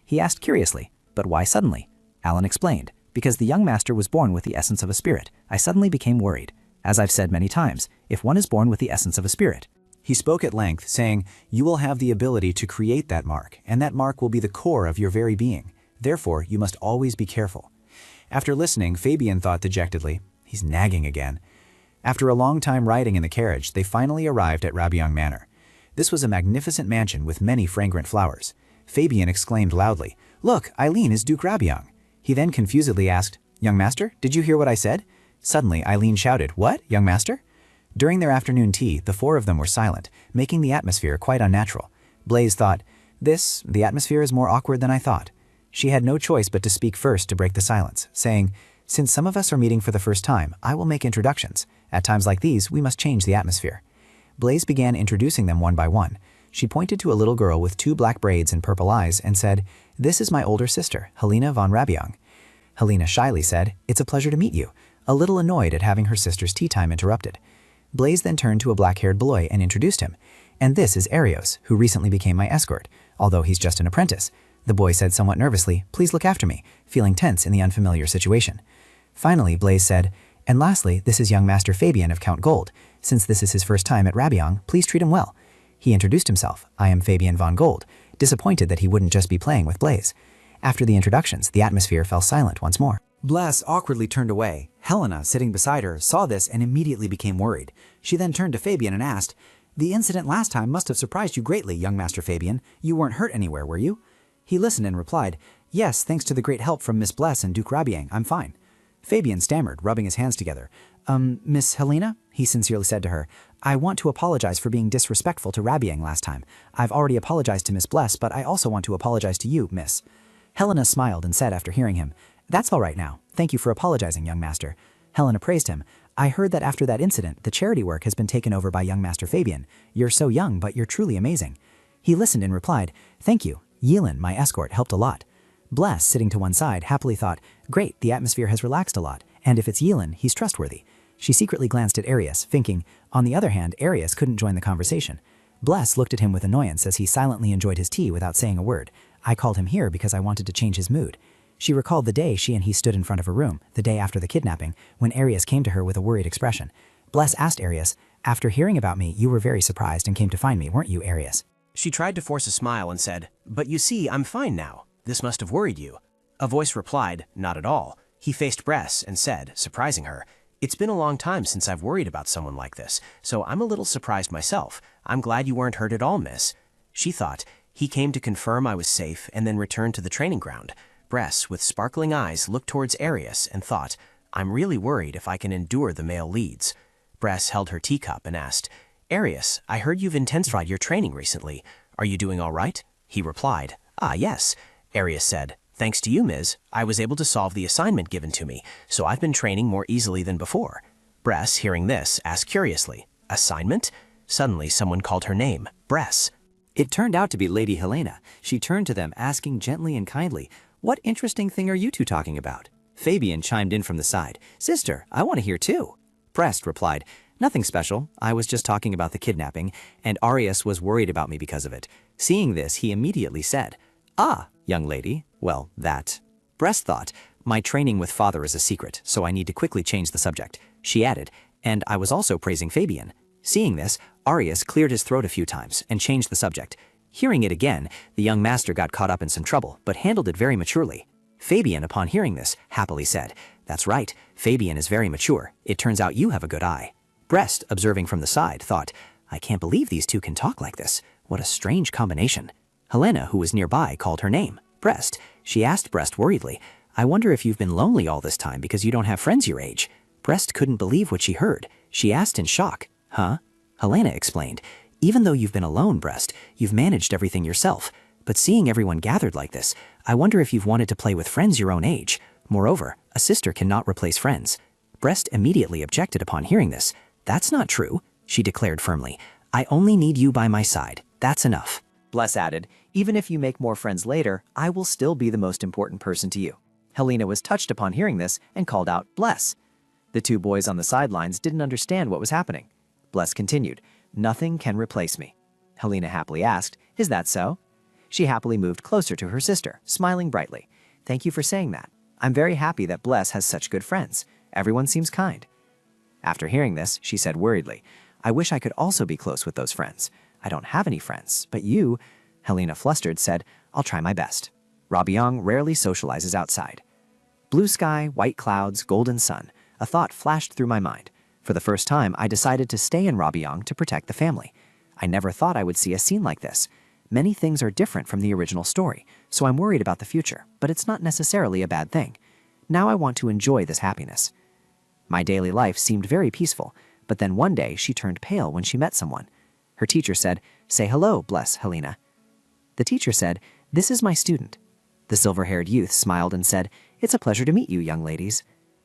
[SPEAKER 2] He asked curiously, but why suddenly? Alan explained, because the young master was born with the essence of a spirit, I suddenly became worried. As I've said many times, if one is born with the essence of a spirit.
[SPEAKER 4] He spoke at length, saying, you will have the ability to create that mark, and that mark will be the core of your very being. Therefore, you must always be careful. After listening, Fabian thought dejectedly, he's nagging again. After a long time riding in the carriage, they finally arrived at Rabiong Manor. This was a magnificent mansion with many fragrant flowers. Fabian exclaimed loudly, look, Eileen is Duke Rabiong. He then confusedly asked, young master, did you hear what I said? Suddenly, Eileen shouted, what, young master? During their afternoon tea, the four of them were silent, making the atmosphere quite unnatural. Blaze thought, the atmosphere is more awkward than I thought. She had no choice but to speak first to break the silence, saying, since some of us are meeting for the first time, I will make introductions. At times like these, we must change the atmosphere. Blaze began introducing them one by one. She pointed to a little girl with 2 black braids and purple eyes and said, this is my older sister, Helena von Rabiong. Helena shyly said, it's a pleasure to meet you, a little annoyed at having her sister's tea time interrupted. Blaze then turned to a black-haired boy and introduced him. And this is Arios, who recently became my escort, although he's just an apprentice. The boy said somewhat nervously, please look after me, feeling tense in the unfamiliar situation. Finally, Blaze said, and lastly, this is young Master Fabian of Count Gold. Since this is his first time at Rabiong, please treat him well. He introduced himself, I am Fabian von Gold, disappointed that he wouldn't just be playing with Blaze. After the introductions, the atmosphere fell silent once more.
[SPEAKER 2] Bless awkwardly turned away. Helena, sitting beside her, saw this and immediately became worried. She then turned to Fabian and asked, the incident last time must have surprised you greatly, young Master Fabian. You weren't hurt anywhere, were you? He listened and replied, yes, thanks to the great help from Miss Bless and Duke Rabiong, I'm fine. Fabian stammered, rubbing his hands together. Miss Helena, he sincerely said to her, I want to apologize for being disrespectful to Rabiong last time. I've already apologized to Miss Bless, but I also want to apologize to you, Miss. Helena smiled and said after hearing him, that's all right now. Thank you for apologizing, young master. Helena praised him. I heard that after that incident, the charity work has been taken over by young Master Fabian. You're so young, but you're truly amazing. He listened and replied, thank you. Yelin, my escort, helped a lot. Bless, sitting to one side, happily thought, great, the atmosphere has relaxed a lot, and if it's Yelin, he's trustworthy. She secretly glanced at Arius, thinking, on the other hand, Arius couldn't join the conversation. Bless looked at him with annoyance as he silently enjoyed his tea without saying a word. I called him here because I wanted to change his mood. She recalled the day she and he stood in front of her room, the day after the kidnapping, when Arius came to her with a worried expression. Bless asked Arius, after hearing about me, you were very surprised and came to find me, weren't you, Arius?
[SPEAKER 10] She tried to force a smile and said, but you see, I'm fine now. This must have worried you. A voice replied, not at all. He faced Bress and said, surprising her, it's been a long time since I've worried about someone like this, so I'm a little surprised myself. I'm glad you weren't hurt at all, miss. She thought, he came to confirm I was safe and then returned to the training ground. Bress, with sparkling eyes, looked towards Arius and thought, I'm really worried if I can endure the male leads. Bress held her teacup and asked, Arius, I heard you've intensified your training recently. Are you doing all right? He replied, ah, yes. Arius said, thanks to you, Ms., I was able to solve the assignment given to me, so I've been training more easily than before. Bress, hearing this, asked curiously, assignment? Suddenly, someone called her name, Bress.
[SPEAKER 2] It turned out to be Lady Helena. She turned to them, asking gently and kindly, what interesting thing are you two talking about? Fabian chimed in from the side, sister, I want to hear too. Prest replied, nothing special. I was just talking about the kidnapping, and Arius was worried about me because of it. Seeing this, he immediately said, ah, young lady, well, that. Brest thought, my training with father is a secret, so I need to quickly change the subject. She added, and I was also praising Fabian. Seeing this, Arius cleared his throat a few times and changed the subject.
[SPEAKER 1] Hearing it again, the young master got caught up in some trouble, but handled it very maturely. Fabian, upon hearing this, happily said, "That's right, Fabian is very mature. It turns out you have a good eye." Brest, observing from the side, thought, "I can't believe these two can talk like this. What a strange combination." Helena, who was nearby, called her name. "Brest." She asked Brest worriedly, "I wonder if you've been lonely all this time because you don't have friends your age." Brest couldn't believe what she heard. She asked in shock, "Huh?" Helena explained, "Even though you've been alone, Brest, you've managed everything yourself. But seeing everyone gathered like this, I wonder if you've wanted to play with friends your own age. Moreover, a sister cannot replace friends." Brest immediately objected upon hearing this. "That's not true," she declared firmly. "I only need you by my side. That's enough."
[SPEAKER 2] Bless added, "Even if you make more friends later, I will still be the most important person to you." Helena was touched upon hearing this and called out, "Bless." The two boys on the sidelines didn't understand what was happening. Bless continued, "Nothing can replace me." Helena happily asked, "Is that so?" She happily moved closer to her sister, smiling brightly. "Thank you for saying that. I'm very happy that Bless has such good friends. Everyone seems kind." After hearing this, she said worriedly, "I wish I could also be close with those friends. I don't have any friends, but you," Helena flustered said, "I'll try my best." Rabiang rarely socializes outside. Blue sky, white clouds, golden sun. A thought flashed through my mind. For the first time, I decided to stay in Rabiang to protect the family. I never thought I would see a scene like this. Many things are different from the original story, so I'm worried about the future, but it's not necessarily a bad thing. Now I want to enjoy this happiness. My daily life seemed very peaceful, but then one day she turned pale when she met someone. Her teacher said, "Say hello, Bless, Helena." The teacher said, "This is my student." The silver-haired youth smiled and said, "It's a pleasure to meet you, young ladies."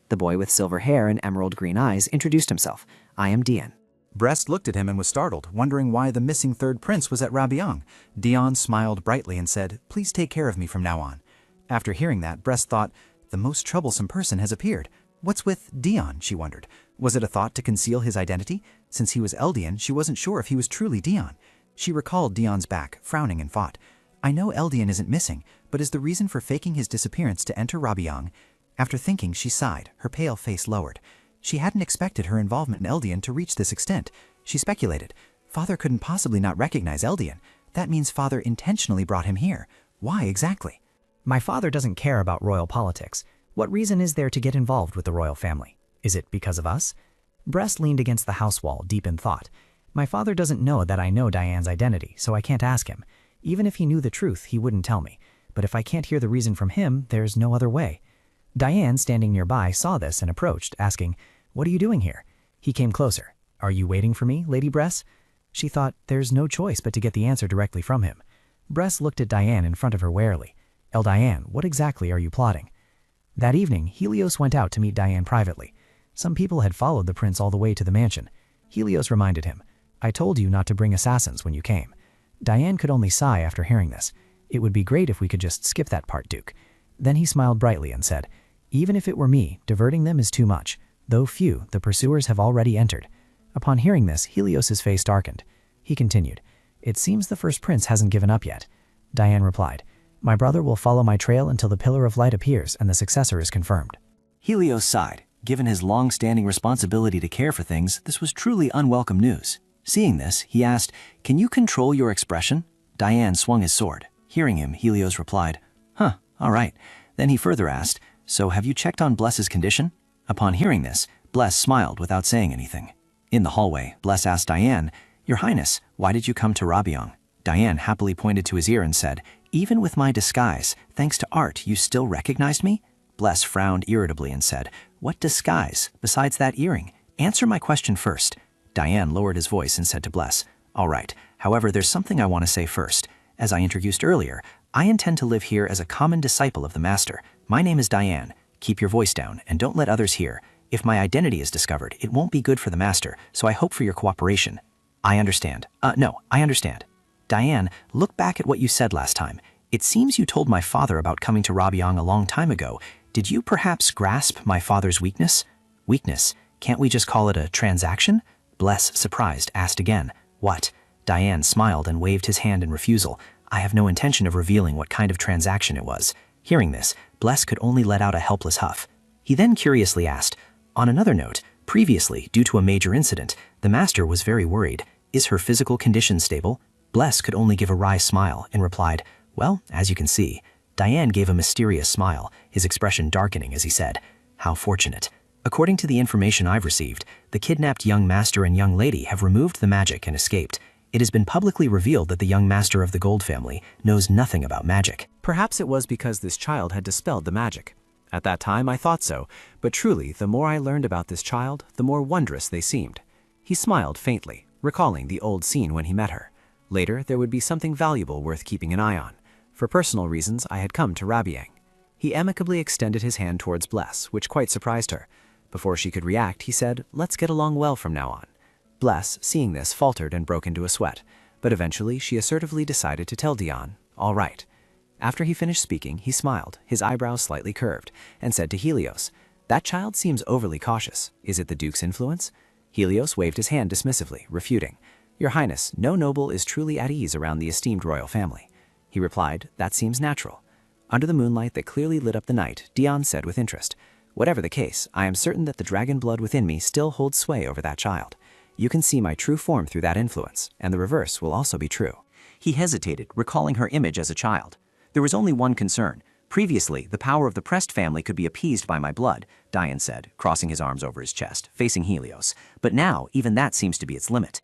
[SPEAKER 2] The boy with silver hair and emerald green eyes introduced himself. "I am Dian."
[SPEAKER 11] Brest looked at him and was startled, wondering why the missing third prince was at Rabiang. Dion smiled brightly and said, "Please take care of me from now on." After hearing that, Brest thought, "The most troublesome person has appeared. What's with Dion?" she wondered. Was it a thought to conceal his identity? Since he was Eldian, she wasn't sure if he was truly Dion. She recalled Dion's back, frowning and thought, "I know Eldian isn't missing, but is the reason for faking his disappearance to enter Rabiang?" After thinking, she sighed, her pale face lowered. She hadn't expected her involvement in Eldian to reach this extent. She speculated, Father couldn't possibly not recognize Eldian. That means Father intentionally brought him here. Why exactly?
[SPEAKER 10] My father doesn't care about royal politics. What reason is there to get involved with the royal family? Is it because of us? Brest leaned against the house wall, deep in thought. My father doesn't know that I know Diane's identity, so I can't ask him. Even if he knew the truth, he wouldn't tell me. But if I can't hear the reason from him, there's no other way. Diane, standing nearby, saw this and approached, asking, "What are you doing here?" He came closer. "Are you waiting for me, Lady Bress?" She thought there's no choice but to get the answer directly from him. Bress looked at Diane in front of her warily. Diane, what exactly are you plotting?" That evening, Helios went out to meet Diane privately. Some people had followed the prince all the way to the mansion. Helios reminded him, "I told you not to bring assassins when you came." Diane could only sigh after hearing this. "It would be great if we could just skip that part, Duke." Then he smiled brightly and said, "Even if it were me, diverting them is too much. Though few, the pursuers have already entered." Upon hearing this, Helios's face darkened. He continued, "It seems the first prince hasn't given up yet." Diane replied, "My brother will follow my trail until the Pillar of Light appears and the successor is confirmed."
[SPEAKER 9] Helios sighed. Given his long-standing responsibility to care for things, this was truly unwelcome news. Seeing this, he asked, "Can you control your expression?" Diane swung his sword. Hearing him, Helios replied, "Huh, all right." Then he further asked, "So have you checked on Bless's condition?" Upon hearing this, Bless smiled without saying anything. In the hallway, Bless asked Diane, "Your Highness, why did you come to Rabiang?" Diane happily pointed to his ear and said, "Even with my disguise, thanks to art, you still recognized me?" Bless frowned irritably and said, "What disguise, besides that earring? Answer my question first." Diane lowered his voice and said to Bless, "All right, however, there's something I want to say first. As I introduced earlier, I intend to live here as a common disciple of the Master. My name is Diane. Keep your voice down and don't let others hear. If my identity is discovered, it won't be good for the Master, so I hope for your cooperation." I understand. I understand. Diane, look back at what you said last time. It seems you told my father about coming to Rabiang a long time ago. Did you perhaps grasp my father's weakness? Weakness? Can't we just call it a transaction? Bless, surprised, asked again. What? Diane smiled and waved his hand in refusal. I have no intention of revealing what kind of transaction it was. Hearing this, Bless could only let out a helpless huff. He then curiously asked, on another note, previously, due to a major incident, the Master was very worried. Is her physical condition stable?
[SPEAKER 6] Bless could only give a wry smile and replied, "Well, as you can see." Diane gave a mysterious smile, his expression darkening as he said, "How fortunate." According to the information I've received, the kidnapped young master and young lady have removed the magic and escaped. It has been publicly revealed that the young master of the Gold family knows nothing about magic.
[SPEAKER 8] Perhaps it was because this child had dispelled the magic. At that time I thought so, but truly the more I learned about this child, the more wondrous they seemed. He smiled faintly, recalling the old scene when he met her. Later there would be something valuable worth keeping an eye on. For personal reasons I had come to Rabiang. He amicably extended his hand towards Bless, which quite surprised her. Before she could react, he said, "Let's get along well from now on." Bless, seeing this, faltered and broke into a sweat, but eventually she assertively decided to tell Dion, "All right." After he finished speaking, he smiled, his eyebrows slightly curved, and said to Helios, "That child seems overly cautious. Is it the Duke's influence?" Helios waved his hand dismissively, refuting, "Your Highness, no noble is truly at ease around the esteemed royal family." He replied, "That seems natural." Under the moonlight that clearly lit up the night, Dion said with interest, "Whatever the case, I am certain that the dragon blood within me still holds sway over that child. You can see my true form through that influence, and the reverse will also be true."
[SPEAKER 4] He hesitated, recalling her image as a child. There was only one concern. Previously, the power of the Prest family could be appeased by my blood, Dion said, crossing his arms over his chest, facing Helios. But now, even that seems to be its limit.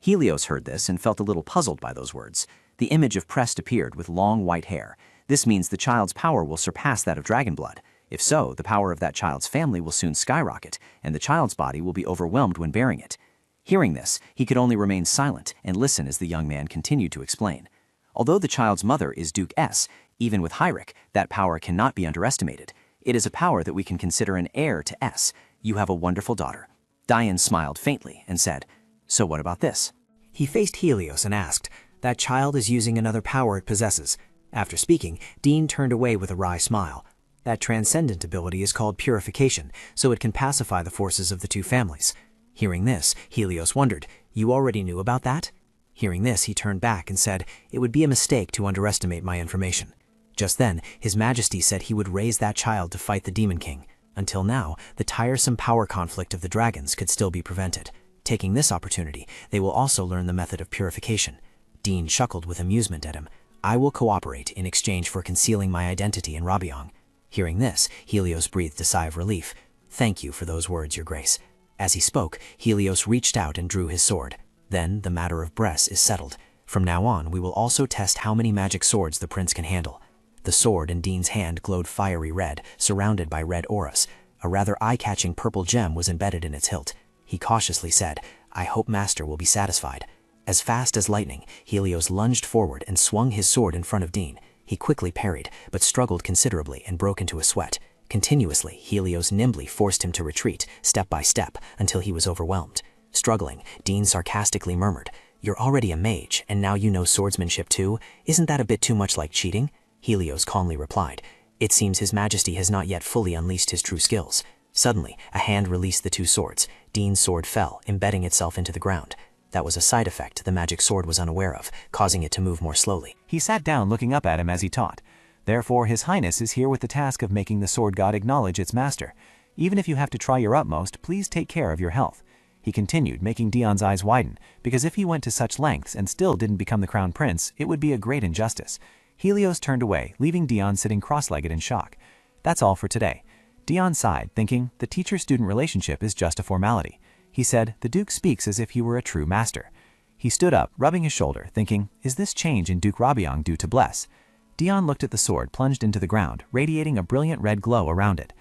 [SPEAKER 4] Helios heard this and felt a little puzzled by those words. The image of Prest appeared with long white hair. This means the child's power will surpass that of dragon blood. If so, the power of that child's family will soon skyrocket, and the child's body will be overwhelmed when bearing it. Hearing this, he could only remain silent and listen as the young man continued to explain. Although the child's mother is Duke S, even with Hyric, that power cannot be underestimated. It is a power that we can consider an heir to S. You have a wonderful daughter. Diane smiled faintly and said, "So what about this?"
[SPEAKER 10] He faced Helios and asked, "That child is using another power it possesses." After speaking, Dean turned away with a wry smile. That Transcendent ability is called Purification, so it can pacify the forces of the two families. Hearing this, Helios wondered, "You already knew about that?" Hearing this, he turned back and said, "It would be a mistake to underestimate my information." Just then, His Majesty said he would raise that child to fight the Demon King. Until now, the tiresome power conflict of the dragons could still be prevented. Taking this opportunity, they will also learn the method of purification. Dean chuckled with amusement at him. "I will cooperate in exchange for concealing my identity in Rabiang." Hearing this, Helios breathed a sigh of relief. "Thank you for those words, Your Grace." As he spoke, Helios reached out and drew his sword. Then the matter of Bress is settled. From now on, we will also test how many magic swords the prince can handle. The sword in Dean's hand glowed fiery red, surrounded by red auras. A rather eye-catching purple gem was embedded in its hilt. He cautiously said, "I hope Master will be satisfied." As fast as lightning, Helios lunged forward and swung his sword in front of Dean. He quickly parried, but struggled considerably and broke into a sweat. Continuously, Helios nimbly forced him to retreat, step by step, until he was overwhelmed. Struggling, Dean sarcastically murmured, "You're already a mage, and now you know swordsmanship too? Isn't that a bit too much like cheating?" Helios calmly replied, "It seems His Majesty has not yet fully unleashed his true skills." Suddenly, a hand released the two swords. Dean's sword fell, embedding itself into the ground. That was a side effect the magic sword was unaware of, causing it to move more slowly.
[SPEAKER 11] He sat down looking up at him as he taught. "Therefore His Highness is here with the task of making the sword god acknowledge its master. Even if you have to try your utmost, please take care of your health." He continued, making Dion's eyes widen, because if he went to such lengths and still didn't become the crown prince, it would be a great injustice. Helios turned away, leaving Dion sitting cross-legged in shock. "That's all for today." Dion sighed, thinking, the teacher-student relationship is just a formality. He said, "The Duke speaks as if he were a true master." He stood up, rubbing his shoulder, thinking, is this change in Duke Rabiang due to Bless? Dion looked at the sword plunged into the ground, radiating a brilliant red glow around it.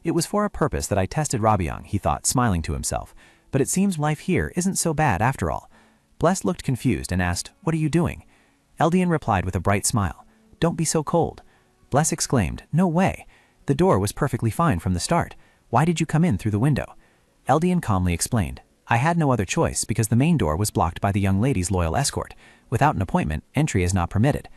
[SPEAKER 11] "It was for a purpose that I tested Rabiang," he thought, smiling to himself. "But it seems life here isn't so bad after all." Bless looked confused and asked, "What are you doing?" Eldian replied with a bright smile, "Don't be so cold." Bless exclaimed, "No way. The door was perfectly fine from the start. Why did you come in through the window?" Eldian calmly explained, "I had no other choice because the main door was blocked by the young lady's loyal escort. Without an appointment, entry is not permitted."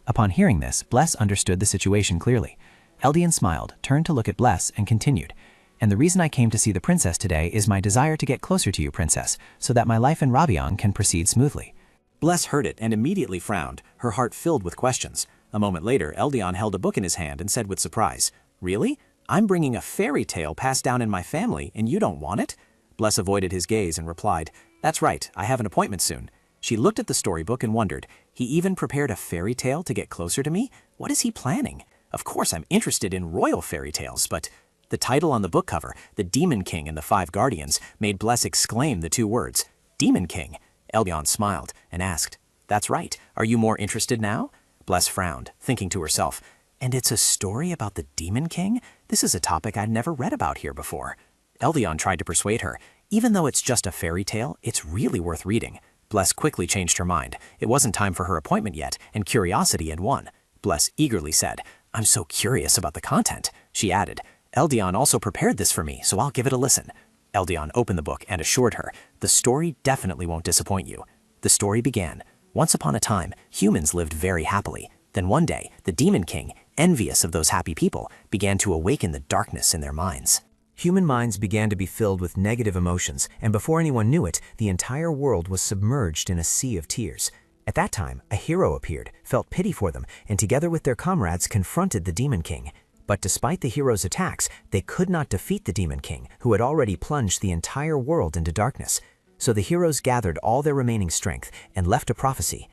[SPEAKER 11] Upon hearing this, Bless understood the situation clearly. Eldian smiled, turned to look at Bless, and continued, "And the reason I came to see the princess today is my desire to get closer to you, princess, so that my life in Rabiang can proceed smoothly."
[SPEAKER 8] Bless heard it and immediately frowned, her heart filled with questions. A moment later, Eldian held a book in his hand and said with surprise, "Really? I'm bringing a fairy tale passed down in my family, and you don't want it?" Bless avoided his gaze and replied, "That's right, I have an appointment soon." She looked at the storybook and wondered, he even prepared a fairy tale to get closer to me? What is he planning? Of course I'm interested in royal fairy tales, but... The title on the book cover, The Demon King and the Five Guardians, made Bless exclaim the two words, Demon King. Eldian smiled and asked, That's right, are you more interested now? Bless frowned, thinking to herself, And it's a story about the Demon King? This is a topic I'd never read about here before. Eldian tried to persuade her, Even though it's just a fairy tale, it's really worth reading. Bless quickly changed her mind. It wasn't time for her appointment yet, and curiosity had won. Bless eagerly said, I'm so curious about the content. She added, Eldian also prepared this for me, so I'll give it a listen. Eldian opened the book and assured her, the story definitely won't disappoint you. The story began. Once upon a time, humans lived very happily. Then one day, the Demon King, envious of those happy people, began to awaken the darkness in their minds. Human minds began to be filled with negative emotions, and before anyone knew it, the entire world was submerged in a sea of tears. At that time, a hero appeared, felt pity for them, and together with their comrades confronted the Demon King. But despite the hero's attacks, they could not defeat the Demon King, who had already plunged the entire world into darkness. So the heroes gathered all their remaining strength and left a prophecy.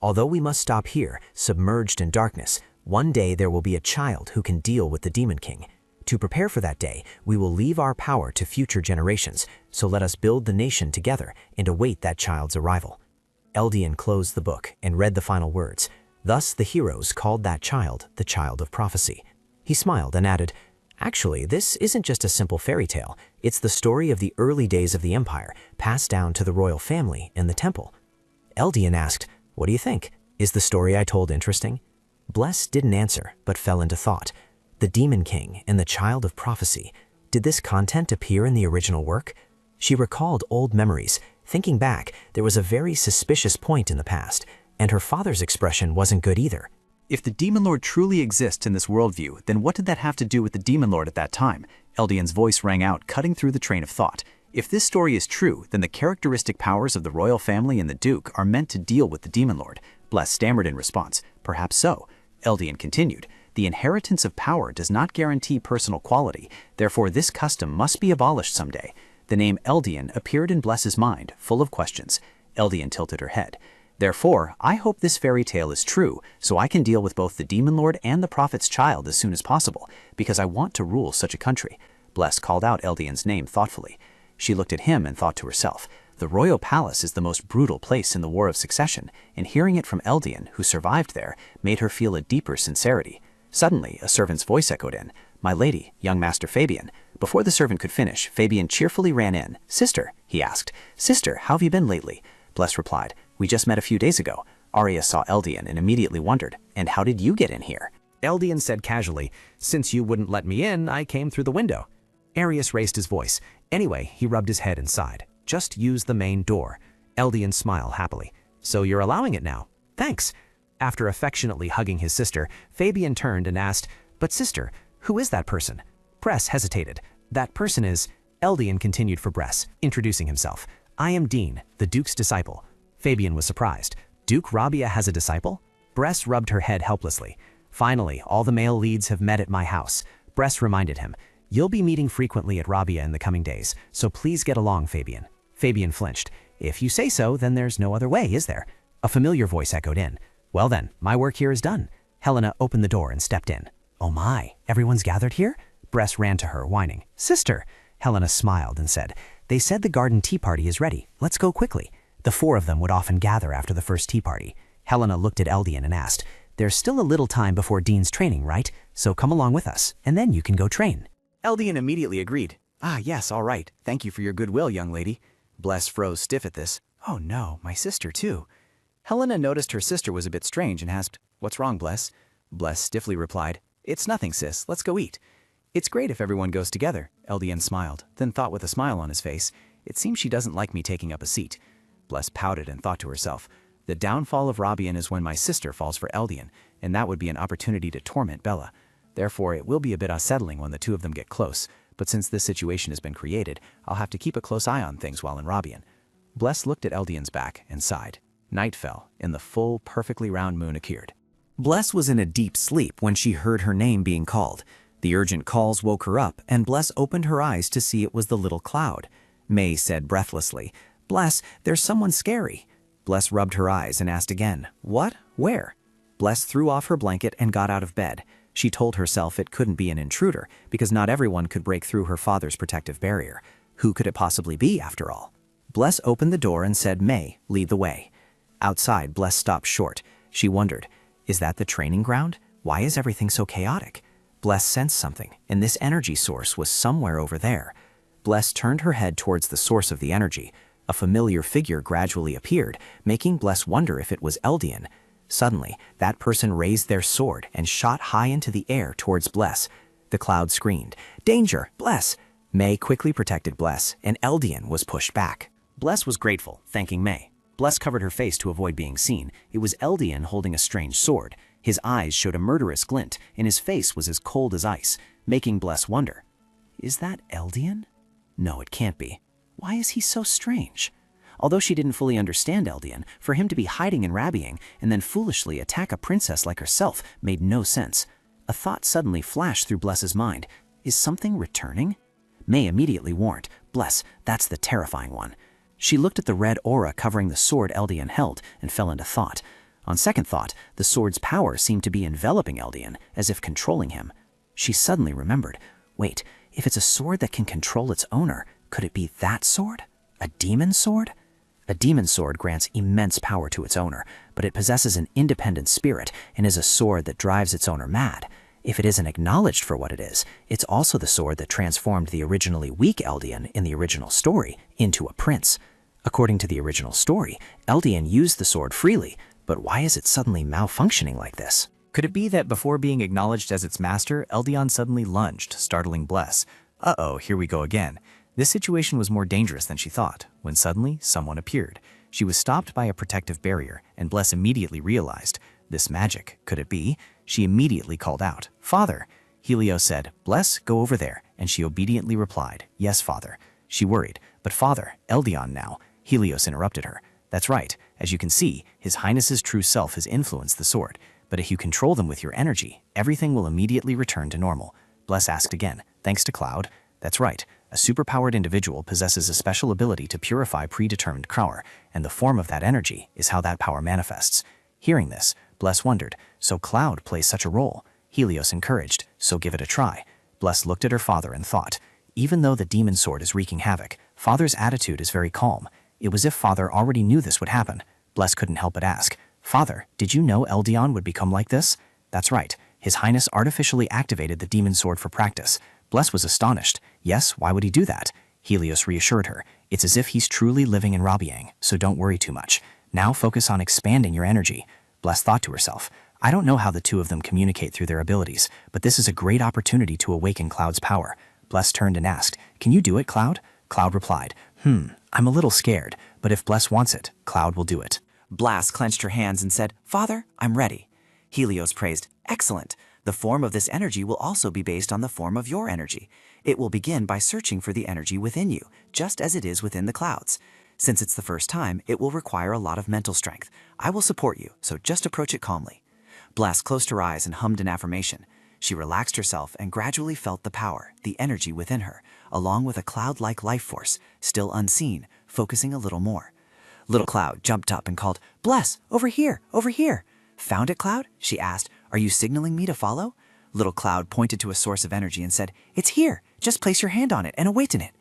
[SPEAKER 8] Although we must stop here, submerged in darkness, one day there will be a child who can deal with the Demon King. To prepare for that day, we will leave our power to future generations, so let us build the nation together and await that child's arrival. Eldian closed the book and read the final words. Thus the heroes called that child the Child of Prophecy. He smiled and added, Actually, this isn't just a simple fairy tale. It's the story of the early days of the Empire, passed down to the royal family and the temple. Eldian asked, What do you think? Is the story I told interesting? Bless didn't answer, but fell into thought. The Demon King and the Child of Prophecy. Did this content appear in the original work? She recalled old memories. Thinking back, there was a very suspicious point in the past, and her father's expression wasn't good either.
[SPEAKER 11] If the Demon Lord truly exists in this worldview, then what did that have to do with the Demon Lord at that time? Eldian's voice rang out, cutting through the train of thought. If this story is true, then the characteristic powers of the royal family and the Duke are meant to deal with the Demon Lord. Bless stammered in response. Perhaps so. Eldian continued. The inheritance of power does not guarantee personal quality, therefore this custom must be abolished someday. The name Eldian appeared in Bless's mind, full of questions. Eldian tilted her head. Therefore, I hope this fairy tale is true, so I can deal with both the Demon Lord and the Prophet's child as soon as possible, because I want to rule such a country. Bless called out Eldian's name thoughtfully. She looked at him and thought to herself, the royal palace is the most brutal place in the War of Succession, and hearing it from Eldian, who survived there, made her feel a deeper sincerity. Suddenly, a servant's voice echoed in, My lady, young Master Fabian. Before the servant could finish, Fabian cheerfully ran in. Sister, he asked. Sister, how have you been lately? Bless replied, We just met a few days ago. Arya saw Eldian and immediately wondered, And how did you get in here?
[SPEAKER 8] Eldian said casually, Since you wouldn't let me in, I came through the window. Arius raised his voice. Anyway, he rubbed his head and sighed. Just use the main door. Eldian smiled happily. So you're allowing it now? Thanks. After affectionately hugging his sister, Fabian turned and asked, But sister, who is that person? Bress hesitated. That person is... Eldian continued for Bress, introducing himself. I am Dean, the Duke's disciple. Fabian was surprised. Duke Rabia has a disciple? Bress rubbed her head helplessly. Finally, all the male leads have met at my house. Bress reminded him. You'll be meeting frequently at Rabia in the coming days, so please get along, Fabian. Fabian flinched. If you say so, then there's no other way, is there? A familiar voice echoed in. Well then, my work here is done. Helena opened the door and stepped in. Oh my, everyone's gathered here? Bress ran to her, whining. Sister! Helena smiled and said, They said the garden tea party is ready. Let's go quickly. The four of them would often gather after the first tea party. Helena looked at Eldian and asked, There's still a little time before Dean's training, right? So come along with us, and then you can go train.
[SPEAKER 2] Eldian immediately agreed. Ah, yes, all right. Thank you for your goodwill, young lady. Bless froze stiff at this. Oh no, my sister too. Helena noticed her sister was a bit strange and asked, What's wrong, Bless? Bless stiffly replied, It's nothing, sis. Let's go eat. It's great if everyone goes together. Eldian smiled, then thought with a smile on his face, It seems she doesn't like me taking up a seat. Bless pouted and thought to herself, The downfall of Rabian is when my sister falls for Eldian, and that would be an opportunity to torment Bella. Therefore, it will be a bit unsettling when the two of them get close, but since this situation has been created, I'll have to keep a close eye on things while in Rabian. Bless looked at Eldian's back and sighed. Night fell, and the full, perfectly round moon appeared.
[SPEAKER 1] Bless was in a deep sleep when she heard her name being called. The urgent calls woke her up, and Bless opened her eyes to see it was the little cloud. May said breathlessly, Bless, there's someone scary.
[SPEAKER 2] Bless rubbed her eyes and asked again, "What? Where?" Bless threw off her blanket and got out of bed. She told herself it couldn't be an intruder, because not everyone could break through her father's protective barrier. Who could it possibly be, after all? Bless opened the door and said, "May, lead the way." Outside, Bless stopped short. She wondered, is that the training ground? Why is everything so chaotic? Bless sensed something, and this energy source was somewhere over there. Bless turned her head towards the source of the energy. A familiar figure gradually appeared, making Bless wonder if it was Eldian. Suddenly, that person raised their sword and shot high into the air towards Bless. The cloud screamed, "Danger, Bless!" May quickly protected Bless, and Eldian was pushed back.
[SPEAKER 8] Bless was grateful, thanking May. Bless covered her face to avoid being seen. It was Eldian holding a strange sword. His eyes showed a murderous glint, and his face was as cold as ice, making Bless wonder, is that Eldian? No, it can't be. Why is he so strange? Although she didn't fully understand Eldian, for him to be hiding and rabbying and then foolishly attack a princess like herself made no sense. A thought suddenly flashed through Bless's mind. Is something returning? May immediately warned, "Bless, that's the terrifying one." She looked at the red aura covering the sword Eldian held and fell into thought. On second thought, the sword's power seemed to be enveloping Eldian, as if controlling him. She suddenly remembered, wait, if it's a sword that can control its owner, could it be that sword? A demon sword? A demon sword grants immense power to its owner, but it possesses an independent spirit and is a sword that drives its owner mad. If it isn't acknowledged for what it is, it's also the sword that transformed the originally weak Eldian in the original story into a prince. According to the original story, Eldian used the sword freely, but why is it suddenly malfunctioning like this?
[SPEAKER 2] Could it be that before being acknowledged as its master, Eldian suddenly lunged, startling Bless? Uh-oh, here we go again. This situation was more dangerous than she thought, when suddenly someone appeared. She was stopped by a protective barrier, and Bless immediately realized, this magic, could it be? She immediately called out, "Father!" Helios said, "Bless, go over there," and she obediently replied, "Yes, Father." She worried, "But Father, Eldian now." Helios interrupted her. "That's right. As you can see, His Highness's true self has influenced the sword. But if you control them with your energy, everything will immediately return to normal." Bless asked again, "Thanks to Cloud?" "That's right. A superpowered individual possesses a special ability to purify predetermined power, and the form of that energy is how that power manifests." Hearing this, Bless wondered, so Cloud plays such a role? Helios encouraged, "So give it a try." Bless looked at her father and thought, even though the demon sword is wreaking havoc, Father's attitude is very calm. It was if Father already knew this would happen. Bless couldn't help but ask, "Father, did you know Eldian would become like this?" "That's right. His Highness artificially activated the demon sword for practice." Bless was astonished. "Yes, why would he do that?" Helios reassured her. "It's as if he's truly living in Rabiang, so don't worry too much. Now focus on expanding your energy." Bless thought to herself, "I don't know how the two of them communicate through their abilities, but this is a great opportunity to awaken Cloud's power." Bless turned and asked, "Can you do it, Cloud?" Cloud replied, I'm a little scared, but if Bless wants it, Cloud will do it."
[SPEAKER 3] Bless clenched her hands and said, "Father, I'm ready." Helios praised, "Excellent. The form of this energy will also be based on the form of your energy. It will begin by searching for the energy within you, just as it is within the clouds. Since it's the first time, it will require a lot of mental strength. I will support you, so just approach it calmly." Bless closed her eyes and hummed an affirmation. She relaxed herself and gradually felt the power, the energy within her, along with a cloud-like life force, still unseen, focusing a little more. Little Cloud jumped up and called, "Bless, over here, over here." "Found it, Cloud?" she asked. "Are you signaling me to follow?" Little Cloud pointed to a source of energy and said, "It's here. Just place your hand on it and awaken it."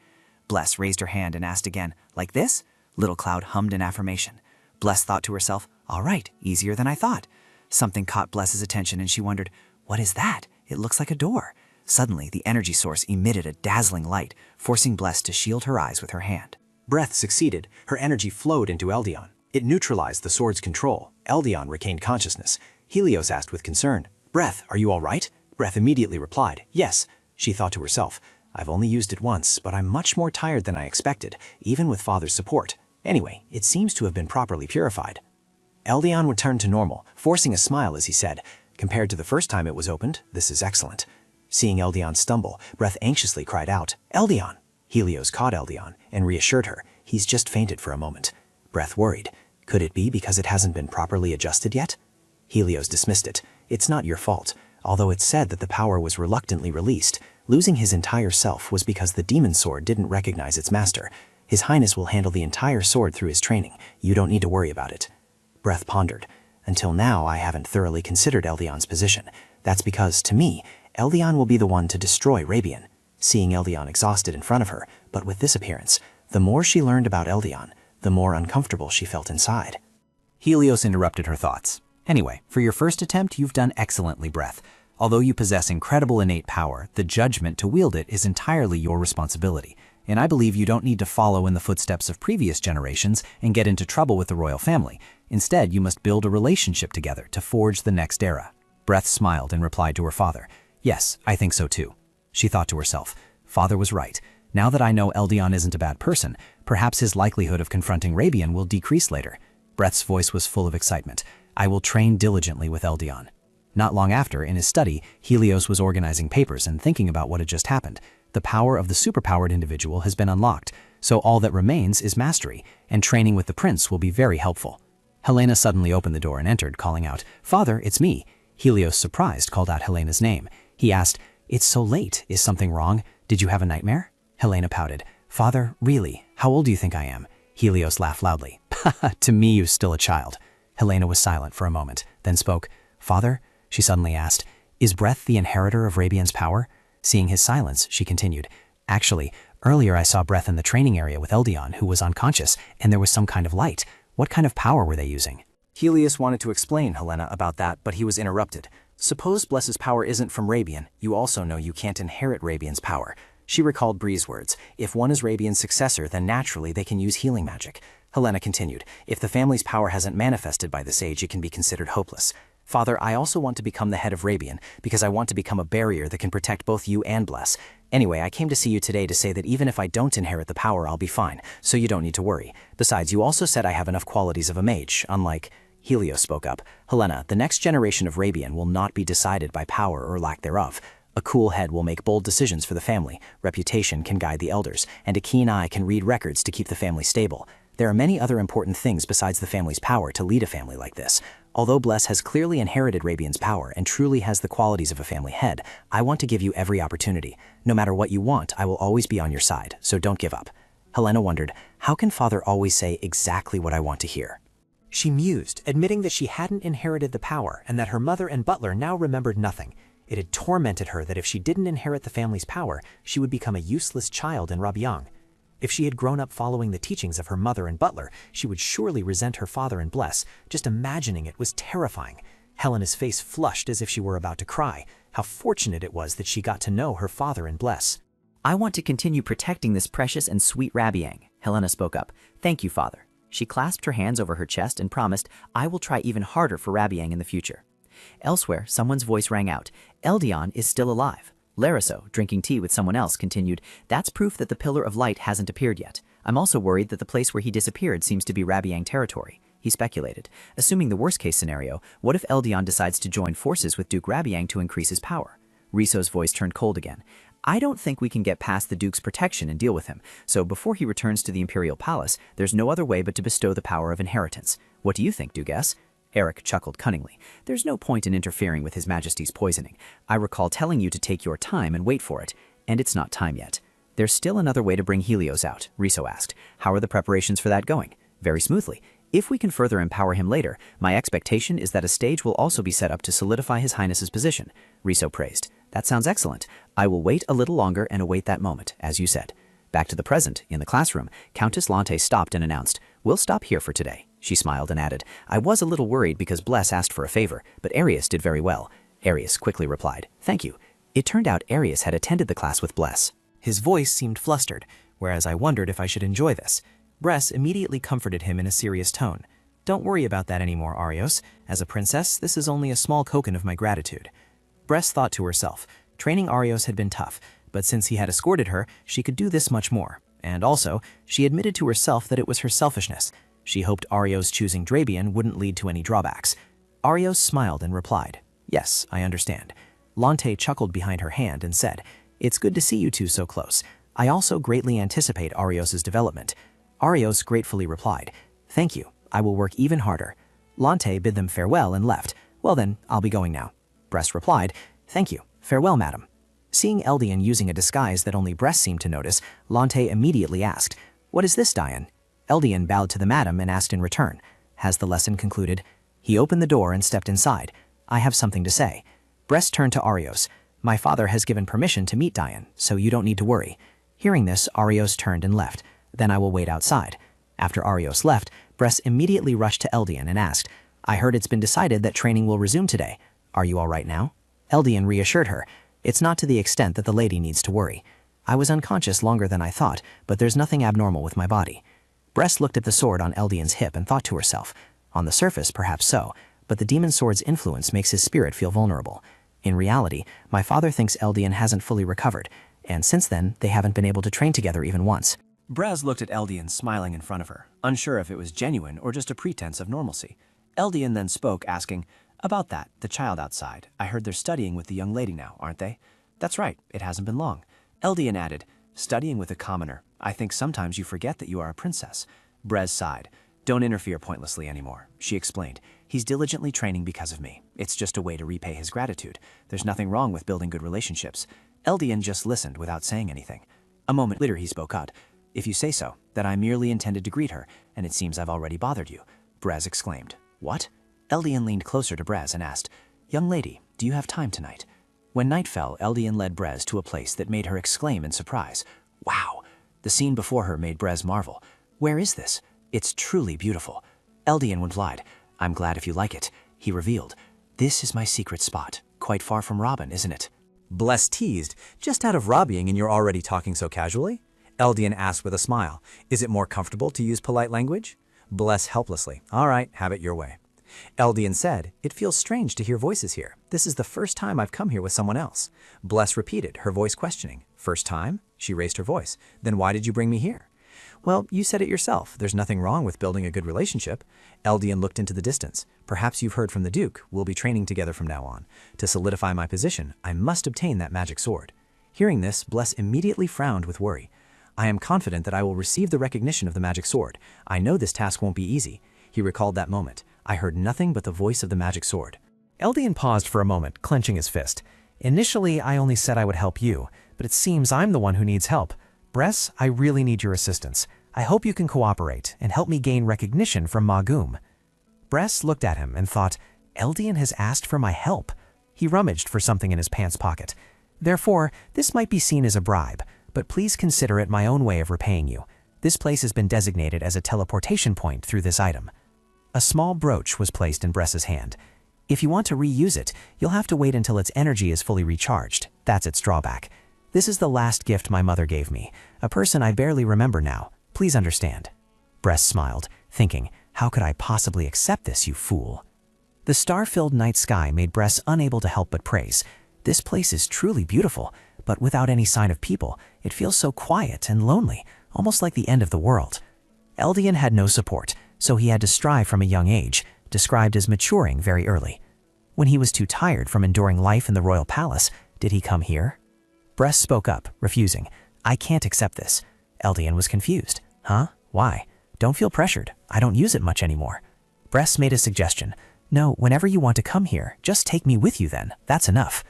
[SPEAKER 3] Bless raised her hand and asked again, "Like this?" Little Cloud hummed an affirmation. Bless thought to herself, "All right, easier than I thought." Something caught Bless's attention and she wondered, "What is that? It looks like a door." Suddenly, the energy source emitted a dazzling light, forcing Bless to shield her eyes with her hand.
[SPEAKER 8] Breath succeeded. Her energy flowed into Eldian. It neutralized the sword's control. Eldian regained consciousness. Helios asked with concern, "Breath, are you all right?" Breath immediately replied, "Yes." She thought to herself, "I've only used it once, but I'm much more tired than I expected, even with Father's support. Anyway, it seems to have been properly purified." Eldian returned to normal, forcing a smile as he said, "Compared to the first time it was opened, this is excellent." Seeing Eldian stumble, Breath anxiously cried out, "Eldian!" Helios caught Eldian and reassured her, "He's just fainted for a moment." Breath worried, "Could it be because it hasn't been properly adjusted yet?" Helios dismissed it. "It's not your fault. Although it's said that the power was reluctantly released, losing his entire self was because the demon sword didn't recognize its master.
[SPEAKER 10] His Highness will handle the entire sword through his training. You don't need to worry about it. Breath pondered. Until now, I haven't thoroughly considered Eldian's position. That's because, to me, Eldian will be the one to destroy Reborn. Seeing Eldian exhausted in front of her, but with this appearance, the more she learned about Eldian, the more uncomfortable she felt inside.
[SPEAKER 8] Helios interrupted her thoughts. Anyway, for your first attempt, you've done excellently, Breath. Although you possess incredible innate power, the judgment to wield it is entirely your responsibility. And I believe you don't need to follow in the footsteps of previous generations and get into trouble with the royal family. Instead, you must build a relationship together to forge the next era. Breath smiled and replied to her father, "Yes, I think so too." She thought to herself, "Father was right. Now that I know Eldian isn't a bad person, perhaps his likelihood of confronting Reborn will decrease later." Breath's voice was full of excitement. "I will train diligently with Eldian." Not long after, in his study, Helios was organizing papers and thinking about what had just happened. The power of the superpowered individual has been unlocked, so all that remains is mastery, and training with the prince will be very helpful. Helena suddenly opened the door and entered, calling out, "Father, it's me." Helios, surprised, called out Helena's name. He asked, "It's so late. Is something wrong? Did you have a nightmare?" Helena pouted. "Father, really? How old do you think I am?" Helios laughed loudly. "To me, you're still a child." Helena was silent for a moment, then spoke. "Father," she suddenly asked, "is Breath the inheritor of Reborn's power?" Seeing his silence, she continued, "Actually, earlier I saw Breath in the training area with Eldian, who was unconscious, and there was some kind of light. What kind of power were they using?" Helios wanted to explain Helena about that, but he was interrupted. "Suppose Bless's power isn't from Reborn. You also know you can't inherit Reborn's power." She recalled Bree's words. "If one is Reborn's successor, then naturally they can use healing magic." Helena continued, "If the family's power hasn't manifested by this age, it can be considered hopeless. Father, I also want to become the head of Reborn, because I want to become a barrier that can protect both you and Bless. Anyway, I came to see you today to say that even if I don't inherit the power, I'll be fine, so you don't need to worry. Besides, you also said I have enough qualities of a mage, unlike..." Helios spoke up. "Helena, the next generation of Reborn will not be decided by power or lack thereof. A cool head will make bold decisions for the family, reputation can guide the elders, and a keen eye can read records to keep the family stable. There are many other important things besides the family's power to lead a family like this. Although Bless has clearly inherited Reborn's power and truly has the qualities of a family head, I want to give you every opportunity. No matter what you want, I will always be on your side, so don't give up." Helena wondered, how can Father always say exactly what I want to hear? She mused, admitting that she hadn't inherited the power and that her mother and butler now remembered nothing. It had tormented her that if she didn't inherit the family's power, she would become a useless child in Rabiang. If she had grown up following the teachings of her mother and butler, she would surely resent her father and Bless. Just imagining it was terrifying. Helena's face flushed as if she were about to cry. How fortunate it was that she got to know her father and Bless.
[SPEAKER 7] "I want to continue protecting this precious and sweet Rabiang," Helena spoke up. "Thank you, Father." She clasped her hands over her chest and promised, "I will try even harder for Rabiang in the future." Elsewhere, someone's voice rang out. "Eldian is still alive." Riso, drinking tea with someone else, continued, "That's proof that the Pillar of Light hasn't appeared yet. I'm also worried that the place where he disappeared seems to be Rabiang territory." He speculated. "Assuming the worst-case scenario, what if Eldian decides to join forces with Duke Rabiang to increase his power?" Riso's voice turned cold again. "I don't think we can get past the Duke's protection and deal with him, so before he returns to the Imperial Palace, there's no other way but to bestow the power of inheritance. What do you think, Duguess?" Eric chuckled cunningly. "There's no point in interfering with His Majesty's poisoning. I recall telling you to take your time and wait for it, and it's not time yet." "There's still another way to bring Helios out," Riso asked. "How are the preparations for that going?" "Very smoothly. If we can further empower him later, my expectation is that a stage will also be set up to solidify His Highness's position." Riso praised. "That sounds excellent. I will wait a little longer and await that moment, as you said." Back to the present, in the classroom, Countess Lante stopped and announced, "We'll stop here for today." She smiled and added, "I was a little worried because Bless asked for a favor, but Arius did very well." Arius quickly replied, "Thank you." It turned out Arius had attended the class with Bless. His voice seemed flustered, whereas I wondered if I should enjoy this. Bress immediately comforted him in a serious tone. "Don't worry about that anymore, Arios. As a princess, this is only a small token of my gratitude." Bress thought to herself, training Arios had been tough, but since he had escorted her, she could do this much more. And also, she admitted to herself that it was her selfishness. She hoped Arios choosing Drabian wouldn't lead to any drawbacks. Arios smiled and replied, "Yes, I understand." Lante chuckled behind her hand and said, "It's good to see you two so close. I also greatly anticipate Arios' development." Arios gratefully replied, "Thank you. I will work even harder." Lante bid them farewell and left. "Well then, I'll be going now." Bress replied, "Thank you. Farewell, madam." Seeing Eldian using a disguise that only Bress seemed to notice, Lante immediately asked,
[SPEAKER 10] What is this, Diane? Eldian bowed to the madam and asked in return. Has the lesson concluded? He opened the door and stepped inside. I have something to say. Bress turned to Arios. My father has given permission to meet Diane, so you don't need to worry. Hearing this, Arios turned and left. Then I will wait outside. After Arios left, Bress immediately rushed to Eldian and asked, I heard it's been decided that training will resume today. Are you all right now? Eldian reassured her. It's not to the extent that the lady needs to worry. I was unconscious longer than I thought, but there's nothing abnormal with my body. Bress looked at the sword on Eldian's hip and thought to herself, on the surface, perhaps so, but the demon sword's influence makes his spirit feel vulnerable. In reality, my father thinks Eldian hasn't fully recovered, and since then, they haven't been able to train together even once.
[SPEAKER 1] Bress looked at Eldian smiling in front of her, unsure if it was genuine or just a pretense of normalcy. Eldian then spoke, asking, About that, the child outside. I heard they're studying with the young lady now, aren't they? That's right, it hasn't been long. Eldian added, Studying with a commoner. I think sometimes you forget that you are a princess. Bress sighed. Don't interfere pointlessly anymore, she explained. He's diligently training because of me. It's just a way to repay his gratitude. There's nothing wrong with building good relationships. Eldian just listened without saying anything. A moment later he spoke out. If you say so, that I merely intended to greet her, and it seems I've already bothered you. Bress exclaimed. What? Eldian leaned closer to Bress and asked, Young lady, do you have time tonight? When night fell, Eldian led Bress to a place that made her exclaim in surprise. Wow! The scene before her made Bress marvel. Where is this? It's truly beautiful. Eldian replied, I'm glad if you like it. He revealed, This is my secret spot. Quite far from Robin, isn't it?
[SPEAKER 8] Bless teased, just out of Robbing and you're already talking so casually? Eldian asked with a smile, Is it more comfortable to use polite language? Bless helplessly, All right, have it your way. Eldian said, It feels strange to hear voices here. This is the first time I've come here with someone else. Bless repeated, her voice questioning. First time? She raised her voice. Then why did you bring me here? Well, you said it yourself. There's nothing wrong with building a good relationship. Eldian looked into the distance. Perhaps you've heard from the Duke. We'll be training together from now on. To solidify my position, I must obtain that magic sword. Hearing this, Bless immediately frowned with worry. I am confident that I will receive the recognition of the magic sword. I know this task won't be easy. He recalled that moment. I heard nothing but the voice of the magic sword.
[SPEAKER 9] Eldian paused for a moment, clenching his fist. Initially, I only said I would help you, but it seems I'm the one who needs help. Bress, I really need your assistance. I hope you can cooperate and help me gain recognition from Magum. Bress looked at him and thought, Eldian has asked for my help. He rummaged for something in his pants pocket. Therefore, this might be seen as a bribe, but please consider it my own way of repaying you. This place has been designated as a teleportation point through this item. A small brooch was placed in Bress's hand. If you want to reuse it, you'll have to wait until its energy is fully recharged. That's its drawback. This is the last gift my mother gave me, a person I barely remember now. Please understand. Bress smiled, thinking, how could I possibly accept this, you fool? The star-filled night sky made Bress unable to help but praise. This place is truly beautiful, but without any sign of people, it feels so quiet and lonely, almost like the end of the world. Eldian had no support, so he had to strive from a young age, described as maturing very early. When he was too tired from enduring life in the royal palace, did he come here? Bress spoke up, refusing. I can't accept this. Eldian was confused. Huh? Why? Don't feel pressured. I don't use it much anymore. Bress made a suggestion. No, whenever you want to come here, just take me with you then. That's enough.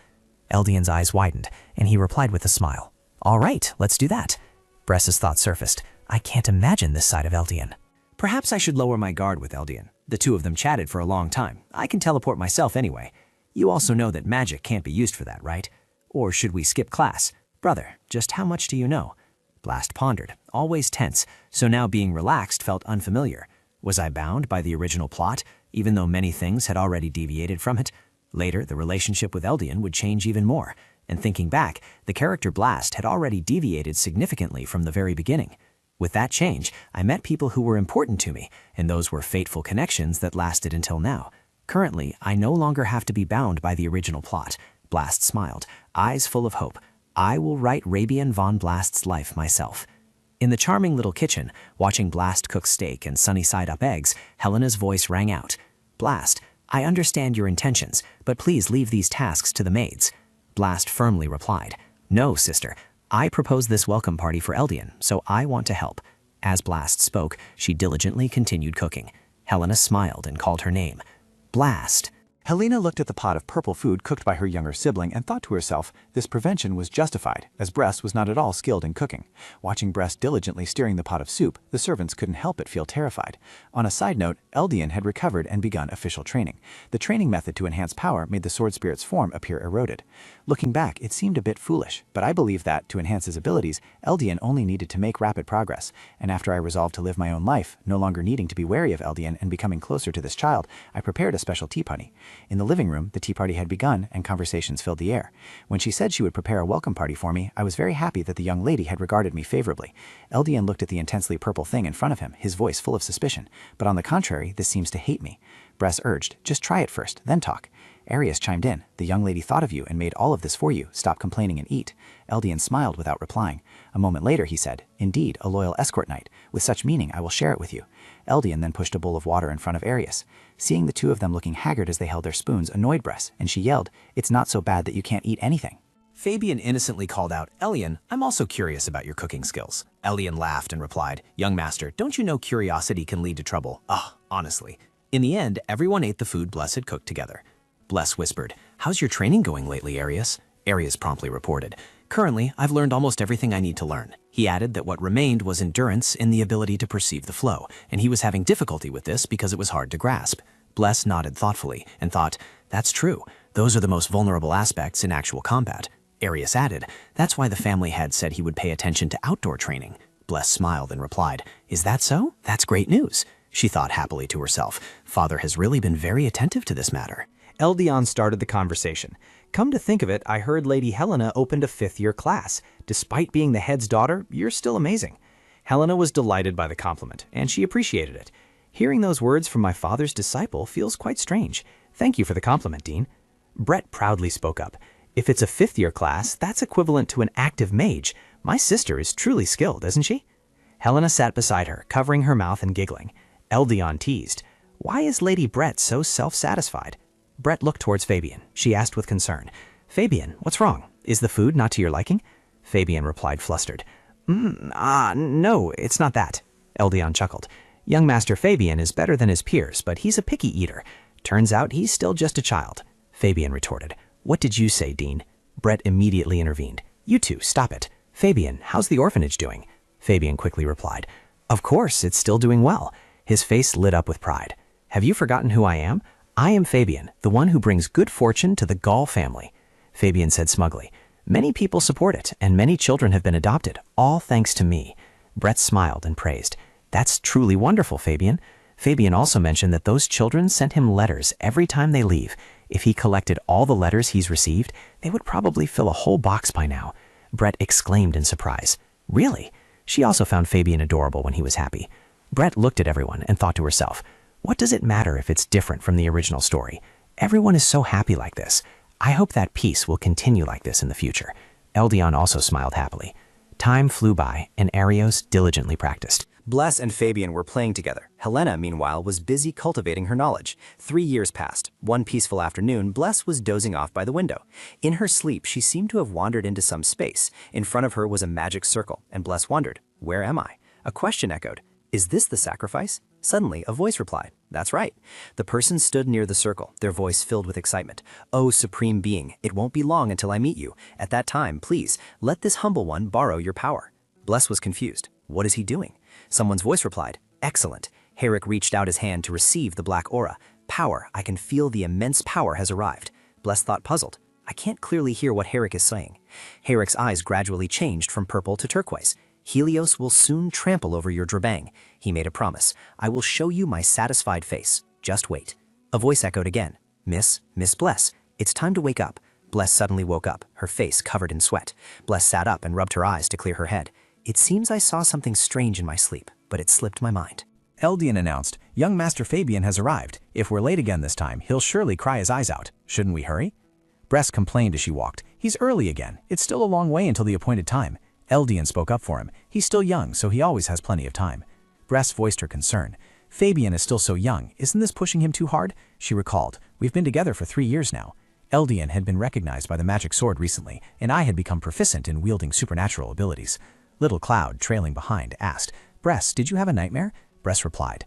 [SPEAKER 9] Eldian's eyes widened, and he replied with a smile. All right, let's do that. Bress's thought surfaced. I can't imagine this side of Eldian. Perhaps I should lower my guard with Eldian. The two of them chatted for a long time. I can teleport myself anyway. You also know that magic can't be used for that, right? Or should we skip class? Brother, just how much do you know? Blast pondered, always tense, so now being relaxed felt unfamiliar. Was I bound by the original plot, even though many things had already deviated from it? Later, the relationship with Eldian would change even more, and thinking back, the character Blast had already deviated significantly from the very beginning. With that change, I met people who were important to me, and those were fateful connections that lasted until now. Currently, I no longer have to be bound by the original plot. Blast smiled, eyes full of hope. I will write Rabian von Blast's life myself. In the charming little kitchen, watching Blast cook steak and sunny-side-up eggs, Helena's voice rang out. Blast, I understand your intentions, but please leave these tasks to the maids. Blast firmly replied, No, sister. I proposed this welcome party for Eldian, so I want to help. As Blast spoke, she diligently continued cooking. Helena smiled and called her name. Blast.
[SPEAKER 11] Helena looked at the pot of purple food cooked by her younger sibling and thought to herself this prevention was justified, as Bress was not at all skilled in cooking. Watching Bress diligently steering the pot of soup, the servants couldn't help but feel terrified. On a side note, Eldian had recovered and begun official training. The training method to enhance power made the sword spirit's form appear eroded. Looking back, it seemed a bit foolish, but I believe that, to enhance his abilities, Eldian only needed to make rapid progress, and after I resolved to live my own life, no longer needing to be wary of Eldian and becoming closer to this child, I prepared a special tea party. In the living room, the tea party had begun and conversations filled the air. When she said she would prepare a welcome party for me, I was very happy that the young lady had regarded me favorably. Eldian looked at the intensely purple thing in front of him, his voice full of suspicion. But on the contrary, this seems to hate me. Bress urged, just try it first, then talk. Arius chimed in, the young lady thought of you and made all of this for you, stop complaining and eat. Eldian smiled without replying. A moment later he said, indeed, a loyal escort knight. With such meaning I will share it with you. Eldian then pushed a bowl of water in front of Arius. Seeing the two of them looking haggard as they held their spoons annoyed Bress, and she yelled, it's not so bad that you can't eat anything.
[SPEAKER 8] Fabian innocently called out, Eldian, I'm also curious about your cooking skills. Eldian laughed and replied, young master, don't you know curiosity can lead to trouble? Honestly. In the end, everyone ate the food Bless had cooked together. Bless whispered, how's your training going lately, Arius? Arius promptly reported, currently, I've learned almost everything I need to learn. He added that what remained was endurance and the ability to perceive the flow, and he was having difficulty with this because it was hard to grasp. Bless nodded thoughtfully and thought, that's true. Those are the most vulnerable aspects in actual combat. Arius added, that's why the family head said he would pay attention to outdoor training. Bless smiled and replied, is that so? That's great news. She thought happily to herself, Father has really been very attentive to this matter.
[SPEAKER 14] Eldian started the conversation. Come to think of it, I heard Lady Helena opened a 5th-year class. Despite being the head's daughter, you're still amazing. Helena was delighted by the compliment, and she appreciated it. Hearing those words from my father's disciple feels quite strange. Thank you for the compliment, Dean. Brett proudly spoke up. If it's a 5th-year class, that's equivalent to an active mage. My sister is truly skilled, isn't she? Helena sat beside her, covering her mouth and giggling. Eldian teased, why is Lady Brett so self-satisfied? Brett looked towards Fabian. She asked with concern, Fabian, what's wrong? Is the food not to your liking? Fabian replied flustered, no, it's not that. Eldian chuckled. Young Master Fabian is better than his peers, but he's a picky eater. Turns out he's still just a child. Fabian retorted, what did you say, Dean? Brett immediately intervened. You two, stop it. Fabian, how's the orphanage doing? Fabian quickly replied, of course, it's still doing well. His face lit up with pride. Have you forgotten who I am? I am Fabian, the one who brings good fortune to the Gaul family. Fabian said smugly, many people support it, and many children have been adopted, all thanks to me. Brett smiled and praised. That's truly wonderful, Fabian. Fabian also mentioned that those children sent him letters every time they leave. If he collected all the letters he's received, they would probably fill a whole box by now. Brett exclaimed in surprise. Really? She also found Fabian adorable when he was happy. Brett looked at everyone and thought to herself, what does it matter if it's different from the original story? Everyone is so happy like this. I hope that peace will continue like this in the future. Eldian also smiled happily. Time flew by, and Arios diligently practiced.
[SPEAKER 2] Bless and Fabian were playing together. Helena, meanwhile, was busy cultivating her knowledge. 3 years passed. One peaceful afternoon, Bless was dozing off by the window. In her sleep, she seemed to have wandered into some space. In front of her was a magic circle, and Bless wondered, where am I? A question echoed, is this the sacrifice? Suddenly, a voice replied, that's right. The person stood near the circle, their voice filled with excitement. Oh, Supreme Being, it won't be long until I meet you. At that time, please, let this humble one borrow your power. Bless was confused. What is he doing? Someone's voice replied, excellent. Herrick reached out his hand to receive the black aura. Power, I can feel the immense power has arrived. Bless thought puzzled. I can't clearly hear what Herrick is saying. Herrick's eyes gradually changed from purple to turquoise. Helios will soon trample over your drabang. He made a promise. I will show you my satisfied face. Just wait. A voice echoed again. Miss Bless, it's time to wake up. Bless suddenly woke up, her face covered in sweat. Bless sat up and rubbed her eyes to clear her head. It seems I saw something strange in my sleep, but it slipped my mind.
[SPEAKER 8] Eldian announced, young Master Fabian has arrived. If we're late again this time, he'll surely cry his eyes out. Shouldn't we hurry? Bress complained as she walked. He's early again. It's still a long way until the appointed time. Eldian spoke up for him. He's still young, so he always has plenty of time. Bress voiced her concern. Fabian is still so young. Isn't this pushing him too hard? She recalled. We've been together for 3 years now. Eldian had been recognized by the magic sword recently, and I had become proficient in wielding supernatural abilities. Little Cloud, trailing behind, asked, Bress, did you have a nightmare? Bress replied,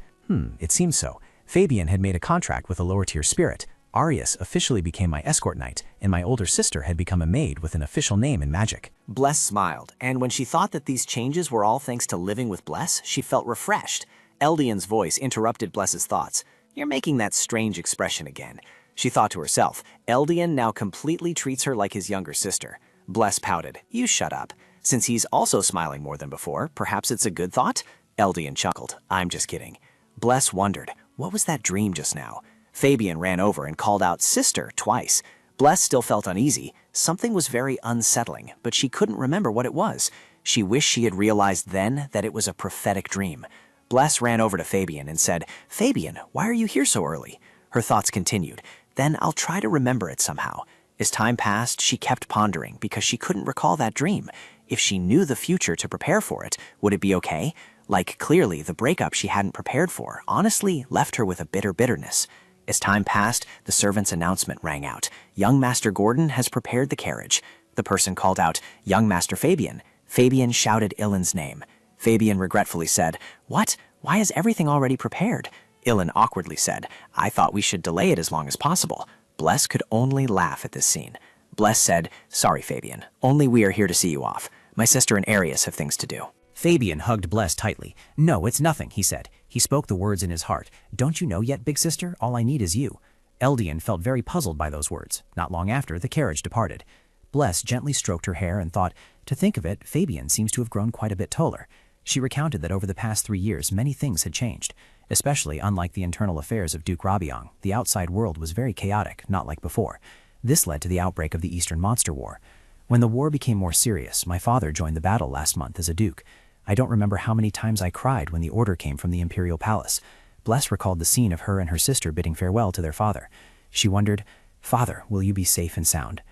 [SPEAKER 8] it seems so. Fabian had made a contract with a lower-tier spirit. Arius officially became my escort knight, and my older sister had become a maid with an official name in magic.
[SPEAKER 3] Bless smiled, and when she thought that these changes were all thanks to living with Bless, she felt refreshed. Eldian's voice interrupted Bless's thoughts. "You're making that strange expression again." She thought to herself, Eldian now completely treats her like his younger sister. Bless pouted. "You shut up." Since he's also smiling more than before, perhaps it's a good thought? Eldian chuckled. "I'm just kidding." Bless wondered, what was that dream just now? Fabian ran over and called out "sister" twice. Bless still felt uneasy. Something was very unsettling, but she couldn't remember what it was. She wished she had realized then that it was a prophetic dream. Bless ran over to Fabian and said, "Fabian, why are you here so early?" Her thoughts continued. "Then I'll try to remember it somehow." As time passed, she kept pondering because she couldn't recall that dream. If she knew the future to prepare for it, would it be okay? Like, clearly, the breakup she hadn't prepared for honestly left her with a bitterness. As time passed, the servant's announcement rang out. "Young Master Gordon has prepared the carriage." The person called out, "Young Master Fabian." Fabian shouted Ilan's name. Fabian regretfully said, "What? Why is everything already prepared?" Ilan awkwardly said, "I thought we should delay it as long as possible." Bless could only laugh at this scene. Bless said, "Sorry, Fabian. Only we are here to see you off. My sister and Arius have things to do."
[SPEAKER 14] Fabian hugged Bless tightly. "No, it's nothing," he said. He spoke the words in his heart. "Don't you know yet, big sister? All I need is you." Eldian felt very puzzled by those words. Not long after, the carriage departed. Bless gently stroked her hair and thought, to think of it, Fabian seems to have grown quite a bit taller. She recounted that over the past 3 years, many things had changed. Especially unlike the internal affairs of Duke Rabiong, the outside world was very chaotic, not like before. This led to the outbreak of the Eastern Monster War. When the war became more serious, my father joined the battle last month as a duke. I don't remember how many times I cried when the order came from the Imperial Palace. Bless recalled the scene of her and her sister bidding farewell to their father. She wondered, "Father, will you be safe and sound?"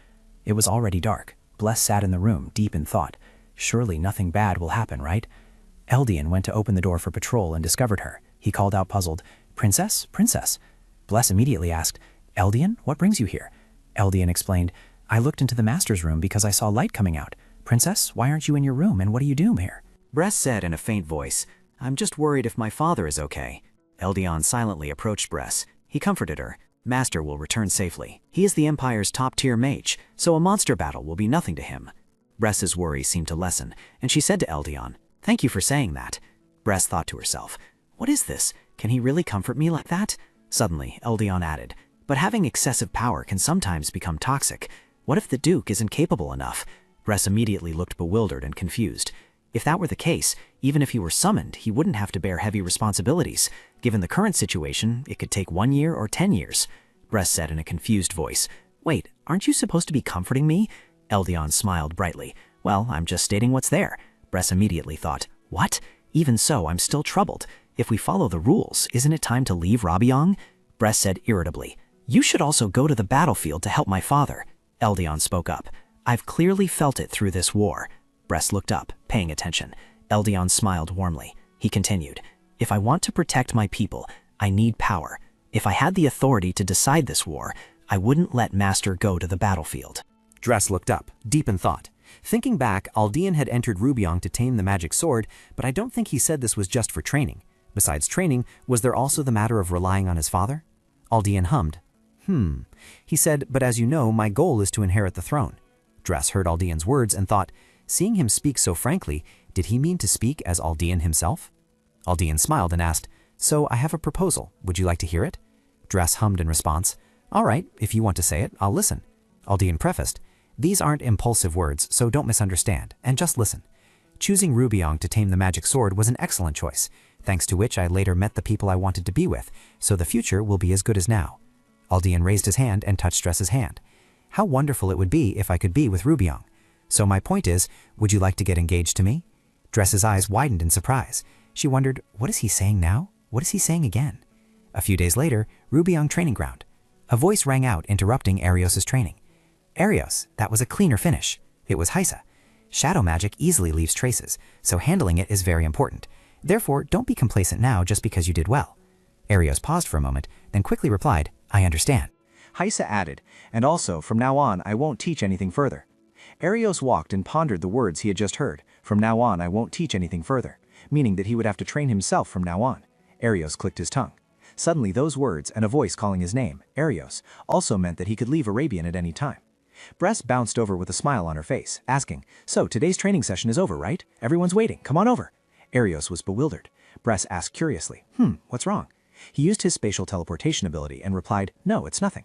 [SPEAKER 14] It was already dark. Bless sat in the room, deep in thought. Surely nothing bad will happen, right? Eldian went to open the door for patrol and discovered her. He called out puzzled, "Princess, princess." Bless immediately asked, "Eldian, what brings you here?" Eldian explained, "I looked into the master's room because I saw light coming out. Princess, why aren't you in your room and what do you do here?"
[SPEAKER 3] Bress said in a faint voice, "I'm just worried if my father is okay." Eldian silently approached Bress. He comforted her. "Master will return safely. He is the Empire's top-tier mage, so a monster battle will be nothing to him." Bress's worry seemed to lessen, and she said to Eldian, "Thank you for saying that." Bress thought to herself, "What is this? Can he really comfort me like that?" Suddenly, Eldian added, "But having excessive power can sometimes become toxic. What if the Duke isn't capable enough?" Bress immediately looked bewildered and confused. If that were the case, even if he were summoned, he wouldn't have to bear heavy responsibilities. Given the current situation, it could take 1 year or 10 years. Bress said in a confused voice, "Wait, aren't you supposed to be comforting me?" Eldian smiled brightly. "Well, I'm just stating what's there." Bress immediately thought, "What? Even so, I'm still troubled. If we follow the rules, isn't it time to leave Rabiong?" Bress said irritably, "You should also go to the battlefield to help my father." Eldian spoke up, "I've clearly felt it through this war." Bress looked up, paying attention. Eldian smiled warmly. He continued, "If I want to protect my people, I need power. If I had the authority to decide this war, I wouldn't let Master go to the battlefield."
[SPEAKER 14] Dress looked up, deep in thought. Thinking back, Eldian had entered Rubiong to tame the magic sword, but I don't think he said this was just for training. Besides training, was there also the matter of relying on his father? Eldian hummed. He said, "But as you know, my goal is to inherit the throne." Dress heard Eldian's words and thought, seeing him speak so frankly, did he mean to speak as Eldian himself? Eldian smiled and asked, "So I have a proposal. Would you like to hear it?" Dress hummed in response, "All right, if you want to say it, I'll listen." Eldian prefaced, "These aren't impulsive words, so don't misunderstand, and just listen. Choosing Rubiong to tame the magic sword was an excellent choice, thanks to which I later met the people I wanted to be with, so the future will be as good as now." Eldian raised his hand and touched Dress's hand. "How wonderful it would be if I could be with Rubiong. So my point is, would you like to get engaged to me?" Dress's eyes widened in surprise. She wondered, what is he saying now? What is he saying again? A few days later, Rubiong training ground. A voice rang out interrupting Arios' training. "Arios, that was a cleaner finish." It was Hysa. "Shadow magic easily leaves traces, so handling it is very important. Therefore, don't be complacent now just because you did well." Arios paused for a moment, then quickly replied, "I understand."
[SPEAKER 11] Hysa added, "And also, from now on, I won't teach anything further." Arios walked and pondered the words he had just heard. From now on, I won't teach anything further, meaning that he would have to train himself from now on. Arios clicked his tongue. Suddenly those words and a voice calling his name, Arios, also meant that he could leave Arabian at any time. Bress bounced over with a smile on her face, asking, "So, today's training session is over, right? Everyone's waiting, come on over." Arios was bewildered. Bress asked curiously, what's wrong? He used his spatial teleportation ability and replied, "No, it's nothing."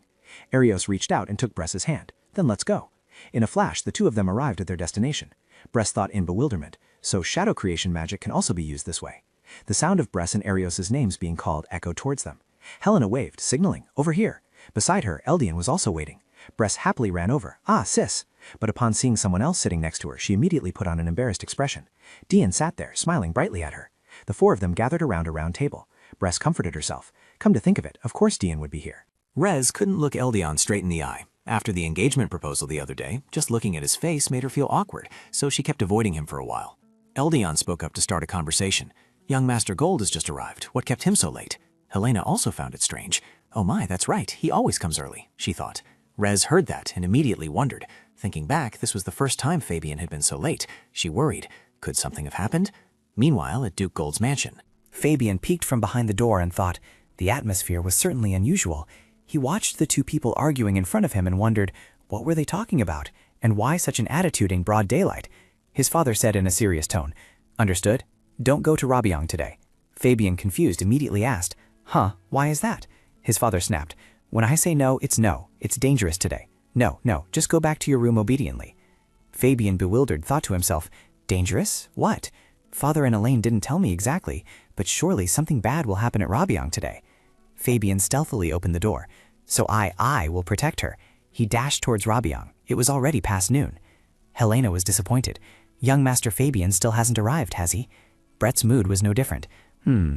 [SPEAKER 11] Arios reached out and took Bress's hand. "Then let's go." In a flash, the two of them arrived at their destination. Bress thought in bewilderment, so shadow creation magic can also be used this way. The sound of Bress and Arios' names being called echoed towards them. Helena waved, signaling, "Over here." Beside her, Eldian was also waiting. Bress happily ran over, "Ah, sis." But upon seeing someone else sitting next to her, she immediately put on an embarrassed expression. Dian sat there, smiling brightly at her. The four of them gathered around a round table. Bress comforted herself. Come to think of it, of course Dian would be here.
[SPEAKER 14] Rez couldn't look Eldian straight in the eye. After the engagement proposal the other day, just looking at his face made her feel awkward, so she kept avoiding him for a while. Eldian spoke up to start a conversation. "Young Master Gold has just arrived. What kept him so late?" Helena also found it strange. "Oh my, that's right, he always comes early," she thought. Rez heard that and immediately wondered. Thinking back, this was the first time Fabian had been so late. She worried. Could something have happened? Meanwhile, at Duke Gold's mansion.
[SPEAKER 7] Fabian peeked from behind the door and thought, the atmosphere was certainly unusual. He watched the two people arguing in front of him and wondered, what were they talking about? And why such an attitude in broad daylight? His father said in a serious tone, "Understood? Don't go to Rabiang today." Fabian, confused, immediately asked, "Huh, why is that?" His father snapped, "When I say no, it's no. It's dangerous today. No, just go back to your room obediently." Fabian, bewildered, thought to himself, "Dangerous? What? Father and Elaine didn't tell me exactly, but surely something bad will happen at Rabiang today." Fabian stealthily opened the door. "So I will protect her." He dashed towards Rabiang. It was already past noon. Helena was disappointed. "Young Master Fabian still hasn't arrived, has he?" Brett's mood was no different.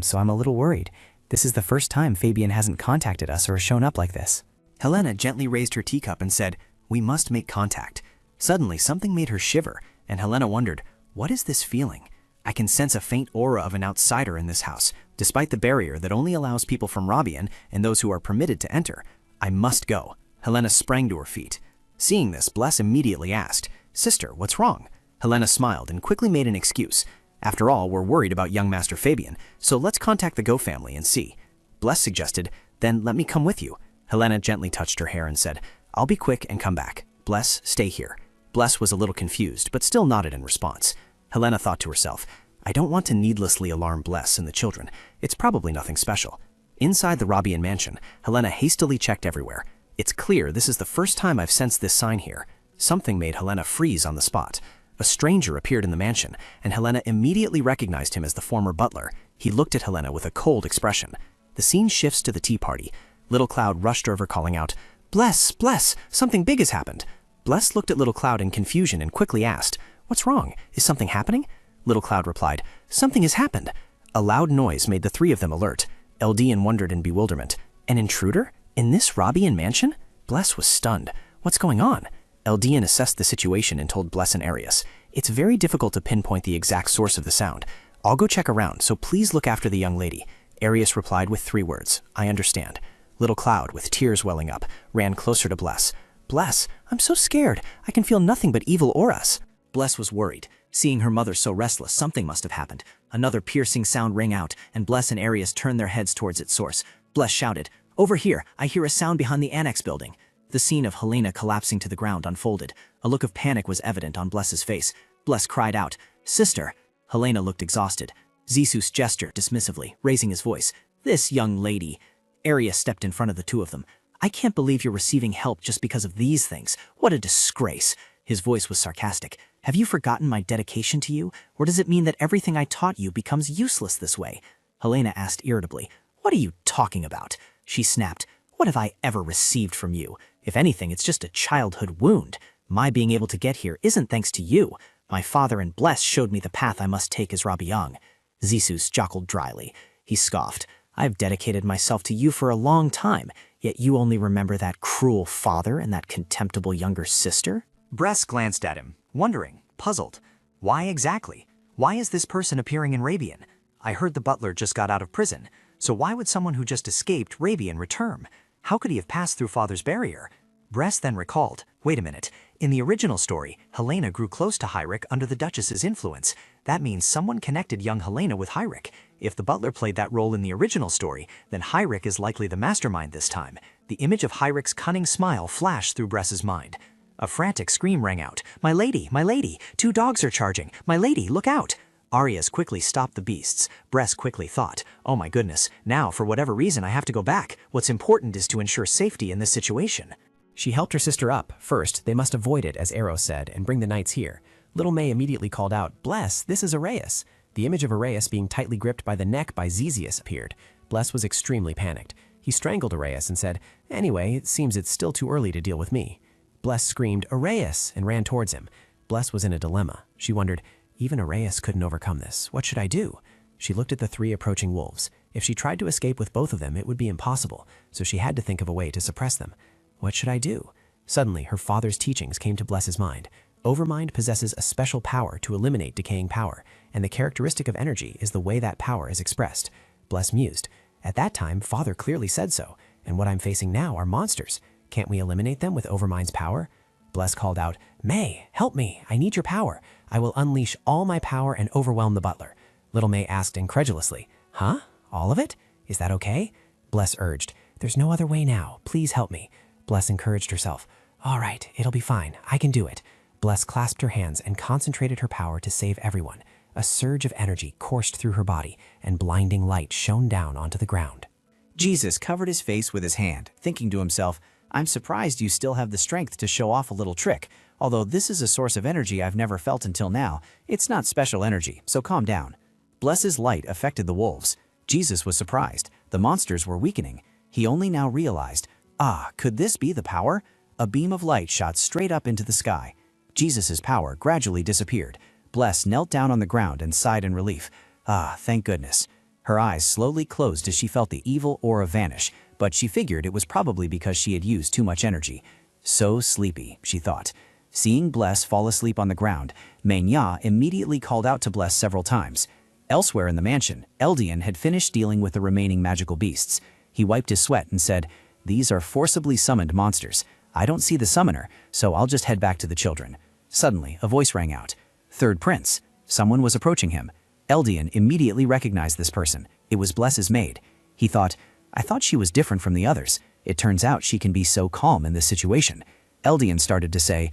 [SPEAKER 7] So I'm a little worried. This is the first time Fabian hasn't contacted us or shown up like this." Helena gently raised her teacup and said, "We must make contact." Suddenly, something made her shiver, and Helena wondered, what is this feeling? I can sense a faint aura of an outsider in this house, despite the barrier that only allows people from Rabian and those who are permitted to enter. I must go. Helena sprang to her feet. Seeing this, Bless immediately asked, "Sister, what's wrong?" Helena smiled and quickly made an excuse. "After all, we're worried about young Master Fabian, so let's contact the Go family and see." Bless suggested, "Then let me come with you." Helena gently touched her hair and said, "I'll be quick and come back. Bless, stay here." Bless was a little confused, but still nodded in response. Helena thought to herself, "I don't want to needlessly alarm Bless and the children. It's probably nothing special." Inside the Rabian mansion, Helena hastily checked everywhere. It's clear this is the first time I've sensed this sign here. Something made Helena freeze on the spot. A stranger appeared in the mansion, and Helena immediately recognized him as the former butler. He looked at Helena with a cold expression. The scene shifts to the tea party. Little Cloud rushed over calling out, Bless, something big has happened." Bless looked at Little Cloud in confusion and quickly asked, "What's wrong? Is something happening?" Little Cloud replied, "Something has happened." A loud noise made the three of them alert. Eldian wondered in bewilderment. An intruder? In this Rabian mansion? Bless was stunned. What's going on? Eldian assessed the situation and told Bless and Arius, "It's very difficult to pinpoint the exact source of the sound. I'll go check around, so please look after the young lady." Arius replied with 3 words, "I understand." Little Cloud, with tears welling up, ran closer to Bless. "Bless, I'm so scared. I can feel nothing but evil auras." Bless was worried. Seeing her mother so restless, something must have happened. Another piercing sound rang out, and Bless and Arius turned their heads towards its source. Bless shouted, "Over here, I hear a sound behind the Annex building." The scene of Helena collapsing to the ground unfolded. A look of panic was evident on Bless's face. Bless cried out, "Sister!" Helena looked exhausted. Zisus gestured dismissively, raising his voice. "This young lady." Arius stepped in front of the two of them. "I can't believe you're receiving help just because of these things. What a disgrace." His voice was sarcastic. "Have you forgotten my dedication to you? Or does it mean that everything I taught you becomes useless this way?" Helena asked irritably, "What are you talking about?" She snapped, "What have I ever received from you? If anything, it's just a childhood wound. My being able to get here isn't thanks to you. My father and Bless showed me the path I must take as Rabiang." Zisus chuckled dryly. He scoffed, "I've dedicated myself to you for a long time, yet you only remember that cruel father and that contemptible younger sister?"
[SPEAKER 6] Bress glanced at him, wondering, puzzled. Why exactly? Why is this person appearing in Rabian? I heard the butler just got out of prison, so why would someone who just escaped Rabian return? How could he have passed through Father's barrier? Bress then recalled, wait a minute, in the original story, Helena grew close to Hyric under the Duchess's influence. That means someone connected young Helena with Hyric. If the butler played that role in the original story, then Hyric is likely the mastermind this time. The image of Hyric's cunning smile flashed through Bress's mind. A frantic scream rang out. My lady, 2 dogs are charging. My lady, look out! Arias quickly stopped the beasts. Bress quickly thought, oh my goodness, now for whatever reason I have to go back. What's important is to ensure safety in this situation.
[SPEAKER 13] She helped her sister up. First, they must avoid it, as Eros said, and bring the knights here. Little May immediately called out, Bless, this is Arias. The image of Arias being tightly gripped by the neck by Zezius appeared. Bless was extremely panicked. He strangled Arias and said, anyway, it seems it's still too early to deal with me. Bless screamed, Arias, and ran towards him. Bless was in a dilemma. She wondered, even Arias couldn't overcome this. What should I do? She looked at the 3 approaching wolves. If she tried to escape with both of them, it would be impossible, so she had to think of a way to suppress them. What should I do? Suddenly, her father's teachings came to Bless's mind. Overmind possesses a special power to eliminate decaying power, and the characteristic of energy is the way that power is expressed. Bless mused. At that time, Father clearly said so, and what I'm facing now are monsters. Can't we eliminate them with Overmind's power? Bless called out, May, help me, I need your power. I will unleash all my power and overwhelm the butler. Little May asked incredulously, huh? All of it? Is that okay? Bless urged, there's no other way now, please help me. Bless encouraged herself, all right, it'll be fine, I can do it. Bless clasped her hands and concentrated her power to save everyone. A surge of energy coursed through her body, and blinding light shone down onto the ground.
[SPEAKER 14] Jesus covered his face with his hand, thinking to himself, I'm surprised you still have the strength to show off a little trick. Although this is a source of energy I've never felt until now, it's not special energy, so calm down. Bless's light affected the wolves. Jesus was surprised. The monsters were weakening. He only now realized, could this be the power? A beam of light shot straight up into the sky. Jesus' power gradually disappeared. Bless knelt down on the ground and sighed in relief. Thank goodness. Her eyes slowly closed as she felt the evil aura vanish, but she figured it was probably because she had used too much energy. So sleepy, she thought. Seeing Bless fall asleep on the ground, Manhwa immediately called out to Bless several times. Elsewhere in the mansion, Eldian had finished dealing with the remaining magical beasts. He wiped his sweat and said, These are forcibly summoned monsters. I don't see the summoner, so I'll just head back to the children. Suddenly, a voice rang out. Third Prince. Someone was approaching him. Eldian immediately recognized this person. It was Bless's maid. He thought, I thought she was different from the others. It turns out she can be so calm in this situation. Eldian started to say,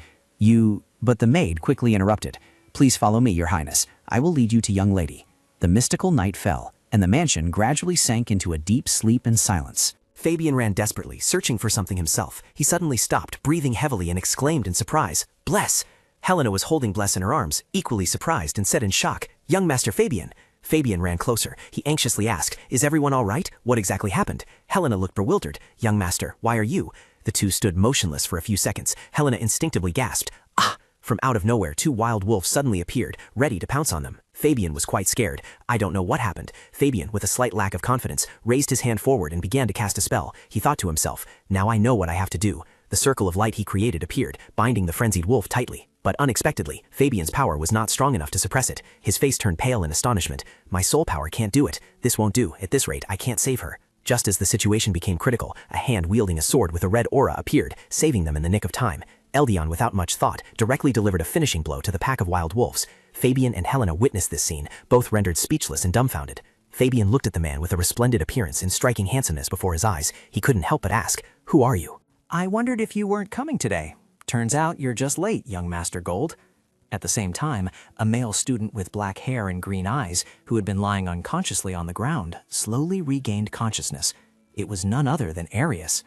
[SPEAKER 14] but the maid quickly interrupted. Please follow me, Your Highness. I will lead you to young lady. The mystical night fell, and the mansion gradually sank into a deep sleep and silence.
[SPEAKER 1] Fabian ran desperately, searching for something himself. He suddenly stopped, breathing heavily, and exclaimed in surprise, Bless! Helena was holding Bless in her arms, equally surprised, and said in shock, Young Master Fabian! Fabian ran closer. He anxiously asked, Is everyone all right? What exactly happened? Helena looked bewildered. Young Master, why are you? The two stood motionless for a few seconds. Helena instinctively gasped, Ah! From out of nowhere, 2 wild wolves suddenly appeared, ready to pounce on them. Fabian was quite scared. I don't know what happened. Fabian, with a slight lack of confidence, raised his hand forward and began to cast a spell. He thought to himself, now I know what I have to do. The circle of light he created appeared, binding the frenzied wolf tightly. But unexpectedly, Fabian's power was not strong enough to suppress it. His face turned pale in astonishment. My soul power can't do it. This won't do. At this rate, I can't save her. Just as the situation became critical, a hand wielding a sword with a red aura appeared, saving them in the nick of time. Eldian, without much thought, directly delivered a finishing blow to the pack of wild wolves. Fabian and Helena witnessed this scene, both rendered speechless and dumbfounded. Fabian looked at the man with a resplendent appearance and striking handsomeness before his eyes. He couldn't help but ask, Who are you?
[SPEAKER 6] I wondered if you weren't coming today. Turns out you're just late, young Master Gold. At the same time, a male student with black hair and green eyes, who had been lying unconsciously on the ground, slowly regained consciousness. It was none other than Arius.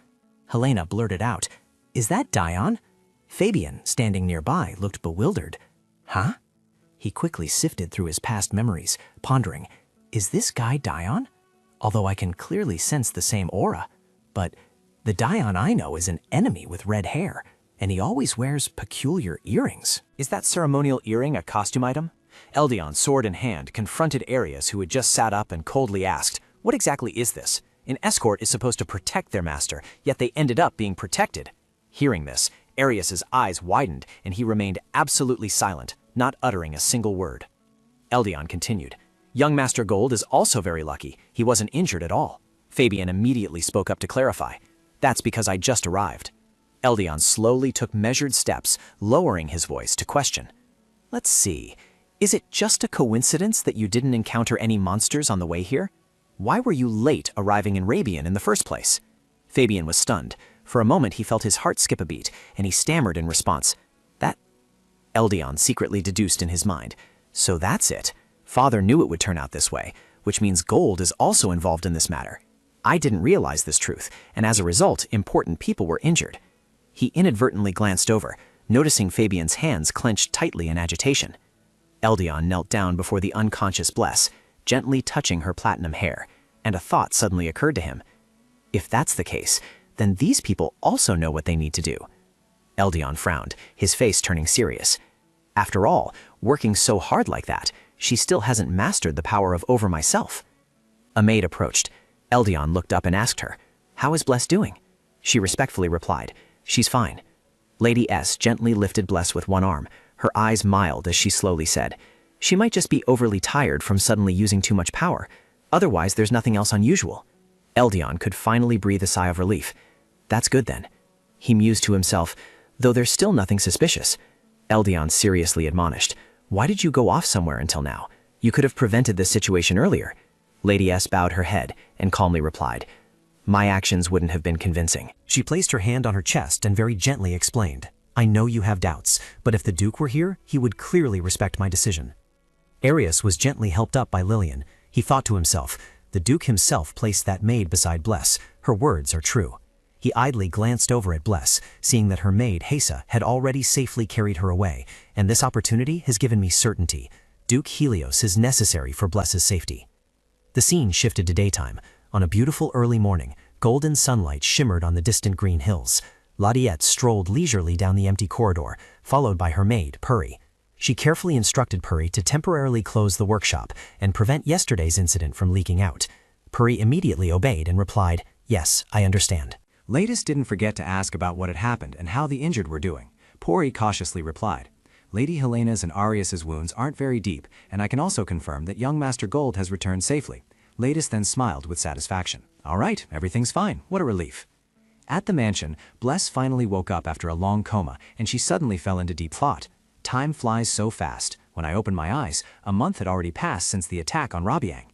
[SPEAKER 6] Helena blurted out, Is that Dion? Fabian, standing nearby, looked bewildered. Huh? He quickly sifted through his past memories, pondering, Is this guy Dion? Although I can clearly sense the same aura. But the Dion I know is an enemy with red hair, and he always wears peculiar earrings.
[SPEAKER 8] Is that ceremonial earring a costume item? Eldian, sword in hand, confronted Arius, who had just sat up and coldly asked, What exactly is this? An escort is supposed to protect their master, yet they ended up being protected. Hearing this, Arius's eyes widened, and he remained absolutely silent, not uttering a single word. Eldian continued, Young Master Gold is also very lucky. He wasn't injured at all. Fabian immediately spoke up to clarify. That's because I just arrived. Eldian slowly took measured steps, lowering his voice to question. Let's see.
[SPEAKER 13] Is it just a coincidence that you didn't encounter any monsters on the way here? Why were you late arriving in Reborn in the first place? Fabian was stunned. For a moment he felt his heart skip a beat, and he stammered in response. That... Eldian secretly deduced in his mind. So that's it. Father knew it would turn out this way, which means gold is also involved in this matter. I didn't realize this truth, and as a result, important people were injured. He inadvertently glanced over, noticing Fabian's hands clenched tightly in agitation. Eldian knelt down before the unconscious Bless, gently touching her platinum hair, and a thought suddenly occurred to him. If that's the case, then these people also know what they need to do. Eldian frowned, his face turning serious. After all, working so hard like that, she still hasn't mastered the power of over myself. A maid approached. Eldian looked up and asked her, "How is Bless doing?" She respectfully replied, "She's fine." Lady S gently lifted Bless with one arm, her eyes mild as she slowly said, "She might just be overly tired from suddenly using too much power. Otherwise, there's nothing else unusual." Eldian could finally breathe a sigh of relief. "That's good then." He mused to himself, though there's still nothing suspicious. Eldian seriously admonished, "Why did you go off somewhere until now? You could have prevented this situation earlier." Lady S bowed her head and calmly replied, "My actions wouldn't have been convincing."
[SPEAKER 10] She placed her hand on her chest and very gently explained, "I know you have doubts, but if the Duke were here, he would clearly respect my decision." Arius was gently helped up by Lillian. He thought to himself, the Duke himself placed that maid beside Bless. Her words are true. He idly glanced over at Bless, seeing that her maid, Hesa, had already safely carried her away, and this opportunity has given me certainty. Duke Helios is necessary for Bless's safety. The scene shifted to daytime. On a beautiful early morning, golden sunlight shimmered on the distant green hills. Ladiette strolled leisurely down the empty corridor, followed by her maid, Puri. She carefully instructed Puri to temporarily close the workshop and prevent yesterday's incident from leaking out. Puri immediately obeyed and replied, "Yes, I understand."
[SPEAKER 11] Ladis didn't forget to ask about what had happened and how the injured were doing. Puri cautiously replied, "Lady Helena's and Arius's wounds aren't very deep, and I can also confirm that young Master Gold has returned safely." Ladis then smiled with satisfaction. "All right, everything's fine. What a relief." At the mansion, Bless finally woke up after a long coma, and she suddenly fell into deep thought. Time flies so fast. When I opened my eyes, a month had already passed since the attack on Rabiang.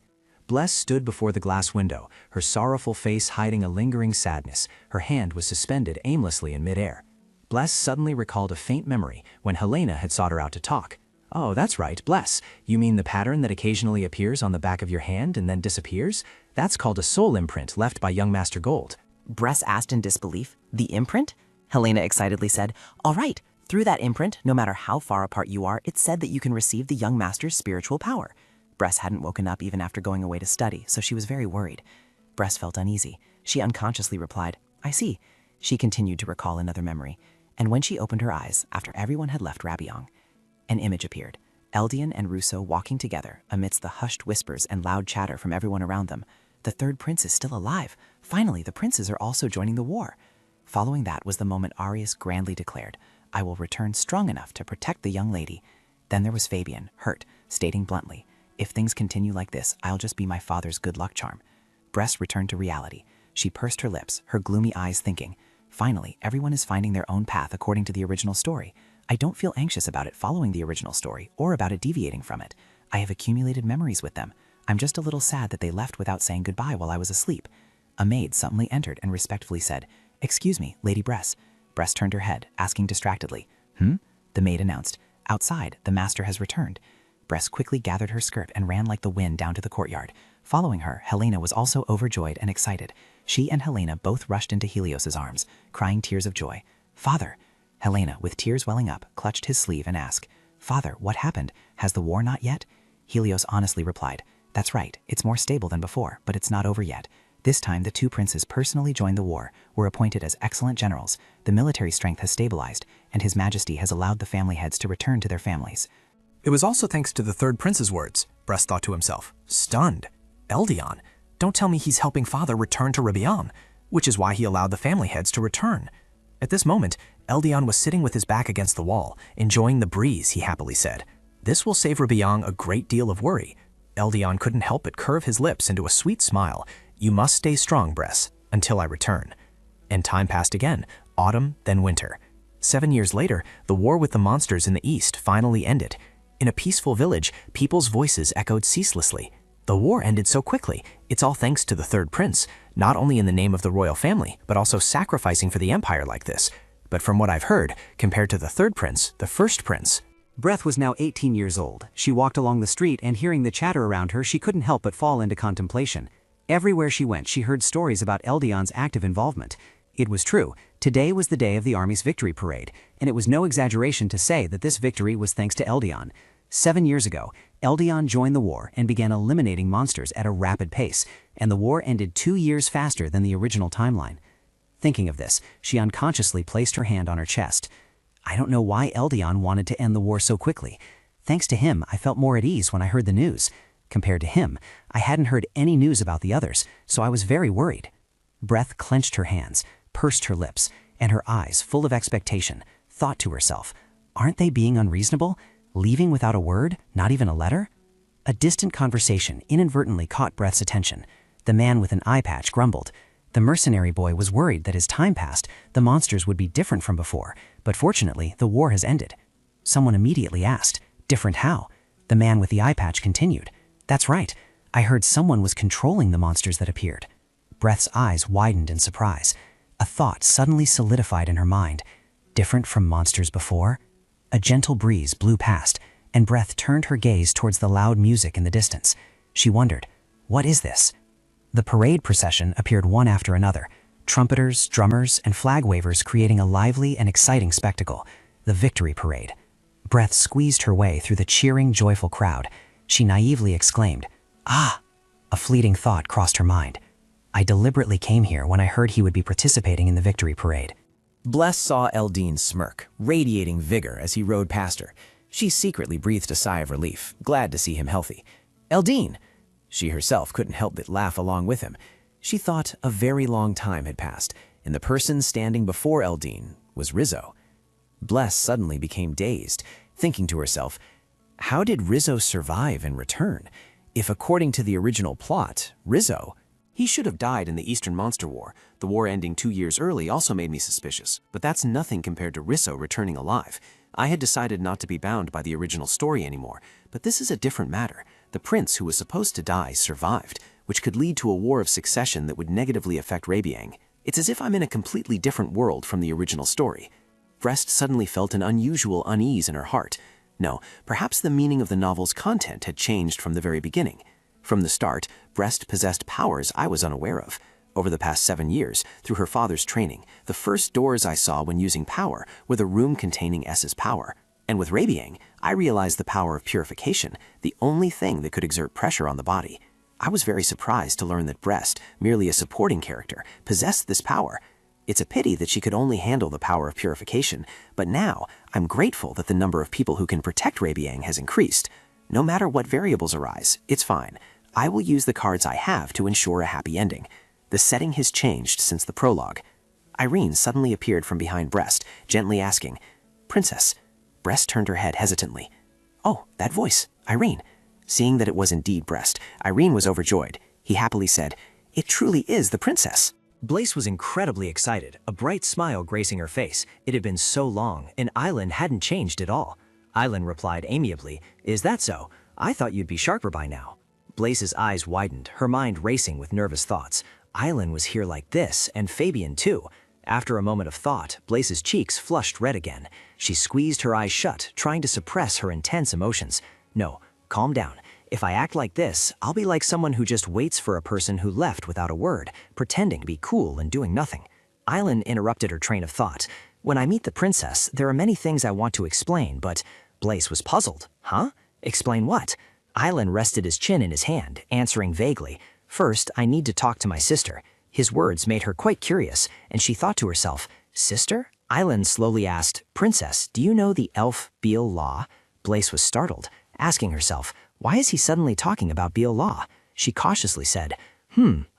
[SPEAKER 11] Bless stood before the glass window, her sorrowful face hiding a lingering sadness. Her hand was suspended aimlessly in midair. Bless suddenly recalled a faint memory when Helena had sought her out to talk. "Oh, that's right, Bless. You mean the pattern that occasionally appears on the back of your hand and then disappears? That's called a soul imprint left by young Master Gold."
[SPEAKER 15] Bress asked in disbelief. "The imprint?" Helena excitedly said, "All right. Through that imprint, no matter how far apart you are, it's said that you can receive the young master's spiritual power." Bress hadn't woken up even after going away to study, so she was very worried. Bress felt uneasy. She unconsciously replied, "I see." She continued to recall another memory, and when she opened her eyes, after everyone had left Rabiang, an image appeared. Eldian and Riso walking together amidst the hushed whispers and loud chatter from everyone around them. The third prince is still alive. Finally, the princes are also joining the war. Following that was the moment Arius grandly declared, "I will return strong enough to protect the young lady." Then there was Fabian, hurt, stating bluntly, "If things continue like this, I'll just be my father's good luck charm." Bress returned to reality. She pursed her lips, her gloomy eyes thinking, "Finally, everyone is finding their own path according to the original story. I don't feel anxious about it following the original story or about it deviating from it. I have accumulated memories with them. I'm just a little sad that they left without saying goodbye while I was asleep." A maid suddenly entered and respectfully said, "Excuse me, Lady Bress." Bress turned her head, asking distractedly, The maid announced, "Outside, the master has returned." Bress quickly gathered her skirt and ran like the wind down to the courtyard. Following her, Helena was also overjoyed and excited. She and Helena both rushed into Helios's arms, crying tears of joy. "Father!" Helena, with tears welling up, clutched his sleeve and asked, "Father, what happened? Has the war not yet?" Helios honestly replied, "That's right, it's more stable than before, but it's not over yet. This time the two princes personally joined the war, were appointed as excellent generals, the military strength has stabilized, and His Majesty has allowed the family heads to return to their families."
[SPEAKER 8] It was also thanks to the third prince's words, Bress thought to himself. Stunned. Eldian, don't tell me he's helping father return to Reborn, which is why he allowed the family heads to return. At this moment, Eldian was sitting with his back against the wall, enjoying the breeze, he happily said. This will save Reborn a great deal of worry. Eldian couldn't help but curve his lips into a sweet smile. "You must stay strong, Bress, until I return." And time passed again, autumn, then winter. 7 years later, the war with the monsters in the east finally ended.
[SPEAKER 1] In a peaceful village, people's voices echoed ceaselessly. The war ended so quickly. It's all thanks to the third prince, not only in the name of the royal family, but also sacrificing for the empire like this. But from what I've heard, compared to the third prince, the first prince.
[SPEAKER 2] Breath was now 18 years old. She walked along the street, and hearing the chatter around her, she couldn't help but fall into contemplation. Everywhere she went, she heard stories about Eldion's active involvement. It was true. Today was the day of the army's victory parade, and it was no exaggeration to say that this victory was thanks to Eldian. 7 years ago, Eldian joined the war and began eliminating monsters at a rapid pace, and the war ended 2 years faster than the original timeline. Thinking of this, she unconsciously placed her hand on her chest. I don't know why Eldian wanted to end the war so quickly. Thanks to him, I felt more at ease when I heard the news. Compared to him, I hadn't heard any news about the others, so I was very worried. Breath clenched her hands, pursed her lips, and her eyes, full of expectation, thought to herself, aren't they being unreasonable? Leaving without a word, not even a letter? A distant conversation inadvertently caught Breath's attention. The man with an eye patch grumbled. The mercenary boy was worried that as time passed, the monsters would be different from before, but fortunately, the war has ended. Someone immediately asked, different how? The man with the eye patch continued, that's right, I heard someone was controlling the monsters that appeared. Breath's eyes widened in surprise. A thought suddenly solidified in her mind. Different from monsters before? A gentle breeze blew past, and Breath turned her gaze towards the loud music in the distance. She wondered, what is this? The parade procession appeared one after another, trumpeters, drummers, and flag wavers creating a lively and exciting spectacle, the victory parade. Breath squeezed her way through the cheering, joyful crowd. She naively exclaimed, ah! A fleeting thought crossed her mind. I deliberately came here when I heard he would be participating in the victory parade.
[SPEAKER 3] Bless saw Eldin smirk, radiating vigor as he rode past her. She secretly breathed a sigh of relief, glad to see him healthy. Eldin! She herself couldn't help but laugh along with him. She thought a very long time had passed, and the person standing before Eldin was Riso. Bless suddenly became dazed, thinking to herself, how did Riso survive and return? If according to the original plot, Riso, he should have died in the Eastern Monster War. The war ending 2 years early also made me suspicious, but that's nothing compared to Riso returning alive. I had decided not to be bound by the original story anymore, but this is a different matter. The prince who was supposed to die survived, which could lead to a war of succession that would negatively affect Reborn. It's as if I'm in a completely different world from the original story. Breast suddenly felt an unusual unease in her heart. No, perhaps the meaning of the novel's content had changed from the very beginning. From the start, Breast possessed powers I was unaware of. Over the past 7 years, through her father's training, the first doors I saw when using power were the room containing S's power. And with Reborn, I realized the power of purification, the only thing that could exert pressure on the body. I was very surprised to learn that Breast, merely a supporting character, possessed this power. It's a pity that she could only handle the power of purification, but now I'm grateful that the number of people who can protect Reborn has increased. No matter what variables arise, it's fine. I will use the cards I have to ensure a happy ending. The setting has changed since the prologue. Irene suddenly appeared from behind Breast, gently asking, Princess. Breast turned her head hesitantly. Oh, that voice, Irene. Seeing that it was indeed Breast, Irene was overjoyed. He happily said, it truly is the princess.
[SPEAKER 1] Blaise was incredibly excited, a bright smile gracing her face. It had been so long, and Island hadn't changed at all. Island replied amiably, is that so? I thought you'd be sharper by now. Blaise's eyes widened, her mind racing with nervous thoughts. Island was here like this, and Fabian too. After a moment of thought, Blaise's cheeks flushed red again. She squeezed her eyes shut, trying to suppress her intense emotions. No, calm down. If I act like this, I'll be like someone who just waits for a person who left without a word, pretending to be cool and doing nothing. Island interrupted her train of thought. When I meet the princess, there are many things I want to explain, but Blaise was puzzled. Huh? Explain what? Island rested his chin in his hand, answering vaguely. First, I need to talk to my sister. His words made her quite curious, and she thought to herself, sister? Island slowly asked, Princess, do you know the elf Beal Law? Blaise was startled, asking herself, why is he suddenly talking about Beal Law? She cautiously said,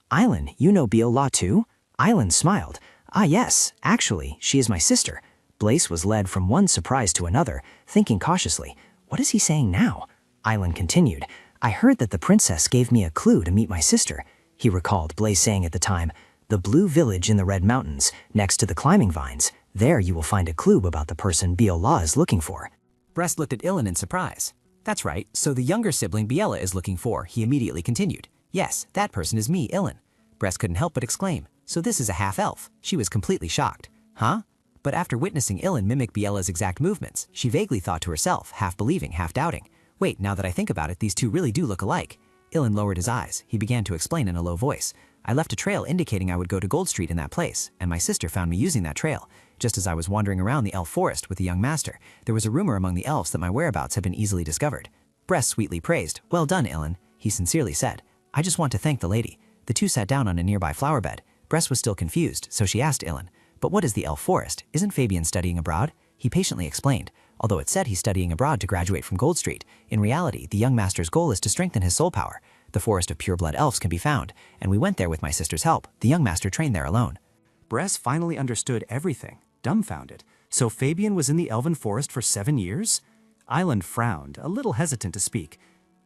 [SPEAKER 1] Island, you know Beal Law too? Island smiled. Ah yes, actually, she is my sister. Blaise was led from one surprise to another, thinking cautiously, what is he saying now? Island continued, I heard that the princess gave me a clue to meet my sister. He recalled Blaise saying at the time, the blue village in the Red Mountains, next to the climbing vines. There you will find a clue about the person Beal Law is looking for.
[SPEAKER 10] Breast looked at Eldon in surprise.
[SPEAKER 1] That's right, so the younger sibling Biella is looking for, he immediately continued. Yes, that person is me, Illin. Bress couldn't help but exclaim, so this is a half-elf. She was completely shocked. Huh? But after witnessing Illin mimic Biella's exact movements, she vaguely thought to herself, half believing, half doubting. Wait, now that I think about it, these two really do look alike. Illin lowered his eyes. He began to explain in a low voice. I left a trail indicating I would go to Gold Street in that place, and my sister found me using that trail. Just as I was wandering around the elf forest with the young master, there was a rumor among the elves that my whereabouts had been easily discovered. Bress sweetly praised. Well done, Illin, he sincerely said. I just want to thank the lady. The two sat down on a nearby flower bed. Bress was still confused, so she asked Illin, but what is the elf forest? Isn't Fabian studying abroad? He patiently explained. Although it said he's studying abroad to graduate from Gold Street, in reality, the young master's goal is to strengthen his soul power. The forest of pure-blood elves can be found, and we went there with my sister's help. The young master trained there alone.
[SPEAKER 11] Bress finally understood everything, dumbfounded. So Fabian was in the elven forest for 7 years? Island frowned, a little hesitant to speak.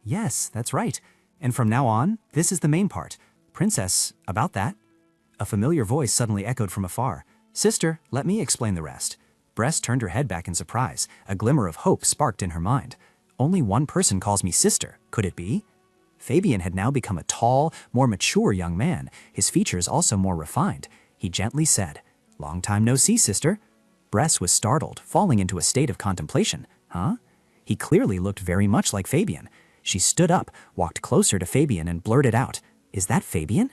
[SPEAKER 11] Yes, that's right. And from now on, this is the main part. Princess, about that. A familiar voice suddenly echoed from afar. Sister, let me explain the rest. Bress turned her head back in surprise. A glimmer of hope sparked in her mind. Only one person calls me sister. Could it be? Fabian had now become a tall, more mature young man, his features also more refined. He gently said, Long time no see, sister. Bress was startled, falling into a state of contemplation. Huh? He clearly looked very much like Fabian. She stood up, walked closer to Fabian and blurted out, Is that Fabian?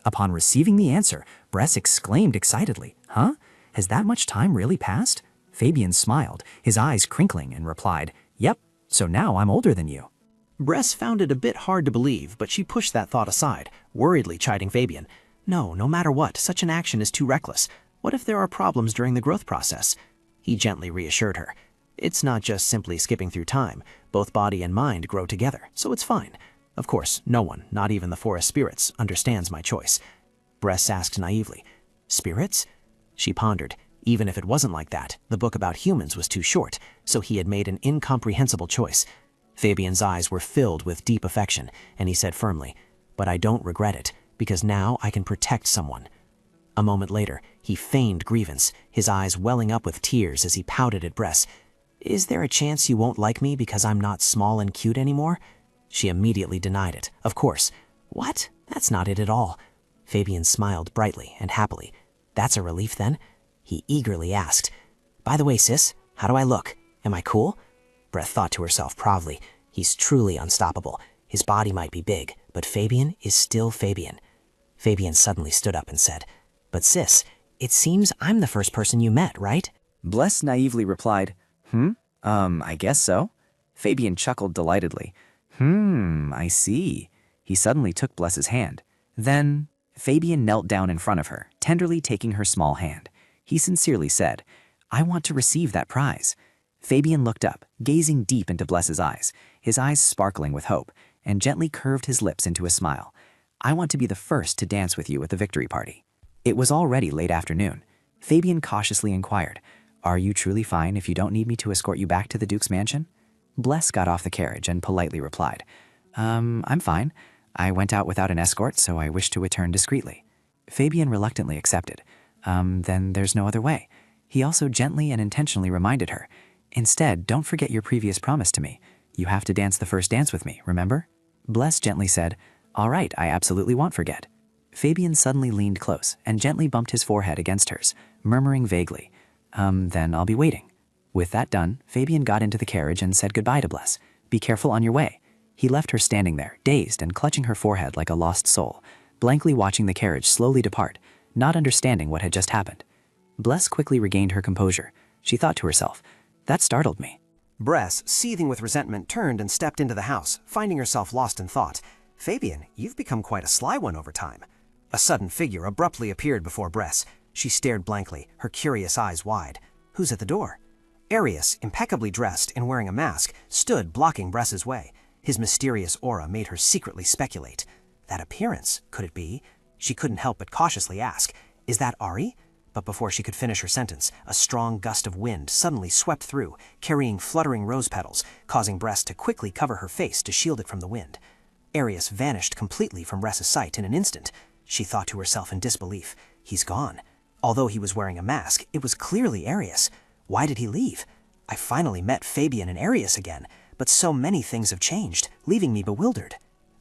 [SPEAKER 11] Upon receiving the answer, Bress exclaimed excitedly, Huh? Has that much time really passed? Fabian smiled, his eyes crinkling, and replied, Yep, so now I'm older than you.
[SPEAKER 14] Bress found it a bit hard to believe, but she pushed that thought aside, worriedly chiding Fabian. No matter what, such an action is too reckless. What if there are problems during the growth process? He gently reassured her. It's not just simply skipping through time. Both body and mind grow together, so it's fine. Of course, no one, not even the forest spirits, understands my choice. Bress asked naively, Spirits? She pondered. Even if it wasn't like that, the book about humans was too short, so he had made an incomprehensible choice. Fabian's eyes were filled with deep affection, and he said firmly, But I don't regret it, because now I can protect someone. A moment later, he feigned grievance, his eyes welling up with tears as he pouted at Bress. Is there a chance you won't like me because I'm not small and cute anymore? She immediately denied it. Of course. What? That's not it at all. Fabian smiled brightly and happily. That's a relief then? He eagerly asked, By the way, sis, how do I look? Am I cool? Bress thought to herself proudly. He's truly unstoppable. His body might be big, but Fabian is still Fabian. Fabian suddenly stood up and said, But sis, it seems I'm the first person you met, right?
[SPEAKER 2] Bless naively replied, I guess so. Fabian chuckled delightedly. I see. He suddenly took Bless's hand. Then, Fabian knelt down in front of her, tenderly taking her small hand. He sincerely said, I want to receive that prize. Fabian looked up, gazing deep into Bless's eyes, his eyes sparkling with hope, and gently curved his lips into a smile. I want to be the first to dance with you at the victory party. It was already late afternoon. Fabian cautiously inquired, Are you truly fine if you don't need me to escort you back to the Duke's mansion? Bless got off the carriage and politely replied, I'm fine. I went out without an escort, so I wish to return discreetly. Fabian reluctantly accepted. Then there's no other way. He also gently and intentionally reminded her, Instead, don't forget your previous promise to me. You have to dance the first dance with me, remember? Bless gently said, All right, I absolutely won't forget. Fabian suddenly leaned close and gently bumped his forehead against hers, murmuring vaguely, Then I'll be waiting. With that done, Fabian got into the carriage and said goodbye to Bless. Be careful on your way. He left her standing there, dazed and clutching her forehead like a lost soul, blankly watching the carriage slowly depart, not understanding what had just happened. Bless quickly regained her composure. She thought to herself, That startled me.
[SPEAKER 10] Bress, seething with resentment, turned and stepped into the house, finding herself lost in thought. Fabian, you've become quite a sly one over time. A sudden figure abruptly appeared before Bress. She stared blankly, her curious eyes wide. Who's at the door? Arius, impeccably dressed and wearing a mask, stood blocking Bress's way. His mysterious aura made her secretly speculate. That appearance, could it be? She couldn't help but cautiously ask, Is that Ari? But before she could finish her sentence, a strong gust of wind suddenly swept through, carrying fluttering rose petals, causing Bress to quickly cover her face to shield it from the wind. Arius vanished completely from Bress's sight in an instant. She thought to herself in disbelief, He's gone. Although he was wearing a mask, it was clearly Arius. Why did he leave? I finally met Fabian and Arius again, but so many things have changed, leaving me bewildered.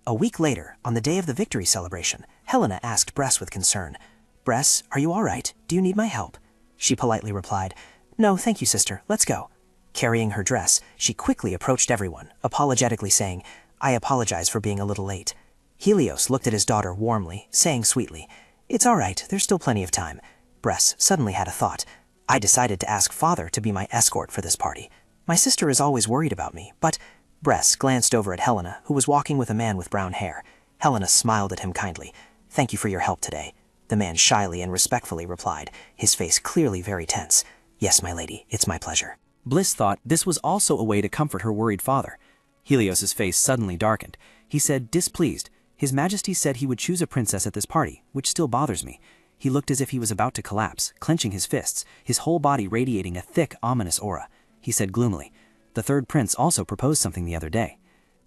[SPEAKER 10] A week later, on the day of the victory celebration, Helena asked Bress with concern, "Bress, are you all right? Do you need my help?" She politely replied, "No, thank you, sister. Let's go." Carrying her dress, she quickly approached everyone, apologetically saying, "I apologize for being a little late." Helios looked at his daughter warmly, saying sweetly, "It's all right, there's still plenty of time." Bress suddenly had a thought. "I decided to ask Father to be my escort for this party. My sister is always worried about me, but—" Bress glanced over at Helena, who was walking with a man with brown hair. Helena smiled at him kindly. "Thank you for your help today." The man shyly and respectfully replied, his face clearly very tense. "Yes, my lady, it's my pleasure."
[SPEAKER 13] Bliss thought this was also a way to comfort her worried father. Helios's face suddenly darkened. He said, displeased, "His Majesty said he would choose a princess at this party, which still bothers me." He looked as if he was about to collapse, clenching his fists, his whole body radiating a thick, ominous aura. He said gloomily, "The third prince also proposed something the other day."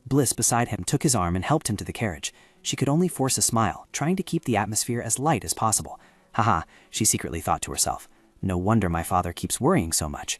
[SPEAKER 13] Bliss beside him took his arm and helped him to the carriage. She could only force a smile, trying to keep the atmosphere as light as possible. Haha, she secretly thought to herself. No wonder my father keeps worrying so much.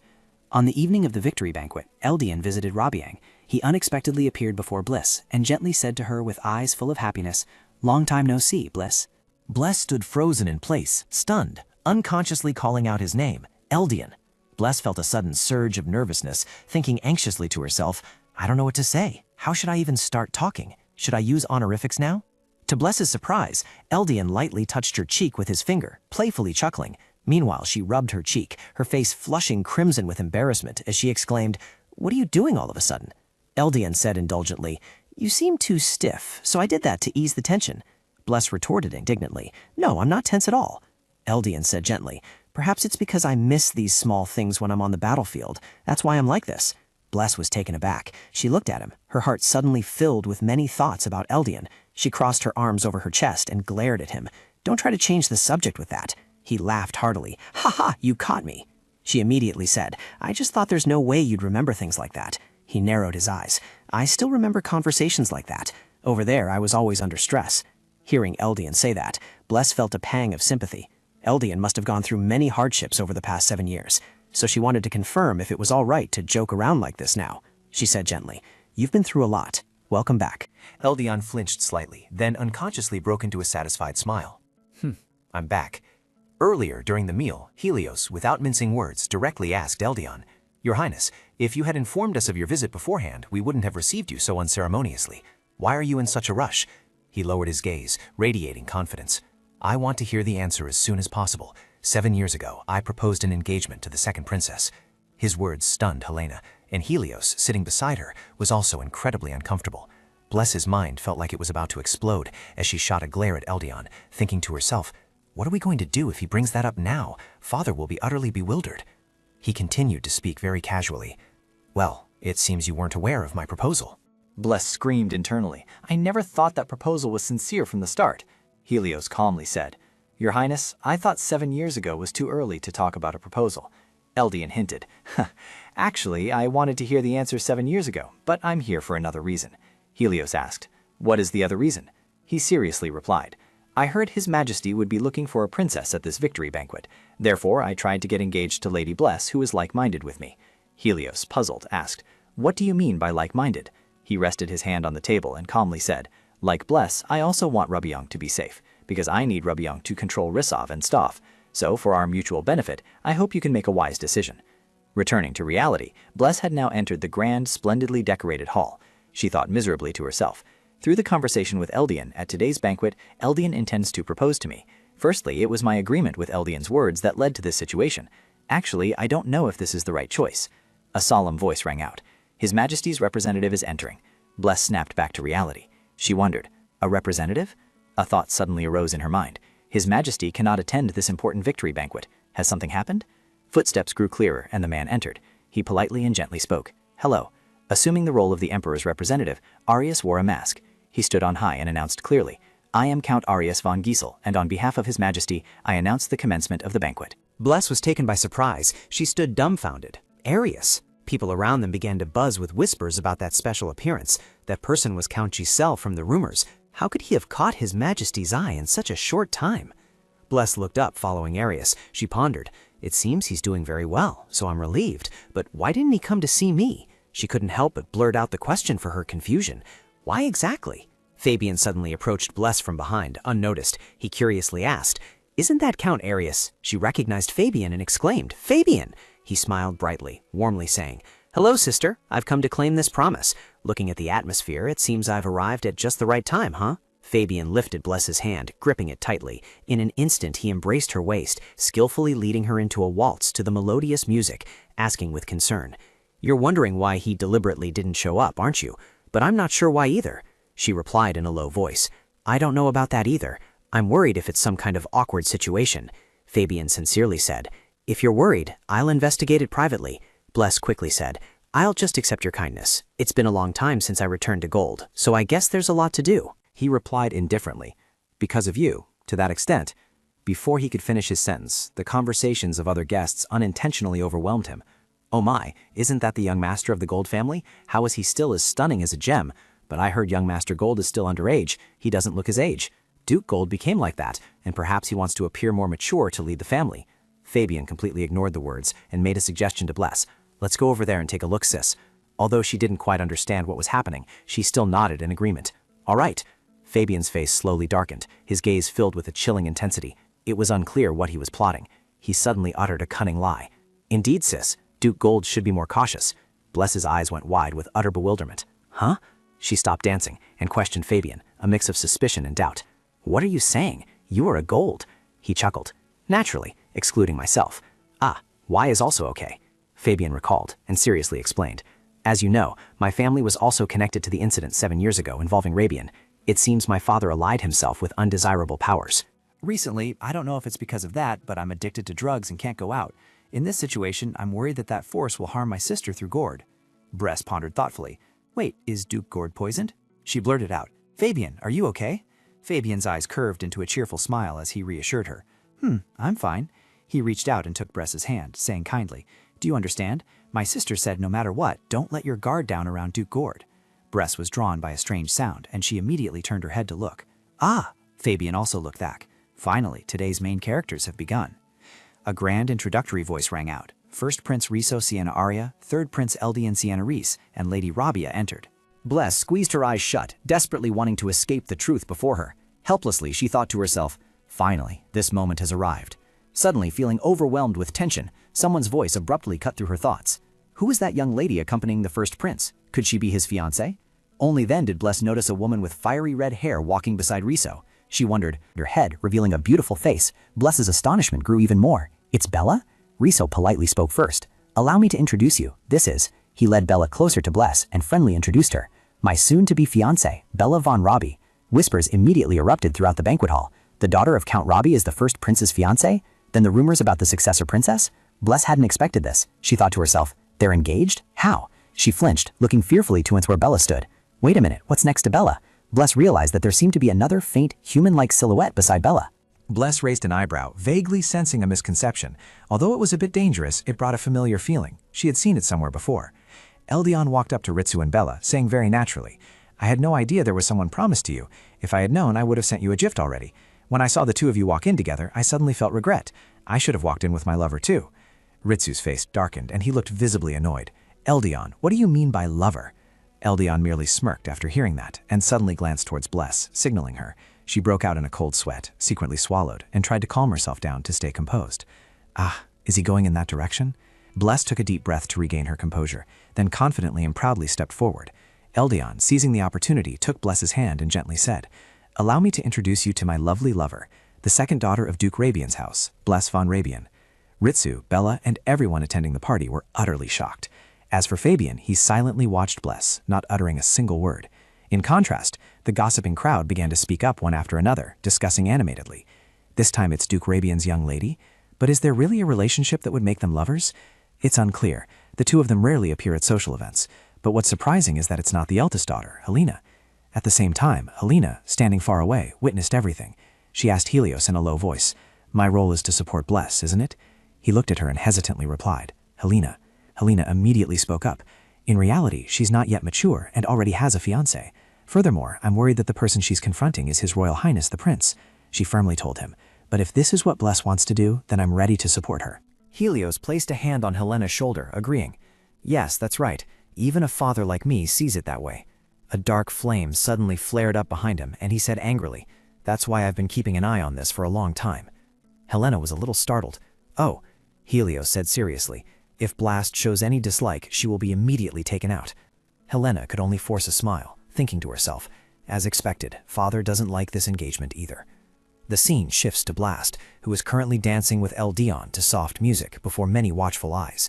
[SPEAKER 13] On the evening of the victory banquet, Eldian visited Rabiang. He unexpectedly appeared before Bliss and gently said to her with eyes full of happiness, "Long time no see, Bliss."
[SPEAKER 9] Bless stood frozen in place, stunned, unconsciously calling out his name, Eldian. Bless felt a sudden surge of nervousness, thinking anxiously to herself, I don't know what to say. How should I even start talking? Should I use honorifics now? To Bless's surprise, Eldian lightly touched her cheek with his finger, playfully chuckling. Meanwhile, she rubbed her cheek, her face flushing crimson with embarrassment as she exclaimed, "What are you doing all of a sudden?" Eldian said indulgently, "You seem too stiff, so I did that to ease the tension." Bless retorted indignantly, "No, I'm not tense at all." Eldian said gently, "Perhaps it's because I miss these small things when I'm on the battlefield. That's why I'm like this." Bless was taken aback. She looked at him, her heart suddenly filled with many thoughts about Eldian. She crossed her arms over her chest and glared at him. "Don't try to change the subject with that." He laughed heartily. "Ha ha, you caught me." She immediately said, "I just thought there's no way you'd remember things like that." He narrowed his eyes. "I still remember conversations like that. Over there, I was always under stress." Hearing Eldian say that, Bless felt a pang of sympathy. Eldian must have gone through many hardships over the past 7 years, so she wanted to confirm if it was all right to joke around like this now. She said gently, "You've been through a lot. Welcome back." Eldian flinched slightly, then unconsciously broke into a satisfied smile. I'm back. Earlier, during the meal, Helios, without mincing words, directly asked Eldian, "Your Highness, if you had informed us of your visit beforehand, we wouldn't have received you so unceremoniously. Why are you in such a rush?" He lowered his gaze, radiating confidence. "I want to hear the answer as soon as possible. 7 years ago, I proposed an engagement to the second princess." His words stunned Helena, and Helios, sitting beside her, was also incredibly uncomfortable. Bless's mind felt like it was about to explode as she shot a glare at Eldian, thinking to herself, what are we going to do if he brings that up now? Father will be utterly bewildered. He continued to speak very casually. "Well, it seems you weren't aware of my proposal."
[SPEAKER 14] Bless screamed internally. "I never thought that proposal was sincere from the start." Helios calmly said, "Your Highness, I thought 7 years ago was too early to talk about a proposal." Eldian hinted, "Actually, I wanted to hear the answer 7 years ago, but I'm here for another reason." Helios asked, "What is the other reason?" He seriously replied, "I heard His Majesty would be looking for a princess at this victory banquet. Therefore, I tried to get engaged to Lady Bless, who is like-minded with me." Helios, puzzled, asked, "What do you mean by like-minded?" He rested his hand on the table and calmly said, "Like Bless, I also want Rabiang to be safe, because I need Rabiang to control Risov and Staff. So, for our mutual benefit, I hope you can make a wise decision." Returning to reality, Bless had now entered the grand, splendidly decorated hall. She thought miserably to herself, "Through the conversation with Eldian at today's banquet, Eldian intends to propose to me. Firstly, it was my agreement with Eldian's words that led to this situation. Actually, I don't know if this is the right choice." A solemn voice rang out. "His Majesty's representative is entering." Bless snapped back to reality. She wondered, a representative? A thought suddenly arose in her mind. His Majesty cannot attend this important victory banquet. Has something happened? Footsteps grew clearer and the man entered. He politely and gently spoke. "Hello." Assuming the role of the Emperor's representative, Arius wore a mask. He stood on high and announced clearly, "I am Count Arius von Giesel, and on behalf of His Majesty, I announce the commencement of the banquet."
[SPEAKER 10] Bless was taken by surprise. She stood dumbfounded. Arius. People around them began to buzz with whispers about that special appearance. That person was Count Giselle from the rumors. How could he have caught His Majesty's eye in such a short time? Bless looked up following Arius. She pondered. It seems he's doing very well, so I'm relieved. But why didn't he come to see me?
[SPEAKER 14] She couldn't help but blurt out the question for her confusion. Why exactly? Fabian suddenly approached Bless from behind, unnoticed. He curiously asked, "Isn't that Count Arius?" She recognized Fabian and exclaimed, "Fabian!" He smiled brightly, warmly saying, "Hello, sister. I've come to claim this promise. Looking at the atmosphere, it seems I've arrived at just the right time, huh?" Fabian lifted Bless's hand, gripping it tightly. In an instant, he embraced her waist, skillfully leading her into a waltz to the melodious music, asking with concern, "You're wondering why he deliberately didn't show up, aren't you? But I'm not sure why either." She replied in a low voice, "I don't know about that either. I'm worried if it's some kind of awkward situation." Fabian sincerely said, "If you're worried, I'll investigate it privately." Bless quickly said, "I'll just accept your kindness. It's been a long time since I returned to gold, so I guess there's a lot to do."
[SPEAKER 8] He replied indifferently, "Because of you, to that extent." Before he could finish his sentence, the conversations of other guests unintentionally overwhelmed him. "Oh my, isn't that the young master of the Gold family? How is he still as stunning as a gem? But I heard young Master Gold is still underage. He doesn't look his age. Duke Gold became like that, and perhaps he wants to appear more mature to lead the family." Fabian completely ignored the words and made a suggestion to Bless. "Let's go over there and take a look, sis." Although she didn't quite understand what was happening, she still nodded in agreement. "All right." Fabian's face slowly darkened, his gaze filled with a chilling intensity. It was unclear what he was plotting. He suddenly uttered a cunning lie. "Indeed, sis, Duke Gold should be more cautious." Bless's eyes went wide with utter bewilderment. "Huh?" She stopped dancing and questioned Fabian, a mix of suspicion and doubt. "What are you saying? You are a Gold." He chuckled. "Naturally, excluding myself." "Ah, Y is also okay." Fabian recalled and seriously explained. "As you know, my family was also connected to the incident 7 years ago involving Rabian. It seems my father allied himself with undesirable powers.
[SPEAKER 2] Recently, I don't know if it's because of that, but I'm addicted to drugs and can't go out. In this situation, I'm worried that force will harm my sister through Gord." Bress pondered thoughtfully. "Wait, is Duke Gord poisoned?" She blurted out, "Fabian, are you okay?" Fabian's eyes curved into a cheerful smile as he reassured her. I'm fine." He reached out and took Bress's hand, saying kindly, "Do you understand? My sister said no matter what, don't let your guard down around Duke Gord." Bress was drawn by a strange sound, and she immediately turned her head to look. "Ah!" Fabian also looked back. Finally, today's main characters have begun. A grand introductory voice rang out. First Prince Riso Sienna Aria, Third Prince Eldian Sienna Reese, and Lady Rabia entered.
[SPEAKER 14] Bless squeezed her eyes shut, desperately wanting to escape the truth before her. Helplessly, she thought to herself, "Finally, this moment has arrived." Suddenly, feeling overwhelmed with tension, someone's voice abruptly cut through her thoughts. Who was that young lady accompanying the first prince? Could she be his fiancée? Only then did Bless notice a woman with fiery red hair walking beside Riso. She wondered, her head revealing a beautiful face. Bless's astonishment grew even more. "It's Bella?" Riso politely spoke first. "Allow me to introduce you. This is..." He led Bella closer to Bless and friendly introduced her. "My soon-to-be fiancée, Bella von Robbie." Whispers immediately erupted throughout the banquet hall. The daughter of Count Robbie is the first prince's fiancée? Then the rumors about the successor princess? Bless hadn't expected this. She thought to herself, they're engaged? How? She flinched, looking fearfully towards where Bella stood. Wait a minute, what's next to Bella? Bless realized that there seemed to be another faint, human-like silhouette beside Bella.
[SPEAKER 8] Bless raised an eyebrow, vaguely sensing a misconception. Although it was a bit dangerous, it brought a familiar feeling. She had seen it somewhere before. Eldian walked up to Ritsu and Bella, saying very naturally, "I had no idea there was someone promised to you. If I had known, I would have sent you a gift already. When I saw the two of you walk in together, I suddenly felt regret. I should have walked in with my lover too." Ritsu's face darkened, and he looked visibly annoyed. "Eldian, what do you mean by lover?" Eldian merely smirked after hearing that, and suddenly glanced towards Bless, signaling her. She broke out in a cold sweat, secretly swallowed, and tried to calm herself down to stay composed. "Ah, is he going in that direction?" Bless took a deep breath to regain her composure, then confidently and proudly stepped forward. Eldian, seizing the opportunity, took Bless's hand and gently said, "Allow me to introduce you to my lovely lover, the second daughter of Duke Rabian's house, Bless von Rabian." Ritsu, Bella, and everyone attending the party were utterly shocked. As for Fabian, he silently watched Bless, not uttering a single word. In contrast, the gossiping crowd began to speak up one after another, discussing animatedly. This time it's Duke Rabian's young lady? But is there really a relationship that would make them lovers? It's unclear. The two of them rarely appear at social events. But what's surprising is that it's not the eldest daughter, Helena. At the same time, Helena, standing far away, witnessed everything. She asked Helios in a low voice, "My role is to support Bless, isn't it?" He looked at her and hesitantly replied, "Helena." Helena immediately spoke up. "In reality, she's not yet mature and already has a fiancé. Furthermore, I'm worried that the person she's confronting is His Royal Highness the Prince," she firmly told him. "But if this is what Bless wants to do, then I'm ready to support her." Helios placed a hand on Helena's shoulder, agreeing. "Yes, that's right.
[SPEAKER 1] Even a father like me sees it that way. A dark flame suddenly flared up behind him, and he said angrily, "That's why I've been keeping an eye on this for a long time." Helena was a little startled. "Oh," Helios said seriously, "if Blast shows any dislike, she will be immediately taken out." Helena could only force a smile, thinking to herself, as expected, father doesn't like this engagement either. The scene shifts to Blast, who is currently dancing with Eldian to soft music before many watchful eyes.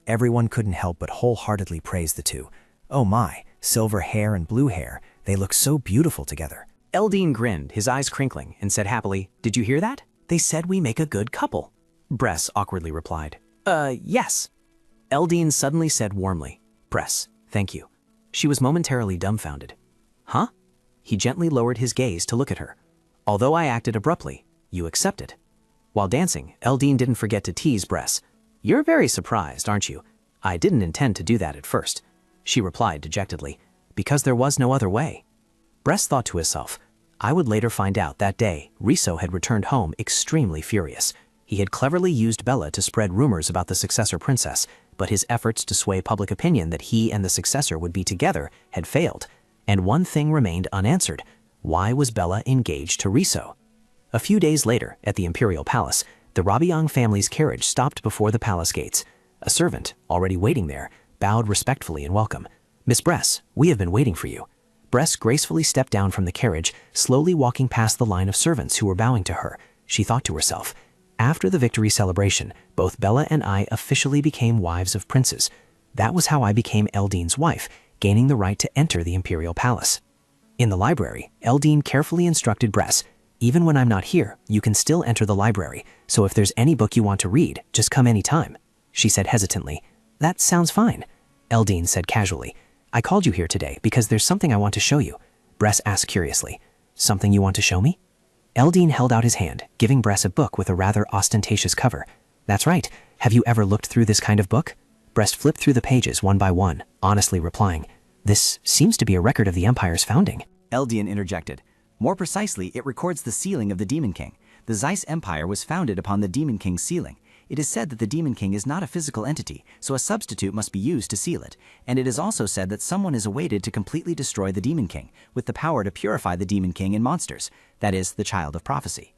[SPEAKER 1] Everyone couldn't help but wholeheartedly praise the two. Oh my, silver hair and blue hair, they look so beautiful together.
[SPEAKER 14] Eldon grinned, his eyes crinkling, and said happily, "Did you hear that? They said we make a good couple." Bress awkwardly replied, Yes." Eldon suddenly said warmly, "Bress, thank you." She was momentarily dumbfounded. "Huh?" He gently lowered his gaze to look at her. "Although I acted abruptly, you accepted." While dancing, Eldon didn't forget to tease Bress. "You're very surprised, aren't you? I didn't intend to do that at first," she replied dejectedly, "because there was no other way." Bress thought to himself, I would later find out that day Riso had returned home extremely furious. He had cleverly used Bella to spread rumors about the successor princess, but his efforts to sway public opinion that he and the successor would be together had failed. And one thing remained unanswered. Why was Bella engaged to Riso? A few days later, at the Imperial Palace, the Rabiang family's carriage stopped before the palace gates. A servant, already waiting there, bowed respectfully in welcome. "Miss Bress, we have been waiting for you." Bress gracefully stepped down from the carriage, slowly walking past the line of servants who were bowing to her. She thought to herself, after the victory celebration, both Bella and I officially became wives of princes. That was how I became Eldon's wife, gaining the right to enter the Imperial Palace. In the library, Eldon carefully instructed Bress, "Even when I'm not here, you can still enter the library, so if there's any book you want to read, just come anytime." She said hesitantly, "That sounds fine." Eldon said casually, "I called you here today because there's something I want to show you." Bress asked curiously, "Something you want to show me?" Eldon held out his hand, giving Bress a book with a rather ostentatious cover. "That's right. Have you ever looked through this kind of book?" Bress flipped through the pages one by one, honestly replying, "This seems to be a record of the Empire's founding."
[SPEAKER 4] Eldian interjected. "More precisely, it records the sealing of the Demon King. The Zeiss Empire was founded upon the Demon King's sealing. It is said that the Demon King is not a physical entity, so a substitute must be used to seal it. And it is also said that someone is awaited to completely destroy the Demon King, with the power to purify the Demon King and monsters, that is, the Child of Prophecy."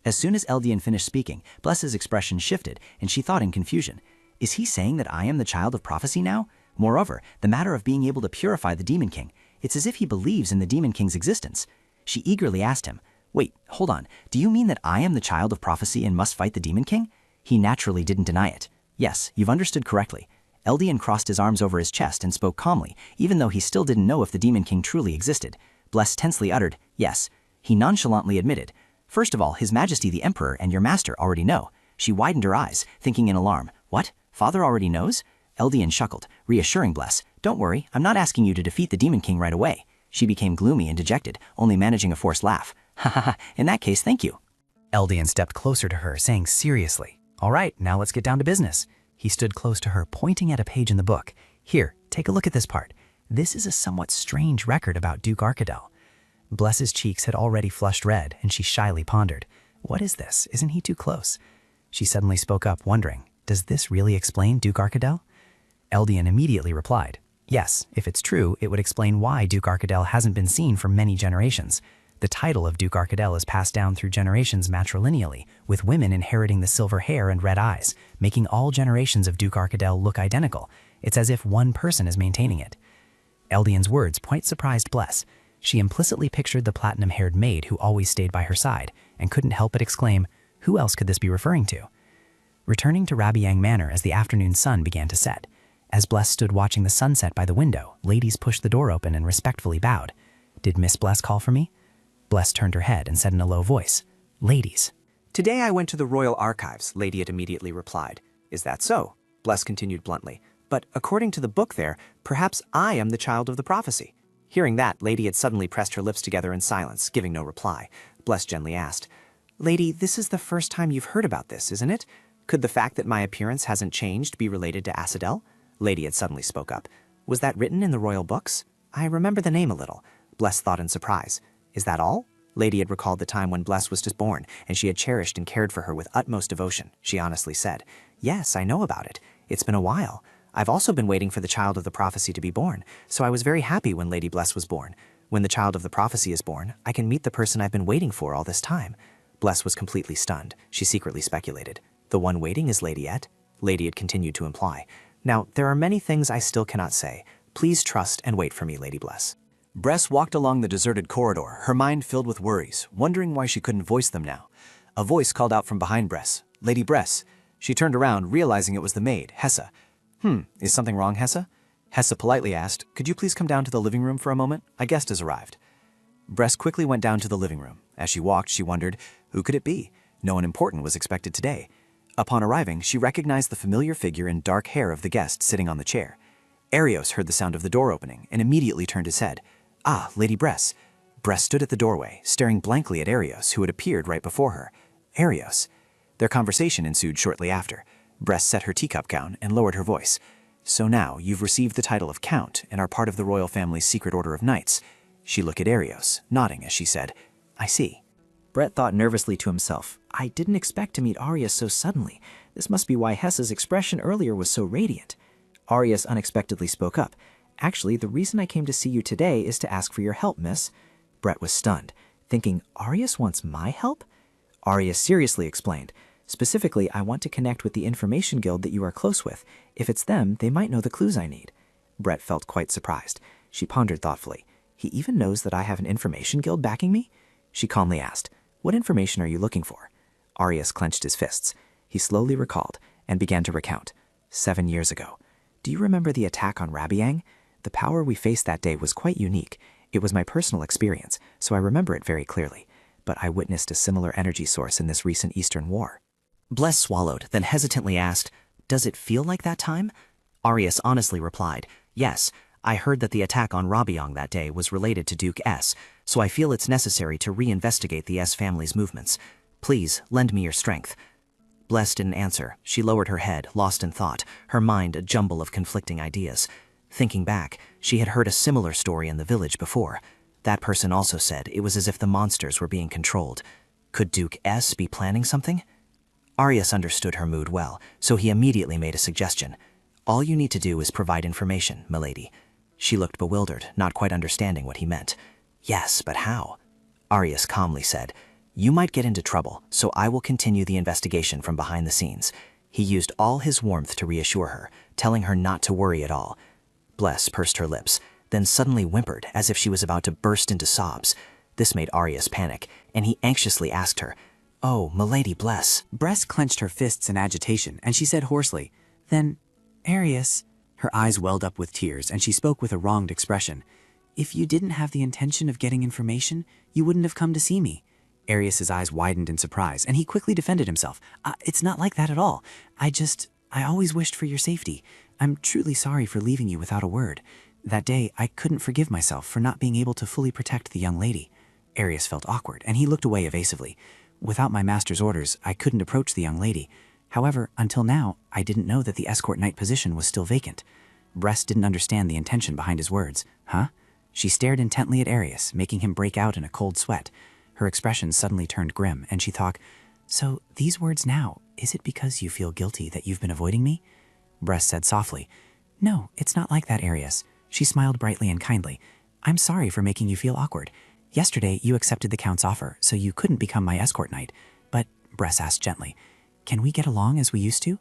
[SPEAKER 4] As soon as Eldian finished speaking, Bless's expression shifted, and she thought in confusion, "Is he saying that I am the Child of Prophecy now? Moreover, the matter of being able to purify the Demon King, it's as if he believes in the Demon King's existence." She eagerly asked him, "Wait, hold on, do you mean that I am the Child of Prophecy and must fight the Demon King?" He naturally didn't deny it. "Yes, you've understood correctly." Eldian crossed his arms over his chest and spoke calmly, even though he still didn't know if the Demon King truly existed. Bless tensely uttered, "Yes." He nonchalantly admitted, "First of all, His Majesty the Emperor and your master already know." She widened her eyes, thinking in alarm, "What? Father already knows?" Eldian chuckled, reassuring Bless, "Don't worry, I'm not asking you to defeat the Demon King right away." She became gloomy and dejected, only managing a forced laugh. "Ha ha ha, in that case, thank you."
[SPEAKER 1] Eldian stepped closer to her, saying seriously, "All right, now let's get down to business." He stood close to her, pointing at a page in the book. "Here, take a look at this part. This is a somewhat strange record about Duke Arkadel." Bless's cheeks had already flushed red, and she shyly pondered, "What is this? Isn't he too close?" She suddenly spoke up, wondering, "Does this really explain Duke Arkadel?" Eldian immediately replied, "Yes, if it's true, it would explain why Duke Arkadel hasn't been seen for many generations. The title of Duke Arkadel is passed down through generations matrilineally, with women inheriting the silver hair and red eyes, making all generations of Duke Arkadel look identical. It's as if one person is maintaining it." Eldian's words quite surprised Bless. She implicitly pictured the platinum-haired maid who always stayed by her side, and couldn't help but exclaim, "Who else could this be referring to?" Returning to Rabiang Manor as the afternoon sun began to set. As Bless stood watching the sunset by the window, ladies pushed the door open and respectfully bowed. "Did Miss Bless call for me?" Bless turned her head and said in a low voice, "Ladies."
[SPEAKER 2] "Today I went to the Royal Archives," Lady It immediately replied. "Is that so?" Bless continued bluntly. "But according to the book there, perhaps I am the child of the prophecy." Hearing that, Lady It suddenly pressed her lips together in silence, giving no reply. Bless gently asked, "Lady, this is the first time you've heard about this, isn't it? Could the fact that my appearance hasn't changed be related to Asadel?" Lady It suddenly spoke up. "Was that written in the royal books? I remember the name a little." Bless thought in surprise. "Is that all?" Lady had recalled the time when Bless was just born, and she had cherished and cared for her with utmost devotion. She honestly said, "Yes, I know about it. It's been a while. I've also been waiting for the child of the prophecy to be born, so I was very happy when Lady Bless was born. When the child of the prophecy is born, I can meet the person I've been waiting for all this time. Bless was completely stunned. She secretly speculated. The one waiting is Lady Et? Lady had continued to imply. Now, there are many things I still cannot say. Please trust and wait for me, Lady Bless.
[SPEAKER 8] Bress walked along the deserted corridor, her mind filled with worries, wondering why she couldn't voice them now. A voice called out from behind Bress. Lady Bress. She turned around, realizing it was the maid, Hessa. Is something wrong, Hessa? Hessa politely asked, could you please come down to the living room for a moment? A guest has arrived. Bress quickly went down to the living room. As she walked, she wondered, who could it be? No one important was expected today. Upon arriving, she recognized the familiar figure in dark hair of the guest sitting on the chair. Helios heard the sound of the door opening and immediately turned his head. Ah, Lady Bress. Bress stood at the doorway, staring blankly at Helios, who had appeared right before her. Helios. Their conversation ensued shortly after. Bress set her teacup gown and lowered her voice. So now you've received the title of Count and are part of the royal family's secret order of knights. She looked at Helios, nodding as she said, I see.
[SPEAKER 3] Brett thought nervously to himself, I didn't expect to meet Arius so suddenly. This must be why Hessa's expression earlier was so radiant. Arius unexpectedly spoke up. Actually, the reason I came to see you today is to ask for your help, miss. Brett was stunned, thinking, Arius wants my help? Arius seriously explained. Specifically, I want to connect with the information guild that you are close with. If it's them, they might know the clues I need. Brett felt quite surprised. She pondered thoughtfully. He even knows that I have an information guild backing me? She calmly asked, what information are you looking for? Arius clenched his fists. He slowly recalled and began to recount. 7 years ago. Do you remember the attack on Rabiang? The power we faced that day was quite unique. It was my personal experience, so I remember it very clearly. But I witnessed a similar energy source in this recent Eastern War. Bless swallowed, then hesitantly asked, does it feel like that time? Arius honestly replied, yes, I heard that the attack on Rabiang that day was related to Duke S, so I feel it's necessary to reinvestigate the S family's movements. Please, lend me your strength. Bless didn't answer. She lowered her head, lost in thought, her mind a jumble of conflicting ideas. Thinking back, she had heard a similar story in the village before. That person also said it was as if the monsters were being controlled. Could Duke S be planning something? Arius understood her mood well, so he immediately made a suggestion. All you need to do is provide information, milady. She looked bewildered, not quite understanding what he meant. Yes, but how? Arius calmly said, you might get into trouble, so I will continue the investigation from behind the scenes. He used all his warmth to reassure her, telling her not to worry at all. Bless pursed her lips, then suddenly whimpered as if she was about to burst into sobs. This made Arius panic, and he anxiously asked her, oh, milady Bless.
[SPEAKER 5] Bress clenched her fists in agitation, and she said hoarsely, then, Arius. Her eyes welled up with tears, and she spoke with a wronged expression. If you didn't have the intention of getting information, you wouldn't have come to see me. Arius's eyes widened in surprise, and he quickly defended himself. It's not like that at all. I always wished for your safety. I'm truly sorry for leaving you without a word. That day, I couldn't forgive myself for not being able to fully protect the young lady. Arius felt awkward, and he looked away evasively. Without my master's orders, I couldn't approach the young lady. However, until now, I didn't know that the escort knight position was still vacant. Bress didn't understand the intention behind his words. Huh? She stared intently at Arius, making him break out in a cold sweat. Her expression suddenly turned grim, and she thought, so these words now, is it because you feel guilty that you've been avoiding me? Bress said softly, no, it's not like that, Arius. She smiled brightly and kindly. I'm sorry for making you feel awkward. Yesterday, you accepted the Count's offer, so you couldn't become my escort knight. But, Bress asked gently, can we get along as we used to?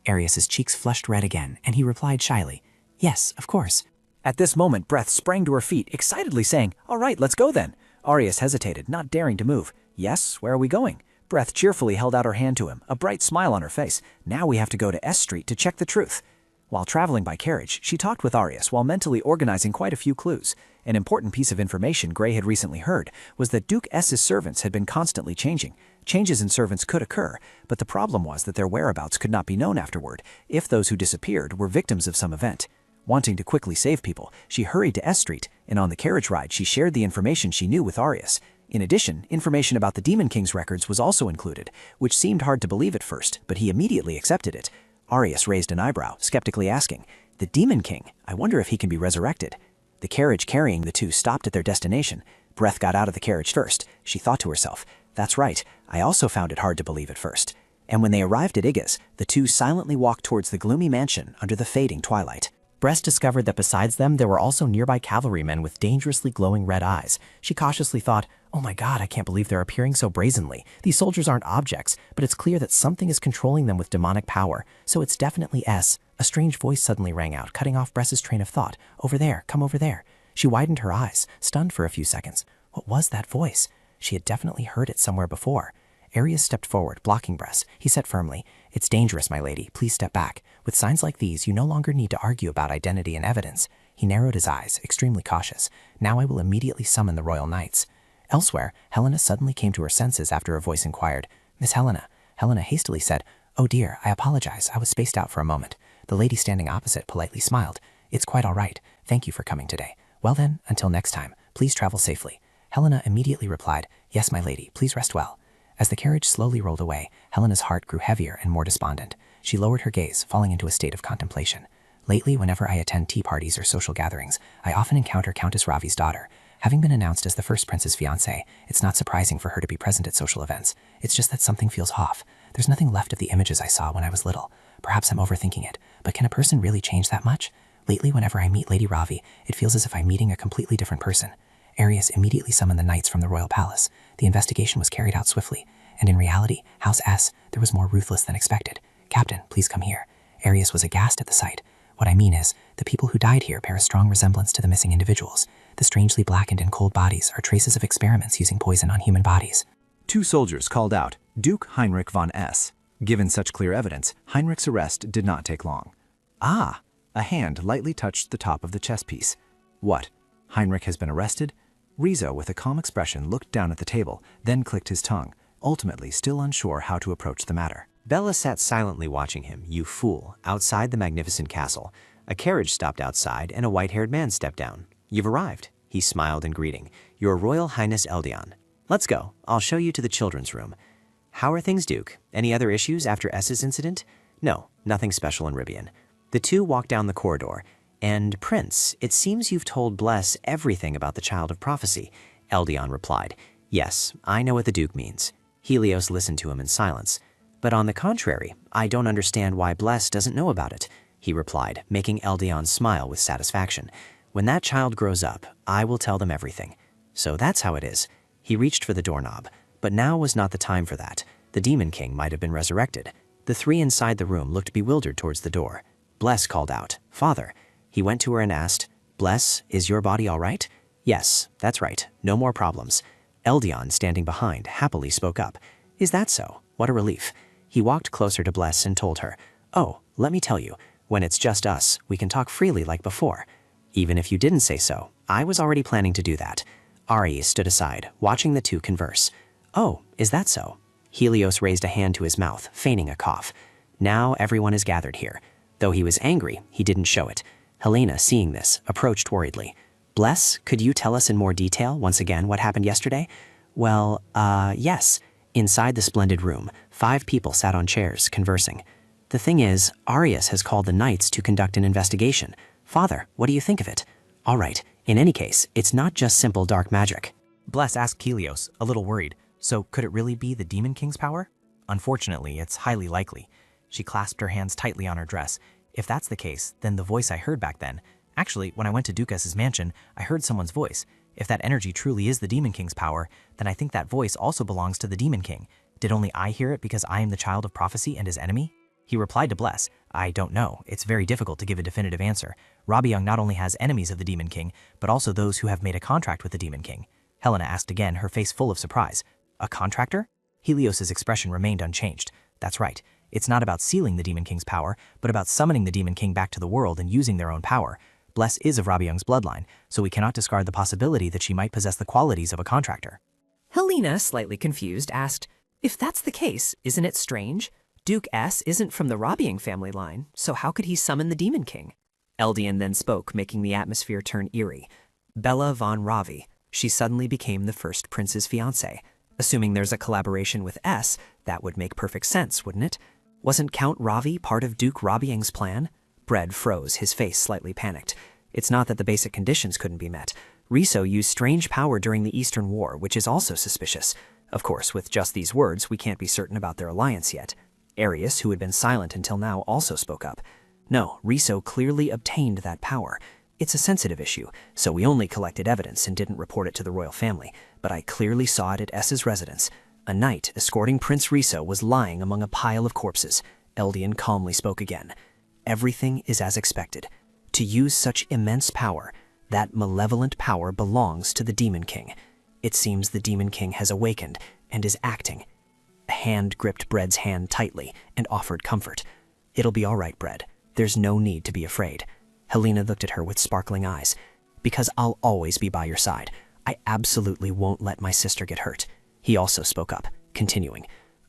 [SPEAKER 5] Arius's cheeks flushed red again, and he replied shyly, yes, of course.
[SPEAKER 8] At this moment, Breth sprang to her feet, excitedly saying, all right, let's go then. Arius hesitated, not daring to move. Yes, where are we going? Breth cheerfully held out her hand to him, a bright smile on her face. Now we have to go to S Street to check the truth. While traveling by carriage, she talked with Arius while mentally organizing quite a few clues. An important piece of information Gray had recently heard was that Duke S's servants had been constantly changing. Changes in servants could occur, but the problem was that their whereabouts could not be known afterward if those who disappeared were victims of some event. Wanting to quickly save people, she hurried to S Street, and on the carriage ride she shared the information she knew with Arius. In addition, information about the Demon King's records was also included, which seemed hard to believe at first, but he immediately accepted it. Arius raised an eyebrow, skeptically asking, the Demon King? I wonder if he can be resurrected. The carriage carrying the two stopped at their destination. Breth got out of the carriage first. She thought to herself, that's right, I also found it hard to believe at first.
[SPEAKER 7] and when they arrived at Igas, the two silently walked towards the gloomy mansion under the fading twilight. Bress discovered that besides them, there were also nearby cavalrymen with dangerously glowing red eyes. She cautiously thought, "Oh my god, I can't believe they're appearing so brazenly. These soldiers aren't objects, but it's clear that something is controlling them with demonic power, so it's definitely S." A strange voice suddenly rang out, cutting off Bress's train of thought. "Over there, come over there." She widened her eyes, stunned for a few seconds. What was that voice? She had definitely heard it somewhere before. Arius stepped forward, blocking Bress. He said firmly, "It's dangerous, my lady. Please step back. With signs like these, you no longer need to argue about identity and evidence." He narrowed his eyes, extremely cautious. "Now I will immediately summon the royal knights." Elsewhere, Helena suddenly came to her senses after a voice inquired, "Miss Helena." Helena hastily said, "Oh dear, I apologize. I was spaced out for a moment." The lady standing opposite politely smiled. "It's quite all right. Thank you for coming today. Well then, until next time, please travel safely." Helena immediately replied, "Yes, my lady. Please rest well." As the carriage slowly rolled away, Helena's heart grew heavier and more despondent. She lowered her gaze, falling into a state of contemplation. Lately, whenever I attend tea parties or social gatherings, I often encounter Countess Ravi's daughter. Having been announced as the first prince's fiancée, it's not surprising for her to be present at social events. It's just that something feels off. There's nothing left of the images I saw when I was little. Perhaps I'm overthinking it, but can a person really change that much? Lately, whenever I meet Lady Ravi, it feels as if I'm meeting a completely different person. Arius immediately summoned the knights from the royal palace. The investigation was carried out swiftly, and in reality, House S, there was more ruthless than expected. "Captain, please come here." Arius was aghast at the sight. "What I mean is, the people who died here bear a strong resemblance to the missing individuals. The strangely blackened and cold bodies are traces of experiments using poison on human bodies."
[SPEAKER 8] Two soldiers called out, Duke Heinrich von S. Given such clear evidence, Heinrich's arrest did not take long. Ah! A hand lightly touched the top of the chess piece. What? Heinrich has been arrested? Riso, with a calm expression, looked down at the table, then clicked his tongue, ultimately still unsure how to approach the matter.
[SPEAKER 3] Bella sat silently watching him, you fool, outside the magnificent castle. A carriage stopped outside and a white-haired man stepped down. "You've arrived," he smiled in greeting. "Your Royal Highness Eldian. Let's go. I'll show you to the children's room." "How are things, Duke? Any other issues after S's incident?" "No, nothing special in Ribian." The two walked down the corridor. "And Prince, it seems you've told Bless everything about the Child of Prophecy." Eldian replied, "Yes, I know what the Duke means." Helios listened to him in silence. "But on the contrary, I don't understand why Bless doesn't know about it," he replied, making Eldian smile with satisfaction. "When that child grows up, I will tell them everything." "So that's how it is." He reached for the doorknob, but now was not the time for that. The Demon King might have been resurrected. The three inside the room looked bewildered towards the door. Bless called out, "Father." He went to her and asked, "Bless, is your body all right?" "Yes, that's right. No more problems." Eldian, standing behind, happily spoke up. "Is that so? What a relief." He walked closer to Bless and told her, "Oh, let me tell you, when it's just us, we can talk freely like before." "Even if you didn't say so, I was already planning to do that." Arius stood aside, watching the two converse. "Oh, is that so?" Helios raised a hand to his mouth, feigning a cough. Now everyone is gathered here. Though he was angry, he didn't show it. Helena, seeing this, approached worriedly. "Bless, could you tell us in more detail once again what happened yesterday?" "Well, yes." Inside the splendid room, 5 people sat on chairs, conversing. "The thing is, Arius has called the knights to conduct an investigation. Father, what do you think of it?" "All right. In any case, it's not just simple dark magic."
[SPEAKER 6] Bless asked Helios, a little worried, "So could it really be the Demon King's power?" "Unfortunately, it's highly likely." She clasped her hands tightly on her dress. "If that's the case, then the voice I heard back then. Actually, when I went to Ducas's mansion, I heard someone's voice. If that energy truly is the Demon King's power, then I think that voice also belongs to the Demon King. Did only I hear it because I am the child of prophecy and his enemy?" He replied to Bless, "I don't know. It's very difficult to give a definitive answer. Rabiung not only has enemies of the Demon King, but also those who have made a contract with the Demon King." Helena asked again, her face full of surprise. "A contractor?" Helios's expression remained unchanged. "That's right. It's not about sealing the Demon King's power, but about summoning the Demon King back to the world and using their own power. Bless is of Rabiung's bloodline, so we cannot discard the possibility that she might possess the qualities of a contractor."
[SPEAKER 13] Helena, slightly confused, asked, "If that's the case, isn't it strange? Duke S isn't from the Rabiung family line, so how could he summon the Demon King?" Eldian then spoke, making the atmosphere turn eerie. "Bella von Ravi. She suddenly became the first prince's fiancée. Assuming there's a collaboration with S, that would make perfect sense, wouldn't it? Wasn't Count Ravi part of Duke Rabiung's plan?" Bread froze, his face slightly panicked. It's not that the basic conditions couldn't be met. Riso used strange power during the Eastern War, which is also suspicious. Of course, with just these words, we can't be certain about their alliance yet. Arius, who had been silent until now, also spoke up. No, Riso clearly obtained that power. It's a sensitive issue, so we only collected evidence and didn't report it to the royal family, but I clearly saw it at S's residence. A knight escorting Prince Riso was lying among a pile of corpses. Eldian calmly spoke again. Everything is as expected. To use such immense power, that malevolent power belongs to the Demon King. It seems the Demon King has awakened and is acting. A hand gripped Bread's hand tightly and offered comfort. It'll be all right, Bread. There's no need to be afraid. Helena looked at her with sparkling eyes. Because I'll always be by your side. I absolutely won't let my sister get hurt. He also spoke up, continuing,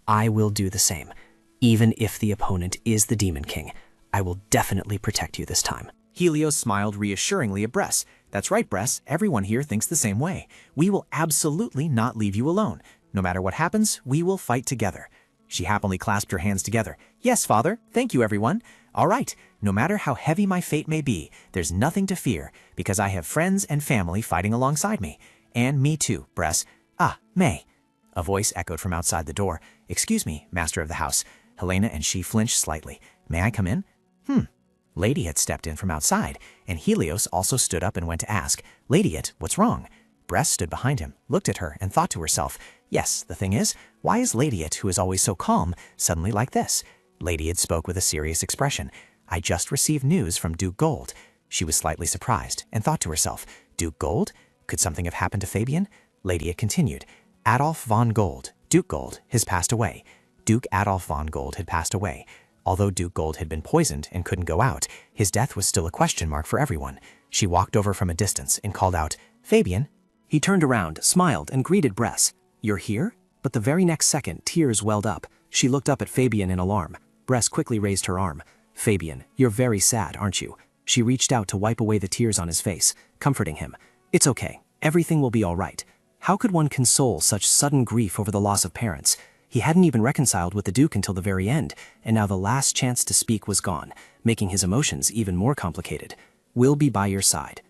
[SPEAKER 13] I will do the same. Even if the opponent is the Demon King, I will definitely protect you this time.
[SPEAKER 8] Helios smiled reassuringly at Bress. That's right, Bress. Everyone here thinks the same way. We will absolutely not leave you alone. No matter what happens, we will fight together. She happily clasped her hands together. Yes, Father. Thank you, everyone. All right. No matter how heavy my fate may be, there's nothing to fear, because I have friends and family fighting alongside me. And me too, Bress. Ah, May. A voice echoed from outside the door. Excuse me, Master of the House. Helena and she flinched slightly. May I come in? Lady had stepped in from outside, and Helios also stood up and went to ask, Lady-it, what's wrong? Bress stood behind him, looked at her, and thought to herself, yes, the thing is, why is Lady-it, who is always so calm, suddenly like this? Lady-it spoke with a serious expression. I just received news from Duke Gold. She was slightly surprised, and thought to herself, Duke Gold? Could something have happened to Fabian? Lady-it continued, Adolf von Gold, Duke Gold, has passed away. Duke Adolf von Gold had passed away. Although Duke Gold had been poisoned and couldn't go out, his death was still a question mark for everyone. She walked over from a distance and called out, Fabian.
[SPEAKER 13] He turned around, smiled, and greeted Bress. You're here? But the very next second, tears welled up. She looked up at Fabian in alarm. Bress quickly raised her arm. Fabian, you're very sad, aren't you? She reached out to wipe away the tears on his face, comforting him. It's okay. Everything will be all right. How could one console such sudden grief over the loss of parents? He hadn't even reconciled with the Duke until the very end, and now the last chance to speak was gone, making his emotions even more complicated. We'll be by your side.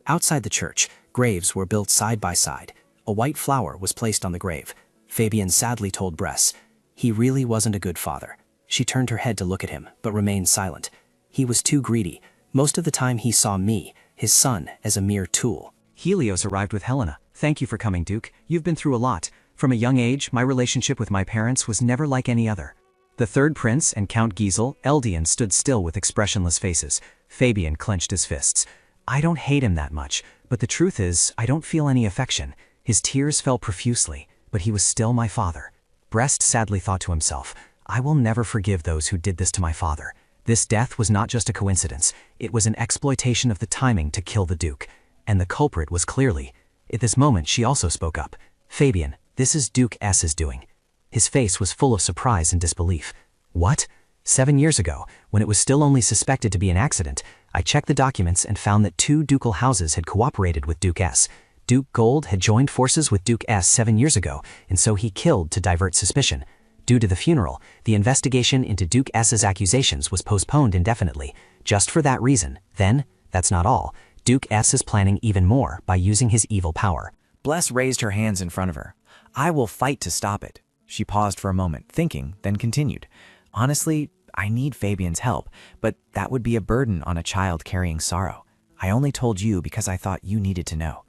[SPEAKER 13] Outside the church, graves were built side by side. A white flower was placed on the grave. Fabian sadly told Bress, he really wasn't a good father. She turned her head to look at him, but remained silent. He was too greedy. Most of the time he saw me, his son, as a mere tool.
[SPEAKER 11] Helios arrived with Helena. Thank you for coming, Duke. You've been through a lot. From a young age, my relationship with my parents was never like any other. The third prince and Count Giesel, Eldian, stood still with expressionless faces. Fabian clenched his fists. I don't hate him that much, but the truth is, I don't feel any affection. His tears fell profusely, but he was still my father. Brest sadly thought to himself, I will never forgive those who did this to my father. This death was not just a coincidence. It was an exploitation of the timing to kill the Duke. And the culprit was clearly. At this moment, she also spoke up. Fabian, this is Duke S's doing. His face was full of surprise and disbelief. What? 7 years ago, when it was still only suspected to be an accident, I checked the documents and found that 2 ducal houses had cooperated with Duke S. Duke Gold had joined forces with Duke S 7 years ago, and so he killed to divert suspicion. Due to the funeral, the investigation into Duke S's accusations was postponed indefinitely. Just for that reason, then, that's not all. Duke S is planning even more by using his evil power.
[SPEAKER 3] Bless raised her hands in front of her. I will fight to stop it. She paused for a moment, thinking, then continued. Honestly, I need Fabian's help, but that would be a burden on a child carrying sorrow. I only told you because I thought you needed to know.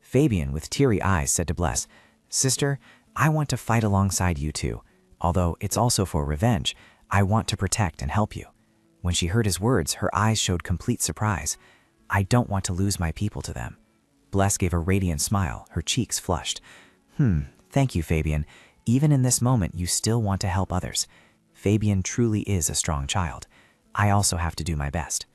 [SPEAKER 3] Fabian, with teary eyes, said to Bless, Sister, I want to fight alongside you too. Although it's also for revenge, I want to protect and help you. When she heard his words, her eyes showed complete surprise. I don't want to lose my people to them. Bless gave a radiant smile, her cheeks flushed. Thank you, Fabian. Even in this moment, you still want to help others. Fabian truly is a strong child. I also have to do my best.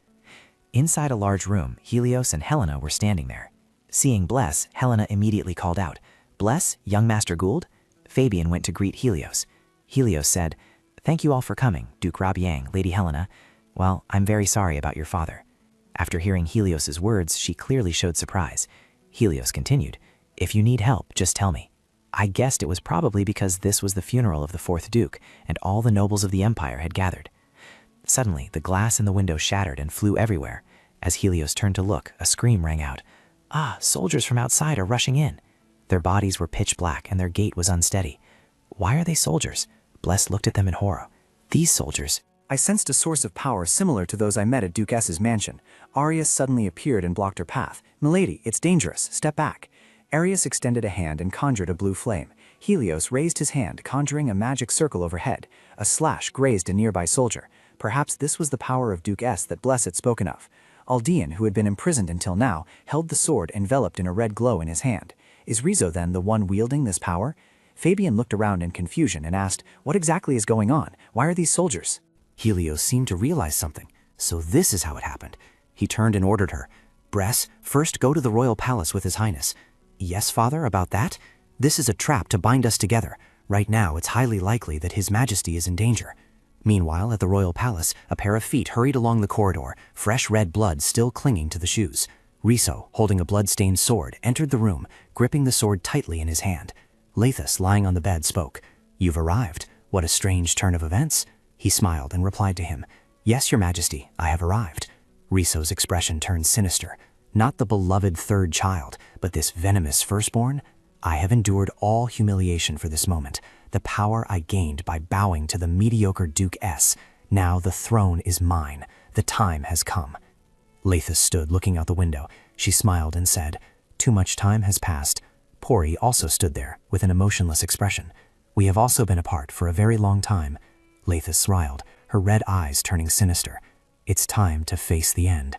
[SPEAKER 3] Inside a large room, Helios and Helena were standing there. Seeing Bless, Helena immediately called out, Bless, young Master Gould? Fabian went to greet Helios. Helios said, Thank you all for coming, Duke Rabiang, Lady Helena. Well, I'm very sorry about your father. After hearing Helios's words, she clearly showed surprise. Helios continued, If you need help, just tell me. I guessed it was probably because this was the funeral of the 4th Duke, and all the nobles of the Empire had gathered. Suddenly, the glass in the window shattered and flew everywhere. As Helios turned to look, a scream rang out. Ah, soldiers from outside are rushing in. Their bodies were pitch black and their gait was unsteady. Why are they soldiers? Bless looked at them in horror.
[SPEAKER 2] These soldiers.
[SPEAKER 14] I sensed a source of power similar to those I met at Duke S's mansion. Arius suddenly appeared and blocked her path. "Milady, it's dangerous. Step back." Arius extended a hand and conjured a blue flame. Helios raised his hand, conjuring a magic circle overhead. A slash grazed a nearby soldier. Perhaps this was the power of Duke S that Bless had spoken of. Eldian, who had been imprisoned until now, held the sword enveloped in a red glow in his hand. Is Riso then the one wielding this power? Fabian looked around in confusion and asked, "What exactly is going on? Why are these soldiers?"
[SPEAKER 10] Helios seemed to realize something. So this is how it happened. He turned and ordered her. "Bress, first go to the royal palace with His Highness." "Yes, Father, about that? This is a trap to bind us together. Right now, it's highly likely that His Majesty is in danger." Meanwhile, at the royal palace, a pair of feet hurried along the corridor, fresh red blood still clinging to the shoes. Riso, holding a blood-stained sword, entered the room, gripping the sword tightly in his hand. Lathus, lying on the bed, spoke. "You've arrived. What a strange turn of events." He smiled and replied to him, "Yes, Your Majesty, I have arrived." Riso's expression turned sinister. "Not the beloved third child, but this venomous firstborn? I have endured all humiliation for this moment, the power I gained by bowing to the mediocre Duke S. Now the throne is mine. The time has come." Lathus stood looking out the window. She smiled and said, "Too much time has passed." Pori also stood there with an emotionless expression. "We have also been apart for a very long time." Lathus smiled, her red eyes turning sinister. "It's time to face the end."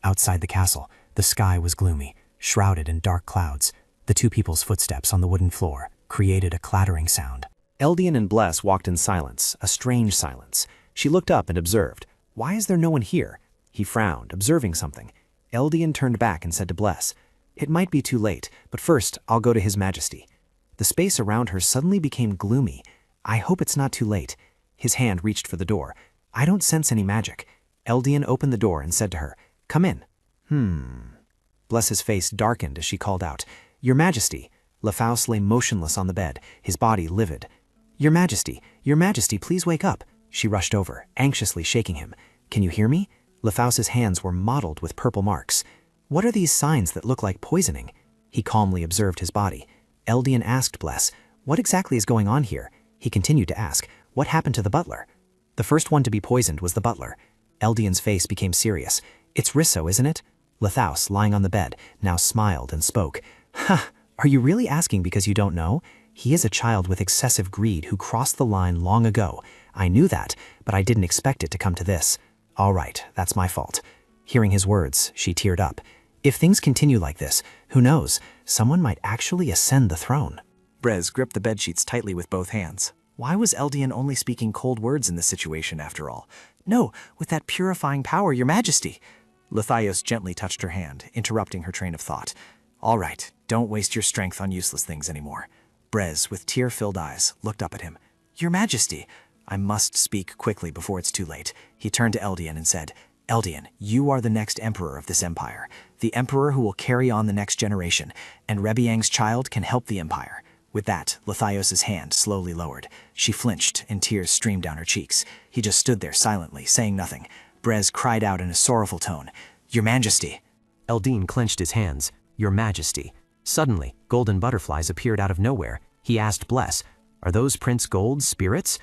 [SPEAKER 10] Outside the castle, the sky was gloomy, shrouded in dark clouds. The two people's footsteps on the wooden floor created a clattering sound.
[SPEAKER 8] Eldian and Bless walked in silence, a strange silence. She looked up and observed, "Why is there no one here?" He frowned, observing something. Eldian turned back and said to Bless, "It might be too late, but first I'll go to His Majesty." The space around her suddenly became gloomy. "I hope it's not too late." His hand reached for the door. "I don't sense any magic." Eldian opened the door and said to her, "Come in." Bless's face darkened as she called out, "Your Majesty." Lafaus lay motionless on the bed, his body livid. Your Majesty, please wake up." She rushed over, anxiously shaking him. "Can you hear me?" Lafaus's hands were mottled with purple marks. "What are these signs that look like poisoning?" He calmly observed his body. Eldian asked Bless, "What exactly is going on here?" He continued to ask, "What happened to the butler?" The first one to be poisoned was the butler. Eldian's face became serious. "It's Riso, isn't it?" Lathaus, lying on the bed, now smiled and spoke. "Ha! Are you really asking because you don't know? He is a child with excessive greed who crossed the line long ago. I knew that, but I didn't expect it to come to this. All right, that's my fault." Hearing his words, she teared up. "If things continue like this, who knows? Someone might actually ascend the throne."
[SPEAKER 13] Brez gripped the bedsheets tightly with both hands. Why was Eldian only speaking cold words in this situation, after all? "No, with that purifying power, Your Majesty." Lathios gently touched her hand, interrupting her train of thought. "All right, don't waste your strength on useless things anymore." Brez, with tear-filled eyes, looked up at him. "Your Majesty." "I must speak quickly before it's too late." He turned to Eldian and said, "Eldian, you are the next emperor of this empire, the emperor who will carry on the next generation, and Rebiang's child can help the empire." With that, Lathios' hand slowly lowered. She flinched, and tears streamed down her cheeks. He just stood there silently, saying nothing. Brez cried out in a sorrowful tone, "Your Majesty."
[SPEAKER 8] Eldin clenched his hands. "Your Majesty." Suddenly, golden butterflies appeared out of nowhere. He asked Bless, "Are those Prince Gold's spirits?"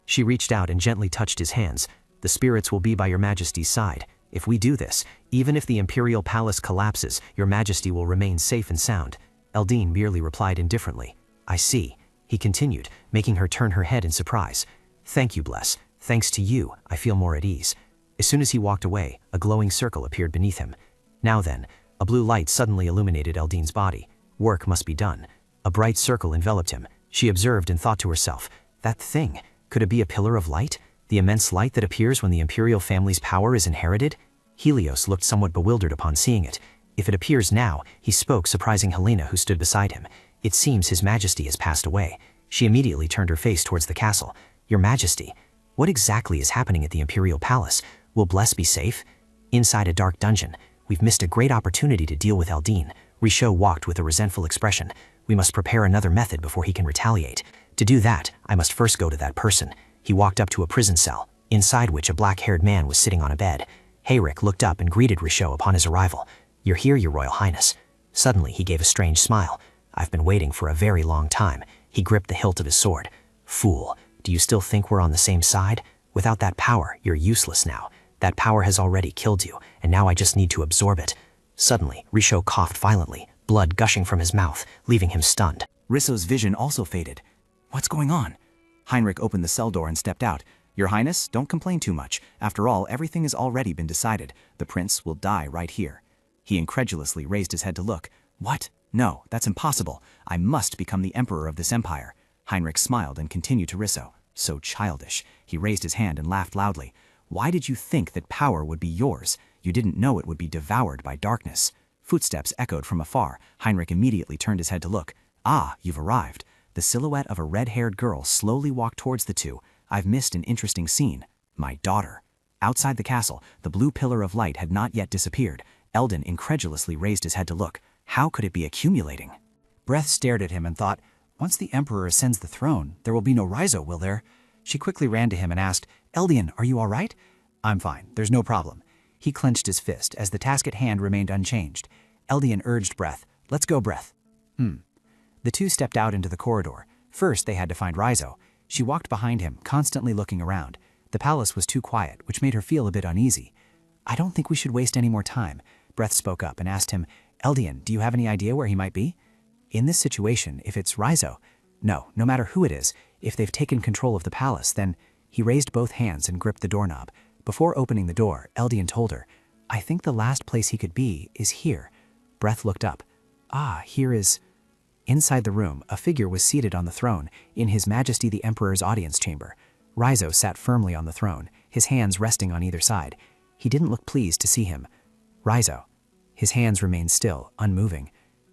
[SPEAKER 8] She reached out and gently touched his hands. "The spirits will be by Your Majesty's side. If we do this, even if the Imperial Palace collapses, Your Majesty will remain safe and sound." Eldin merely replied indifferently. "I see," he continued, making her turn her head in surprise. "Thank you, Bless. Thanks to you, I feel more at ease." As soon as he walked away, a glowing circle appeared beneath him. Now then, a blue light suddenly illuminated Eldin's body. Work must be done. A bright circle enveloped him. She observed and thought to herself, "That thing, could it be a pillar of light? The immense light that appears when the Imperial family's power is inherited?" Helios looked somewhat bewildered upon seeing it. "If it appears now," he spoke, surprising Helena, who stood beside him. "It seems His Majesty has passed away." She immediately turned her face towards the castle. "Your Majesty, what exactly is happening at the Imperial Palace? Will Bless be safe?" "Inside a dark dungeon. We've missed a great opportunity to deal with Eldin." Riso walked with a resentful expression. "We must prepare another method before he can retaliate. To do that, I must first go to that person." He walked up to a prison cell, inside which a black-haired man was sitting on a bed. Hayrick looked up and greeted Riso upon his arrival. "You're here, Your Royal Highness." Suddenly, he gave a strange smile. "I've been waiting for a very long time." He gripped the hilt of his sword. "Fool, do
[SPEAKER 6] Do you still think we're on the same side? Without that power, you're useless now. That power has already killed you, and now I just need to absorb it. Suddenly, Riso coughed violently, blood gushing from his mouth, leaving him stunned.
[SPEAKER 4] Riso's vision also faded. What's going on? Heinrich opened the cell door and stepped out. Your Highness, don't complain too much. After all, everything has already been decided. The prince will die right here. He incredulously raised his head to look. What? No, that's impossible. I must become the emperor of this empire. Heinrich smiled and continued to Riso. So childish. He raised his hand and laughed loudly. Why did you think that power would be yours? You didn't know it would be devoured by darkness. Footsteps echoed from afar. Heinrich immediately turned his head to look. Ah, you've arrived. The silhouette of a red-haired girl slowly walked towards the two. I've missed an interesting scene. My daughter. Outside the castle, the blue pillar of light had not yet disappeared. Eldon incredulously raised his head to look. How could it be accumulating?
[SPEAKER 11] Breath stared at him and thought, once the Emperor ascends the throne, there will be no Riso, will there? She quickly ran to him and asked, Eldian, are you all right? I'm fine, there's no problem. He clenched his fist as the task at hand remained unchanged. Eldian urged Breath, let's go, Breath. The two stepped out into the corridor. First, they had to find Riso. She walked behind him, constantly looking around. The palace was too quiet, which made her feel a bit uneasy. I don't think we should waste any more time. Breath spoke up and asked him, Eldian, do you have any idea where he might be? In this situation, if it's Riso, no matter who it is, if they've taken control of the palace, then he raised both hands and gripped the doorknob. Before opening the door, Eldian told her, I think the last place he could be is here. Breath looked up. Ah, here is... Inside the room, a figure was seated on the throne, in His Majesty the Emperor's audience chamber. Riso sat firmly on the throne, his hands resting on either side. He didn't look pleased to see him. Riso. His hands remained still, unmoving.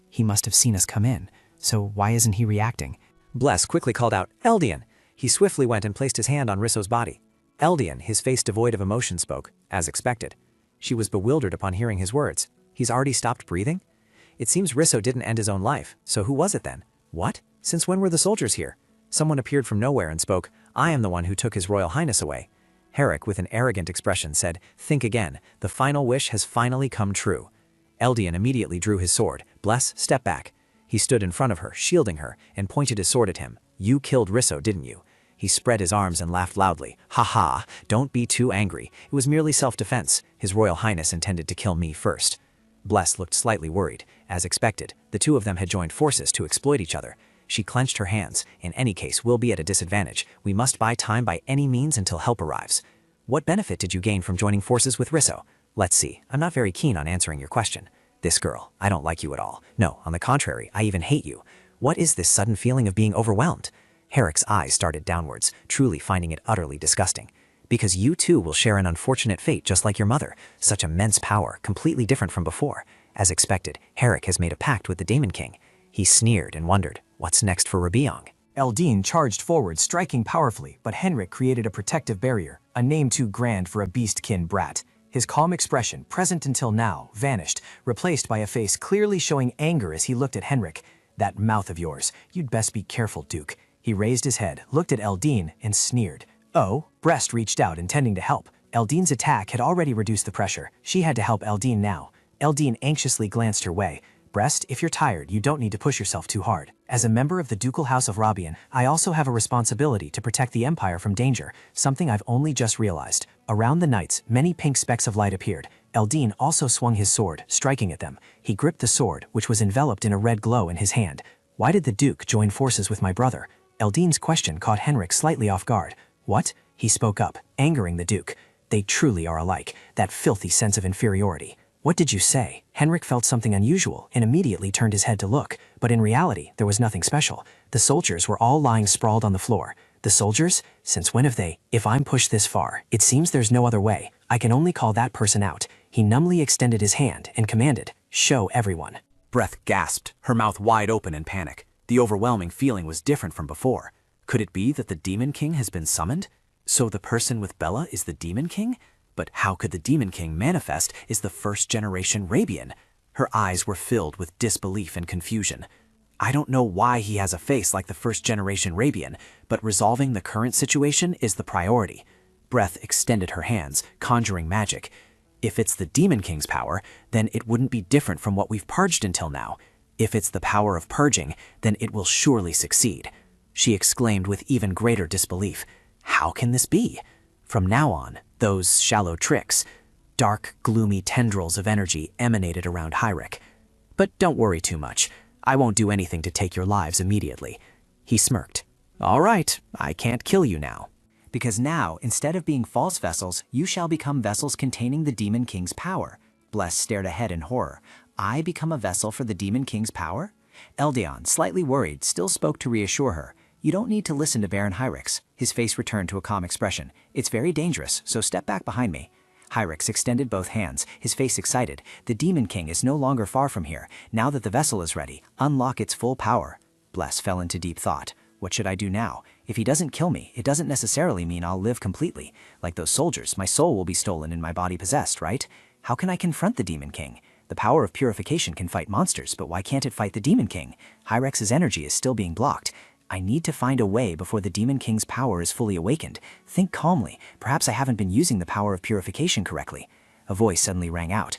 [SPEAKER 11] He must have seen us come in, so why isn't he reacting?
[SPEAKER 14] Bless quickly called out, Eldian! He swiftly went and placed his hand on Riso's body. Eldian, his face devoid of emotion, spoke, as expected. She was bewildered upon hearing his words. He's already stopped breathing? It seems Riso didn't end his own life, so who was it then? What? Since when were the soldiers here? Someone appeared from nowhere and spoke, I am the one who took His Royal Highness away. Herrick, with an arrogant expression, said, think again, the final wish has finally come true. Eldian immediately drew his sword. Bless, step back. He stood in front of her, shielding her, and pointed his sword at him. You killed Riso, didn't you? He spread his arms and laughed loudly. Ha ha, don't be too angry. It was merely self-defense. His Royal Highness intended to kill me first. Bless looked slightly worried. As expected, the two of them had joined forces to exploit each other. She clenched her hands. In any case, we'll be at a disadvantage. We must buy time by any means until help arrives. What benefit did you gain from joining forces with Riso? Let's see, I'm not very keen on answering your question. This girl, I don't like you at all. No, on the contrary, I even hate you. What is this sudden feeling of being overwhelmed? Herrick's eyes started downwards, truly finding it utterly disgusting. Because you too will share an unfortunate fate just like your mother. Such immense power, completely different from before. As expected, Herrick has made a pact with the Demon King. He sneered and wondered, what's next for Reborn?
[SPEAKER 10] Eldin charged forward, striking powerfully, but Henrik created a protective barrier, a name too grand for a beastkin brat. His calm expression, present until now, vanished, replaced by a face clearly showing anger as he looked at Henrik. That mouth of yours, you'd best be careful, Duke. He raised his head, looked at Eldin, and sneered. Oh, Breast reached out, intending to help. Eldin's attack had already reduced the pressure. She had to help Eldin now. Eldin anxiously glanced her way. Breast, if you're tired, you don't need to push yourself too hard. As a member of the Ducal House of Reborn, I also have a responsibility to protect the Empire from danger, something I've only just realized. Around the knights, many pink specks of light appeared. Eldin also swung his sword, striking at them. He gripped the sword, which was enveloped in a red glow, in his hand. Why did the Duke join forces with my brother? Eldin's question caught Henrik slightly off guard. What? He spoke up, angering the Duke. They truly are alike, that filthy sense of inferiority. What did you say? Henrik felt something unusual and immediately turned his head to look, but in reality, there was nothing special. The soldiers were all lying sprawled on the floor. The soldiers? Since when have they? If I'm pushed this far, it seems there's no other way. I can only call that person out. He numbly extended his hand and commanded, show everyone.
[SPEAKER 4] Breath gasped, her mouth wide open in panic. The overwhelming feeling was different from before. Could it be that the Demon King has been summoned? So the person with Bella is the Demon King? But how could the Demon King manifest as the first-generation Reborn? Her eyes were filled with disbelief and confusion. I don't know why he has a face like the first-generation Reborn, but resolving the current situation is the priority. Breath extended her hands, conjuring magic. If it's the Demon King's power, then it wouldn't be different from what we've purged until now. If it's the power of purging, then it will surely succeed.
[SPEAKER 1] she exclaimed with even greater disbelief. How can this be? From now on, those shallow tricks, dark, gloomy tendrils of energy emanated around Hyrek. But don't worry too much. I won't do anything to take your lives immediately. He smirked. All right, I can't kill you now.
[SPEAKER 4] Because now, instead of being false vessels, you shall become vessels containing the Demon King's power. Bless stared ahead in horror. I become a vessel for the Demon King's power? Eldian, slightly worried, still spoke to reassure her. You don't need to listen to Baron Hyrix. His face returned to a calm expression. It's very dangerous, so step back behind me. Hyrix extended both hands, his face excited. The Demon King is no longer far from here. Now that the vessel is ready, unlock its full power. Bless fell into deep thought. What should I do now? If he doesn't kill me, it doesn't necessarily mean I'll live completely. Like those soldiers, my soul will be stolen and my body possessed, right? How can I confront the Demon King? The power of purification can fight monsters, but why can't it fight the Demon King? Hyrex's energy is still being blocked. I need to find a way before the Demon King's power is fully awakened. Think calmly. Perhaps I haven't been using the power of purification correctly. A voice suddenly rang out.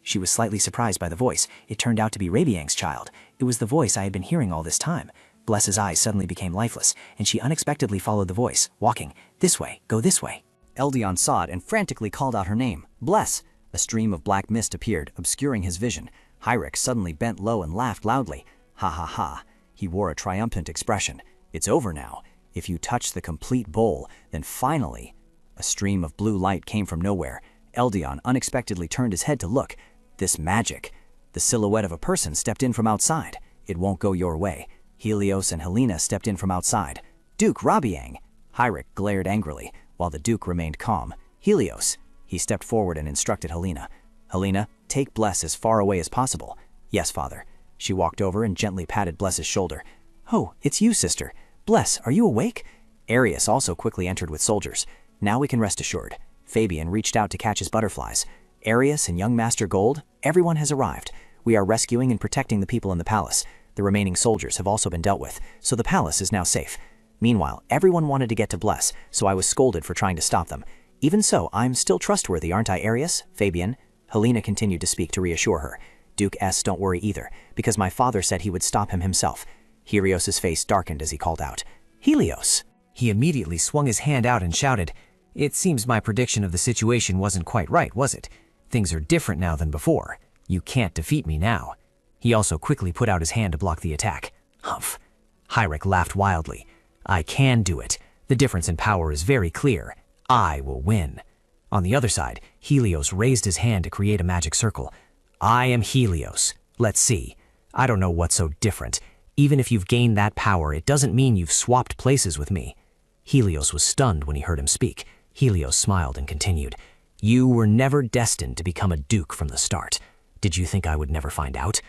[SPEAKER 4] She was slightly surprised by the voice. It turned out to be Rabiang's child. It was the voice I had been hearing all this time. Bless's eyes suddenly became lifeless, and she unexpectedly followed the voice, walking. This way, go this way.
[SPEAKER 6] Eldian saw it and frantically called out her name. Bless! A stream of black mist appeared, obscuring his vision. Hyrix suddenly bent low and laughed loudly. Ha ha ha. He wore a triumphant expression. It's over now. If you touch the complete bowl, then finally... A stream of blue light came from nowhere. Eldian unexpectedly turned his head to look. This magic. The silhouette of a person stepped in from outside. It won't go your way. Helios and Helena stepped in from outside. Duke Rabiang! Hyrix glared angrily, while the Duke remained calm. Helios! He stepped forward and instructed Helena. Helena, take Bless as far away as possible. Yes, father. She walked over and gently patted Bless's shoulder. Oh, it's you, sister. Bless, are you awake? Arius also quickly entered with soldiers. Now we can rest assured. Fabian reached out to catch his butterflies. Arius and young Master Gold, everyone has arrived. We are rescuing and protecting the people in the palace. The remaining soldiers have also been dealt with, so the palace is now safe. Meanwhile, everyone wanted to get to Bless, so I was scolded for trying to stop them. Even so, I'm still trustworthy, aren't I, Arius? Fabian? Helena continued to speak to reassure her. Duke S, don't worry either, because my father said he would stop him himself. Helios's face darkened as he called out, Helios!
[SPEAKER 1] He immediately swung his hand out and shouted, It seems my prediction of the situation wasn't quite right, was it? Things are different now than before. You can't defeat me now. He also quickly put out his hand to block the attack. Humph. Hyrix laughed wildly. I can do it. The difference in power is very clear. I will win. On the other side, Helios raised his hand to create a magic circle. I am Helios. Let's see. I don't know what's so different. Even if you've gained that power, it doesn't mean you've swapped places with me. Helios was stunned when he heard him speak. Helios smiled and continued. You were never destined to become a duke from the start. Did you think I would never find out?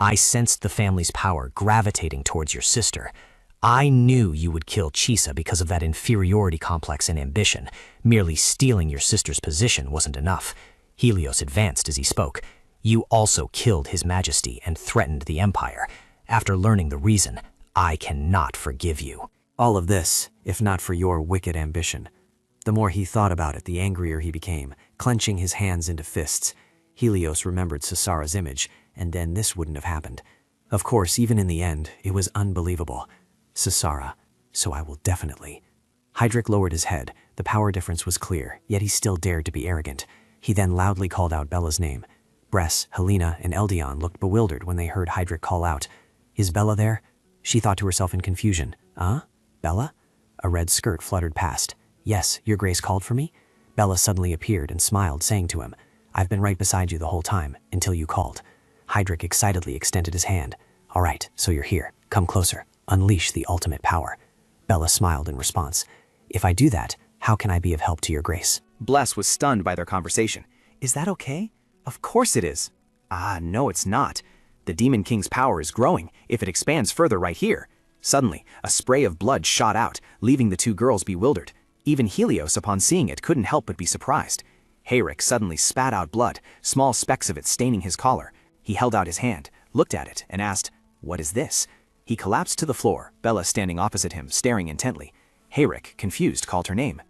[SPEAKER 1] I sensed the family's power gravitating towards your sister. I knew you would kill Chisa because of that inferiority complex and ambition. Merely stealing your sister's position wasn't enough. Helios advanced as he spoke. You also killed His Majesty and threatened the Empire. After learning the reason, I cannot forgive you. All of this, if not for your wicked ambition. The more he thought about it, the angrier he became, clenching his hands into fists. Helios remembered Sisara's image, and then this wouldn't have happened. Of course, even in the end, it was unbelievable. Sisara, so I will definitely. Hydric lowered his head. The power difference was clear, yet he still dared to be arrogant. He then loudly called out Bella's name. Bress, Helena, and Eldian looked bewildered when they heard Hydric call out. Is Bella there? She thought to herself in confusion. Bella? A red skirt fluttered past. Yes, your grace called for me? Bella suddenly appeared and smiled, saying to him, I've been right beside you the whole time, until you called. Hydric excitedly extended his hand. All right, so you're here. Come closer. Unleash the ultimate power. Bella smiled in response. If I do that, how can I be of help to your grace?
[SPEAKER 4] Bless was stunned by their conversation. Is that okay? Of course it is. No, it's not. The Demon King's power is growing if it expands further right here. Suddenly, a spray of blood shot out, leaving the two girls bewildered. Even Helios, upon seeing it, couldn't help but be surprised. Heyrick suddenly spat out blood, small specks of it staining his collar. He held out his hand, looked at it, and asked, What is this? He collapsed to the floor, Bella standing opposite him, staring intently. Heyrick, confused, called her name.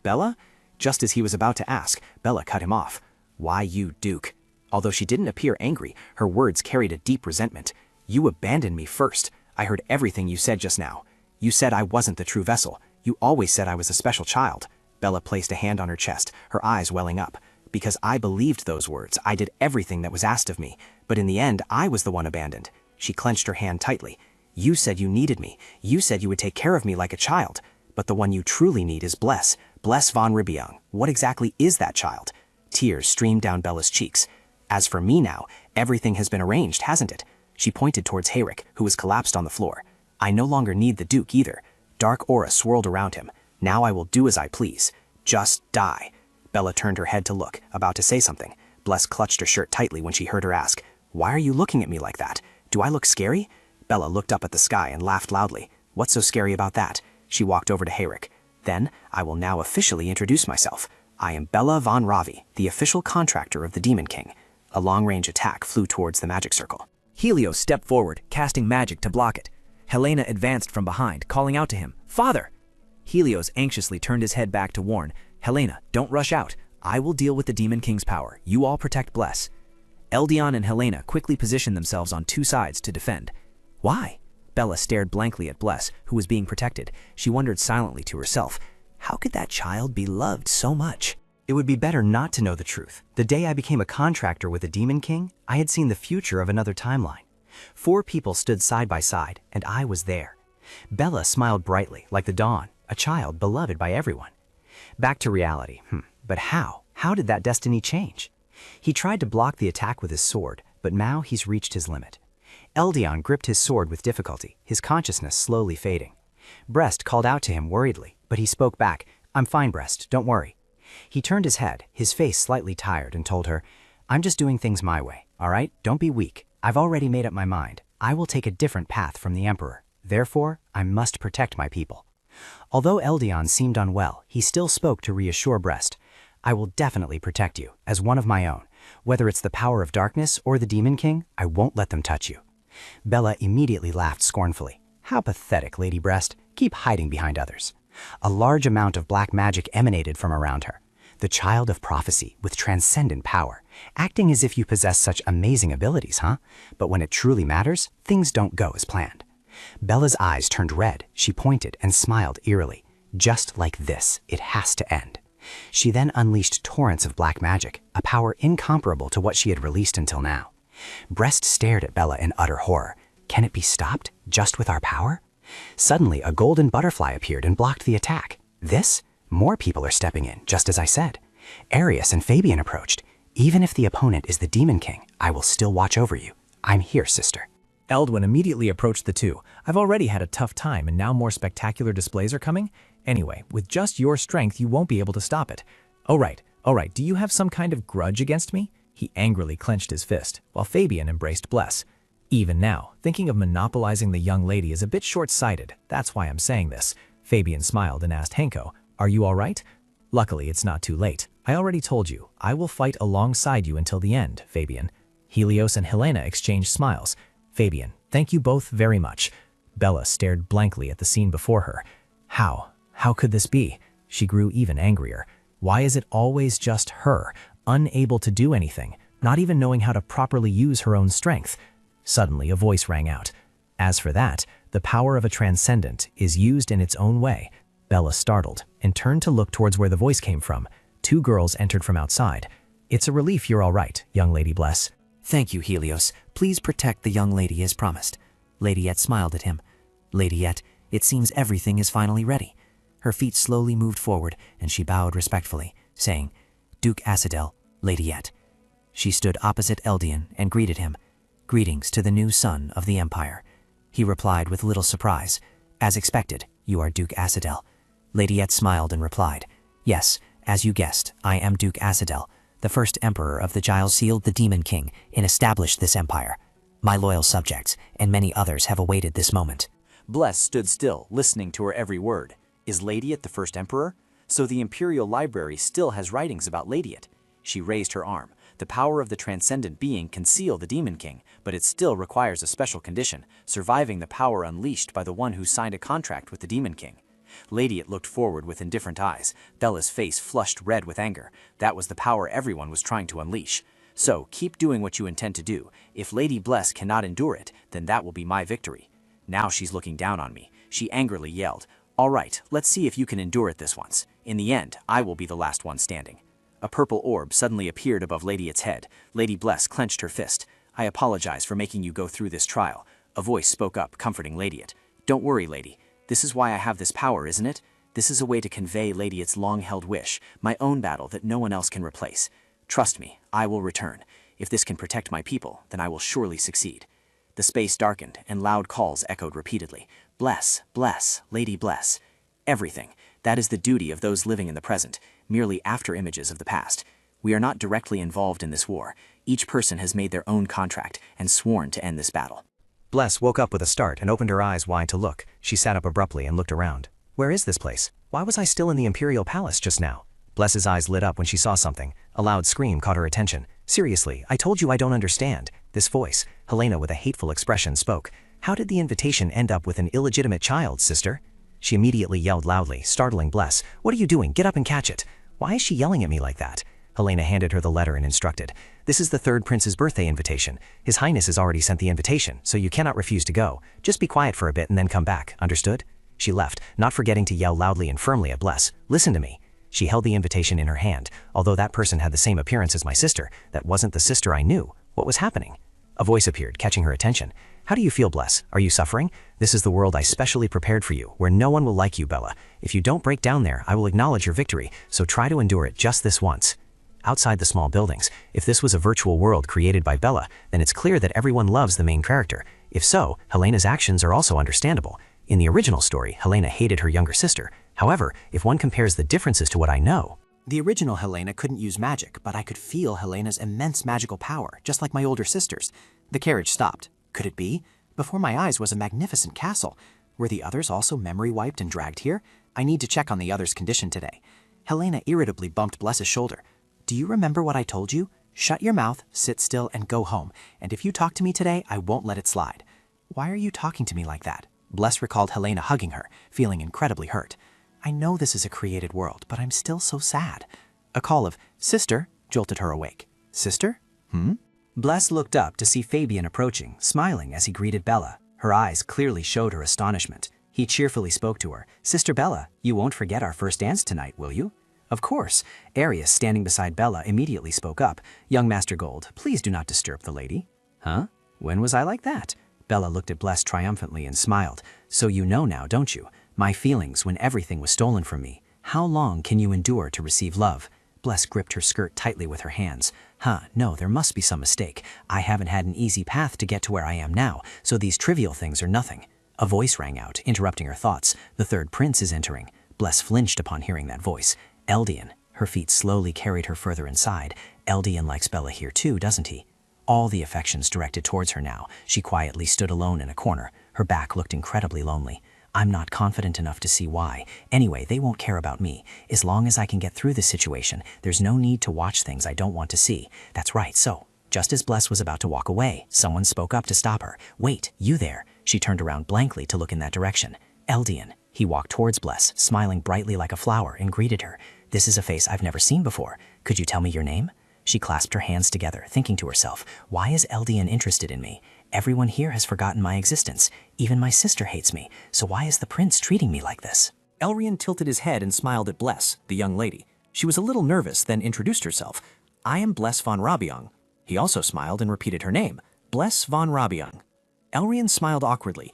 [SPEAKER 4] Bella? Just as he was about to ask, Bella cut him off. Why you, Duke? Although she didn't appear angry, her words carried a deep resentment. You abandoned me first. I heard everything you said just now.
[SPEAKER 14] You said I wasn't the true vessel. You always said I was a special child. Bella placed a hand on her chest, her eyes welling up. Because I believed those words, I did everything that was asked of me. But in the end, I was the one abandoned. She clenched her hand tightly. You said you needed me. You said you would take care of me like a child. But the one you truly need is Bless. Bless von Ribiung. What exactly is that child? Tears streamed down Bella's cheeks. As for me now, everything has been arranged, hasn't it? She pointed towards Hayrick, who was collapsed on the floor. I no longer need the Duke either. Dark aura swirled around him. Now I will do as I please. Just die. Bella turned her head to look, about to say something. Bless clutched her shirt tightly when she heard her ask, Why are you looking at me like that? Do I look scary? Bella looked up at the sky and laughed loudly. What's so scary about that? She walked over to Hayrick. Then, I will now officially introduce myself. I am Bella von Ravi, the official contractor of the Demon King. A long-range attack flew towards the magic circle.
[SPEAKER 13] Helios stepped forward, casting magic to block it. Helena advanced from behind, calling out to him, Father! Helios anxiously turned his head back to warn, Helena, don't rush out. I will deal with the Demon King's power. You all protect Bless. Eldian and Helena quickly positioned themselves on two sides to defend. Why? Bella stared blankly at Bless, who was being protected. She wondered silently to herself, how could that child be loved so much?
[SPEAKER 6] It would be better not to know the truth. The day I became a contractor with the Demon King, I had seen the future of another timeline. 4 people stood side by side, and I was there. Bella smiled brightly, like the dawn, a child beloved by everyone. Back to reality. But how? How did that destiny change? He tried to block the attack with his sword, but now he's reached his limit. Eldian gripped his sword with difficulty, his consciousness slowly fading. Brest called out to him worriedly, but he spoke back, I'm fine, Brest, don't worry. He turned his head, his face slightly tired, and told her, I'm just doing things my way, all right? Don't be weak. I've already made up my mind. I will take a different path from the Emperor. Therefore, I must protect my people. Although Eldian seemed unwell, he still spoke to reassure Brest. I will definitely protect you, as one of my own. Whether it's the power of darkness or the Demon King, I won't let them touch you. Bella immediately laughed scornfully. How pathetic, Lady Brest. Keep hiding behind others. A large amount of black magic emanated from around her. The child of prophecy with transcendent power, acting as if you possess such amazing abilities, huh? But when it truly matters, things don't go as planned. Bella's eyes turned red. She pointed and smiled eerily. Just like this, it has to end. She then unleashed torrents of black magic, a power incomparable to what she had released until now. Brest stared at Bella in utter horror. Can it be stopped, just with our power? Suddenly, a golden butterfly appeared and blocked the attack. This? More people are stepping in, just as I said. Arius and Fabian approached. Even if the opponent is the Demon King, I will still watch over you. I'm here, sister.
[SPEAKER 13] Eldon immediately approached the two. I've already had a tough time, and now more spectacular displays are coming? Anyway, with just your strength, you won't be able to stop it. All right, do you have some kind of grudge against me? He angrily clenched his fist, while Fabian embraced Bless. Even now, thinking of monopolizing the young lady is a bit short-sighted. That's why I'm saying this. Fabian smiled and asked Henko, are you all right? Luckily, it's not too late. I already told you, I will fight alongside you until the end, Fabian. Helios and Helena exchanged smiles. Fabian, thank you both very much. Bella stared blankly at the scene before her. How could this be? She grew even angrier. Why is it always just her, unable to do anything, not even knowing how to properly use her own strength? Suddenly, a voice rang out. As for that, the power of a Transcendent is used in its own way. Bella startled and turned to look towards where the voice came from. 2 girls entered from outside. It's a relief you're all right, young Lady Bless.
[SPEAKER 1] Thank you, Helios. Please protect the young lady as promised. Lady Et smiled at him. Lady Et, it seems everything is finally ready. Her feet slowly moved forward, and she bowed respectfully, saying, Duke Acidel, Lady Et. She stood opposite Eldian and greeted him. Greetings to the new son of the Empire. He replied with little surprise. As expected, you are Duke Acidel. Lady Et smiled and replied, Yes, as you guessed, I am Duke Acidel, the first emperor of the Giles sealed the Demon King and established this empire. My loyal subjects and many others have awaited this moment.
[SPEAKER 4] Bless stood still, listening to her every word. Is Ladiet the first emperor? So the Imperial Library still has writings about Ladiet. She raised her arm. The power of the Transcendent being can seal the Demon King, but it still requires a special condition, surviving the power unleashed by the one who signed a contract with the Demon King. Ladiet looked forward with indifferent eyes. Bella's face flushed red with anger. That was the power everyone was trying to unleash. So, keep doing what you intend to do. If Lady Bless cannot endure it, then that will be my victory. Now she's looking down on me.
[SPEAKER 3] She angrily yelled, "All right, let's see if you can endure it this once. In the end, I will be the last one standing." A purple orb suddenly appeared above Ladyet's head. Lady Bless clenched her fist. "I apologize for making you go through this trial." A voice spoke up, comforting Ladyet. "Don't worry, lady. This is why I have this power, isn't it? This is a way to convey Ladyet's long-held wish, my own battle that no one else can replace. Trust me, I will return. If this can protect my people, then I will surely succeed." The space darkened, and loud calls echoed repeatedly. "Bless, bless, Lady Bless." Everything. That is the duty of those living in the present, merely after-images of the past. We are not directly involved in this war. Each person has made their own contract and sworn to end this battle.
[SPEAKER 14] Bless woke up with a start and opened her eyes wide to look. She sat up abruptly and looked around. Where is this place? Why was I still in the Imperial Palace just now? Bless's eyes lit up when she saw something. A loud scream caught her attention. "Seriously, I told you I don't understand." This voice, Helena with a hateful expression, spoke. "How did the invitation end up with an illegitimate child, sister?" She immediately yelled loudly, startling Bless. "What are you doing? Get up and catch it." "Why is she yelling at me like that?" Helena handed her the letter and instructed. "This is the third prince's birthday invitation. His Highness has already sent the invitation, so you cannot refuse to go. Just be quiet for a bit and then come back, understood?" She left, not forgetting to yell loudly and firmly at Bless. "Listen to me." She held the invitation in her hand. Although that person had the same appearance as my sister, that wasn't the sister I knew. What was happening? A voice appeared, catching her attention. "How do you feel, Bless? Are you suffering? This is the world I specially prepared for you, where no one will like you, Bella. If you don't break down there, I will acknowledge your victory, so try to endure it just this once." Outside the small buildings, if this was a virtual world created by Bella, then it's clear that everyone loves the main character. If so, Helena's actions are also understandable. In the original story, Helena hated her younger sister. However, if one compares the differences to what I know...
[SPEAKER 10] The original Helena couldn't use magic, but I could feel Helena's immense magical power, just like my older sister's. The carriage stopped. Could it be? Before my eyes was a magnificent castle. Were the others also memory wiped and dragged here? I need to check on the others' condition today. Helena irritably bumped Bless's shoulder. "Do you remember what I told you? Shut your mouth, sit still, and go home. And if you talk to me today, I won't let it slide." "Why are you talking to me like that?" Bless recalled Helena hugging her, feeling incredibly hurt. "I know this is a created world, but I'm still so sad." A call of "Sister" jolted her awake. "Sister? Bless looked up to see Fabian approaching, smiling as he greeted Bella. Her eyes clearly showed her astonishment. He cheerfully spoke to her. "Sister Bella, you won't forget our first dance tonight, will you?" "Of course." Arius, standing beside Bella, immediately spoke up. "Young Master Gold, please do not disturb the lady." "Huh? When was I like that?" Bella looked at Bless triumphantly and smiled. "So you know now, don't you? My feelings when everything was stolen from me. How long can you endure to receive love?" Bless gripped her skirt tightly with her hands. No, there must be some mistake. I haven't had an easy path to get to where I am now, so these trivial things are nothing." A voice rang out, interrupting her thoughts. "The third prince is entering." Bless flinched upon hearing that voice. "Eldian." Her feet slowly carried her further inside. "Eldian likes Bella here too, doesn't he?" All the affections directed towards her now. She quietly stood alone in a corner. Her back looked incredibly lonely. "I'm not confident enough to see why. Anyway, they won't care about me. As long as I can get through this situation, there's no need to watch things I don't want to see. That's right, so." Just as Bless was about to walk away, someone spoke up to stop her. "Wait, you there." She turned around blankly to look in that direction. "Eldian." He walked towards Bless, smiling brightly like a flower, and greeted her. "This is a face I've never seen before. Could you tell me your name?" She clasped her hands together, thinking to herself, "Why is Eldian interested in me? Everyone here has forgotten my existence. Even my sister hates me, so why is the prince treating me like this?" Elrian tilted his head and smiled at Bless, the young lady. She was a little nervous, then introduced herself. "I am Bless von Rabiong." He also smiled and repeated her name, Bless von Rabiong. Elrian smiled awkwardly.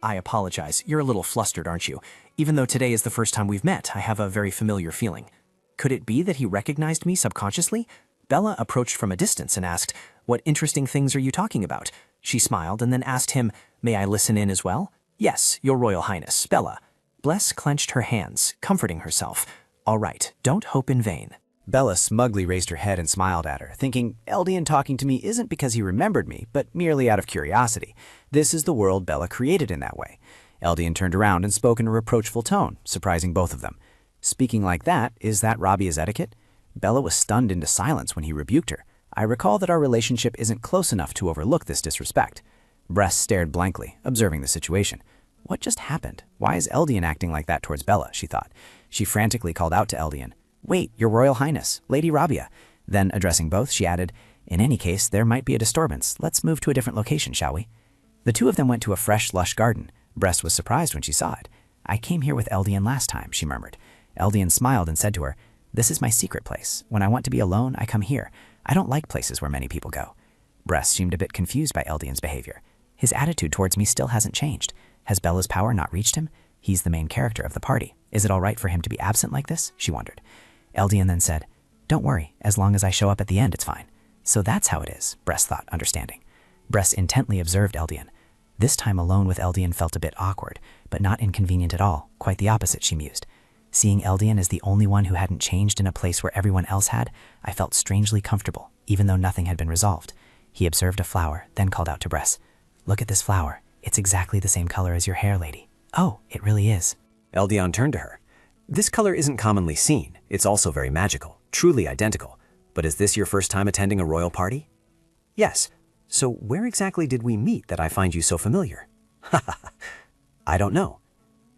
[SPEAKER 10] I apologize. You're a little flustered, aren't you? Even though today is the first time we've met, I have a very familiar feeling." Could it be that he recognized me subconsciously? Bella approached from a distance and asked, "What interesting things are you talking about?" She smiled and then asked him, "May I listen in as well?" "Yes, Your Royal Highness, Bella." Bless clenched her hands, comforting herself. "All right, don't hope in vain."
[SPEAKER 4] Bella smugly raised her head and smiled at her, thinking, Eldian talking to me isn't because he remembered me, but merely out of curiosity. This is the world Bella created in that way. Eldian turned around and spoke in a reproachful tone, surprising both of them. Speaking like that, is that Rabia's etiquette? Bella was stunned into silence when he rebuked her. I recall that our relationship isn't close enough to overlook this disrespect. Bress stared blankly, observing the situation. What just happened? Why is Eldian acting like that towards Bella, she thought. She frantically called out to Eldian, "Wait, Your Royal Highness, Lady Rabia." Then, addressing both, she added, "In any case, there might be a disturbance. Let's move to a different location, shall we?" The two of them went to a fresh, lush garden.
[SPEAKER 2] Bress was surprised when she saw it. I came here with Eldian last time, she murmured. Eldian smiled and said to her, this is my secret place. When I want to be alone, I come here. I don't like places where many people go. Bress seemed a bit confused by Eldian's behavior. His attitude towards me still hasn't changed. Has Bella's power not reached him? He's the main character of the party. Is it all right for him to be absent like this? She wondered. Eldian then said, don't worry, as long as I show up at the end, it's fine. So that's how it is, Bress thought, understanding. Bress intently observed Eldian. This time alone with Eldian felt a bit awkward, but not inconvenient at all, quite the opposite, she mused. Seeing Eldian as the only one who hadn't changed in a place where everyone else had, I felt strangely comfortable, even though nothing had been resolved. He observed a flower, then called out to Bress, look at this flower. It's exactly the same color as your hair, lady. Oh, it really is.
[SPEAKER 9] Eldian turned to her. This color isn't commonly seen. It's also very magical, truly identical. But is this your first time attending a royal party? Yes. So where exactly did we meet that I find you so familiar? I don't know.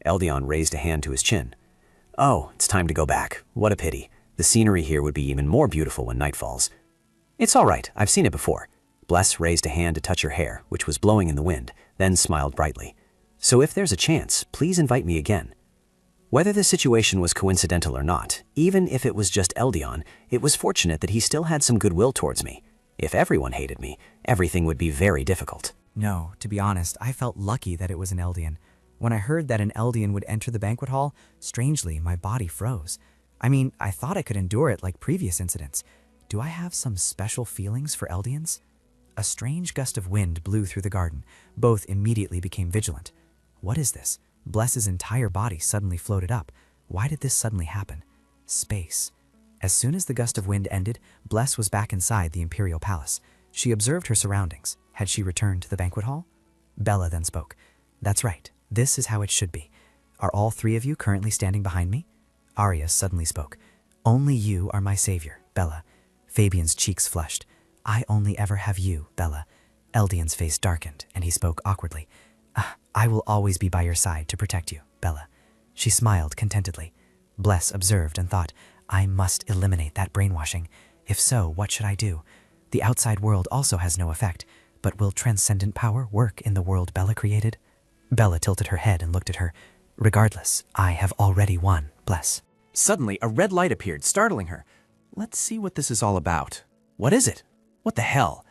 [SPEAKER 9] Eldian raised a hand to his chin. Oh, it's time to go back. What a pity. The scenery here would be even more beautiful when night falls. It's all right. I've seen it before. Bless raised a hand to touch her hair, which was blowing in the wind, then smiled brightly. So if there's a chance, please invite me again. Whether the situation was coincidental or not, even if it was just Eldian, it was fortunate that he still had some goodwill towards me. If everyone hated me, everything would be very difficult.
[SPEAKER 2] No, to be honest, I felt lucky that it was an Eldian. When I heard that an Eldian would enter the banquet hall, strangely, my body froze. I mean, I thought I could endure it like previous incidents. Do I have some special feelings for Eldians? A strange gust of wind blew through the garden. Both immediately became vigilant. What is this? Bless's entire body suddenly floated up. Why did this suddenly happen? Space. As soon as the gust of wind ended, Bless was back inside the Imperial Palace. She observed her surroundings. Had she returned to the banquet hall? Bella then spoke. That's right. This is how it should be. Are all three of you currently standing behind me? Arya suddenly spoke. Only you are my savior, Bella. Fabian's cheeks flushed. I only ever have you, Bella. Eldian's face darkened, and he spoke awkwardly. I will always be by your side to protect you, Bella. She smiled contentedly. Bless observed and thought, I must eliminate that brainwashing. If so, what should I do? The outside world also has no effect, but will transcendent power work in the world Bella created? Bella tilted her head and looked at her. Regardless, I have already won, Bless.
[SPEAKER 8] Suddenly, a red light appeared, startling her. Let's see what this is all about. What is it? What the hell?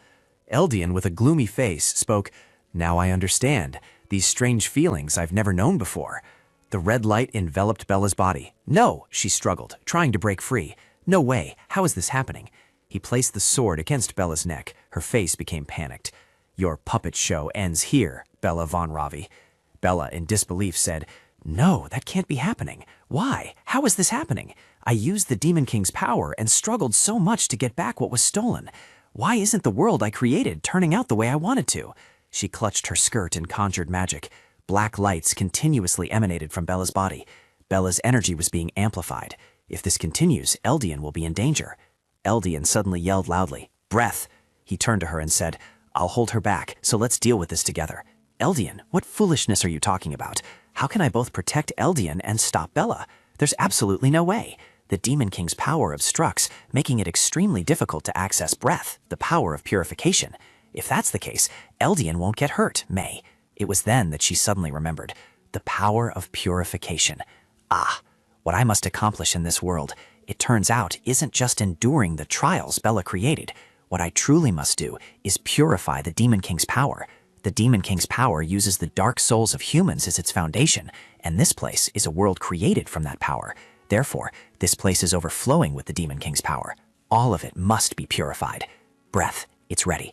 [SPEAKER 8] Eldian, with a gloomy face, spoke, Now I understand. These strange feelings I've never known before. The red light enveloped Bella's body. No, she struggled, trying to break free. No way, how is this happening? He placed the sword against Bella's neck. Her face became panicked. Your puppet show ends here, Bella von Ravi. Bella, in disbelief, said, No, that can't be happening. Why? How is this happening? I used the Demon King's power and struggled so much to get back what was stolen. Why isn't the world I created turning out the way I wanted to? She clutched her skirt and conjured magic. Black lights continuously emanated from Bella's body. Bella's energy was being amplified. If this continues, Eldian will be in danger. Eldian suddenly yelled loudly, Breath! He turned to her and said, I'll hold her back, so let's deal with this together. Eldian, what foolishness are you talking about? How can I both protect Eldian and stop Bella? There's absolutely no way. The Demon King's power obstructs, making it extremely difficult to access breath, the power of purification. If that's the case, Eldian won't get hurt, May. It was then that she suddenly remembered. The power of purification. Ah, what I must accomplish in this world, it turns out, isn't just enduring the trials Bella created. What I truly must do is purify the Demon King's power. The Demon King's power uses the dark souls of humans as its foundation, and this place is a world created from that power. Therefore, this place is overflowing with the Demon King's power. All of it must be purified. Breath, it's ready.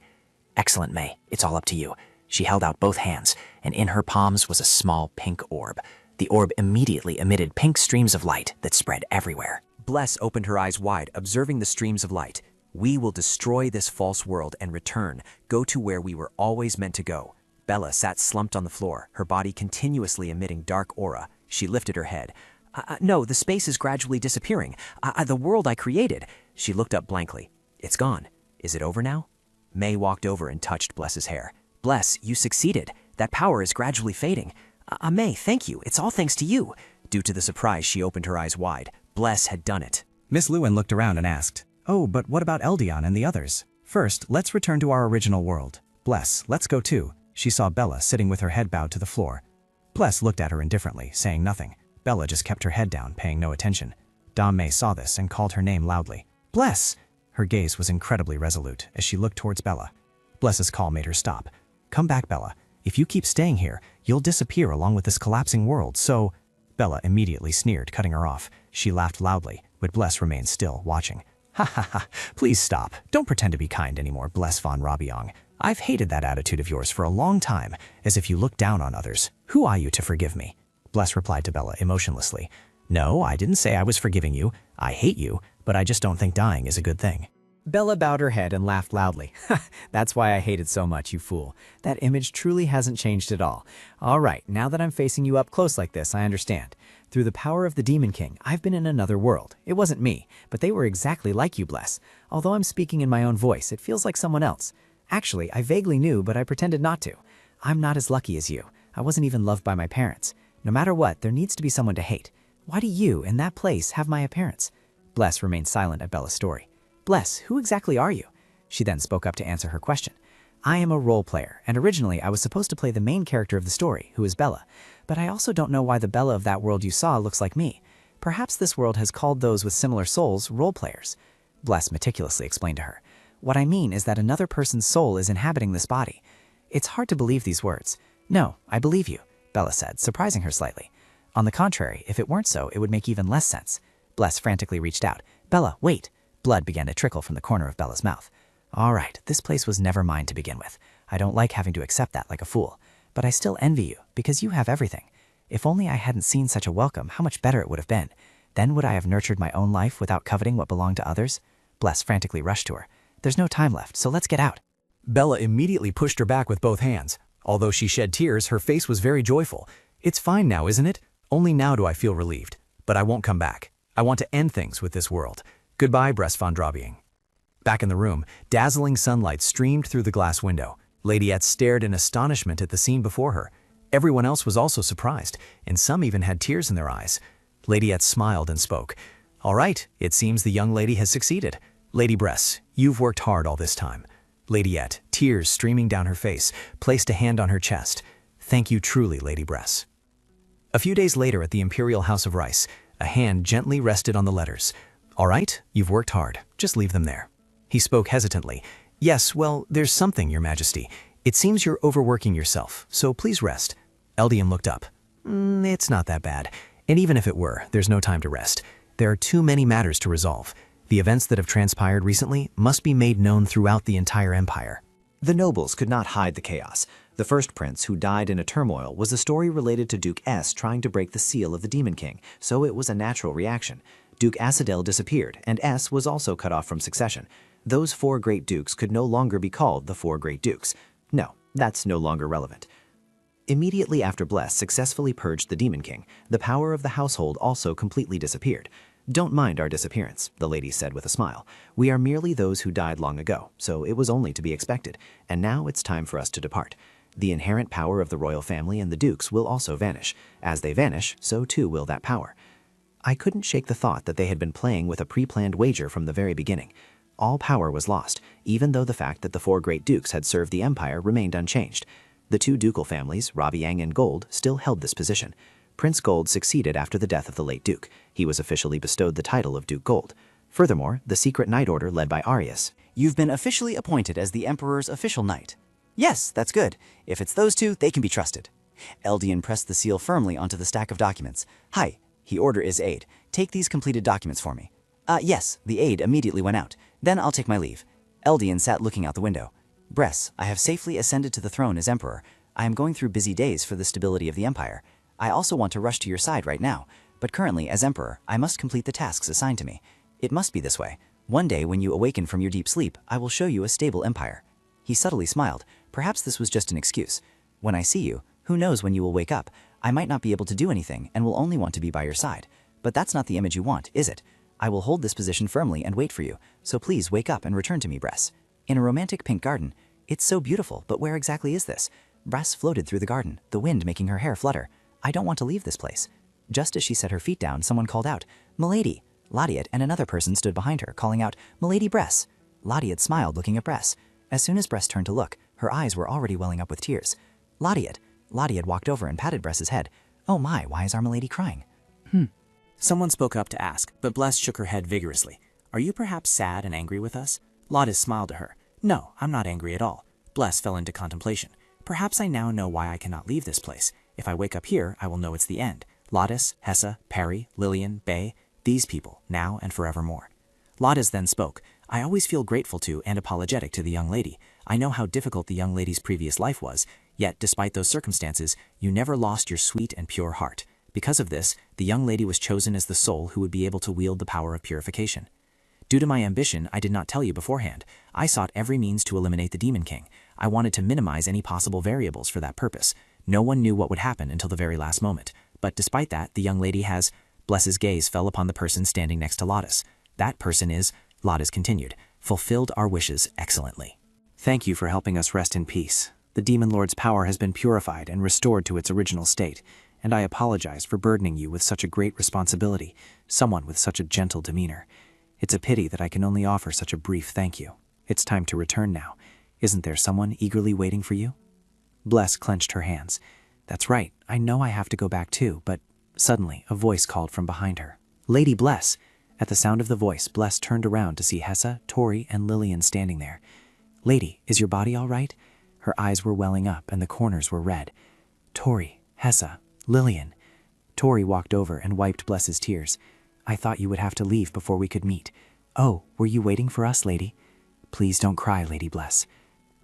[SPEAKER 8] Excellent, May. It's all up to you. She held out both hands, and in her palms was a small pink orb. The orb immediately emitted pink streams of light that spread everywhere.
[SPEAKER 14] Bless opened her eyes wide, observing the streams of light. We will destroy this false world and return, go to where we were always meant to go. Bella sat slumped on the floor, her body continuously emitting dark aura. She lifted her head. No, the space is gradually disappearing. The world I created. She looked up blankly. It's gone. Is it over now? May walked over and touched Bless's hair. Bless, you succeeded. That power is gradually fading. May, thank you. It's all thanks to you. Due to the surprise, she opened her eyes wide. Bless had done it.
[SPEAKER 11] Miss Lewin looked around and asked, Oh, but what about Eldian and the others? First, let's return to our original world. Bless, let's go too. She saw Bella sitting with her head bowed to the floor.
[SPEAKER 14] Bless looked at her indifferently, saying nothing. Bella just kept her head down, paying no attention. Dame May saw this and called her name loudly. Bless! Her gaze was incredibly resolute as she looked towards Bella. Bless's call made her stop. Come back, Bella. If you keep staying here, you'll disappear along with this collapsing world, so… Bella immediately sneered, cutting her off. She laughed loudly, but Bless remained still, watching. Ha ha ha, please stop. Don't pretend to be kind anymore, Bless von Robiong. I've hated that attitude of yours for a long time, as if you look down on others. Who are you to forgive me? Bless replied to Bella emotionlessly. No, I didn't say I was forgiving you. I hate you, but I just don't think dying is a good thing.
[SPEAKER 2] Bella bowed her head and laughed loudly. That's why I hate it so much, you fool. That image truly hasn't changed at all. All right, now that I'm facing you up close like this, I understand. Through the power of the Demon King, I've been in another world. It wasn't me, but they were exactly like you, Bless. Although I'm speaking in my own voice, it feels like someone else. Actually, I vaguely knew, but I pretended not to. I'm not as lucky as you. I wasn't even loved by my parents. No matter what, there needs to be someone to hate. Why do you, in that place, have my appearance? Bless remained silent at Bella's story. Bless, who exactly are you? She then spoke up to answer her question. I am a role player, and originally I was supposed to play the main character of the story, who is Bella. But I also don't know why the Bella of that world you saw looks like me. Perhaps this world has called those with similar souls role players. Bless meticulously explained to her. What I mean is that another person's soul is inhabiting this body. It's hard to believe these words. No, I believe you, Bella said, surprising her slightly. On the contrary, if it weren't so, it would make even less sense. Bless frantically reached out. Bella, wait! Blood began to trickle from the corner of Bella's mouth. All right, this place was never mine to begin with. I don't like having to accept that like a fool. But I still envy you, because you have everything. If only I hadn't seen such a welcome, how much better it would have been. Then would I have nurtured my own life without coveting what belonged to others? Bless frantically rushed to her. There's no time left, so let's get out.
[SPEAKER 14] Bella immediately pushed her back with both hands. Although she shed tears, her face was very joyful. It's fine now, isn't it? Only now do I feel relieved. But I won't come back. I want to end things with this world. Goodbye, Bress von Drobying. Back in the room, dazzling sunlight streamed through the glass window. Lady Ette stared in astonishment at the scene before her. Everyone else was also surprised, and some even had tears in their eyes. Lady Ette smiled and spoke. All right, it seems the young lady has succeeded. Lady Bress, you've worked hard all this time. Lady Ette, tears streaming down her face, placed a hand on her chest. Thank you truly, Lady Bress. A few days later at the Imperial House of Rice, a hand gently rested on the letters. All right, you've worked hard. Just leave them there. He spoke hesitantly. Yes, well, there's something, Your Majesty. It seems you're overworking yourself, so please rest. Eldian looked up. It's not that bad. And even if it were, there's no time to rest. There are too many matters to resolve. The events that have transpired recently must be made known throughout the entire empire.
[SPEAKER 2] The nobles could not hide the chaos. The first prince, who died in a turmoil, was a story related to Duke S trying to break the seal of the Demon King, so it was a natural reaction. Duke Asadel disappeared, and S was also cut off from succession. Those 4 great dukes could no longer be called the 4 great dukes. No, that's no longer relevant. Immediately after Bless successfully purged the Demon King, the power of the household also completely disappeared. Don't mind our disappearance, the lady said with a smile. We are merely those who died long ago, so it was only to be expected, and now it's time for us to depart. The inherent power of the royal family and the dukes will also vanish. As they vanish, so too will that power. I couldn't shake the thought that they had been playing with a pre-planned wager from the very beginning. All power was lost, even though the fact that the 4 great dukes had served the empire remained unchanged. The 2 ducal families, Robiang and Gold, still held this position. Prince Gold succeeded after the death of the late duke. He was officially bestowed the title of Duke Gold. Furthermore, the secret knight order led by Arius.
[SPEAKER 4] You've been officially appointed as the Emperor's official knight. Yes, that's good. If it's those 2, they can be trusted. Eldian pressed the seal firmly onto the stack of documents. Hi, he order is aid. Take these completed documents for me. Yes, the aid immediately went out. Then I'll take my leave. Eldian sat looking out the window. Bress, I have safely ascended to the throne as Emperor. I am going through busy days for the stability of the Empire. I also want to rush to your side right now, but currently, as Emperor, I must complete the tasks assigned to me. It must be this way. One day, when you awaken from your deep sleep, I will show you a stable empire. He subtly smiled. Perhaps this was just an excuse. When I see you, who knows when you will wake up? I might not be able to do anything and will only want to be by your side. But that's not the image you want, is it? I will hold this position firmly and wait for you, so please wake up and return to me, Bress. In a romantic pink garden. It's so beautiful, but where exactly is this? Bress floated through the garden, the wind making her hair flutter. I don't want to leave this place. Just as she set her feet down, someone called out, Milady! Ladiet and another person stood behind her, calling out, Milady Bress! Ladiet smiled, looking at Bress. As soon as Bress turned to look, her eyes were already welling up with tears. Ladiet!
[SPEAKER 7] Lottie had walked over and patted Bress's head. Oh my, why is our milady crying?
[SPEAKER 12] Someone spoke up to ask, but Bless shook her head vigorously. Are you perhaps sad and angry with us? Lottis smiled at her. No, I'm not angry at all. Bless fell into contemplation. Perhaps I now know why I cannot leave this place. If I wake up here, I will know it's the end. Lottis, Hessa, Perry, Lillian, Bay, these people, now and forevermore. Lottis then spoke. I always feel grateful to and apologetic to the young lady. I know how difficult the young lady's previous life was, yet despite those circumstances, you never lost your sweet and pure heart. Because of this, the young lady was chosen as the soul who would be able to wield the power of purification. Due to my ambition, I did not tell you beforehand. I sought every means to eliminate the Demon King. I wanted to minimize any possible variables for that purpose. No one knew what would happen until the very last moment. But despite that, the young lady has... Bless's gaze fell upon the person standing next to Lottis. That person is, Lottis continued, fulfilled our wishes excellently. Thank you for helping us rest in peace. The Demon Lord's power has been purified and restored to its original state, and I apologize for burdening you with such a great responsibility, someone with such a gentle demeanor. It's a pity that I can only offer such a brief thank you. It's time to return now. Isn't there someone eagerly waiting for you? Bless clenched her hands. That's right, I know I have to go back too, but suddenly a voice called from behind her. Lady Bless! At the sound of the voice, Bless turned around to see Hessa, Tori, and Lillian standing there. Lady, is your body all right? Her eyes were welling up and the corners were red. Tori, Hessa, Lillian. Tori walked over and wiped Bless's tears. I thought you would have to leave before we could meet. Oh, were you waiting for us, lady? Please don't cry, Lady Bless.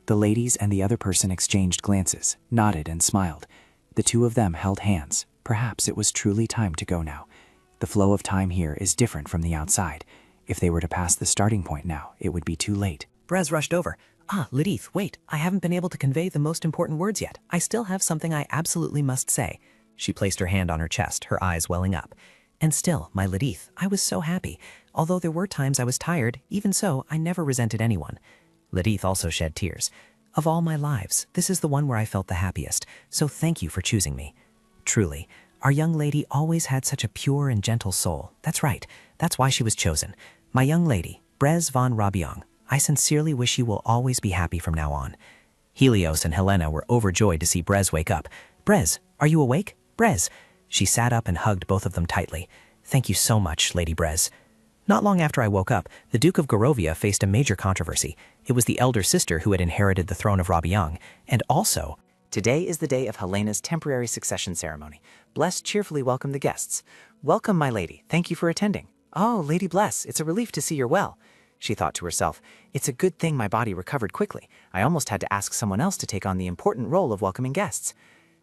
[SPEAKER 12] The ladies and the other person exchanged glances, nodded and smiled. The two of them held hands. Perhaps it was truly time to go now. The flow of time here is different from the outside. If they were to pass the starting point now, it would be too late.
[SPEAKER 7] Brez rushed over. Ladith, wait, I haven't been able to convey the most important words yet. I still have something I absolutely must say. She placed her hand on her chest, her eyes welling up. And still, my Ladith, I was so happy. Although there were times I was tired, even so, I never resented anyone. Ladith also shed tears. Of all my lives, this is the one where I felt the happiest, so thank you for choosing me. Truly, our young lady always had such a pure and gentle soul. That's right, that's why she was chosen. My young lady, Brez von Rabiong. I sincerely wish you will always be happy from now on. Helios and Helena were overjoyed to see Brez wake up. Brez, are you awake? Brez. She sat up and hugged both of them tightly. Thank you so much, Lady Brez. Not long after I woke up, the Duke of Gorovia faced a major controversy. It was the elder sister who had inherited the throne of Rabiong, and also...
[SPEAKER 3] Today is the day of Helena's temporary succession ceremony. Bless cheerfully welcomed the guests. Welcome, my lady. Thank you for attending. Oh, Lady Bless, it's a relief to see you're well. She thought to herself, it's a good thing my body recovered quickly. I almost had to ask someone else to take on the important role of welcoming guests.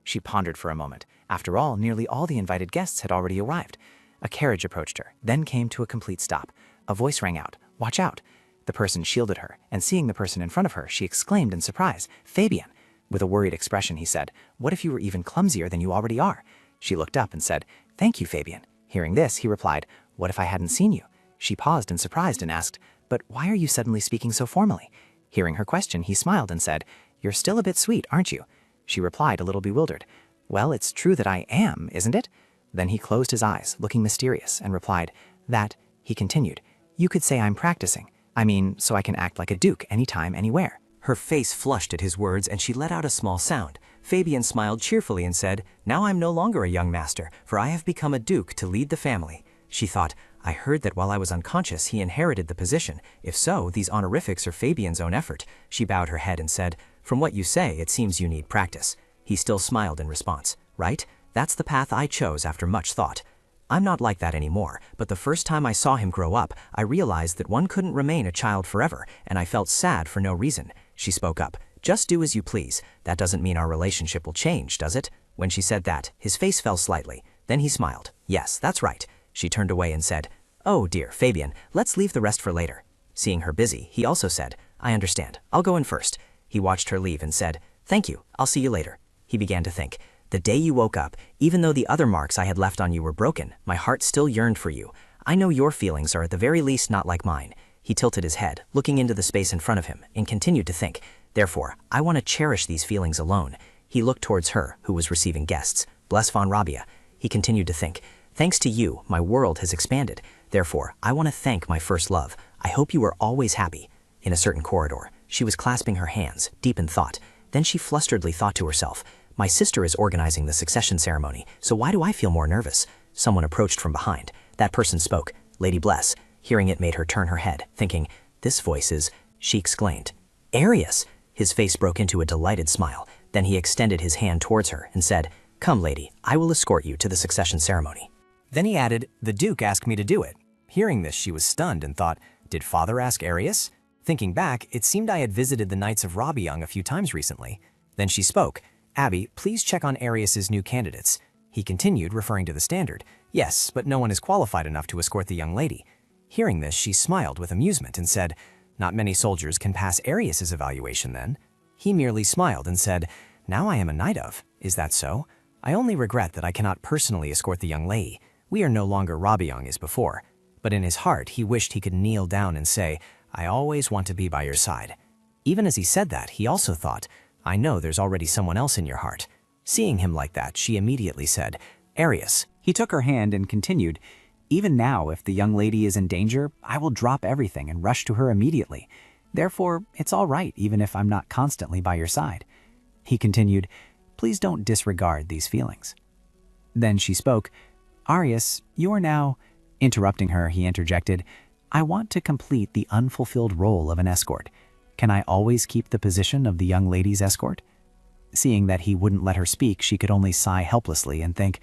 [SPEAKER 3] She pondered for a moment. After all, nearly all the invited guests had already arrived. A carriage approached her, then came to a complete stop. A voice rang out, "Watch out!" The person shielded her, and seeing the person in front of her, she exclaimed in surprise, "Fabian!" With a worried expression, he said, "What if you were even clumsier than you already are?" She looked up and said, "Thank you, Fabian." Hearing this, he replied, "What if I hadn't seen you?" She paused in surprise and asked, "But why are you suddenly speaking so formally?" Hearing her question, he smiled and said, "You're still a bit sweet, aren't you?" She replied, a little bewildered, "Well, it's true that I am, isn't it?" Then he closed his eyes, looking mysterious, and replied, "That," he continued, "you could say I'm practicing. I mean, so I can act like a duke anytime, anywhere."
[SPEAKER 14] Her face flushed at his words and she let out a small sound. Fabian smiled cheerfully and said, "Now I'm no longer a young master, for I have become a duke to lead the family." She thought, I heard that while I was unconscious he inherited the position. If so, these honorifics are Fabian's own effort. She bowed her head and said, "From what you say, it seems you need practice." He still smiled in response. "Right? That's the path I chose after much thought. I'm not like that anymore, but the first time I saw him grow up, I realized that one couldn't remain a child forever, and I felt sad for no reason." She spoke up. "Just do as you please. That doesn't mean our relationship will change, does it?" When she said that, his face fell slightly. Then he smiled. "Yes, that's right." She turned away and said, "Oh dear, Fabian, let's leave the rest for later." Seeing her busy, he also said, "I understand. I'll go in first." He watched her leave and said, "Thank you. I'll see you later." He began to think, "The day you woke up, even though the other marks I had left on you were broken, my heart still yearned for you. I know your feelings are at the very least not like mine." He tilted his head, looking into the space in front of him, and continued to think, "Therefore, I want to cherish these feelings alone." He looked towards her, who was receiving guests, Bless von Rabia. He continued to think, "Thanks to you, my world has expanded. Therefore, I want to thank my first love. I hope you are always happy." In a certain corridor, she was clasping her hands, deep in thought. Then she flusteredly thought to herself,
[SPEAKER 6] My sister is organizing the succession ceremony, so why do I feel more nervous? Someone approached from behind. That person spoke, Lady Bless. Hearing it made her turn her head, thinking, this voice is... She exclaimed, Arius! His face broke into a delighted smile. Then he extended his hand towards her and said, come, lady, I will escort you to the succession ceremony.
[SPEAKER 14] Then he added, the Duke asked me to do it. Hearing this, she was stunned and thought, did father ask Arius? Thinking back, it seemed I had visited the Knights of Robiong a few times recently. Then she spoke, Abby, please check on Arius's new candidates. He continued, referring to the standard. Yes, but no one is qualified enough to escort the young lady. Hearing this, she smiled with amusement and said, not many soldiers can pass Arius's evaluation then. He merely smiled and said, now I am a knight of. Is that so? I only regret that I cannot personally escort the young lady. We are no longer Robiong as before. But in his heart, he wished he could kneel down and say, I always want to be by your side. Even as he said that, he also thought, I know there's already someone else in your heart. Seeing him like that, she immediately said, Arius.
[SPEAKER 2] He took her hand and continued, even now, if the young lady is in danger, I will drop everything and rush to her immediately. Therefore, it's all right even if I'm not constantly by your side. He continued, please don't disregard these feelings. Then she spoke, Arius, you are now... Interrupting her, he interjected, I want to complete the unfulfilled role of an escort. Can I always keep the position of the young lady's escort? Seeing that he wouldn't let her speak, she could only sigh helplessly and think,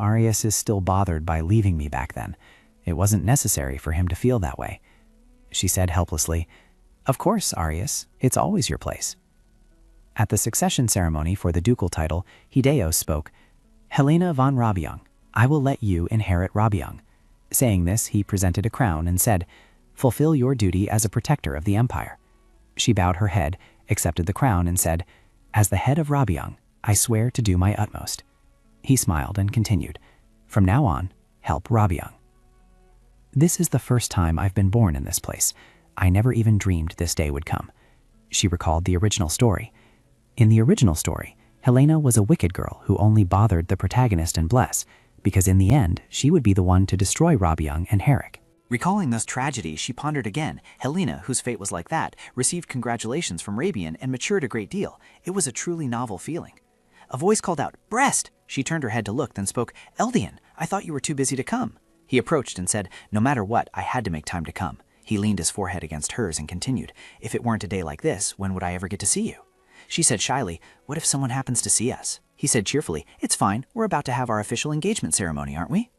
[SPEAKER 2] Arius is still bothered by leaving me back then. It wasn't necessary for him to feel that way. She said helplessly, of course, Arius, it's always your place. At the succession ceremony for the ducal title, Helios spoke, Helena von Robiong, I will let you inherit Robiong. Saying this, he presented a crown and said, fulfill your duty as a protector of the empire. She bowed her head, accepted the crown and said, as the head of Robiong, I swear to do my utmost. He smiled and continued, from now on, help Robiong. This is the first time I've been born in this place. I never even dreamed this day would come. She recalled the original story. In the original story, Helena was a wicked girl who only bothered the protagonist and Bless, because in the end, she would be the one to destroy Robiong and Herrick.
[SPEAKER 7] Recalling those tragedies, she pondered again. Helena, whose fate was like that, received congratulations from Rabian and matured a great deal. It was a truly novel feeling. A voice called out, Breast! She turned her head to look, then spoke, Eldian, I thought you were too busy to come. He approached and said, no matter what, I had to make time to come. He leaned his forehead against hers and continued, if it weren't a day like this, when would I ever get to see you? She said shyly, what if someone happens to see us? He said cheerfully, it's fine, we're about to have our official engagement ceremony, aren't we?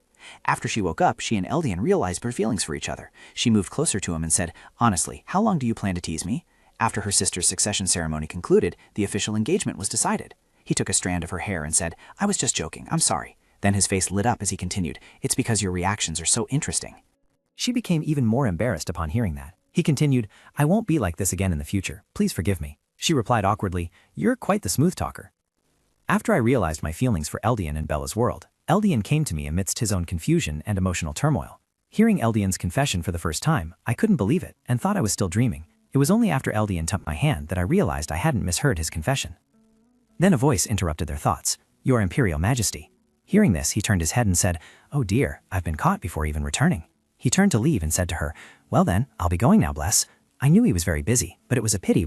[SPEAKER 7] After she woke up, she and Eldian realized their feelings for each other. She moved closer to him and said, honestly, how long do you plan to tease me? After her sister's succession ceremony concluded, the official engagement was decided. He took a strand of her hair and said, I was just joking, I'm sorry. Then his face lit up as he continued, it's because your reactions are so interesting.
[SPEAKER 1] She became even more embarrassed upon hearing that. He continued, I won't be like this again in the future. Please forgive me. She replied awkwardly, you're quite the smooth talker. After I realized my feelings for Eldian and Bella's world, Eldian came to me amidst his own confusion and emotional turmoil. Hearing Eldian's confession for the first time, I couldn't believe it and thought I was still dreaming. It was only after Eldian tucked my hand that I realized I hadn't misheard his confession. Then a voice interrupted their thoughts, Your Imperial Majesty. Hearing this, he turned his head and said, oh dear, I've been caught before even returning. He turned to leave and said to her, well then, I'll be going now, Bless. I knew he was very busy, but it was a pity